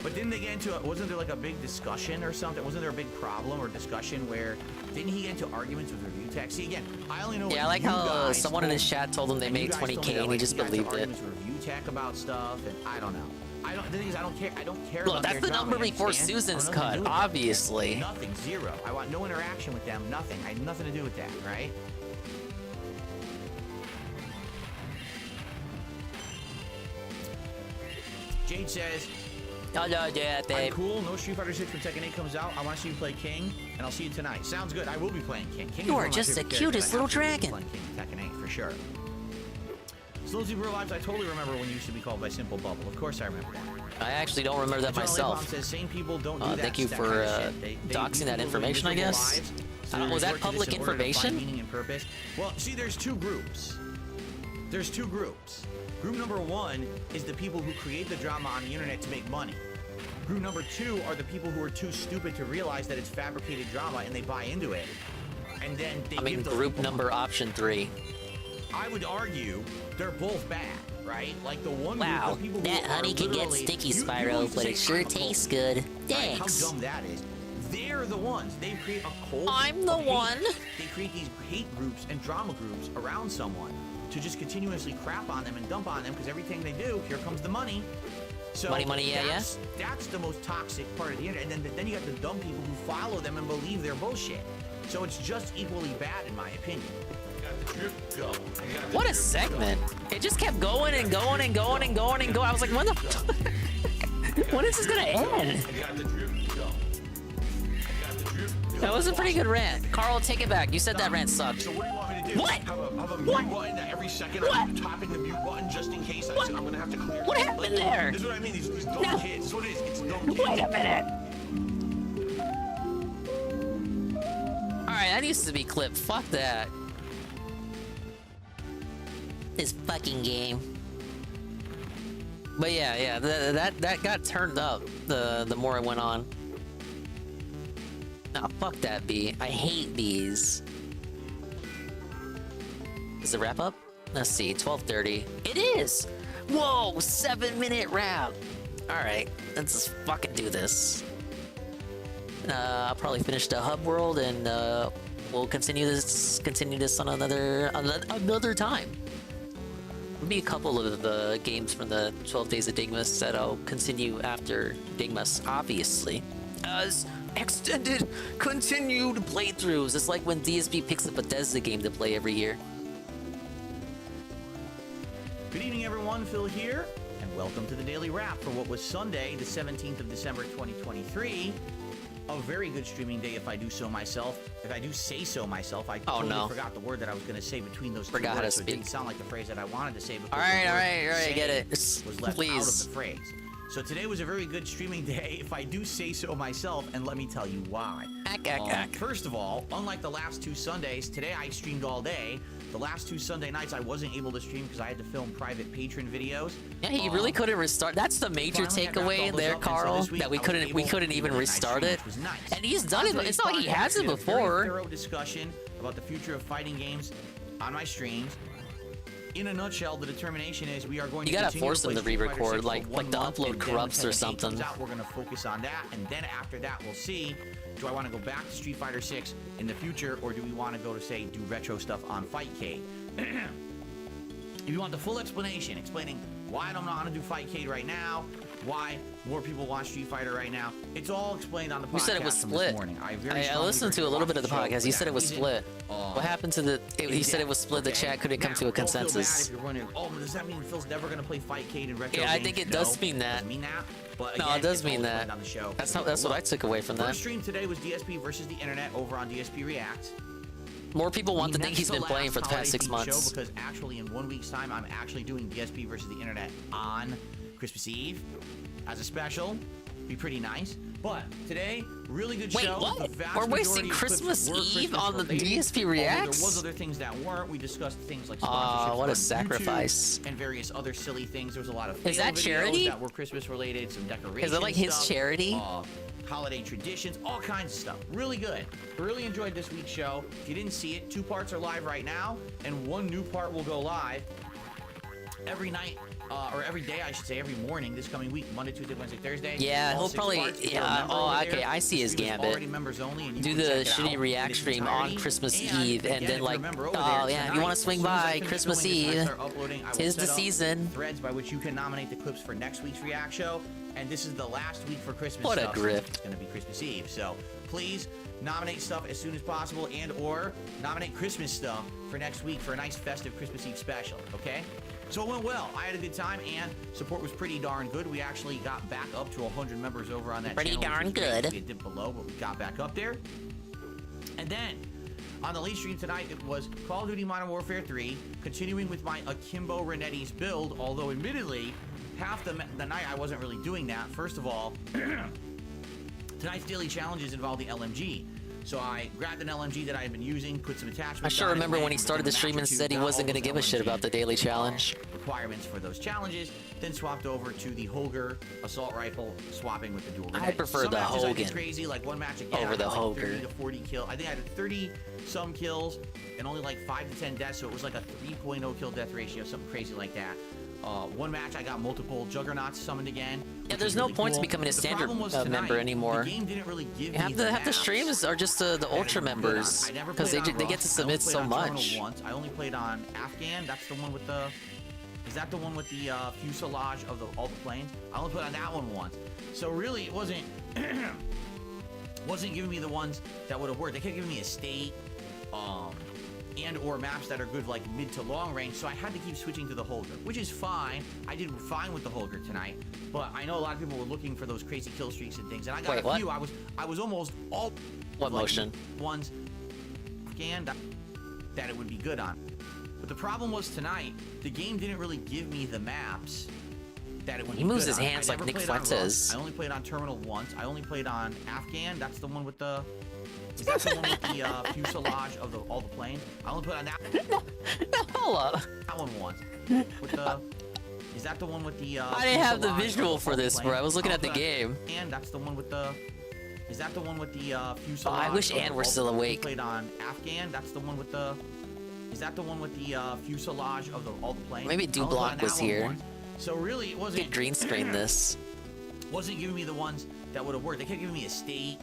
But didn't they get into it? Wasn't there like a big discussion or something? Wasn't there a big problem or discussion where didn't he get into arguments with review tech? See, again, I only know. Yeah, I like how someone in his chat told him they made 20K and he just believed it. With review tech about stuff, and I don't know. The thing is, I don't care. I don't care. Look, that's the number before Susan's cut, obviously. Nothing, zero. I want no interaction with them. Nothing. I had nothing to do with that, right? Jade says. Yeah, babe. I'm cool. No Street Fighter 6 when Tekken 8 comes out. I want to see you play King, and I'll see you tonight. Sounds good. I will be playing King. You are just the cutest little dragon. King, Tekken 8 for sure. Slow Super Lives, I totally remember when you used to be called by Simple Bubble. Of course I remember that. I actually don't remember that myself. Says, same people don't do that. Thank you for doxing that information, I guess. Was that public information? Meaning and purpose. Well, see, there's two groups. There's two groups. Group number one is the people who create the drama on the internet to make money. Group number two are the people who are too stupid to realize that it's fabricated drama and they buy into it. And then they give group number option 3. I would argue they're both bad, right? Like the one wow, group of people that honey can get sticky, Spyro, but it sure tastes good. Thanks. Right? How dumb that is. They're the ones. They create a cult. I'm the one. They create these hate groups and drama groups around someone to just continuously crap on them and dump on them because everything they do, here comes the money. So money, yeah. That's the most toxic part of the internet. And then you got the dumb people who follow them and believe their bullshit. So it's just equally bad in my opinion. What a segment! It just kept going and going and going and going and going. I was like, when the when is this gonna end? That was a pretty good rant. Carl, take it back. You said that rant sucked. So what do you want me to do? What? Have a mute button that every second I'm tapping the mute button just in case I'm gonna have to clear. What happened there? This is what I mean. These dumb kids. This is what it is. It's dumb kids. Wait a minute. Alright, that needs to be clipped. Fuck that. This fucking game. But yeah, that got turned up the more it went on. Nah, fuck that bee. I hate bees. Is the wrap up? Let's see, 12:30. It is! Whoa, 7-minute wrap! Alright, let's just fucking do this. I'll probably finish the hub world and we'll continue this on another time. There'll be a couple of the games from the 12 Days of Dingmas that I'll continue after Dingmas, obviously. As extended, continued playthroughs. It's like when DSP picks a Bethesda game to play every year. Good evening, everyone. Phil here, and welcome to the Daily Wrap for what was Sunday, the 17th of December, 2023. A very good streaming day, if I do so myself. If I do say so myself, I totally forgot the word that I was going to say between those two words, how to so it speak. didn't sound like the phrase that I wanted to say. All right, I get it. Was left Please. out of the phrase. So today was a very good streaming day, if I do say so myself, and let me tell you why. First of all, unlike the last two Sundays, today I streamed all day. The last two Sunday nights, I wasn't able to stream because I had to film private patron videos. Yeah, he really couldn't restart. That's the major takeaway in there, Carl. That we couldn't even restart it. And he's done it. It's not like he hasn't before. Thorough discussion about the future of fighting games on my streams. In a nutshell, the determination is we are going to. You gotta force them to re-record, like the upload corrupts or something. We're gonna focus on that, and then after that, we'll see. Do I want to go back to Street Fighter 6 in the future, or do we want to go to say do retro stuff on Fightcade? If you want the full explanation, explaining why I don't want to do Fightcade right now, why more people watch Street Fighter right now, it's all explained on the podcast. You said it was split. I listened to a little bit of the podcast. You said it was split. What happened to the? He said it was split. The chat couldn't come to a consensus. If you're wondering, does that mean Phil's never going to play Fightcade and retro? Yeah, I think it does mean that. Doesn't mean that. But no, again, it does mean that. On the show. That's what I took away from that. First stream today was DSP versus the internet over on DSP React. More people want to think he's been playing for the past 6 months. Show because actually in 1 week's time, I'm actually doing DSP versus the internet on Christmas Eve as a special. Be pretty nice. But today, really good show. Wait, what? We're wasting Christmas Eve on the DSP Reacts? There was other things that weren't. We discussed things like sponsorships what a on sacrifice. YouTube and various other silly things. There was a lot of Is that charity? That were Christmas related, some decorations. Is it like his charity? Holiday traditions, all kinds of stuff. Really good. Really enjoyed this week's show. If you didn't see it, 2 parts are live right now, and 1 new part will go live every night, or every day, I should say, every morning this coming week, Monday, Tuesday, Wednesday, Thursday. Yeah, he'll probably. Okay, I see his gambit. Do the shitty React stream on Christmas Eve, and then like, yeah, if you want to swing by Christmas Eve, tis the season. Threads by which you can nominate the clips for next week's React show. And this is the last week for Christmas. What a grift. It's going to be Christmas Eve. So please nominate stuff as soon as possible, and or nominate Christmas stuff for next week for a nice festive Christmas Eve special, okay? So it went well. I had a good time, and support was pretty darn good. We actually got back up to 100 members over on that channel. Pretty darn good. We had dipped below, but we got back up there. And then on the late stream tonight, it was Call of Duty Modern Warfare 3, continuing with my Akimbo Renetti's build, although admittedly, half the night I wasn't really doing that. First of all, tonight's daily challenges involved the LMG. So I grabbed an LMG that I had been using, put some attachments. I sure remember when he started the stream and said he wasn't going to give a shit about the daily challenge. Requirements for those challenges, then swapped over to the Holger assault rifle, swapping with the dual grenade. I prefer the Hogan crazy, like one match again, over the Holger. 30 to 40 kills. I think I had 30 some kills and only like 5 to 10 deaths, so it was like a 3.0 kill death ratio, something crazy like that. One match I got multiple juggernauts summoned again. Yeah, there's no point to becoming a standard member anymore. The game didn't really give half the streams are just the ultra members because they get to submit so much. I only played on Afghan. That's the one with the. Is that the one with the fuselage of all the planes? I only played on that one once. So really, it wasn't giving me the ones that would have worked. They kept giving me a state, and or maps that are good like mid to long range, so I had to keep switching to the Holger, which is fine. I did fine with the Holger tonight, but I know a lot of people were looking for those crazy kill streaks and things, and I got a few. I was almost all motion ones scanned that it would be good on. But the problem was tonight, the game didn't really give me the maps that it would He be moves good his on. hands I like never Nick played on Rust. Fuentes. I only played on Terminal once. I only played on Afghan. That's the one with the... Is that the one with the fuselage of all the planes? I only played on that. No, hold up. That one once. With the... Is that the one with the I didn't have the fuselage visual of for all the this, bro. planes? I was looking I'll at the put on- game. And that's the one with the... Is that the one with the fuselage? Oh, I wish of Ann were all still the- awake. Played on Afghan. That's the one with the... Is that the one with the fuselage of all the planes? Maybe I only played on Dublock that was one here. once. So really, it wasn't... Could green screen this. Wasn't giving me the ones that would have worked. They kept giving me a state.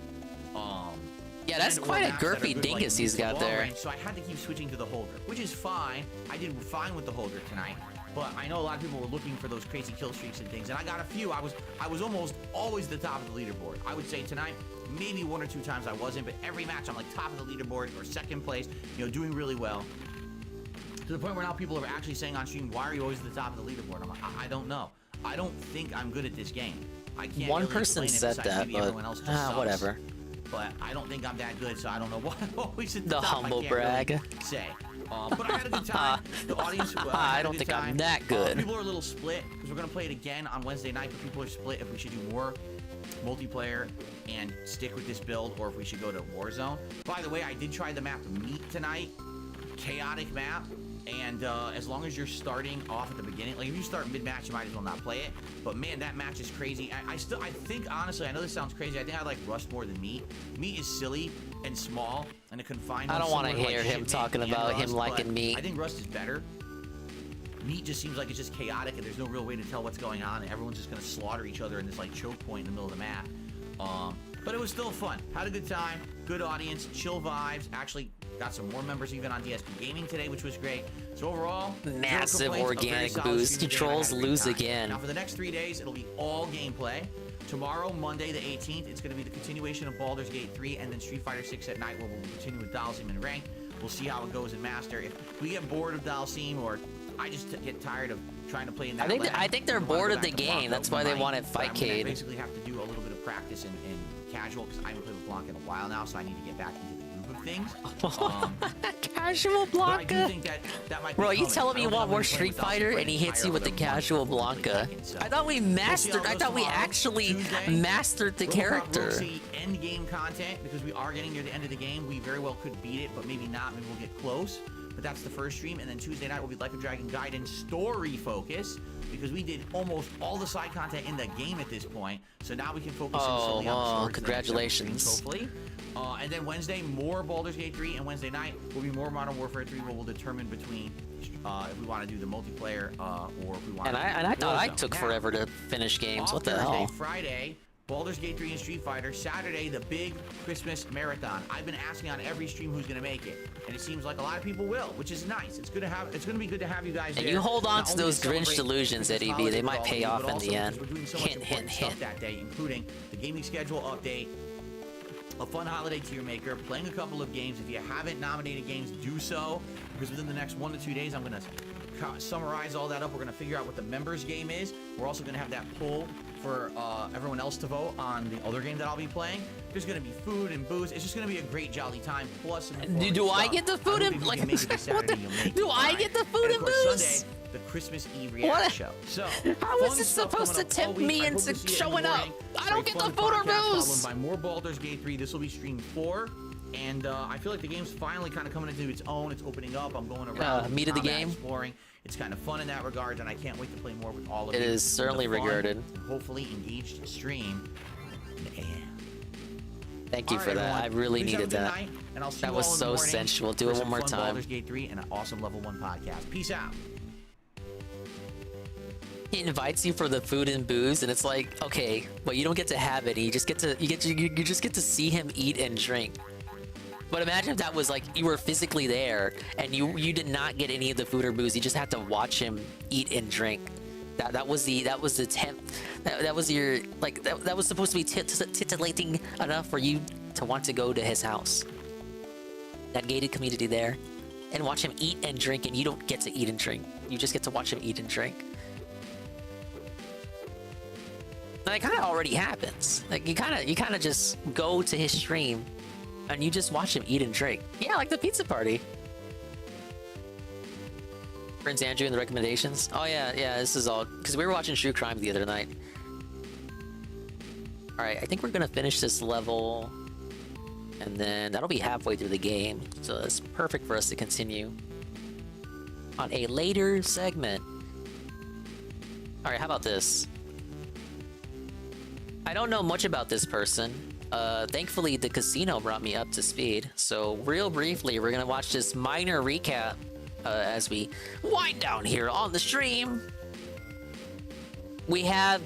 Yeah, that's and/or quite a maps that are girthy good, dingus he's neutral got ball there. range, so I had to keep switching to the holder, which is fine. I did fine with the holder tonight, but I know a lot of people were looking for those crazy kill streaks and things, and I got a few. I was almost always the top of the leaderboard. I would say tonight, maybe 1 or 2 times I wasn't, but every match I'm like top of the leaderboard or second place, you know, doing really well. To the point where now people are actually saying on stream, why are you always at the top of the leaderboard? I'm like, I don't know. I don't think I'm good at this game. I can't One really person explain it said besides that, maybe but everyone else just sucks. whatever. But I don't think I'm that good, so I don't know why I'm always at the The top. humble I can't brag. Really say. But I had a good time. The audience. I don't think I'm that good. People are a little split because we're gonna play it again on Wednesday night. But people are split if we should do more multiplayer and stick with this build, or if we should go to Warzone. By the way, I did try the map Meat tonight. Chaotic map. And as long as you're starting off at the beginning, like if you start mid-match, you might as well not play it. But man, that match is crazy. I think honestly, I know this sounds crazy. I think I like Rust more than Meat. Meat is silly and small and a confined. I don't want to similar hear like him Shitman talking and about him Rust, liking but Meat. I think Rust is better. Meat just seems like it's just chaotic and there's no real way to tell what's going on. And everyone's just gonna slaughter each other in this like choke point in the middle of the map. But it was still fun. Had a good time. Good audience. Chill vibes. Actually got some more members even on DSP Gaming today, which was great. So overall, Massive zero complaints, a very organic solid boost. stream today, and I Trolls had a great lose time. again. Now for the next 3 days, it'll be all gameplay. Tomorrow, Monday the 18th, it's going to be the continuation of Baldur's Gate 3 and then Street Fighter 6 at night, where we'll continue with Dalsim and Rank. We'll see how it goes in Master. If we get bored of Dalsim, or I just get tired of trying to play in that I think they're bored of the game. That's why they wanted Fightcade. I basically have to do a little bit of practice in casual, because I haven't played with Blanca in a while now, so I need to get back into the groove of things. Casual Blanca. But I do think that might be Bro, you coming. telling I me you don't know want when more we're playing Street with Dalsim Fighter for and he an hits you entire with the other month casual before we play Blanca? Tekken, so I thought we we'll see mastered. how I it thought we goes tomorrow. actually Tuesday, mastered the we'll talk character. Roxy end game content, because we are getting near the end of the game. We very well could beat it, but maybe not. Maybe we'll get close. But that's the first stream, and then Tuesday night will be Like a Dragon Gaiden story focus, because we did almost all the side content in the game at this point. So now we can focus in solely on the story. Congratulations. Hopefully. And then Wednesday, more Baldur's Gate 3, and Wednesday night will be more Modern Warfare 3, where we'll determine between if we want to do the multiplayer or if we want. And I thought I took forever to finish games. What the hell? Friday, Baldur's Gate 3 and Street Fighter. Saturday, the big Christmas marathon. I've been asking on every stream who's gonna make it, and it seems like a lot of people will, which is nice. It's gonna be good to have you guys And there. you hold on Not to only those celebrate Grinch delusions, Eddie B. They Christmas might pay holiday, off but in the also end. because we're doing so much Hint, hint, important stuff hint. that day, including the gaming schedule update, a fun holiday tier maker, playing a couple of games. If you haven't nominated games, do so, because within the next 1 to 2 days, I'm gonna summarize all that up. We're gonna figure out what the members game is. We're also gonna have that poll for everyone else to vote on the other game that I'll be playing. There's gonna be food and booze. It's just gonna be a great jolly time. Plus, some Do I get the food and like? Do I get the food and booze? Sunday, the Christmas Eve reaction show. So, how is this supposed to tempt me into showing up? I don't get the food or booze. Followed by more Baldur's Gate 3. This will be stream 4. And I feel like the game's finally kind of coming into its own. It's opening up. I'm going around. Meat of the game. Exploring. It's kind of fun in that regard, and I can't wait to play more with all of you. It is certainly regarded. And hopefully engaged stream. Yeah. Thank you for that. I really needed that. That was so sensual. Do it one more time. Baldur's Gate 3 and an awesome level 1 podcast. Peace out. He invites you for the food and booze, and it's like, okay, but you don't get to have any. You just get to see him eat and drink. But imagine if that was like you were physically there and you did not get any of the food or booze. You just had to watch him eat and drink. That was the temp. That was your like that was supposed to be titillating enough for you to want to go to his house. That gated community there, and watch him eat and drink, and you don't get to eat and drink. You just get to watch him eat and drink. And it kind of already happens. Like you kind of just go to his stream. And you just watch him eat and drink. Yeah, like the pizza party. Prince Andrew and the recommendations. Oh yeah, this is all because we were watching True Crime the other night. All right, I think we're gonna finish this level, and then that'll be halfway through the game, so it's perfect for us to continue on a later segment. All right, how about this? I don't know much about this person. Thankfully, the casino brought me up to speed. So real briefly, we're gonna watch this minor recap as we wind down here on the stream. We have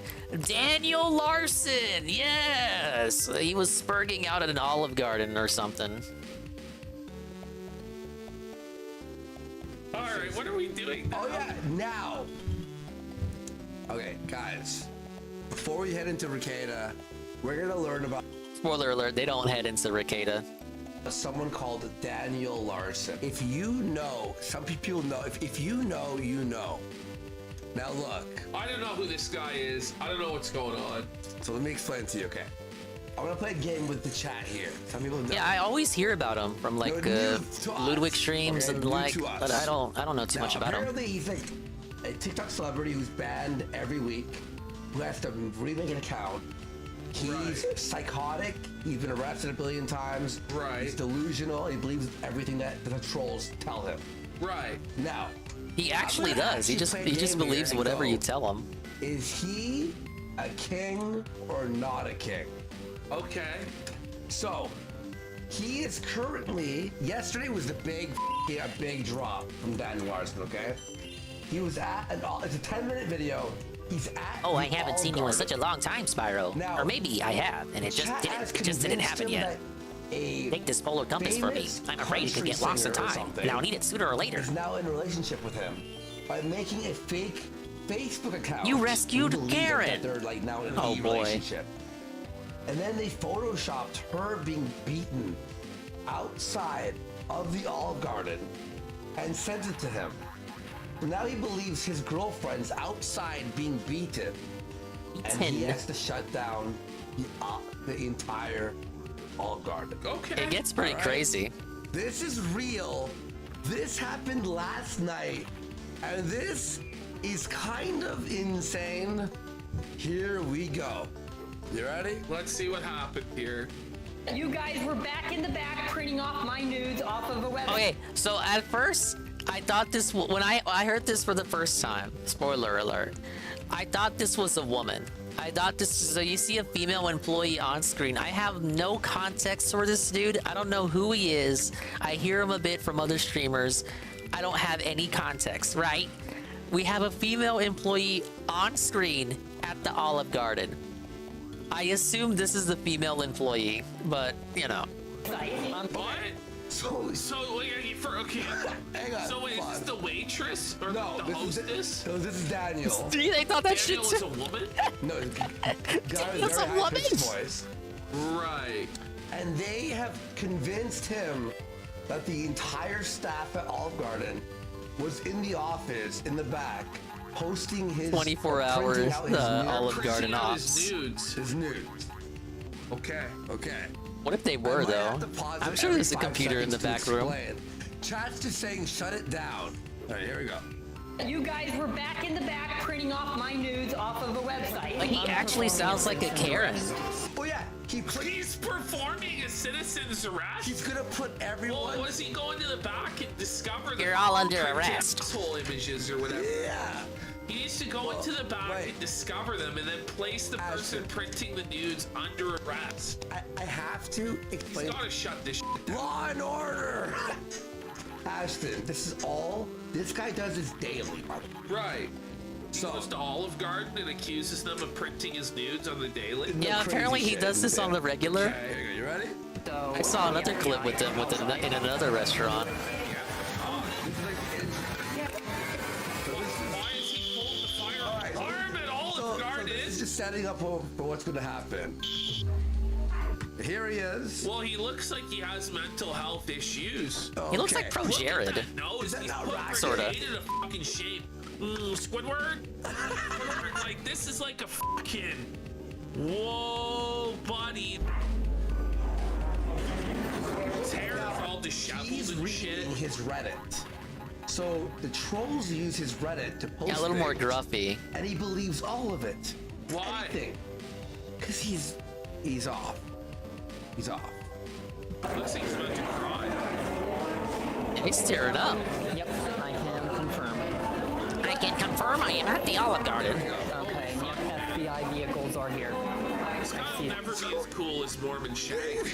Daniel Larson. Yes, he was spurging out at an Olive Garden or something. All right, what are we doing now? Oh yeah, now. Okay, guys. Before we head into Rekieta, we're gonna learn about. Spoiler alert: they don't head into Rekieta. Someone called Daniel Larson. If you know, some people know. If you know, you know. Now look. I don't know who this guy is. I don't know what's going on. So let me explain to you, okay? I'm gonna play a game with the chat here. Some people know. Yeah, I always hear about him from like Ludwig streams and like, but I don't know too much about him. Apparently, he's like a TikTok celebrity who's banned every week, who has to remake an account. He's psychotic. He's been arrested a billion times. Right. He's delusional. He believes everything that the trolls tell him. Right. Now. He actually does. He just believes whatever you tell him. Is he a king or not a king? Okay. So, he is currently. Yesterday was the big drop from Daniel Larson. Okay. He was at it's a 10-minute video. He's at. Oh, I haven't seen you in such a long time, Spyro. Now, or maybe I have, and it just didn't happen yet. Take this polar compass for me. I'm afraid it could get lost in time, and I'll need it sooner or later. Is now in a relationship with him by making a fake Facebook account. You rescued Karen. They're like now in a relationship. And then they photoshopped her being beaten outside of the Olive Garden and sent it to him. Now he believes his girlfriend's outside being beaten, and he has to shut down the entire Olive Garden. Okay. It gets pretty crazy. This is real. This happened last night, and this is kind of insane. Here we go. You ready? Let's see what happened here. You guys were back in the back printing off my nudes off of a website. Okay, so at first, I thought this, when I heard this for the first time, spoiler alert, I thought this was a woman. I thought this, so you see a female employee on screen. I have no context for this dude. I don't know who he is. I hear him a bit from other streamers. I don't have any context, right? We have a female employee on screen at the Olive Garden. I assume this is the female employee, but you know. What? So wait, okay. Hang on. So wait, is this the waitress or the hostess? No, this is Daniel. They thought that Daniel shit was a woman? No, Daniel's a woman. Voice. Right. And they have convinced him that the entire staff at Olive Garden was in the office in the back posting his 24 hours Olive Garden ops. His nudes. Okay. What if they were though? I'm sure there's a computer in the back room. Chat's just saying shut it down. All right, here we go. You guys were back in the back printing off my nudes off of a website. Like he actually sounds like a Karen. Oh yeah, he's performing a citizen's arrest. He's gonna put everyone. Well, was he going to the back and discover the You're all under arrest. asshole images or whatever? Yeah. He needs to go into the back and discover them, and then place the person printing the nudes under arrest. I have to explain. He's gotta shut this shit down. Law and order. Ashton, this guy does this daily. Right. He goes to Olive Garden and accuses them of printing his nudes on the daily. Yeah, apparently he does this on the regular. Okay, you ready? I saw another clip with him in another restaurant. This is just setting up for what's going to happen. Here he is. Well, he looks like he has mental health issues. He looks like Pro Jared. Nose, he's Sorta. in a fucking shape. Squidward? Like, this is like a fucking... Whoa, buddy. His hair is all disheveled and shit. His Reddit. So the trolls use his Reddit to post Yeah, a little more things, gruffy. and he believes all of it. Why? Because he's off. He's off. Looks like he's about to cry. He's tearing up. Yep, I can confirm. I can confirm I am at the Olive Garden. Okay, FBI vehicles are here. This guy will never be as cool as Mormon Shag.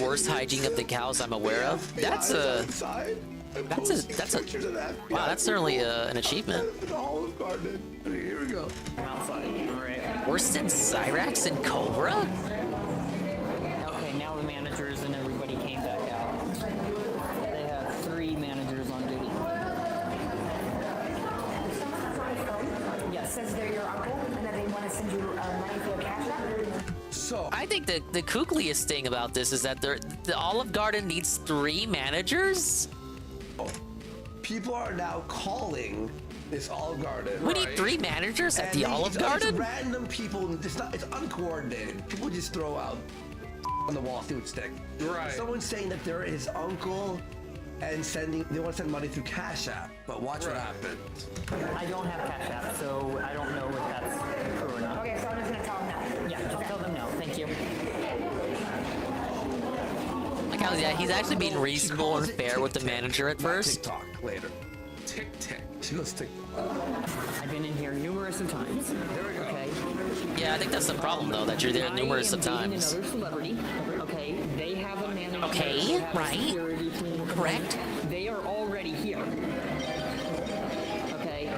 Worst hygiene of the cows I'm aware of. That's a wow. That's certainly an achievement. Olive Garden. Okay, here we go. I'm outside. All right. Worse than Cyrax and Cobra? Okay, now the managers and everybody came back out. They have 3 managers on duty. Yes. Says they're your uncle and that they want to send you money for a cash app. So I think the koogliest thing about this is that the Olive Garden needs 3 managers. People are now calling this Olive Garden. We need 3 managers at the Olive Garden? It's random people. It's uncoordinated. People just throw out on the wall, see what stick. Right. Someone's saying that they're his uncle and they want to send money through Cash App. But watch what happens. I don't have Cash App, so I don't know if that's true or not. Okay, so I'm just gonna tell them no. Yeah, just tell them no. Thank you. Like how he's actually being reasonable and fair with the manager at first. TikTok later. Tick. She goes TikTok. I've been in here numerous of times. There we go. Okay. Yeah, I think that's the problem though, that you're there numerous of I am dating times. another celebrity. Okay, they have a manager. Okay, they have a right. security team. Correct. They are already here. Okay,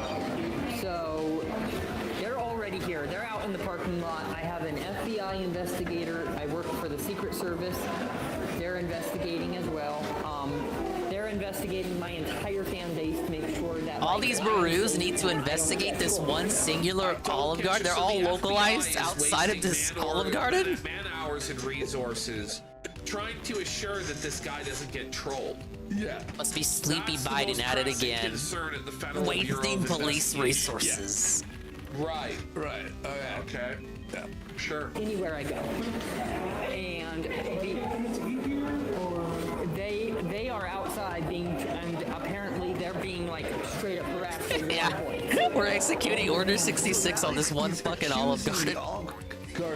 so they're already here. They're out in the parking lot. I have an FBI investigator. I work for the Secret Service. They're investigating as well. They're investigating my entire fan base to make sure that All these Barus need to investigate this one singular Olive Garden. They're all localized outside of this Olive Garden. Man hours and resources trying to assure that this guy doesn't get trolled. Yeah. Must be Sleepy Biden at it again. Wasting police resources. Right. Okay. Yeah. Sure. Anywhere I go. And they are outside and apparently they're being like straight up harassed. Yeah. We're executing Order 66 on this one fucking Olive Garden.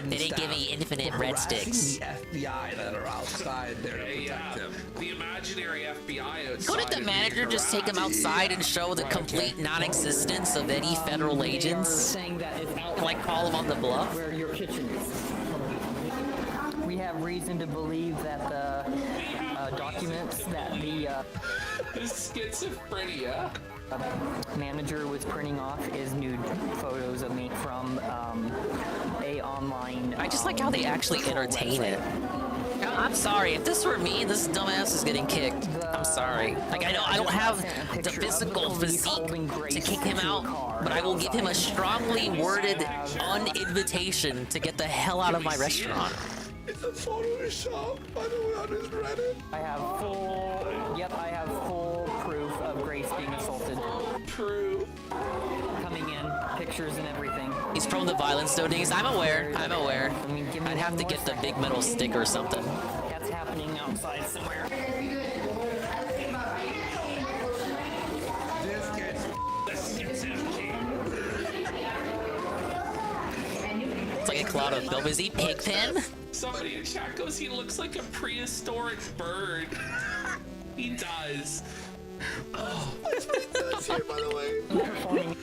They didn't give me infinite breadsticks. The FBI that are outside there to protect him. The imaginary FBI outside. Couldn't the manager just take him outside and show the complete non-existence of any federal agents? Saying that it's out Like call him on the bluff? where your kitchen is. We have reason to believe that the documents that the schizophrenia manager was printing off is nude photos of me from a online. I just like how they actually entertain it. I'm sorry, if this were me, this dumbass is getting kicked. I'm sorry. Like I don't have the physical physique to kick him out, but I will give him a strongly worded uninvitation to get the hell out of my restaurant. It's a Photoshop, by the way, on his Reddit. I have full proof of Grace being assaulted. True. Coming in, pictures and everything. He's prone to violence, though, Dings. I'm aware. I mean, give me I'd have one to more get the second. big metal stick or something. That's happening outside somewhere. It's like a cloud of film. Is he Pigpen? Somebody in chat goes, he looks like a prehistoric bird. He does. Oh, that's what he does here, by the way. Look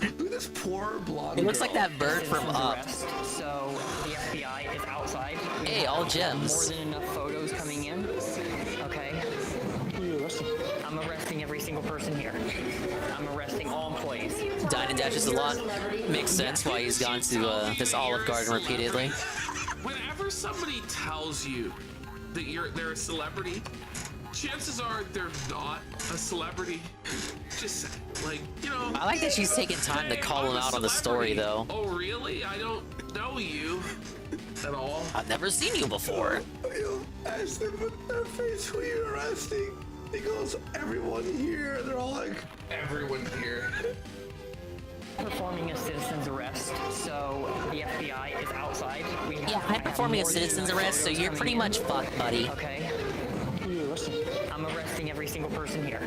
at this poor blonde He looks girl. like that bird from Up. So the FBI is outside. We Hey, all have gems. More than enough photos coming in. Okay. I'm arresting every single person here. I'm arresting all employees. Dine and dashes a lot. Makes sense why he's gone to this Olive Garden repeatedly. Whenever somebody tells you that they're a celebrity, chances are they're not a celebrity. Just like, you know. I like that she's taking time to call him out on the story, though. Oh, really? I don't know you at all. I've never seen you before. You ask them with their face who you're arresting. He goes, everyone here. They're all like, everyone here. Performing a citizen's arrest, so the FBI is outside. Yeah, I'm performing a citizen's arrest, so you're pretty much fucked, buddy. Okay. I'm arresting every single person here.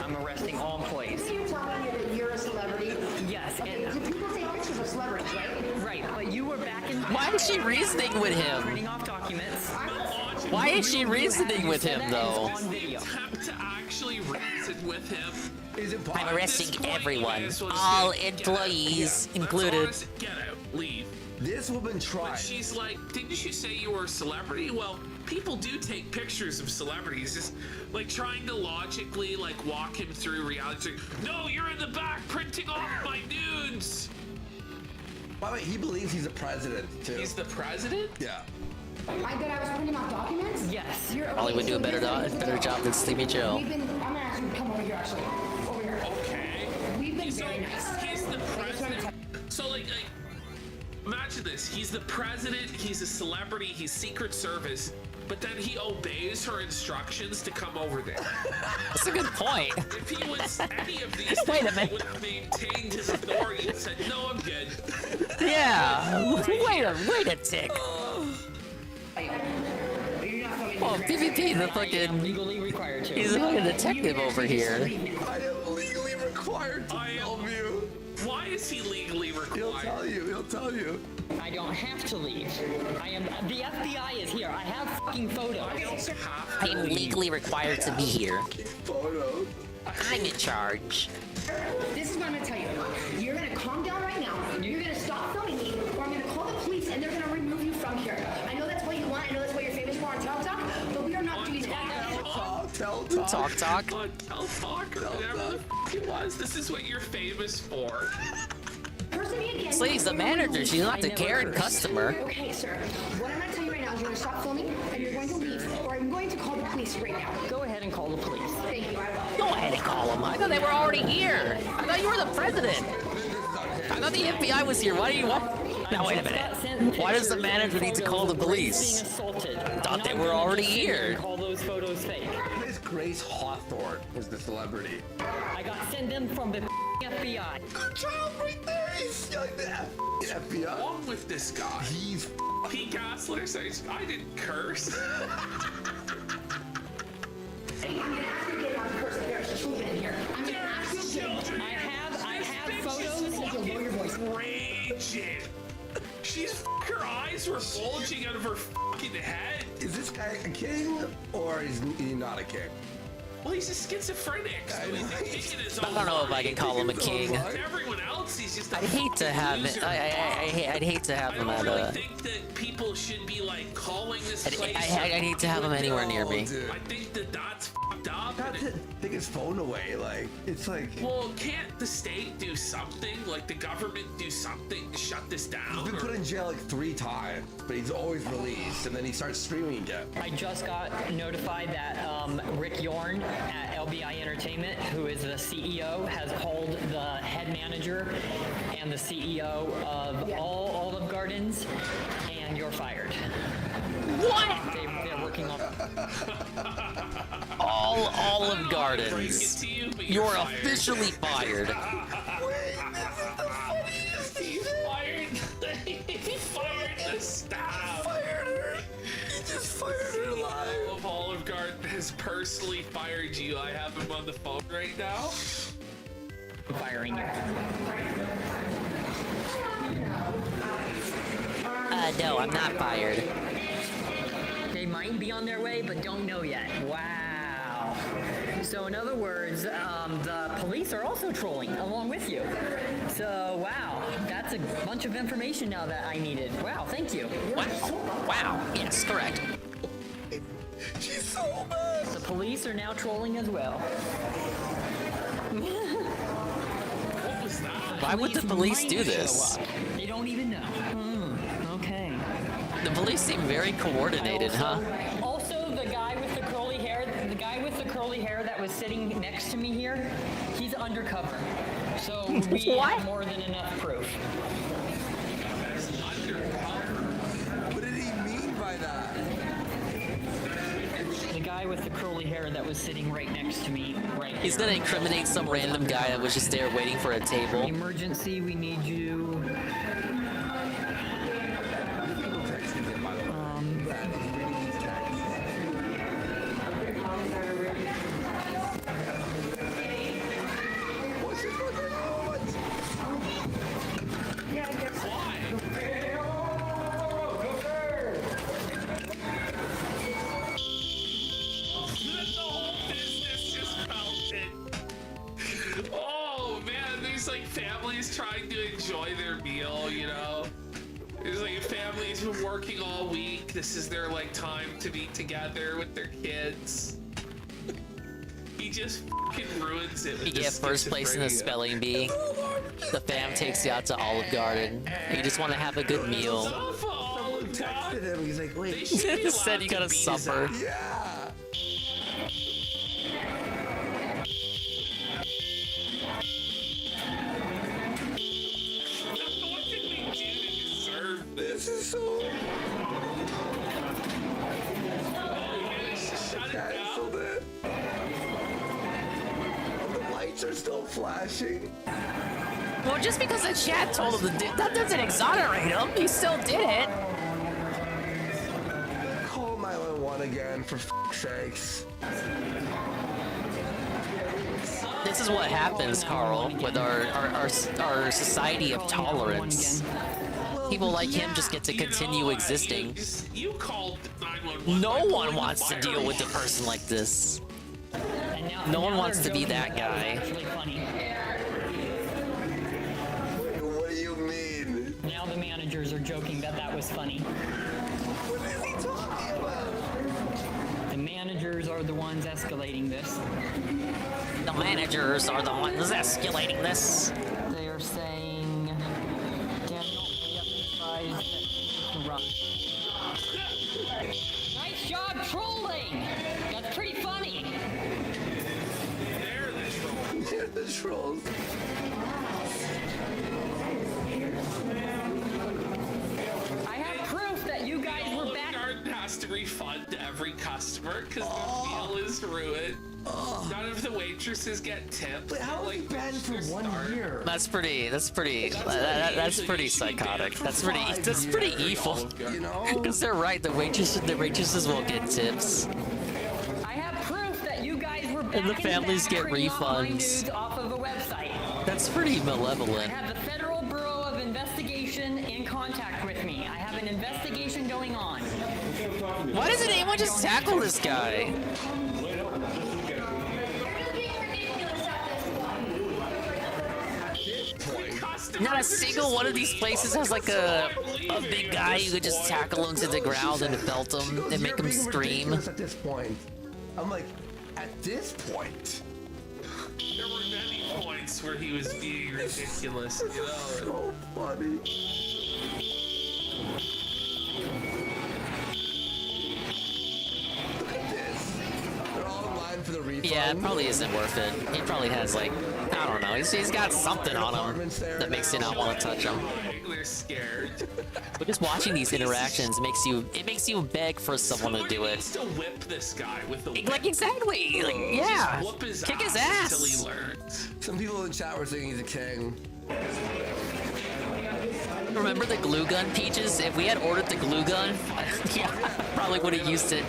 I'm arresting all employees. You're telling me that you're a celebrity? Yes. Okay, And, people take pictures of celebrities, right? right, but you were back in... Why is she reasoning with him? Printing off documents. Why is she reasoning with him, though? On video. Attempt to actually reason with him. Is it I'm arresting point, everyone, you guys will just all get out. employees Yeah, included. let's honest, get out, leave. This woman tried. But she's like, didn't you say you were a celebrity? Well, people do take pictures of celebrities. Just like trying to logically like walk him through reality. No, you're in the back printing off my nudes. By the way, he believes he's the president too. He's the president? Yeah. I bet I was printing off documents? Yes. Probably would do a better job than Sleepy Joe. I'm gonna ask you to come over here, actually. Over here. Okay. We've been very nice. He's the president. So like imagine this. He's the president, he's a celebrity, he's Secret Service, but then he obeys her instructions to come over there. That's a good point. If he was any of these Wait a things, minute. he would have maintained his authority and said, no, I'm good. Yeah. Wait a tick. Oh, PvP, the fucking... legally required to. He's a fucking detective over here. I am legally required to tell you. Why is he legally required? He'll tell you. He'll tell you. I don't have to leave. I am. The FBI is here. I have fucking photos. I don't have to I'm legally required to be here. Photos. I'm in charge. This is what I'm gonna tell you. You're gonna calm down right now. You're gonna stop filming me, or I'm gonna call the police and they're gonna remove you from here. I know that's what you want. I know that's what you're famous for on TikTok, but we are not doing that. Tell Talk. On Tell Talk or whatever the f it was. This is what you're famous for. Person me again. Slade's the manager. She's not the caring customer. Okay, sir. What I'm gonna tell you right now is you're gonna stop filming and you're going to leave, or I'm going to call the police right now. Go ahead and call the police. Thank you. I will. Go ahead and call them. I thought they were already here. I thought you were the president. I thought the FBI was here. Why do you want? Now wait a minute. Why does the manager need to call the Being police? assaulted. Thought they were already here. Call those photos fake. Miss Grace Hawthorne is the celebrity. I got sent them from the FBI. Good job right there. He's like the FBI. What's wrong with this guy? He's Pete Gassler says, I didn't curse. I'm gonna ask you to get on the person. There's children in here. I'm gonna ask you to get on. I have photos. Lower your voice. Raging. Her eyes were bulging out of her fucking head. Is this guy a king or is he not a king? Well, he's a schizophrenic. So he's a king in his own I don't know if I can call him a king. To everyone else, he's just a I'd hate to have it. loser. I'd hate to have him I at don't really a. think that people should be like calling this place. I'd hate to have him anywhere near me. Dude. I think that that's fucked up. Not to take his phone away. Like it's like. Well, can't the state do something? Like the government do something to shut this down? He's been put in jail like 3 times, but he's always released, and then he starts streaming again. I just got notified that Rick Yorn at LBI Entertainment, who is the CEO, has called the head manager and the CEO of all Olive Gardens, and you're fired. What? They're working on All Olive Gardens. You're officially fired. He's fired. He fired the staff. Fired her. He just fired her live. Of Olive Garden has personally fired you. I have him on the phone right now. firing you. No, I'm not fired. They might be on their way, but don't know yet. Wow. So in other words, the police are also trolling along with you. So wow, that's a bunch of information now that I needed. Wow, thank you. Wow. Yes, correct. She's so bad. The police are now trolling as well. What was that? Why would the police do this? They don't even know. Okay. The police seem very coordinated, huh? Also, the guy with the curly hair that was sitting next to me here, he's undercover. So we have more than enough proof. What did he mean by that? The guy with the curly hair that was sitting right next to me, right He's gonna incriminate some random guy that was just there waiting for a table. Emergency, we need you. families trying to enjoy their meal, you know? It's like a family's been working all week. This is their like time to be together with their kids. He just fucking ruins it. You get first place in the spelling bee. The fam takes you out to Olive Garden. You just want to have a good meal. Someone texted him. He's like, wait. Said you gotta suffer. Yeah. This is so. Canceled it. The lights are still flashing. Well, just because the chat told him to do that doesn't exonerate him. He still did it. Call 911 again, for f***'s sakes. This is what happens, Carl, with our society of tolerance. People like him just get to continue existing. You called 911. No one wants to deal with a person like this. No one wants to be that guy. What do you mean? Now the managers are joking that that was funny. What is he talking about? The managers are the ones escalating this. The managers are the ones escalating this. They are saying Daniel run. Nice job trolling! That's pretty funny. They're the trolls. I have proof that you guys were back. Garden has to refund every customer because the meal is ruined. None of the waitresses get tips. But how was he banned for 1 year? That's pretty psychotic. That's pretty evil. You know? Because they're right, the waitresses will get tips. I have proof that you guys were back And the families get printing off my refunds. nudes off of a website. That's pretty I malevolent. have the Federal Bureau of Investigation in contact with me. I have an investigation going on. Why doesn't anyone just tackle this guy? Not a single one of these places has like a big guy you could just tackle him to the ground and belt him and make him scream. At this point, I'm like, at this point. There were many points where he was being ridiculous, you know. So funny. Look at this. They're all in line for the refund. Yeah, it probably isn't worth it. He probably has like, I don't know, he's got something on him that makes you not want to touch him. They're scared. But just watching these interactions makes you beg for someone to do He it. needs to whip this guy with the whip. Like exactly, like yeah, Just whoop his kick his ass until ass. he learns. Some people in chat were saying he's a king. Remember the glue gun, Peaches? If we had ordered the glue gun, yeah, probably would have used it.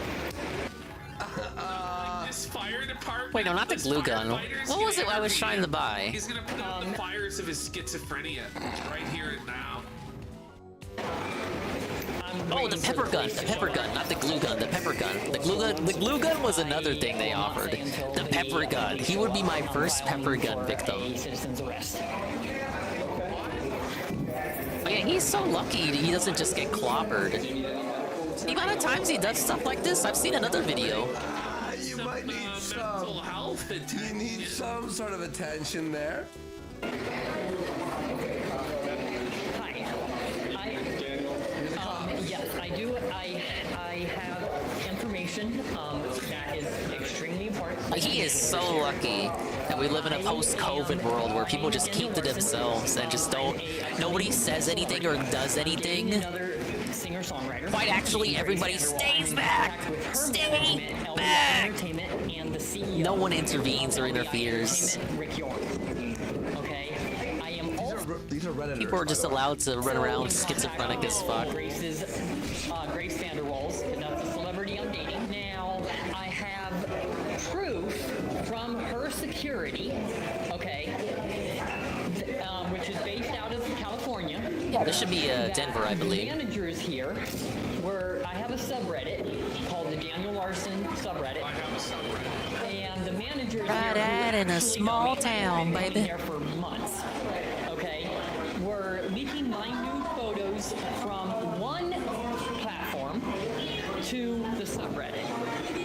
This fire department. Wait, no, not the glue gun. What was it I was trying to buy? He's gonna put out the fires of his schizophrenia right here and now. Oh, the pepper gun, not the glue gun, the pepper gun. The glue gun was another thing they offered. The pepper gun. He would be my first pepper gun victim. Oh yeah, he's so lucky he doesn't just get clobbered. The amount of times he does stuff like this, I've seen another video. You might need some. You need some sort of attention there. Yes, I do. I have information that is extremely important. He is so lucky that we live in a post-COVID world where people just keep to themselves and just don't. Nobody says anything or does anything. Singer-songwriter. Quite actually, everybody stays back. Stay back. And the CEO No one intervenes or interferes. Okay, I am also. These are Redditors. People are just allowed to run around schizophrenic as fuck. Grace Vanderwalls, that's a celebrity I'm dating. Now, I have proof from her security, okay, which is based out of California. Yeah, this should be Denver, I believe. The managers here I have a subreddit called the Daniel Larson subreddit. I have a subreddit. And the managers Right here at in a actually small know me, town, I've been baby. there for months. managers from one platform to the subreddit.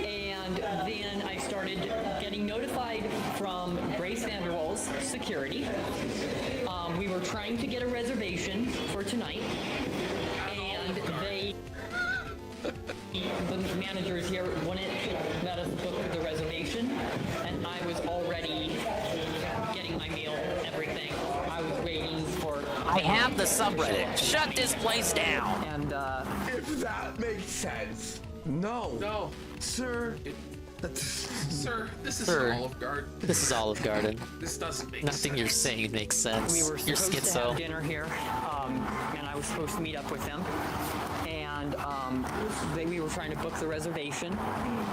And then I started getting notified from Grace Vanderwall's security. We were trying to get a reservation for tonight, and the managers here wouldn't let us book the reservation, and I was already getting my meal, everything. I was waiting for... I have the subreddit. Shut this place down. And, If that makes sense. No. No. Sir. Sir, this is Sir, Olive Garden. This is Olive Garden. This doesn't make Nothing sense. you're saying makes sense. We were You're supposed to schizo. have dinner here, and I was supposed to meet up with them. And we were trying to book the reservation,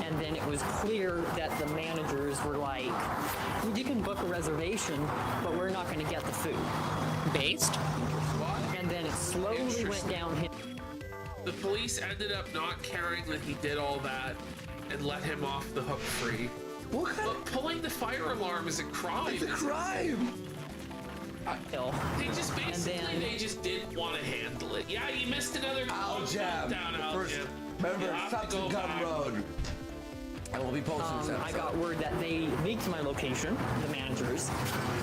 and then it was clear that the managers were like, "You can book a reservation, but we're not going to get the food." Based? And then it slowly went downhill. The police ended up not caring that he did all that and let him off the hook free. What kind But pulling the fire alarm is a crime. It's a crime. They just basically they just didn't want to handle it. Yeah, you missed another Jam. down First, Jam. remember, You have to stop go to Gun back. Road. And we'll be posting this I episode. got word that they leaked my location, the managers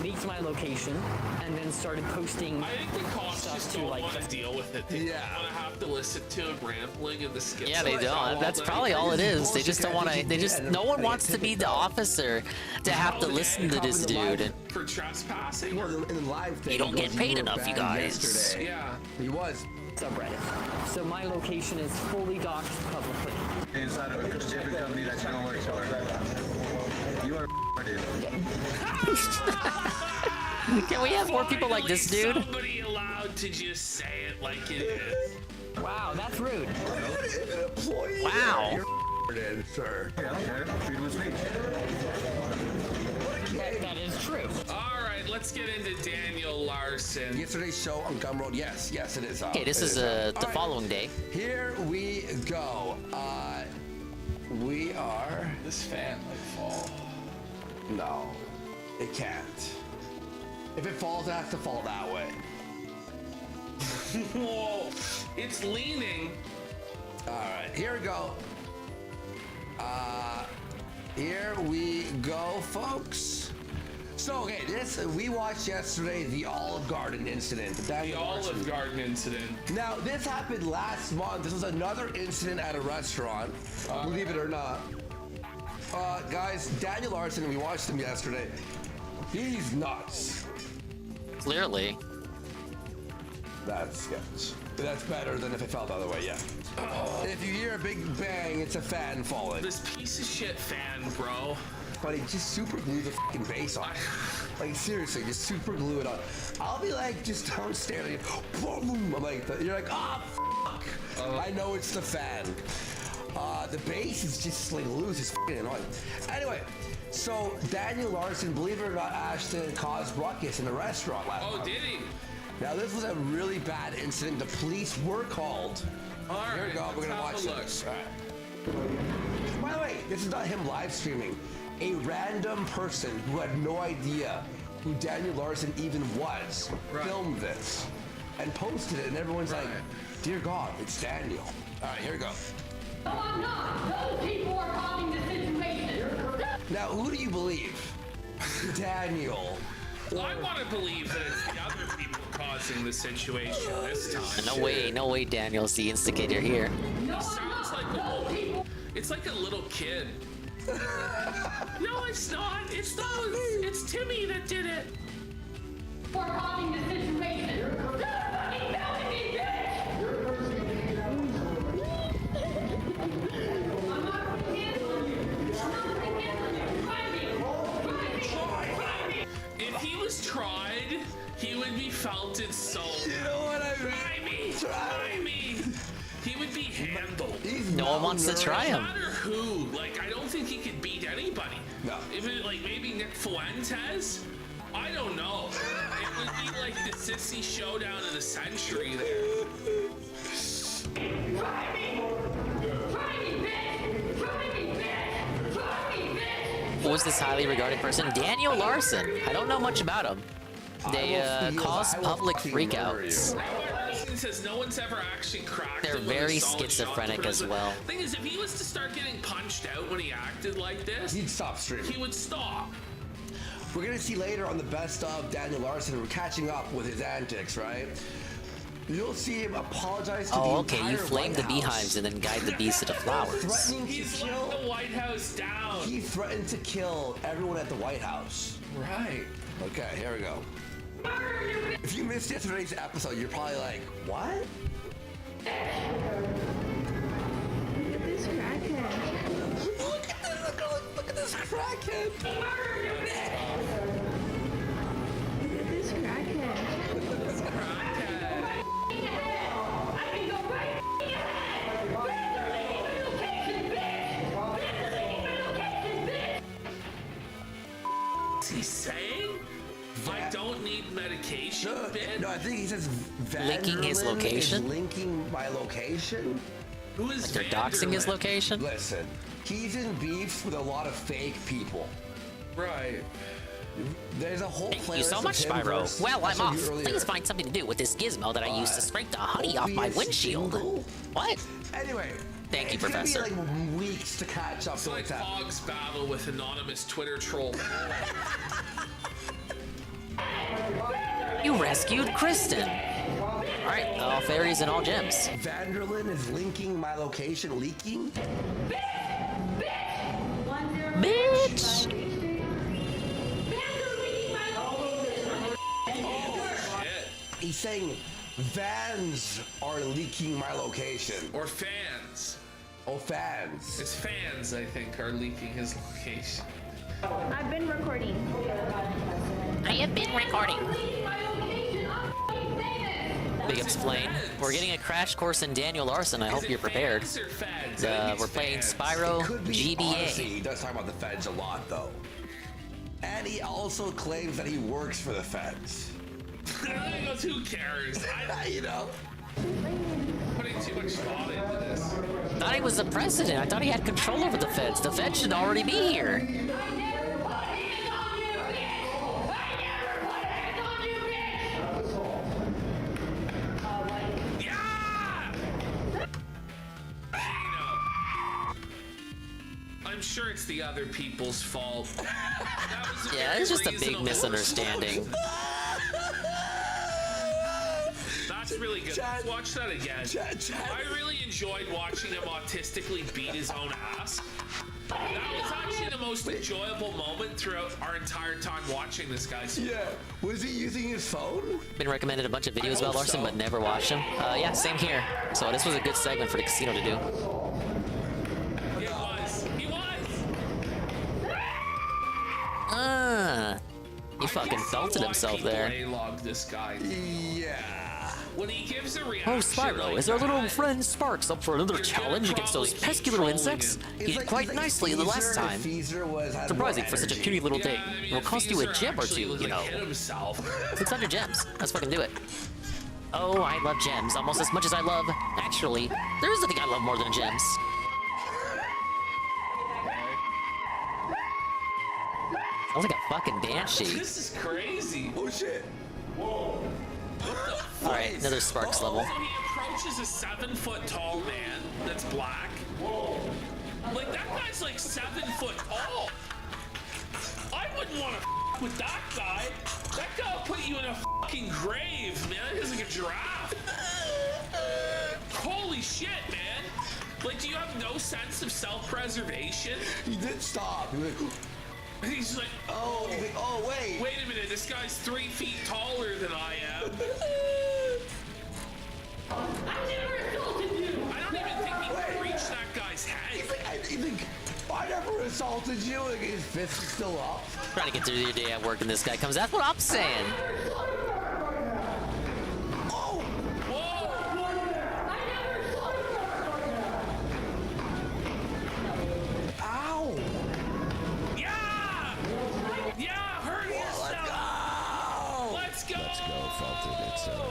leaked my location, and then started posting I think the cops stuff just to don't like want to deal with it. They Yeah. don't want to have to listen to him rambling in the skits. Yeah, they don't. That's probably all it is. They just don't want to. They just. No one wants to be the officer to have to listen to this dude. And For trespassing? Well, in the live thing, You don't get he paid were enough, you banned guys. Yesterday. Yeah. He was. subreddit. So my location is fully doxed publicly. Inside of a different company that you don't work for. You are dude. Can we have more people like this dude? Somebody allowed to just say it like it is. Wow, that's rude. Wow. You're sir. Yeah, I don't care. Freedom of speech. That is true. All right, let's get into Daniel Larson. Yesterday's show on Gum Road. Yes, it is. Okay, this is All the right, following day. Here we go. We are. This fan might fall. No, it can't. If it falls, it has to fall that way. Whoa, it's leaning. All right, here we go. Here we go, folks. So, okay, we watched yesterday the Olive Garden incident. The Olive Garden incident. Now, this happened last month. This was another incident at a restaurant, believe it or not. Guys, Daniel Larson, we watched him yesterday. He's nuts. Clearly. That's sketch. That's better than if it fell the other way, yeah. If you hear a big bang, it's a fan falling. This piece of shit fan, bro. But he just super glue the fucking base on. Like seriously, just super glue it on. I'll be like just downstairs, like, boom. I'm like, you're like, fuck. I know it's the fan. The base is just like loose. It's fucking annoying. Anyway, so Daniel Larson, believe it or not, Ashton caused ruckus in the restaurant last month. Oh, did he? Now this was a really bad incident. The police were called. Here we go. We're gonna watch this. All right. By the way, this is not him live streaming. A random person who had no idea who Daniel Larson even was filmed this and posted it, and everyone's like, "Dear God, it's Daniel." All right, here we go. No, I'm not. Those people are causing the situation. Now, who do you believe? Daniel. I want to believe that it's the other people causing the situation this time. No way, Daniel's the instigator here. He sounds like it's like a little kid. No, it's not. It's not. It's Timmy that did it. We're causing the situation. You're fucking filming me, bitch! I'm not putting hands on you. I'm not putting hands on you. Try me. If he was tried, he would be felted so. You know what I Try mean? me. He would be handled. No one wants to try him. No matter who. Like, I don't think he could beat anybody. No. If it, like, maybe Nick Fuentes? I don't know. It would be like the sissy showdown of the century there. Try me. Try me, bitch. Try me, bitch. Try me, bitch. Who was this highly regarded person? Daniel Larson. I don't know much about him. They cause public freakouts. Austin says no one's ever actually cracked They're him with a very solid shot to schizophrenic as prison. well. Thing is, if he was to start getting punched out when he acted like this, he'd stop streaming. He would stop. We're gonna see later on the best of Daniel Larson. We're catching up with his antics, right? You'll see him apologize to the okay, entire you flame White the House. beehives and then guide the bees to the flowers. Threatening He's to kill let the White House down. He threatened to kill everyone at the White House. Right. Okay, here we go. If you missed yesterday's episode, you're probably like, what? This crackhead. Look at this crackhead. This crackhead. What's he saying? I don't need medication, bitch. No, I think he says Linking his Vanderlyn location? is linking my location. Who is They're doxing his Vanderlyn? location? Listen, he's in beefs with a lot of fake people. Right. There's a whole playlist. Thank you so much, of him Spyro. versus- Well, I I'm showed off. you earlier. Please find something to do with this gizmo that I used to scrape the honey off my Opius windshield. jingle? What? Anyway. Thank you, it's Professor. Gonna be like weeks to catch up It's to like what's happening. Fog's battle with anonymous Twitter troll. You rescued Kristen. Alright, all fairies and all gems. Vanderlyn is linking my location, leaking. Bitch! He's saying vans are leaking my location. Or fans. Oh, fans. It's fans, I think, are leaking his location. I've been recording. I have been recording. Big ups, Flame. We're getting a crash course in Daniel Larson. I hope you're prepared. Fans or feds? I think We're it's playing fans. Spyro It could be, GBA. honestly, he does talk about the feds a lot, though. And he also claims that he works for the feds. He goes, who cares? You know? Putting too much thought into this. Thought he was the president. I thought he had control over the feds. The feds should already be here. I'm sure it's the other people's fault. That was a Yeah, very it's just a big reasonable misunderstanding. That's really good. Let's watch that again. I really enjoyed watching him autistically beat his own ass. That was actually the most enjoyable moment throughout our entire time watching this guy. Yeah. Was he using his phone? Been recommended a bunch of videos about hope Larson, so. but never watched them. Yeah, same here. So this was a good segment for the casino to do. He was. He was. He fucking belted himself there. Log this guy. Yeah. When he gives a reaction, Oh, Spyro, like is our little that, friend Sparks up for another You're gonna challenge against those probably pesky keep little trolling insects? him. He did quite nicely the last time. Surprising for such a cutie little thing. I mean, It'll if cost you a Feezer gem or actually two, was, you like, know. hit himself. 600 gems. Let's fucking do it. Oh, I love gems almost as much as I love. Actually, there is nothing I love more than gems. Sounds like a fucking dance sheet. This is crazy. Oh shit. Whoa. Alright, another Sparks level. So he approaches a 7-foot tall man that's black. Whoa. Like, that guy's like 7 foot tall. I wouldn't want to with that guy. That guy will put you in a fucking grave, man. He's like a giraffe. Holy shit, man. Like, do you have no sense of self-preservation? He did stop. He was like, he's like, oh, wait. Wait a minute, this guy's 3 feet taller than I am. I never assaulted you. I don't even think he can reach that guy's head. He's like, I never assaulted you. Like, his fist is still up. Trying to get through your day at work and this guy comes. That's what I'm saying. Ow! Yeah! Yeah, hurt yourself! Let's go! Let's go,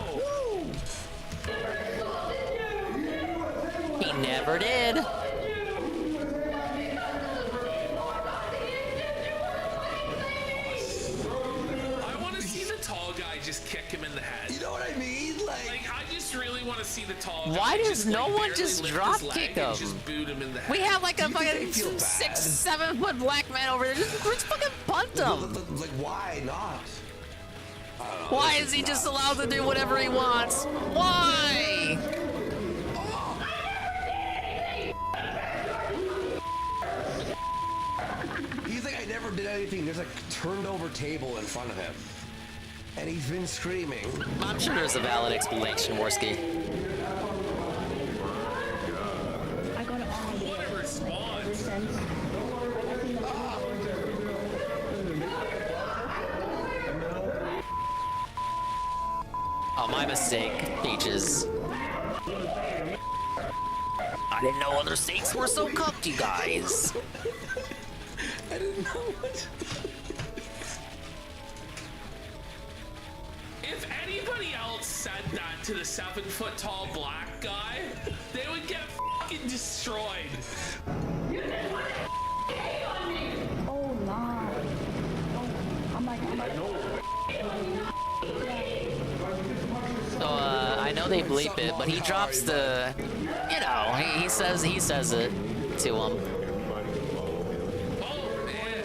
He never did. I want to see the tall guy just kick him in the head. You know what I mean? Like, I just really to see the tall Why guy does no like, one barely just lift drop his leg kick and him? just boot him in the head. We have like a You think they fucking feel bad? 6-7 foot black man over there. Just fucking punt him. Like, why not? I don't know, Why this is he just nuts. allowed to do whatever he wants? Why? He's like, I never did anything. There's a turned over table in front of him. And he's been screaming. I'm sure there's a valid explanation, Worski. I got it on my What a response. Oh, my mistake, Peaches. I didn't know other states were so cupped, you guys. I didn't know what. If anybody else said that to the 7-foot tall black guy, they would get fucking destroyed. You just want to hate on me. Oh, nah. Oh, I'm like. So, I know they bleep it, but he drops the, you know, he says it to him. Oh, man.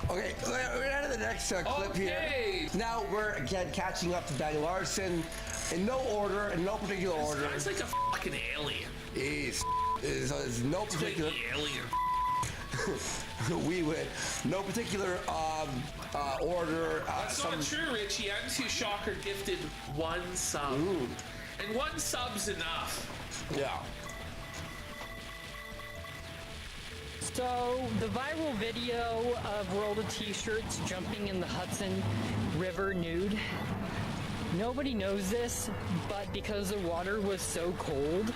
Okay, we're on to the next clip here. Now we're again catching up to Daniel Larson in no order, in no particular order. It's like a fucking alien. Is no particular alien. We went no particular order. That's not true, Richie. M2 Shocker gifted 1 sub. Ooh. And 1 sub's enough. Yeah. So, the viral video of World of T-shirts jumping in the Hudson River nude. Nobody knows this, but because the water was so cold,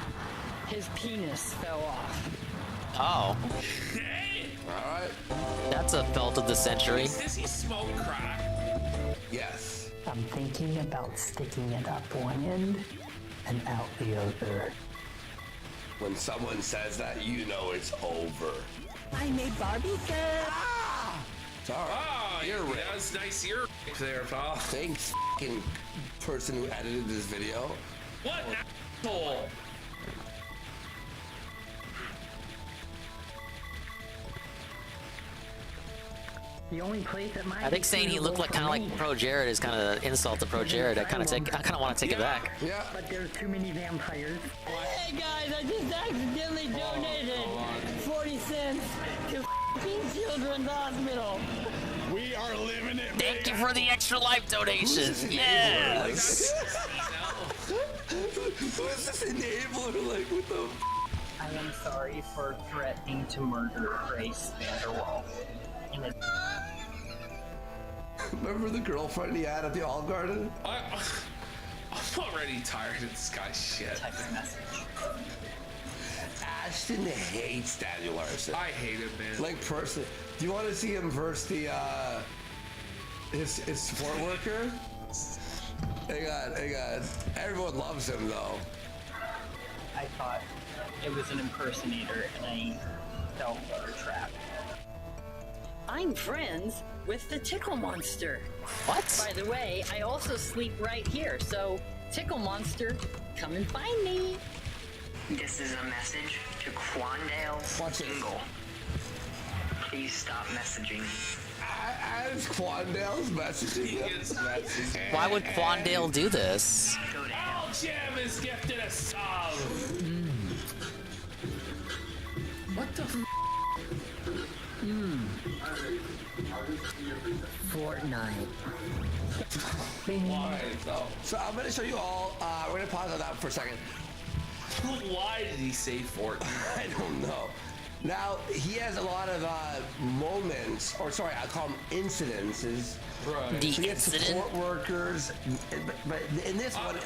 his penis fell off. Oh. Alright. That's a felt of the century. Does he smoke crack? Yes. I'm thinking about sticking it up one end and out the other. When someone says that, you know it's over. I made Barbie good. Sorry. Oh, yeah, that was nice ear there, pal. Thanks, f***ing person who edited this video. What an asshole. The only place that I think saying he looked like kind of like Pro Jared is kind of insult to Pro Jared. I kind of want to take it back. Yeah. But there's too many vampires. Hey guys, I just accidentally donated 40 cents to Children's Hospital. We are living it. Thank you for the extra life donations. Yes. Who's this enabler? Like, what the? I am sorry for threatening to murder Grace Vanderwall. Remember the girlfriend he had at the Olive Garden? I'm already tired of this guy's shit. Text message. Ashton hates Daniel Larson. I hate him, man. Like, personally. Do you want to see him versus the, his support worker? Hang on. Everyone loves him, though. I thought it was an impersonator and I fell for a trap. I'm friends with the Tickle Monster. What? By the way, I also sleep right here, so Tickle Monster, come and find me. This is a message to Quandale Single. Please stop messaging me. As Quandale's messaging. Why would Quandale do this? Oh, Jam is gifted a sub. What the f? Fortnite. Why though? So I'm gonna show you all. We're gonna pause on that for a second. Why did he say Fortnite? I don't know. Now he has a lot of moments, or sorry, I call them incidences. Right. So he has support workers, but in this one.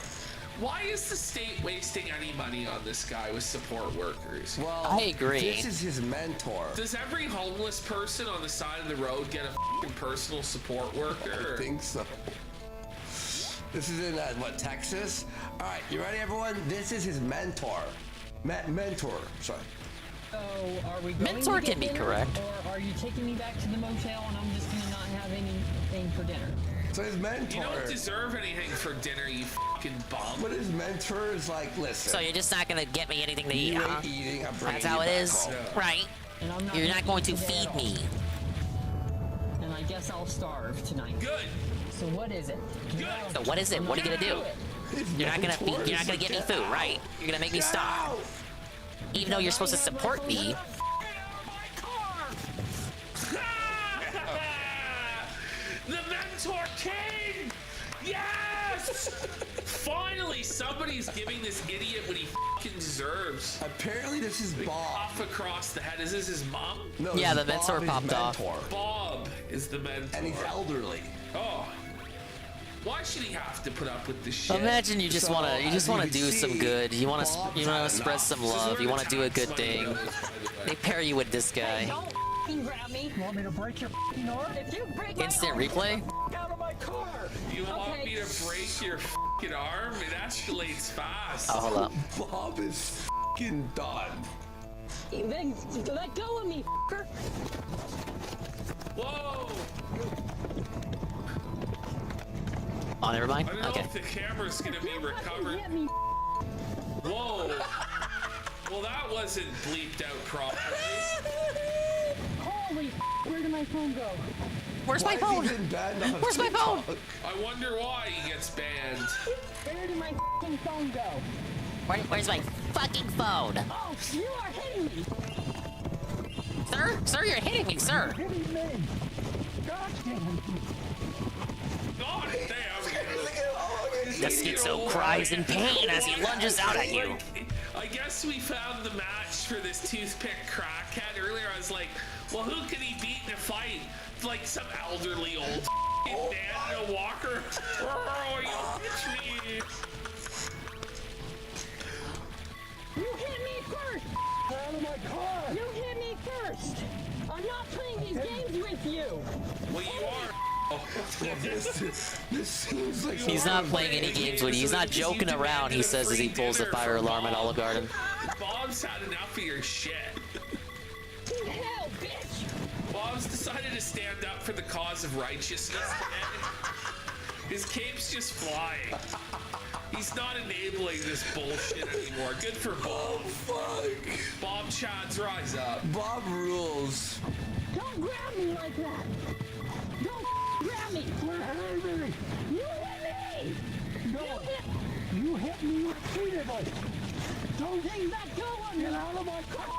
Why is the state wasting any money on this guy with support workers? Well, I agree. This is his mentor. Does every homeless person on the side of the road get a f***ing personal support worker? I think so. This is in, what, Texas? All right, you ready, everyone? This is his mentor. Mentor, sorry. So, are we going Mentor to get can be dinner, correct. Or are you taking me back to the motel and I'm just gonna not have anything for dinner. So his mentor. You don't deserve anything for dinner, you fucking bum. But his mentor is like, listen. So you're just not gonna get me anything to eat, You huh? ain't eating, I'm bringing That's how you it back is, home. right? And I'm not You're not going to making today feed at me. And I guess I'll starve tonight. Good. So what is it? Good. So what is it? What are you gonna do? You're not gonna feed. You're not gonna get me food, right? You're gonna make me starve. Even though you're supposed to support me. The mentor king! Yes! Finally, somebody's giving this idiot what he fucking deserves. Apparently, this is Big Bob. Off across the head. Is this his mom? No, Yeah, this the is mentor Bob, his popped off. mentor. Bob is the mentor. And he's elderly. Oh. Why should he have to put up with this shit? Imagine you just So, wanna as you can do some see, good. You wanna Bob's spread had some enough. love. You wanna do a good thing. Money goes, by the way. They pair you with this guy. Don't f***ing grab me. You want me to break your f***ing arm? If you break my Instant arm, replay? get the f*** out of my car. You want Okay. me to break your fucking arm? It escalates fast. Oh, hold up. Bob is fucking done. Then let go of me, f***er. Whoa! Oh, never mind. I don't know Okay. if the camera's gonna be recovered. Get me. Whoa! Well, that wasn't bleeped out properly. Holy f***, where did my phone go? Where's my Why phone? has he been banned on Where's my phone? TikTok? I wonder why he gets banned. Where did my f***ing phone go? Where's my fucking phone? Oh, you are hitting me. Sir? Sir, you're hitting me, sir. Hitting me. God damn. God damn! The schizo cries in pain as he lunges out at you. I guess we found the match for this toothpick crackhead. Earlier I was like, well, who could he beat in a fight? Like some elderly old man in a walker. Oh, you bitch me. You hit me first. Get out of my car. You hit me first. I'm not playing these games with you. Well, you are. This seems like He's not playing any games with you. He's not joking around, he says as he pulls the fire alarm at Olive Garden. Bob's had enough of your shit. Hell, bitch. Bob's decided to stand up for the cause of righteousness today. His cape's just flying. He's not enabling this bullshit anymore. Good for Bob. Fuck. Bob Chads, rise up. Bob rules. Don't grab me like that. Don't grab me. You hit me. No. You hit me repeatedly. Don't let go of me. Get out of my car.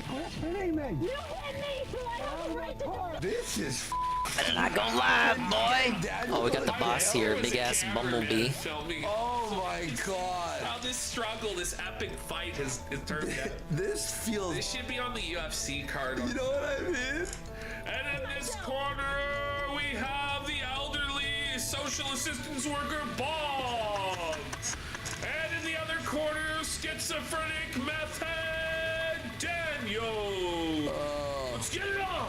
Quit hitting me. You hit me, so I have the right to do it. This is Better not go live, boy. Oh, we got the boss here, big ass bumblebee. Oh my god. How this struggle, this epic fight has turned out. This feels. This should be on the UFC card. You know what I mean? And in this corner, we have the elderly social assistance worker, Bob. And in the other corner, schizophrenic meth head, Daniel. Let's get it on.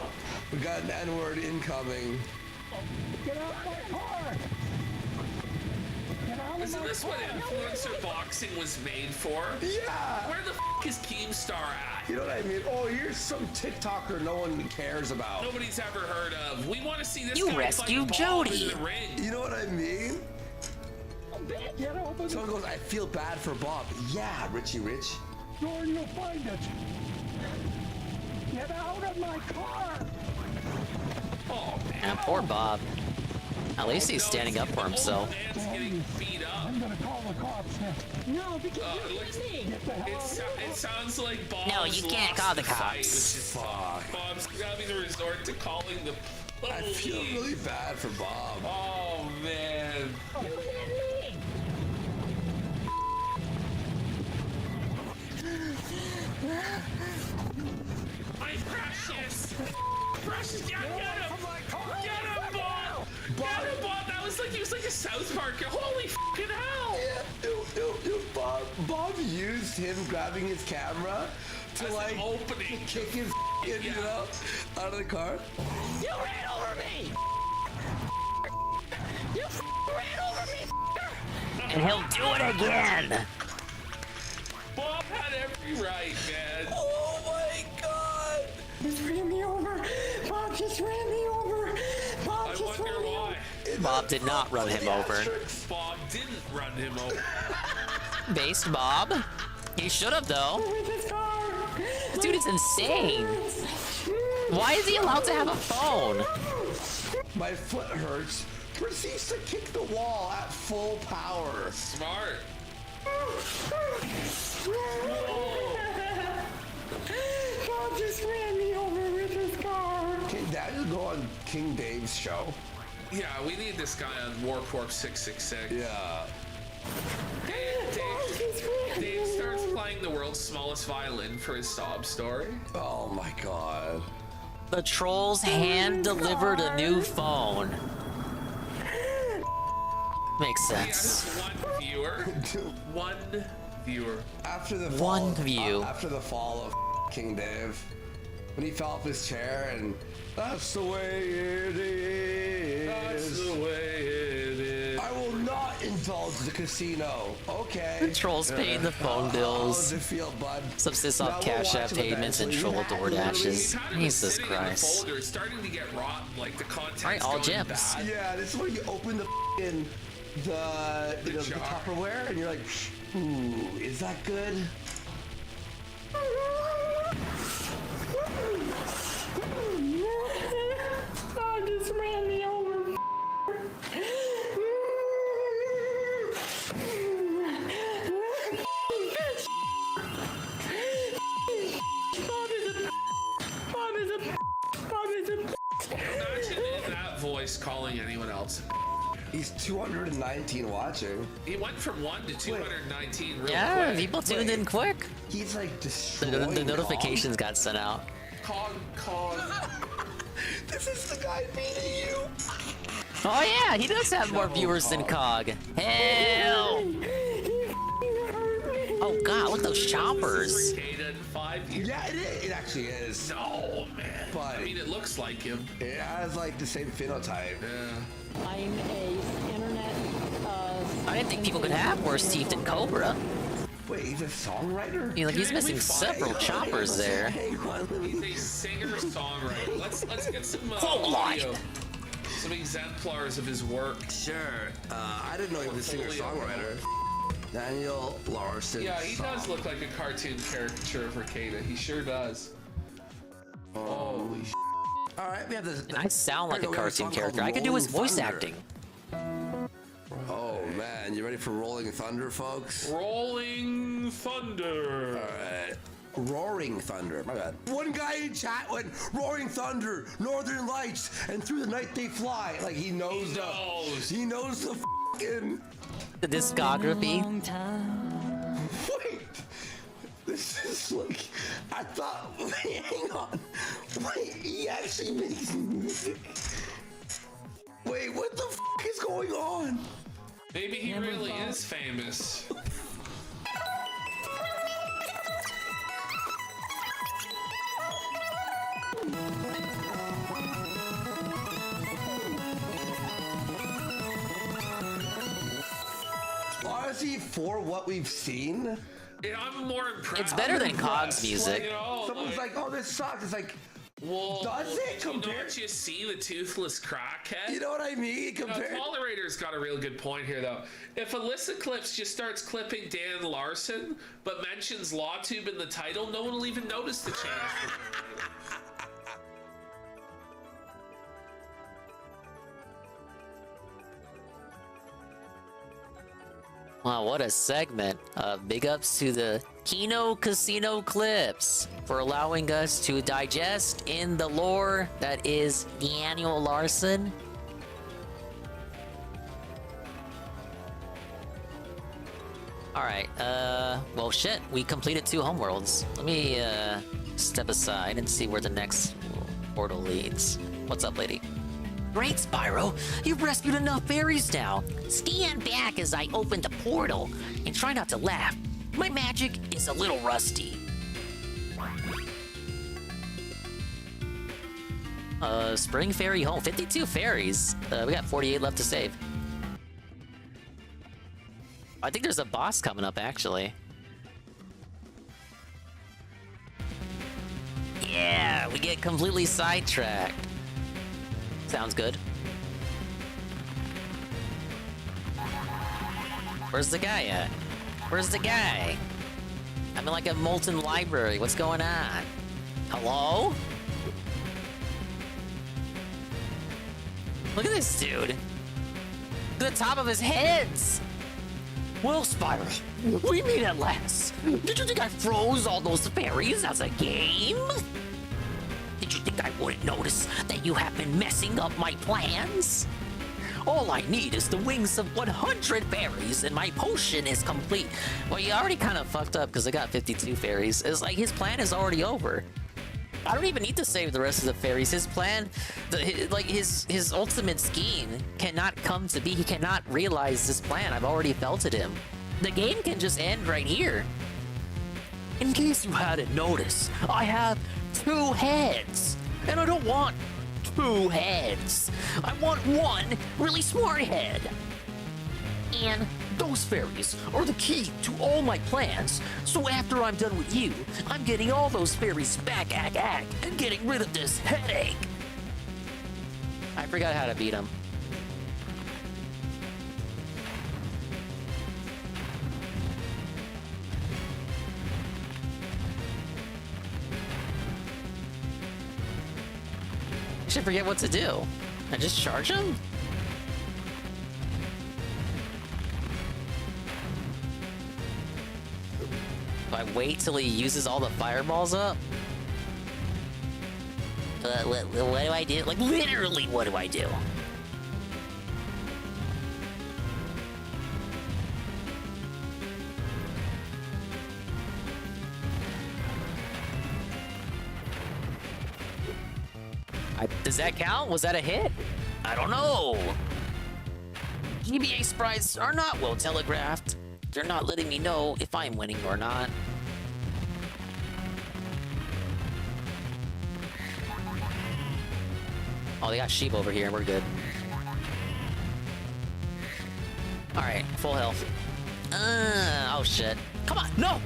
We got an N-word incoming. Get out my car. Get out of Isn't my this car. what influencer boxing was made for? Yeah. Where the f is Keemstar at? You know what I mean? Oh, here's some TikToker no one cares about. Nobody's ever heard of. We want to see this You guy rescued fight Bob Jody. in the ring. You know what I mean? Get over Someone goes, I feel bad for Bob. Yeah, Richie Rich. Sure, you'll find it. Get out of my car. Oh man. And poor Bob. At least he's standing up for himself. Man's getting beat up. I'm gonna call the cops now. No, because you hit me. Get the hell It sounds like Bob's No, you can't lost call the fight, cops. which is Bob's having to resort to calling the police. I feel really bad for Bob. Oh man. You hit me. My precious! Precious, get him! Get him, Bob! Get him, Bob! That was like, he was like a South Park. Holy fucking hell! Bob used him grabbing his camera to As like an opening. kick his you know, out of the car. You ran over me. You ran over me. And he'll do it again. Bob had every right, man. Oh my just ran me over. Bob just ran me over. Bob I just wonder ran me why. Bob did not run him over. Bob didn't run him over. Based Bob. He should have though. This dude is insane. Why is he allowed to have a phone? My foot hurts. Proceeds to kick the wall at full power. Smart. Bob just ran me over with his car. Can that just go on King Dave's show? Yeah, we need this guy on Warp 666. Yeah. Dave starts playing the world's smallest violin for his sob story. Oh my god. The trolls hand delivered a new phone. Makes sense. He has one viewer. One viewer. After the One view. After the fall of King Dave, when he fell off his chair and that's the way it is. That's the way it is. I will not indulge the casino. Okay. The trolls paying the phone bills. How does it feel, bud? Subsists off Cash App payments and troll door dashes. Jesus Christ. Folder. It's starting to get rotten, like the content's Alright, all going gems. bad. Yeah, this is where you open the the Tupperware and you're like, ooh, is that good? Bob just ran me over. Imagine in that voice calling anyone else. He's 219 watching. He went from 1 to 219 real Yeah, quick. people tuned in quick. He's like The destroying notifications got sent out. Cog. This is the guy beating you. Oh yeah, he does have more viewers than Cog. Hell! Oh god, look at those choppers. Yeah, it is. It actually is. No, man. But I mean, it looks like him. It has like the same phenotype. Yeah. I'm a internet. I didn't think people could have worse teeth than Cobra. Wait, he's a songwriter? He's like he's missing several choppers there. He's a singer-songwriter. Let's get some audio. Some exemplars of his work. Sure. I didn't know he was a singer-songwriter. Daniel Larson. Yeah, he does look like a cartoon caricature of Ricada. He sure does. Holy sh**. All right, we have this. I sound like a cartoon character. I could do his voice acting. Oh man, you ready for Rolling Thunder, folks? Rolling Thunder. All right. Roaring Thunder. My bad. One guy in chat went Roaring Thunder, Northern Lights, and through the night they fly. Like he knows He knows the fucking the discography. Wait. This is like I thought. Hang on. Wait, he actually makes music. Wait, what the fuck is going on? Maybe he really is famous. Honestly, for what we've seen, I'm more impressed. It's better than Cog's music. You know, someone's like, "Oh, this sucks." It's like, well, does it compare? Don't you see the toothless crackhead? You know what I mean? Compare. Tolerator's got a real good point here, though. If Alyssa Clips just starts clipping Dan Larson, but mentions LawTube in the title, no one will even notice the change. Wow, what a segment. Big ups to the Kino Casino Clips for allowing us to digest in the lore that is Daniel Larson. Alright, well shit, we completed 2 homeworlds. Let me, step aside and see where the next portal leads. What's up, lady? Great, Spyro! You've rescued enough fairies now! Stand back as I open the portal, and try not to laugh. My magic is a little rusty. Spring Fairy Home. 52 fairies. We got 48 left to save. I think there's a boss coming up, actually. Yeah, We get completely sidetracked. Sounds good. Where's the guy at? Where's the guy? I'm in like a molten library. What's going on? Hello? Look at this dude. Look at the top of his heads. Well, Spyro, we meet at last. Did you think I froze all those fairies as a game? Did you think I wouldn't notice that you have been messing up my plans? All I need is the wings of 100 fairies and my potion is complete. Well, you already kind of fucked up because I got 52 fairies. It's like his plan is already over. I don't even need to save the rest of the fairies. His plan, his ultimate scheme cannot come to be. He cannot realize this plan. I've already felted him. The game can just end right here. In case you hadn't noticed, I have 2 heads. And I don't want 2 heads. I want one really smart head. And those fairies are the key to all my plans. So after I'm done with you, I'm getting all those fairies back, and getting rid of this headache. I forgot how to beat him. I should forget what to do. I just charge him? Do I wait till he uses all the fireballs up? What do I do? Like, literally, what do I do? Does that count? Was that a hit? I don't know. GBA sprites are not well telegraphed. They're not letting me know if I'm winning or not. Oh, they got sheep over here. We're good. Alright, full health. Oh shit. Come on, no!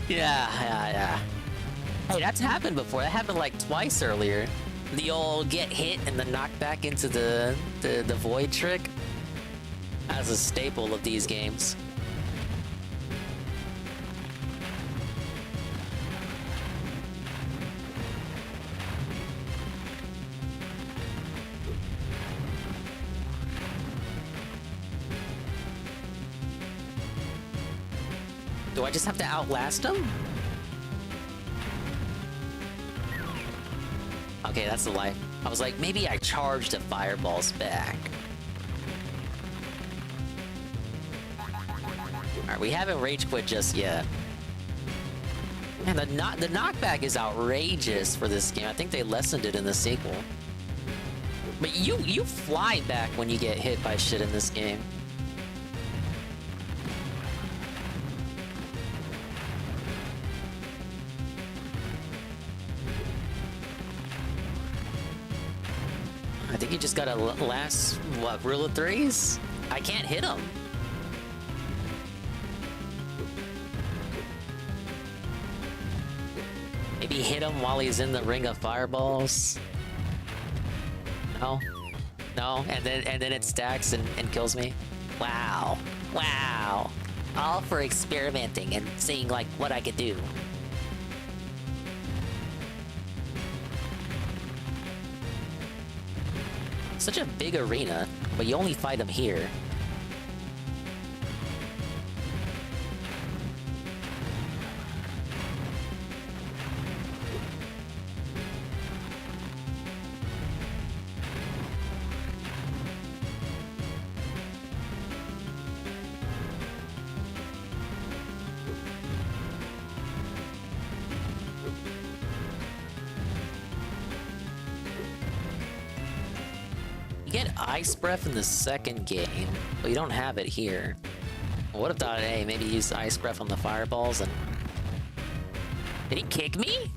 Yeah. Hey, that's happened before. That happened like twice earlier. The old get hit and then knock back into the void trick. That's a staple of these games. Do I just have to outlast him? Okay, that's the lie. I was like, maybe I charged the fireballs back. Alright, we haven't rage quit just yet. Man, the knockback is outrageous for this game. I think they lessened it in the sequel. But you fly back when you get hit by shit in this game. I think you just gotta last, what, rule of threes? I can't hit him. Maybe hit him while he's in the ring of fireballs. No? No? And then it stacks and kills me? Wow. Wow. All for experimenting and seeing, like, what I could do. Such a big arena, but you only fight them here. You get Ice Breath in the second game, but you don't have it here. I would have thought, hey, maybe use Ice Breath on the fireballs and... Did he kick me?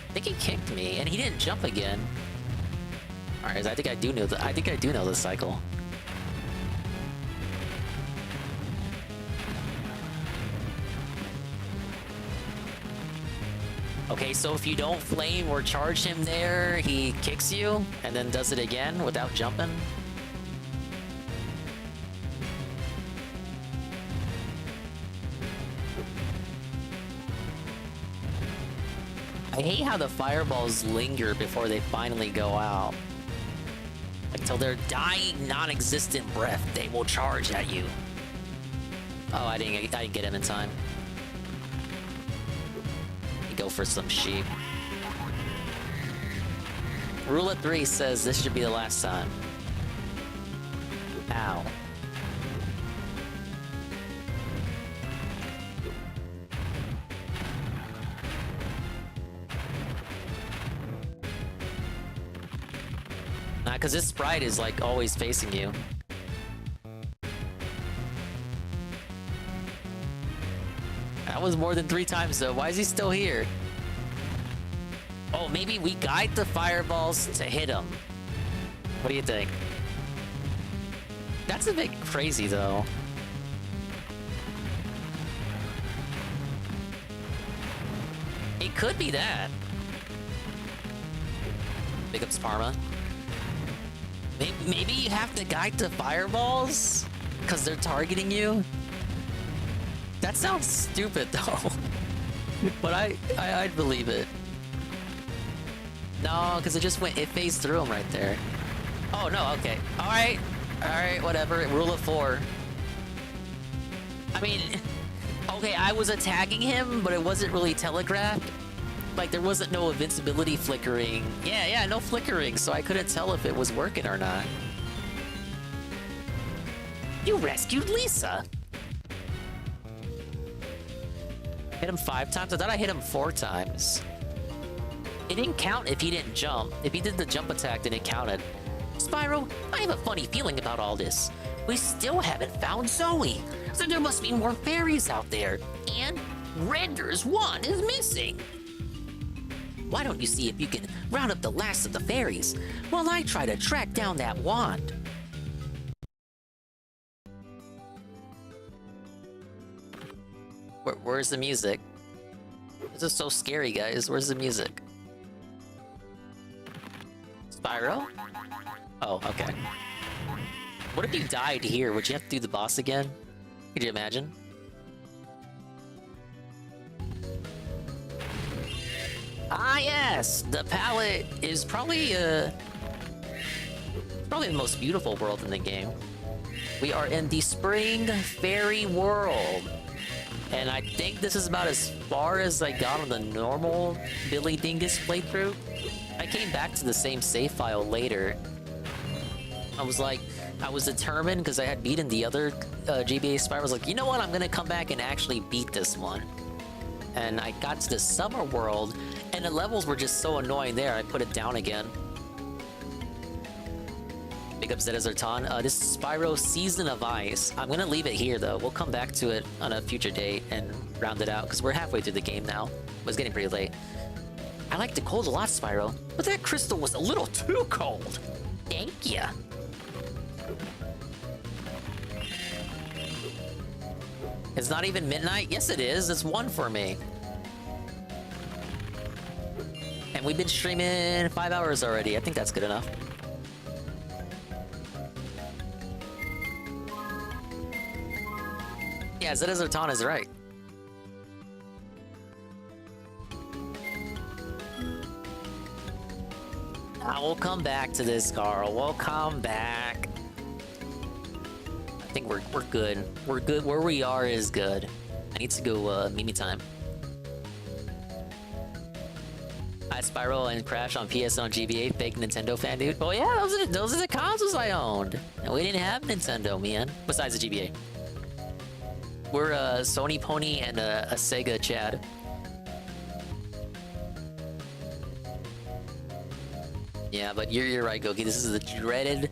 I think he kicked me, and he didn't jump again. Alright, I think I do know the cycle. Okay, so if you don't flame or charge him there, he kicks you and then does it again without jumping. I hate how the fireballs linger before they finally go out. Until their dying, non-existent breath, they will charge at you. Oh, I didn't get him in time. Go for some sheep. Rule of 3 says this should be the last time. Ow. Nah, because this sprite is like always facing you. That was more than 3 times though. Why is he still here? Oh, maybe we guide the fireballs to hit him. What do you think? That's a bit crazy though. It could be that. Big ups Parma. Maybe you have to guide the fireballs? Because they're targeting you? That sounds stupid though. But I'd believe it. No, because it phased through him right there. Oh no, okay. Alright, whatever. Rule of 4. I mean, okay, I was attacking him, but it wasn't really telegraphed. Like, there wasn't no invincibility flickering. Yeah, no flickering, so I couldn't tell if it was working or not. You rescued Lisa! Hit him 5 times? I thought I hit him 4 times. It didn't count if he didn't jump. If he did the jump attack, then it counted. Spyro, I have a funny feeling about all this. We still haven't found Zoe, so there must be more fairies out there. And Render's wand is missing. Why don't you see if you can round up the last of the fairies while I try to track down that wand? Where's the music? This is so scary, guys. Where's the music? Spyro? Oh, okay. What if you died here? Would you have to do the boss again? Could you imagine? Ah, yes! The palette is probably the most beautiful world in the game. We are in the Spring Fairy World. And I think this is about as far as I got on the normal Billy Dingus playthrough. I came back to the same save file later. I was determined because I had beaten the other GBA Spyro. I was like, you know what? I'm gonna come back and actually beat this one. And I got to the summer world, and the levels were just so annoying there, I put it down again. Big up Zedazerton. This is Spyro Season of Ice. I'm gonna leave it here though. We'll come back to it on a future date and round it out, because we're halfway through the game now. It's getting pretty late. I like the cold a lot, Spyro, but that crystal was a little too cold. Thank ya. It's not even midnight? Yes it is, it's 1 for me. And we've been streaming 5 hours already. I think that's good enough. Yeah, Zedazerton is right. I will come back to this, Carl. We'll come back. I think we're good. We're good. Where we are is good. I need to go Mimi time. Hi, Spyro and Crash on PS on GBA. Fake Nintendo fan, dude. Oh yeah, those are the consoles I owned. And we didn't have Nintendo, man. Besides the GBA. We're a Sony Pony and a Sega Chad. Yeah, but you're right, Goki. This is the dreaded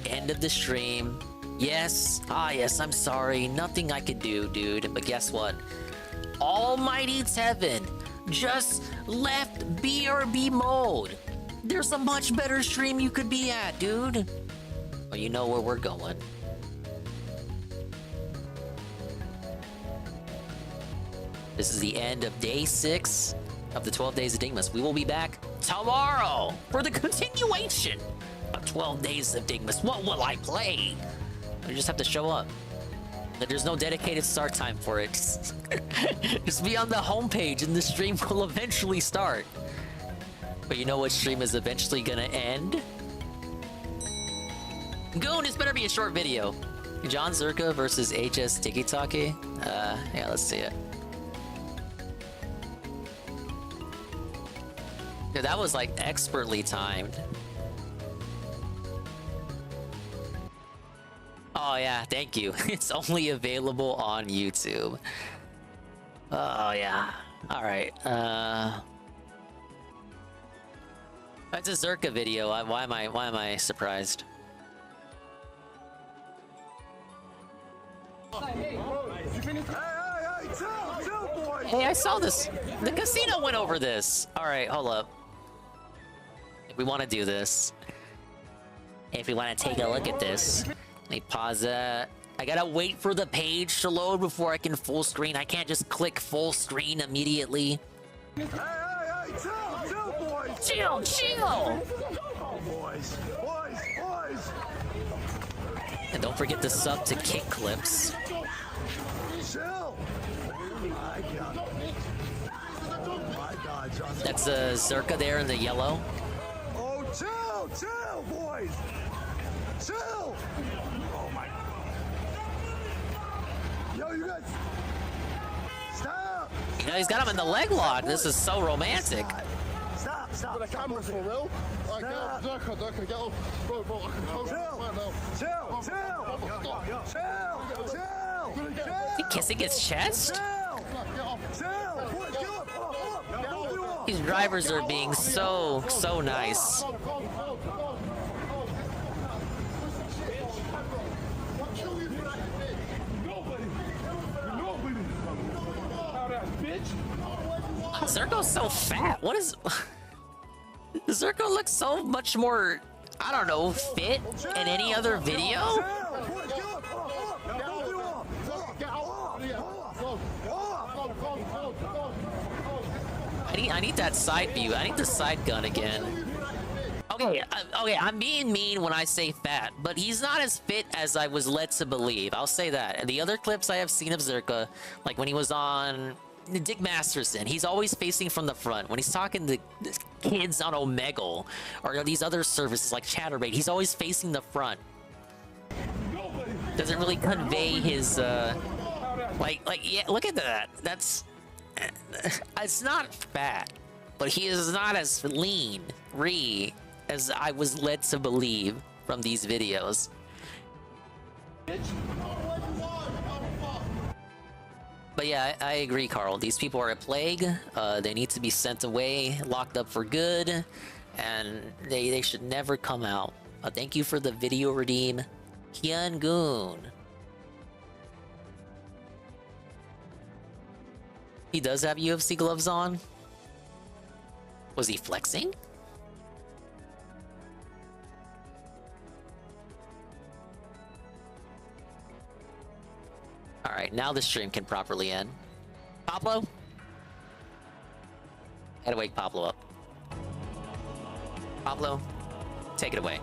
end of the stream. Yes, yes, I'm sorry. Nothing I could do, dude. But guess what? Almighty Tevin just left BRB mode. There's a much better stream you could be at, dude. Well, you know where we're going. This is the end of day 6 of the 12 Days of Dingmas. We will be back tomorrow for the continuation of 12 Days of Dingmas. What will I play? I just have to show up. There's no dedicated start time for it. Just be on the homepage and the stream will eventually start. But you know what stream is eventually gonna end? Goon, this better be a short video. John Zerka versus HS Tiki-Taki. Yeah, let's see it. Yeah, that was like expertly timed. Oh yeah, thank you. It's only available on YouTube. Oh yeah. All right. That's a Zerka video. Why am I surprised? Hey, I saw this. The casino went over this. All right, hold up. If we want to do this, if we want to take a look at this, let me pause that. I gotta wait for the page to load before I can full screen. I can't just click full screen immediately. Hey, chill, boys. Chill. Boys. And don't forget to sub to Kick Clips. Chill. My God, John. That's Zerka there in the yellow. Oh, chill, boys. Chill. Oh my. Yo, you guys. Stop. You know, he's got him in the leg lock. This is so romantic. Stop. The camera's for real. Like, Zerka, get off. Bro, I can hold Chill. Is he kissing his chest? These drivers are being so nice. Zerko's so fat. What is... Zerko looks so much more, I don't know, fit in any other video? I need that side view. I need the side gun again. Okay, I'm being mean when I say fat, but he's not as fit as I was led to believe. I'll say that. And the other clips I have seen of Zerka, like when he was on Dick Masterson, he's always facing from the front. When he's talking to kids on Omegle or these other services like Chatterbait, he's always facing the front. Doesn't really convey his yeah, look at that. That's it's not fat, but he is not as lean as I was led to believe from these videos. But yeah, I agree, Carl. These people are a plague. They need to be sent away, locked up for good, and they should never come out. Thank you for the video redeem, Hyun Goon. He does have UFC gloves on. Was he flexing? Alright, now the stream can properly end. Pablo? Gotta wake Pablo up. Pablo, take it away.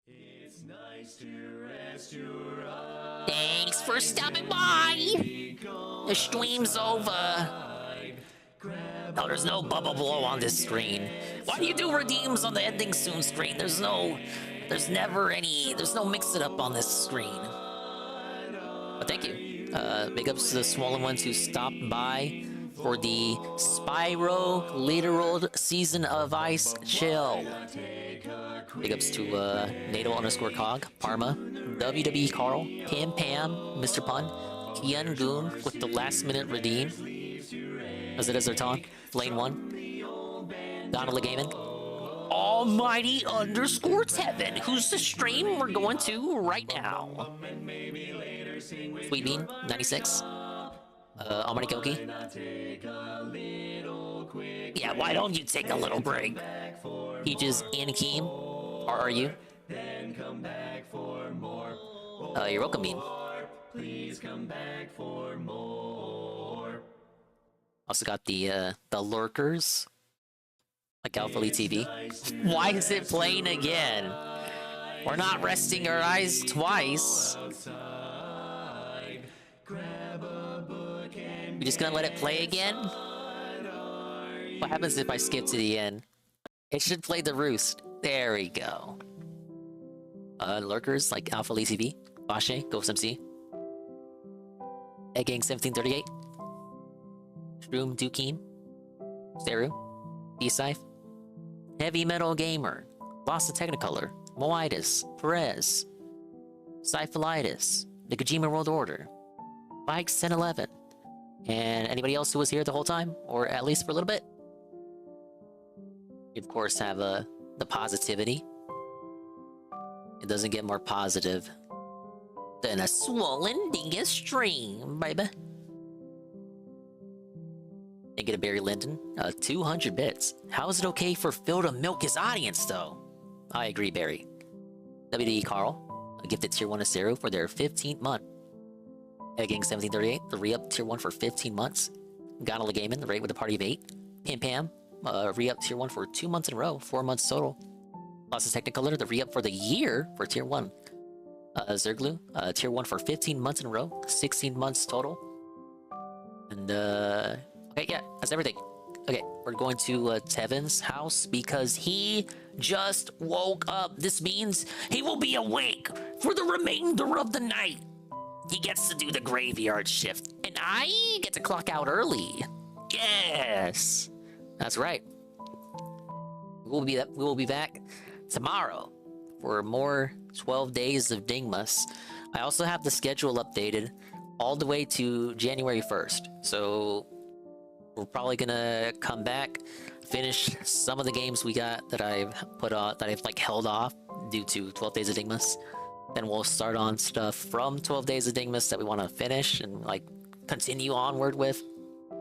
It's nice to rest your eyes. Thanks for stopping by! The stream's over. Oh, there's no bubble blow on this screen. Why do you do redeems on the ending soon screen? There's no mix it up on this screen. But thank you. Big ups to the swollen ones who stopped by for the Spyro literal Season of Ice chill. Big ups to NATO_cog, Parma, WWE Carl, Pam Pam, Mr. Pun, Kian Goon with the last minute redeem. Was it Azerton? Lane 1. Donald Gaiman. Almighty_Tevin, who's the stream we're going to right now. Sweet Bean, 96. Almighty Koki. Yeah, why don't you take a little break? Peaches and Keem, or are you? You're welcome, Bean. Please come back for more. Also got the lurkers, like Alpha Elite TV. Why is it playing again? We're not resting our eyes twice. You just gonna let it play again? What happens if I skip to the end? It should play the roost. There we go. Lurkers like Alpha Elite TV, Bashe, Ghost MC, Egg Gang 1738, Shroom Dukeen, Seru, B-Scythe, Heavy Metal Gamer, Lost of Technicolor, Moitis, Perez, Cyphalitis, the Kojima World Order, Bikes 1011, and anybody else who was here the whole time, or at least for a little bit. You of course have the positivity. It doesn't get more positive than a swollen dingus stream, baby. They get a Barry Lyndon, 200 bits. How is it okay for Phil to milk his audience, though? I agree, Barry. WDE Carl, a gifted tier 1 to Zero for their 15th month. Egging 1738, the re-up tier 1 for 15 months. Gonala Gaiman, the rate with a party of 8. Pim Pam, re-up tier 1 for 2 months in a row, 4 months total. Lost of Technicolor, the re-up for the year for tier 1. Zerglu, tier 1 for 15 months in a row, 16 months total. And, okay, yeah, that's everything. Okay, we're going to Tevin's house because he just woke up. This means he will be awake for the remainder of the night. He gets to do the graveyard shift, and I get to clock out early. Yes, that's right. We will be back tomorrow for more 12 days of Dingmas. I also have the schedule updated all the way to January 1st. So we're probably gonna come back, finish some of the games we got that I've put on, that I've like held off due to 12 days of Dingmas. Then we'll start on stuff from 12 days of Dingmas that we want to finish and like continue onward with.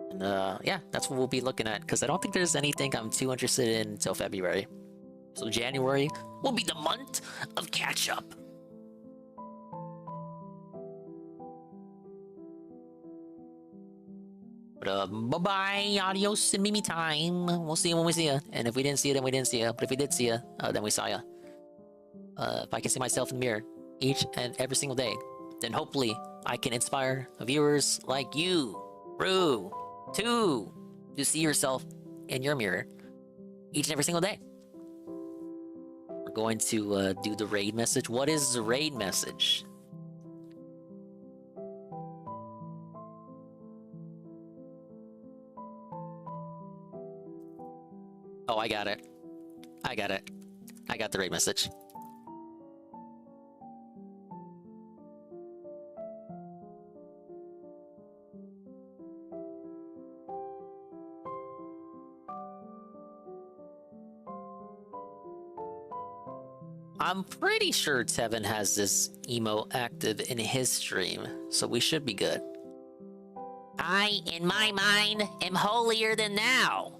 And yeah, that's what we'll be looking at, because I don't think there's anything I'm too interested in until February. So January will be the month of catch-up. But bye-bye, adios, and Mimi time. We'll see you when we see you. And if we didn't see you, then we didn't see you. But if we did see you, then we saw you. If I can see myself in the mirror each and every single day, then hopefully I can inspire viewers like you, Rue, to see yourself in your mirror each and every single day. We're going to do the raid message. What is the raid message? Oh, I got it. I got it. I got the raid message. I'm pretty sure Tevin has this emo active in his stream, so we should be good. I, in my mind, am holier than thou.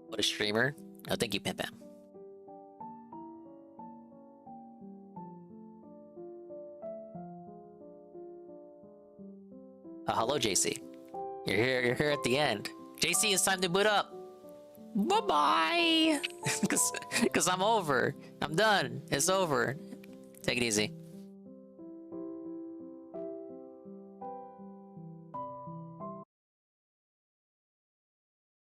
What a streamer. Oh, thank you, Pim Pam. Hello, JC. You're here at the end. JC, it's time to boot up. Bye-bye. Because I'm over. I'm done. It's over. Take it easy.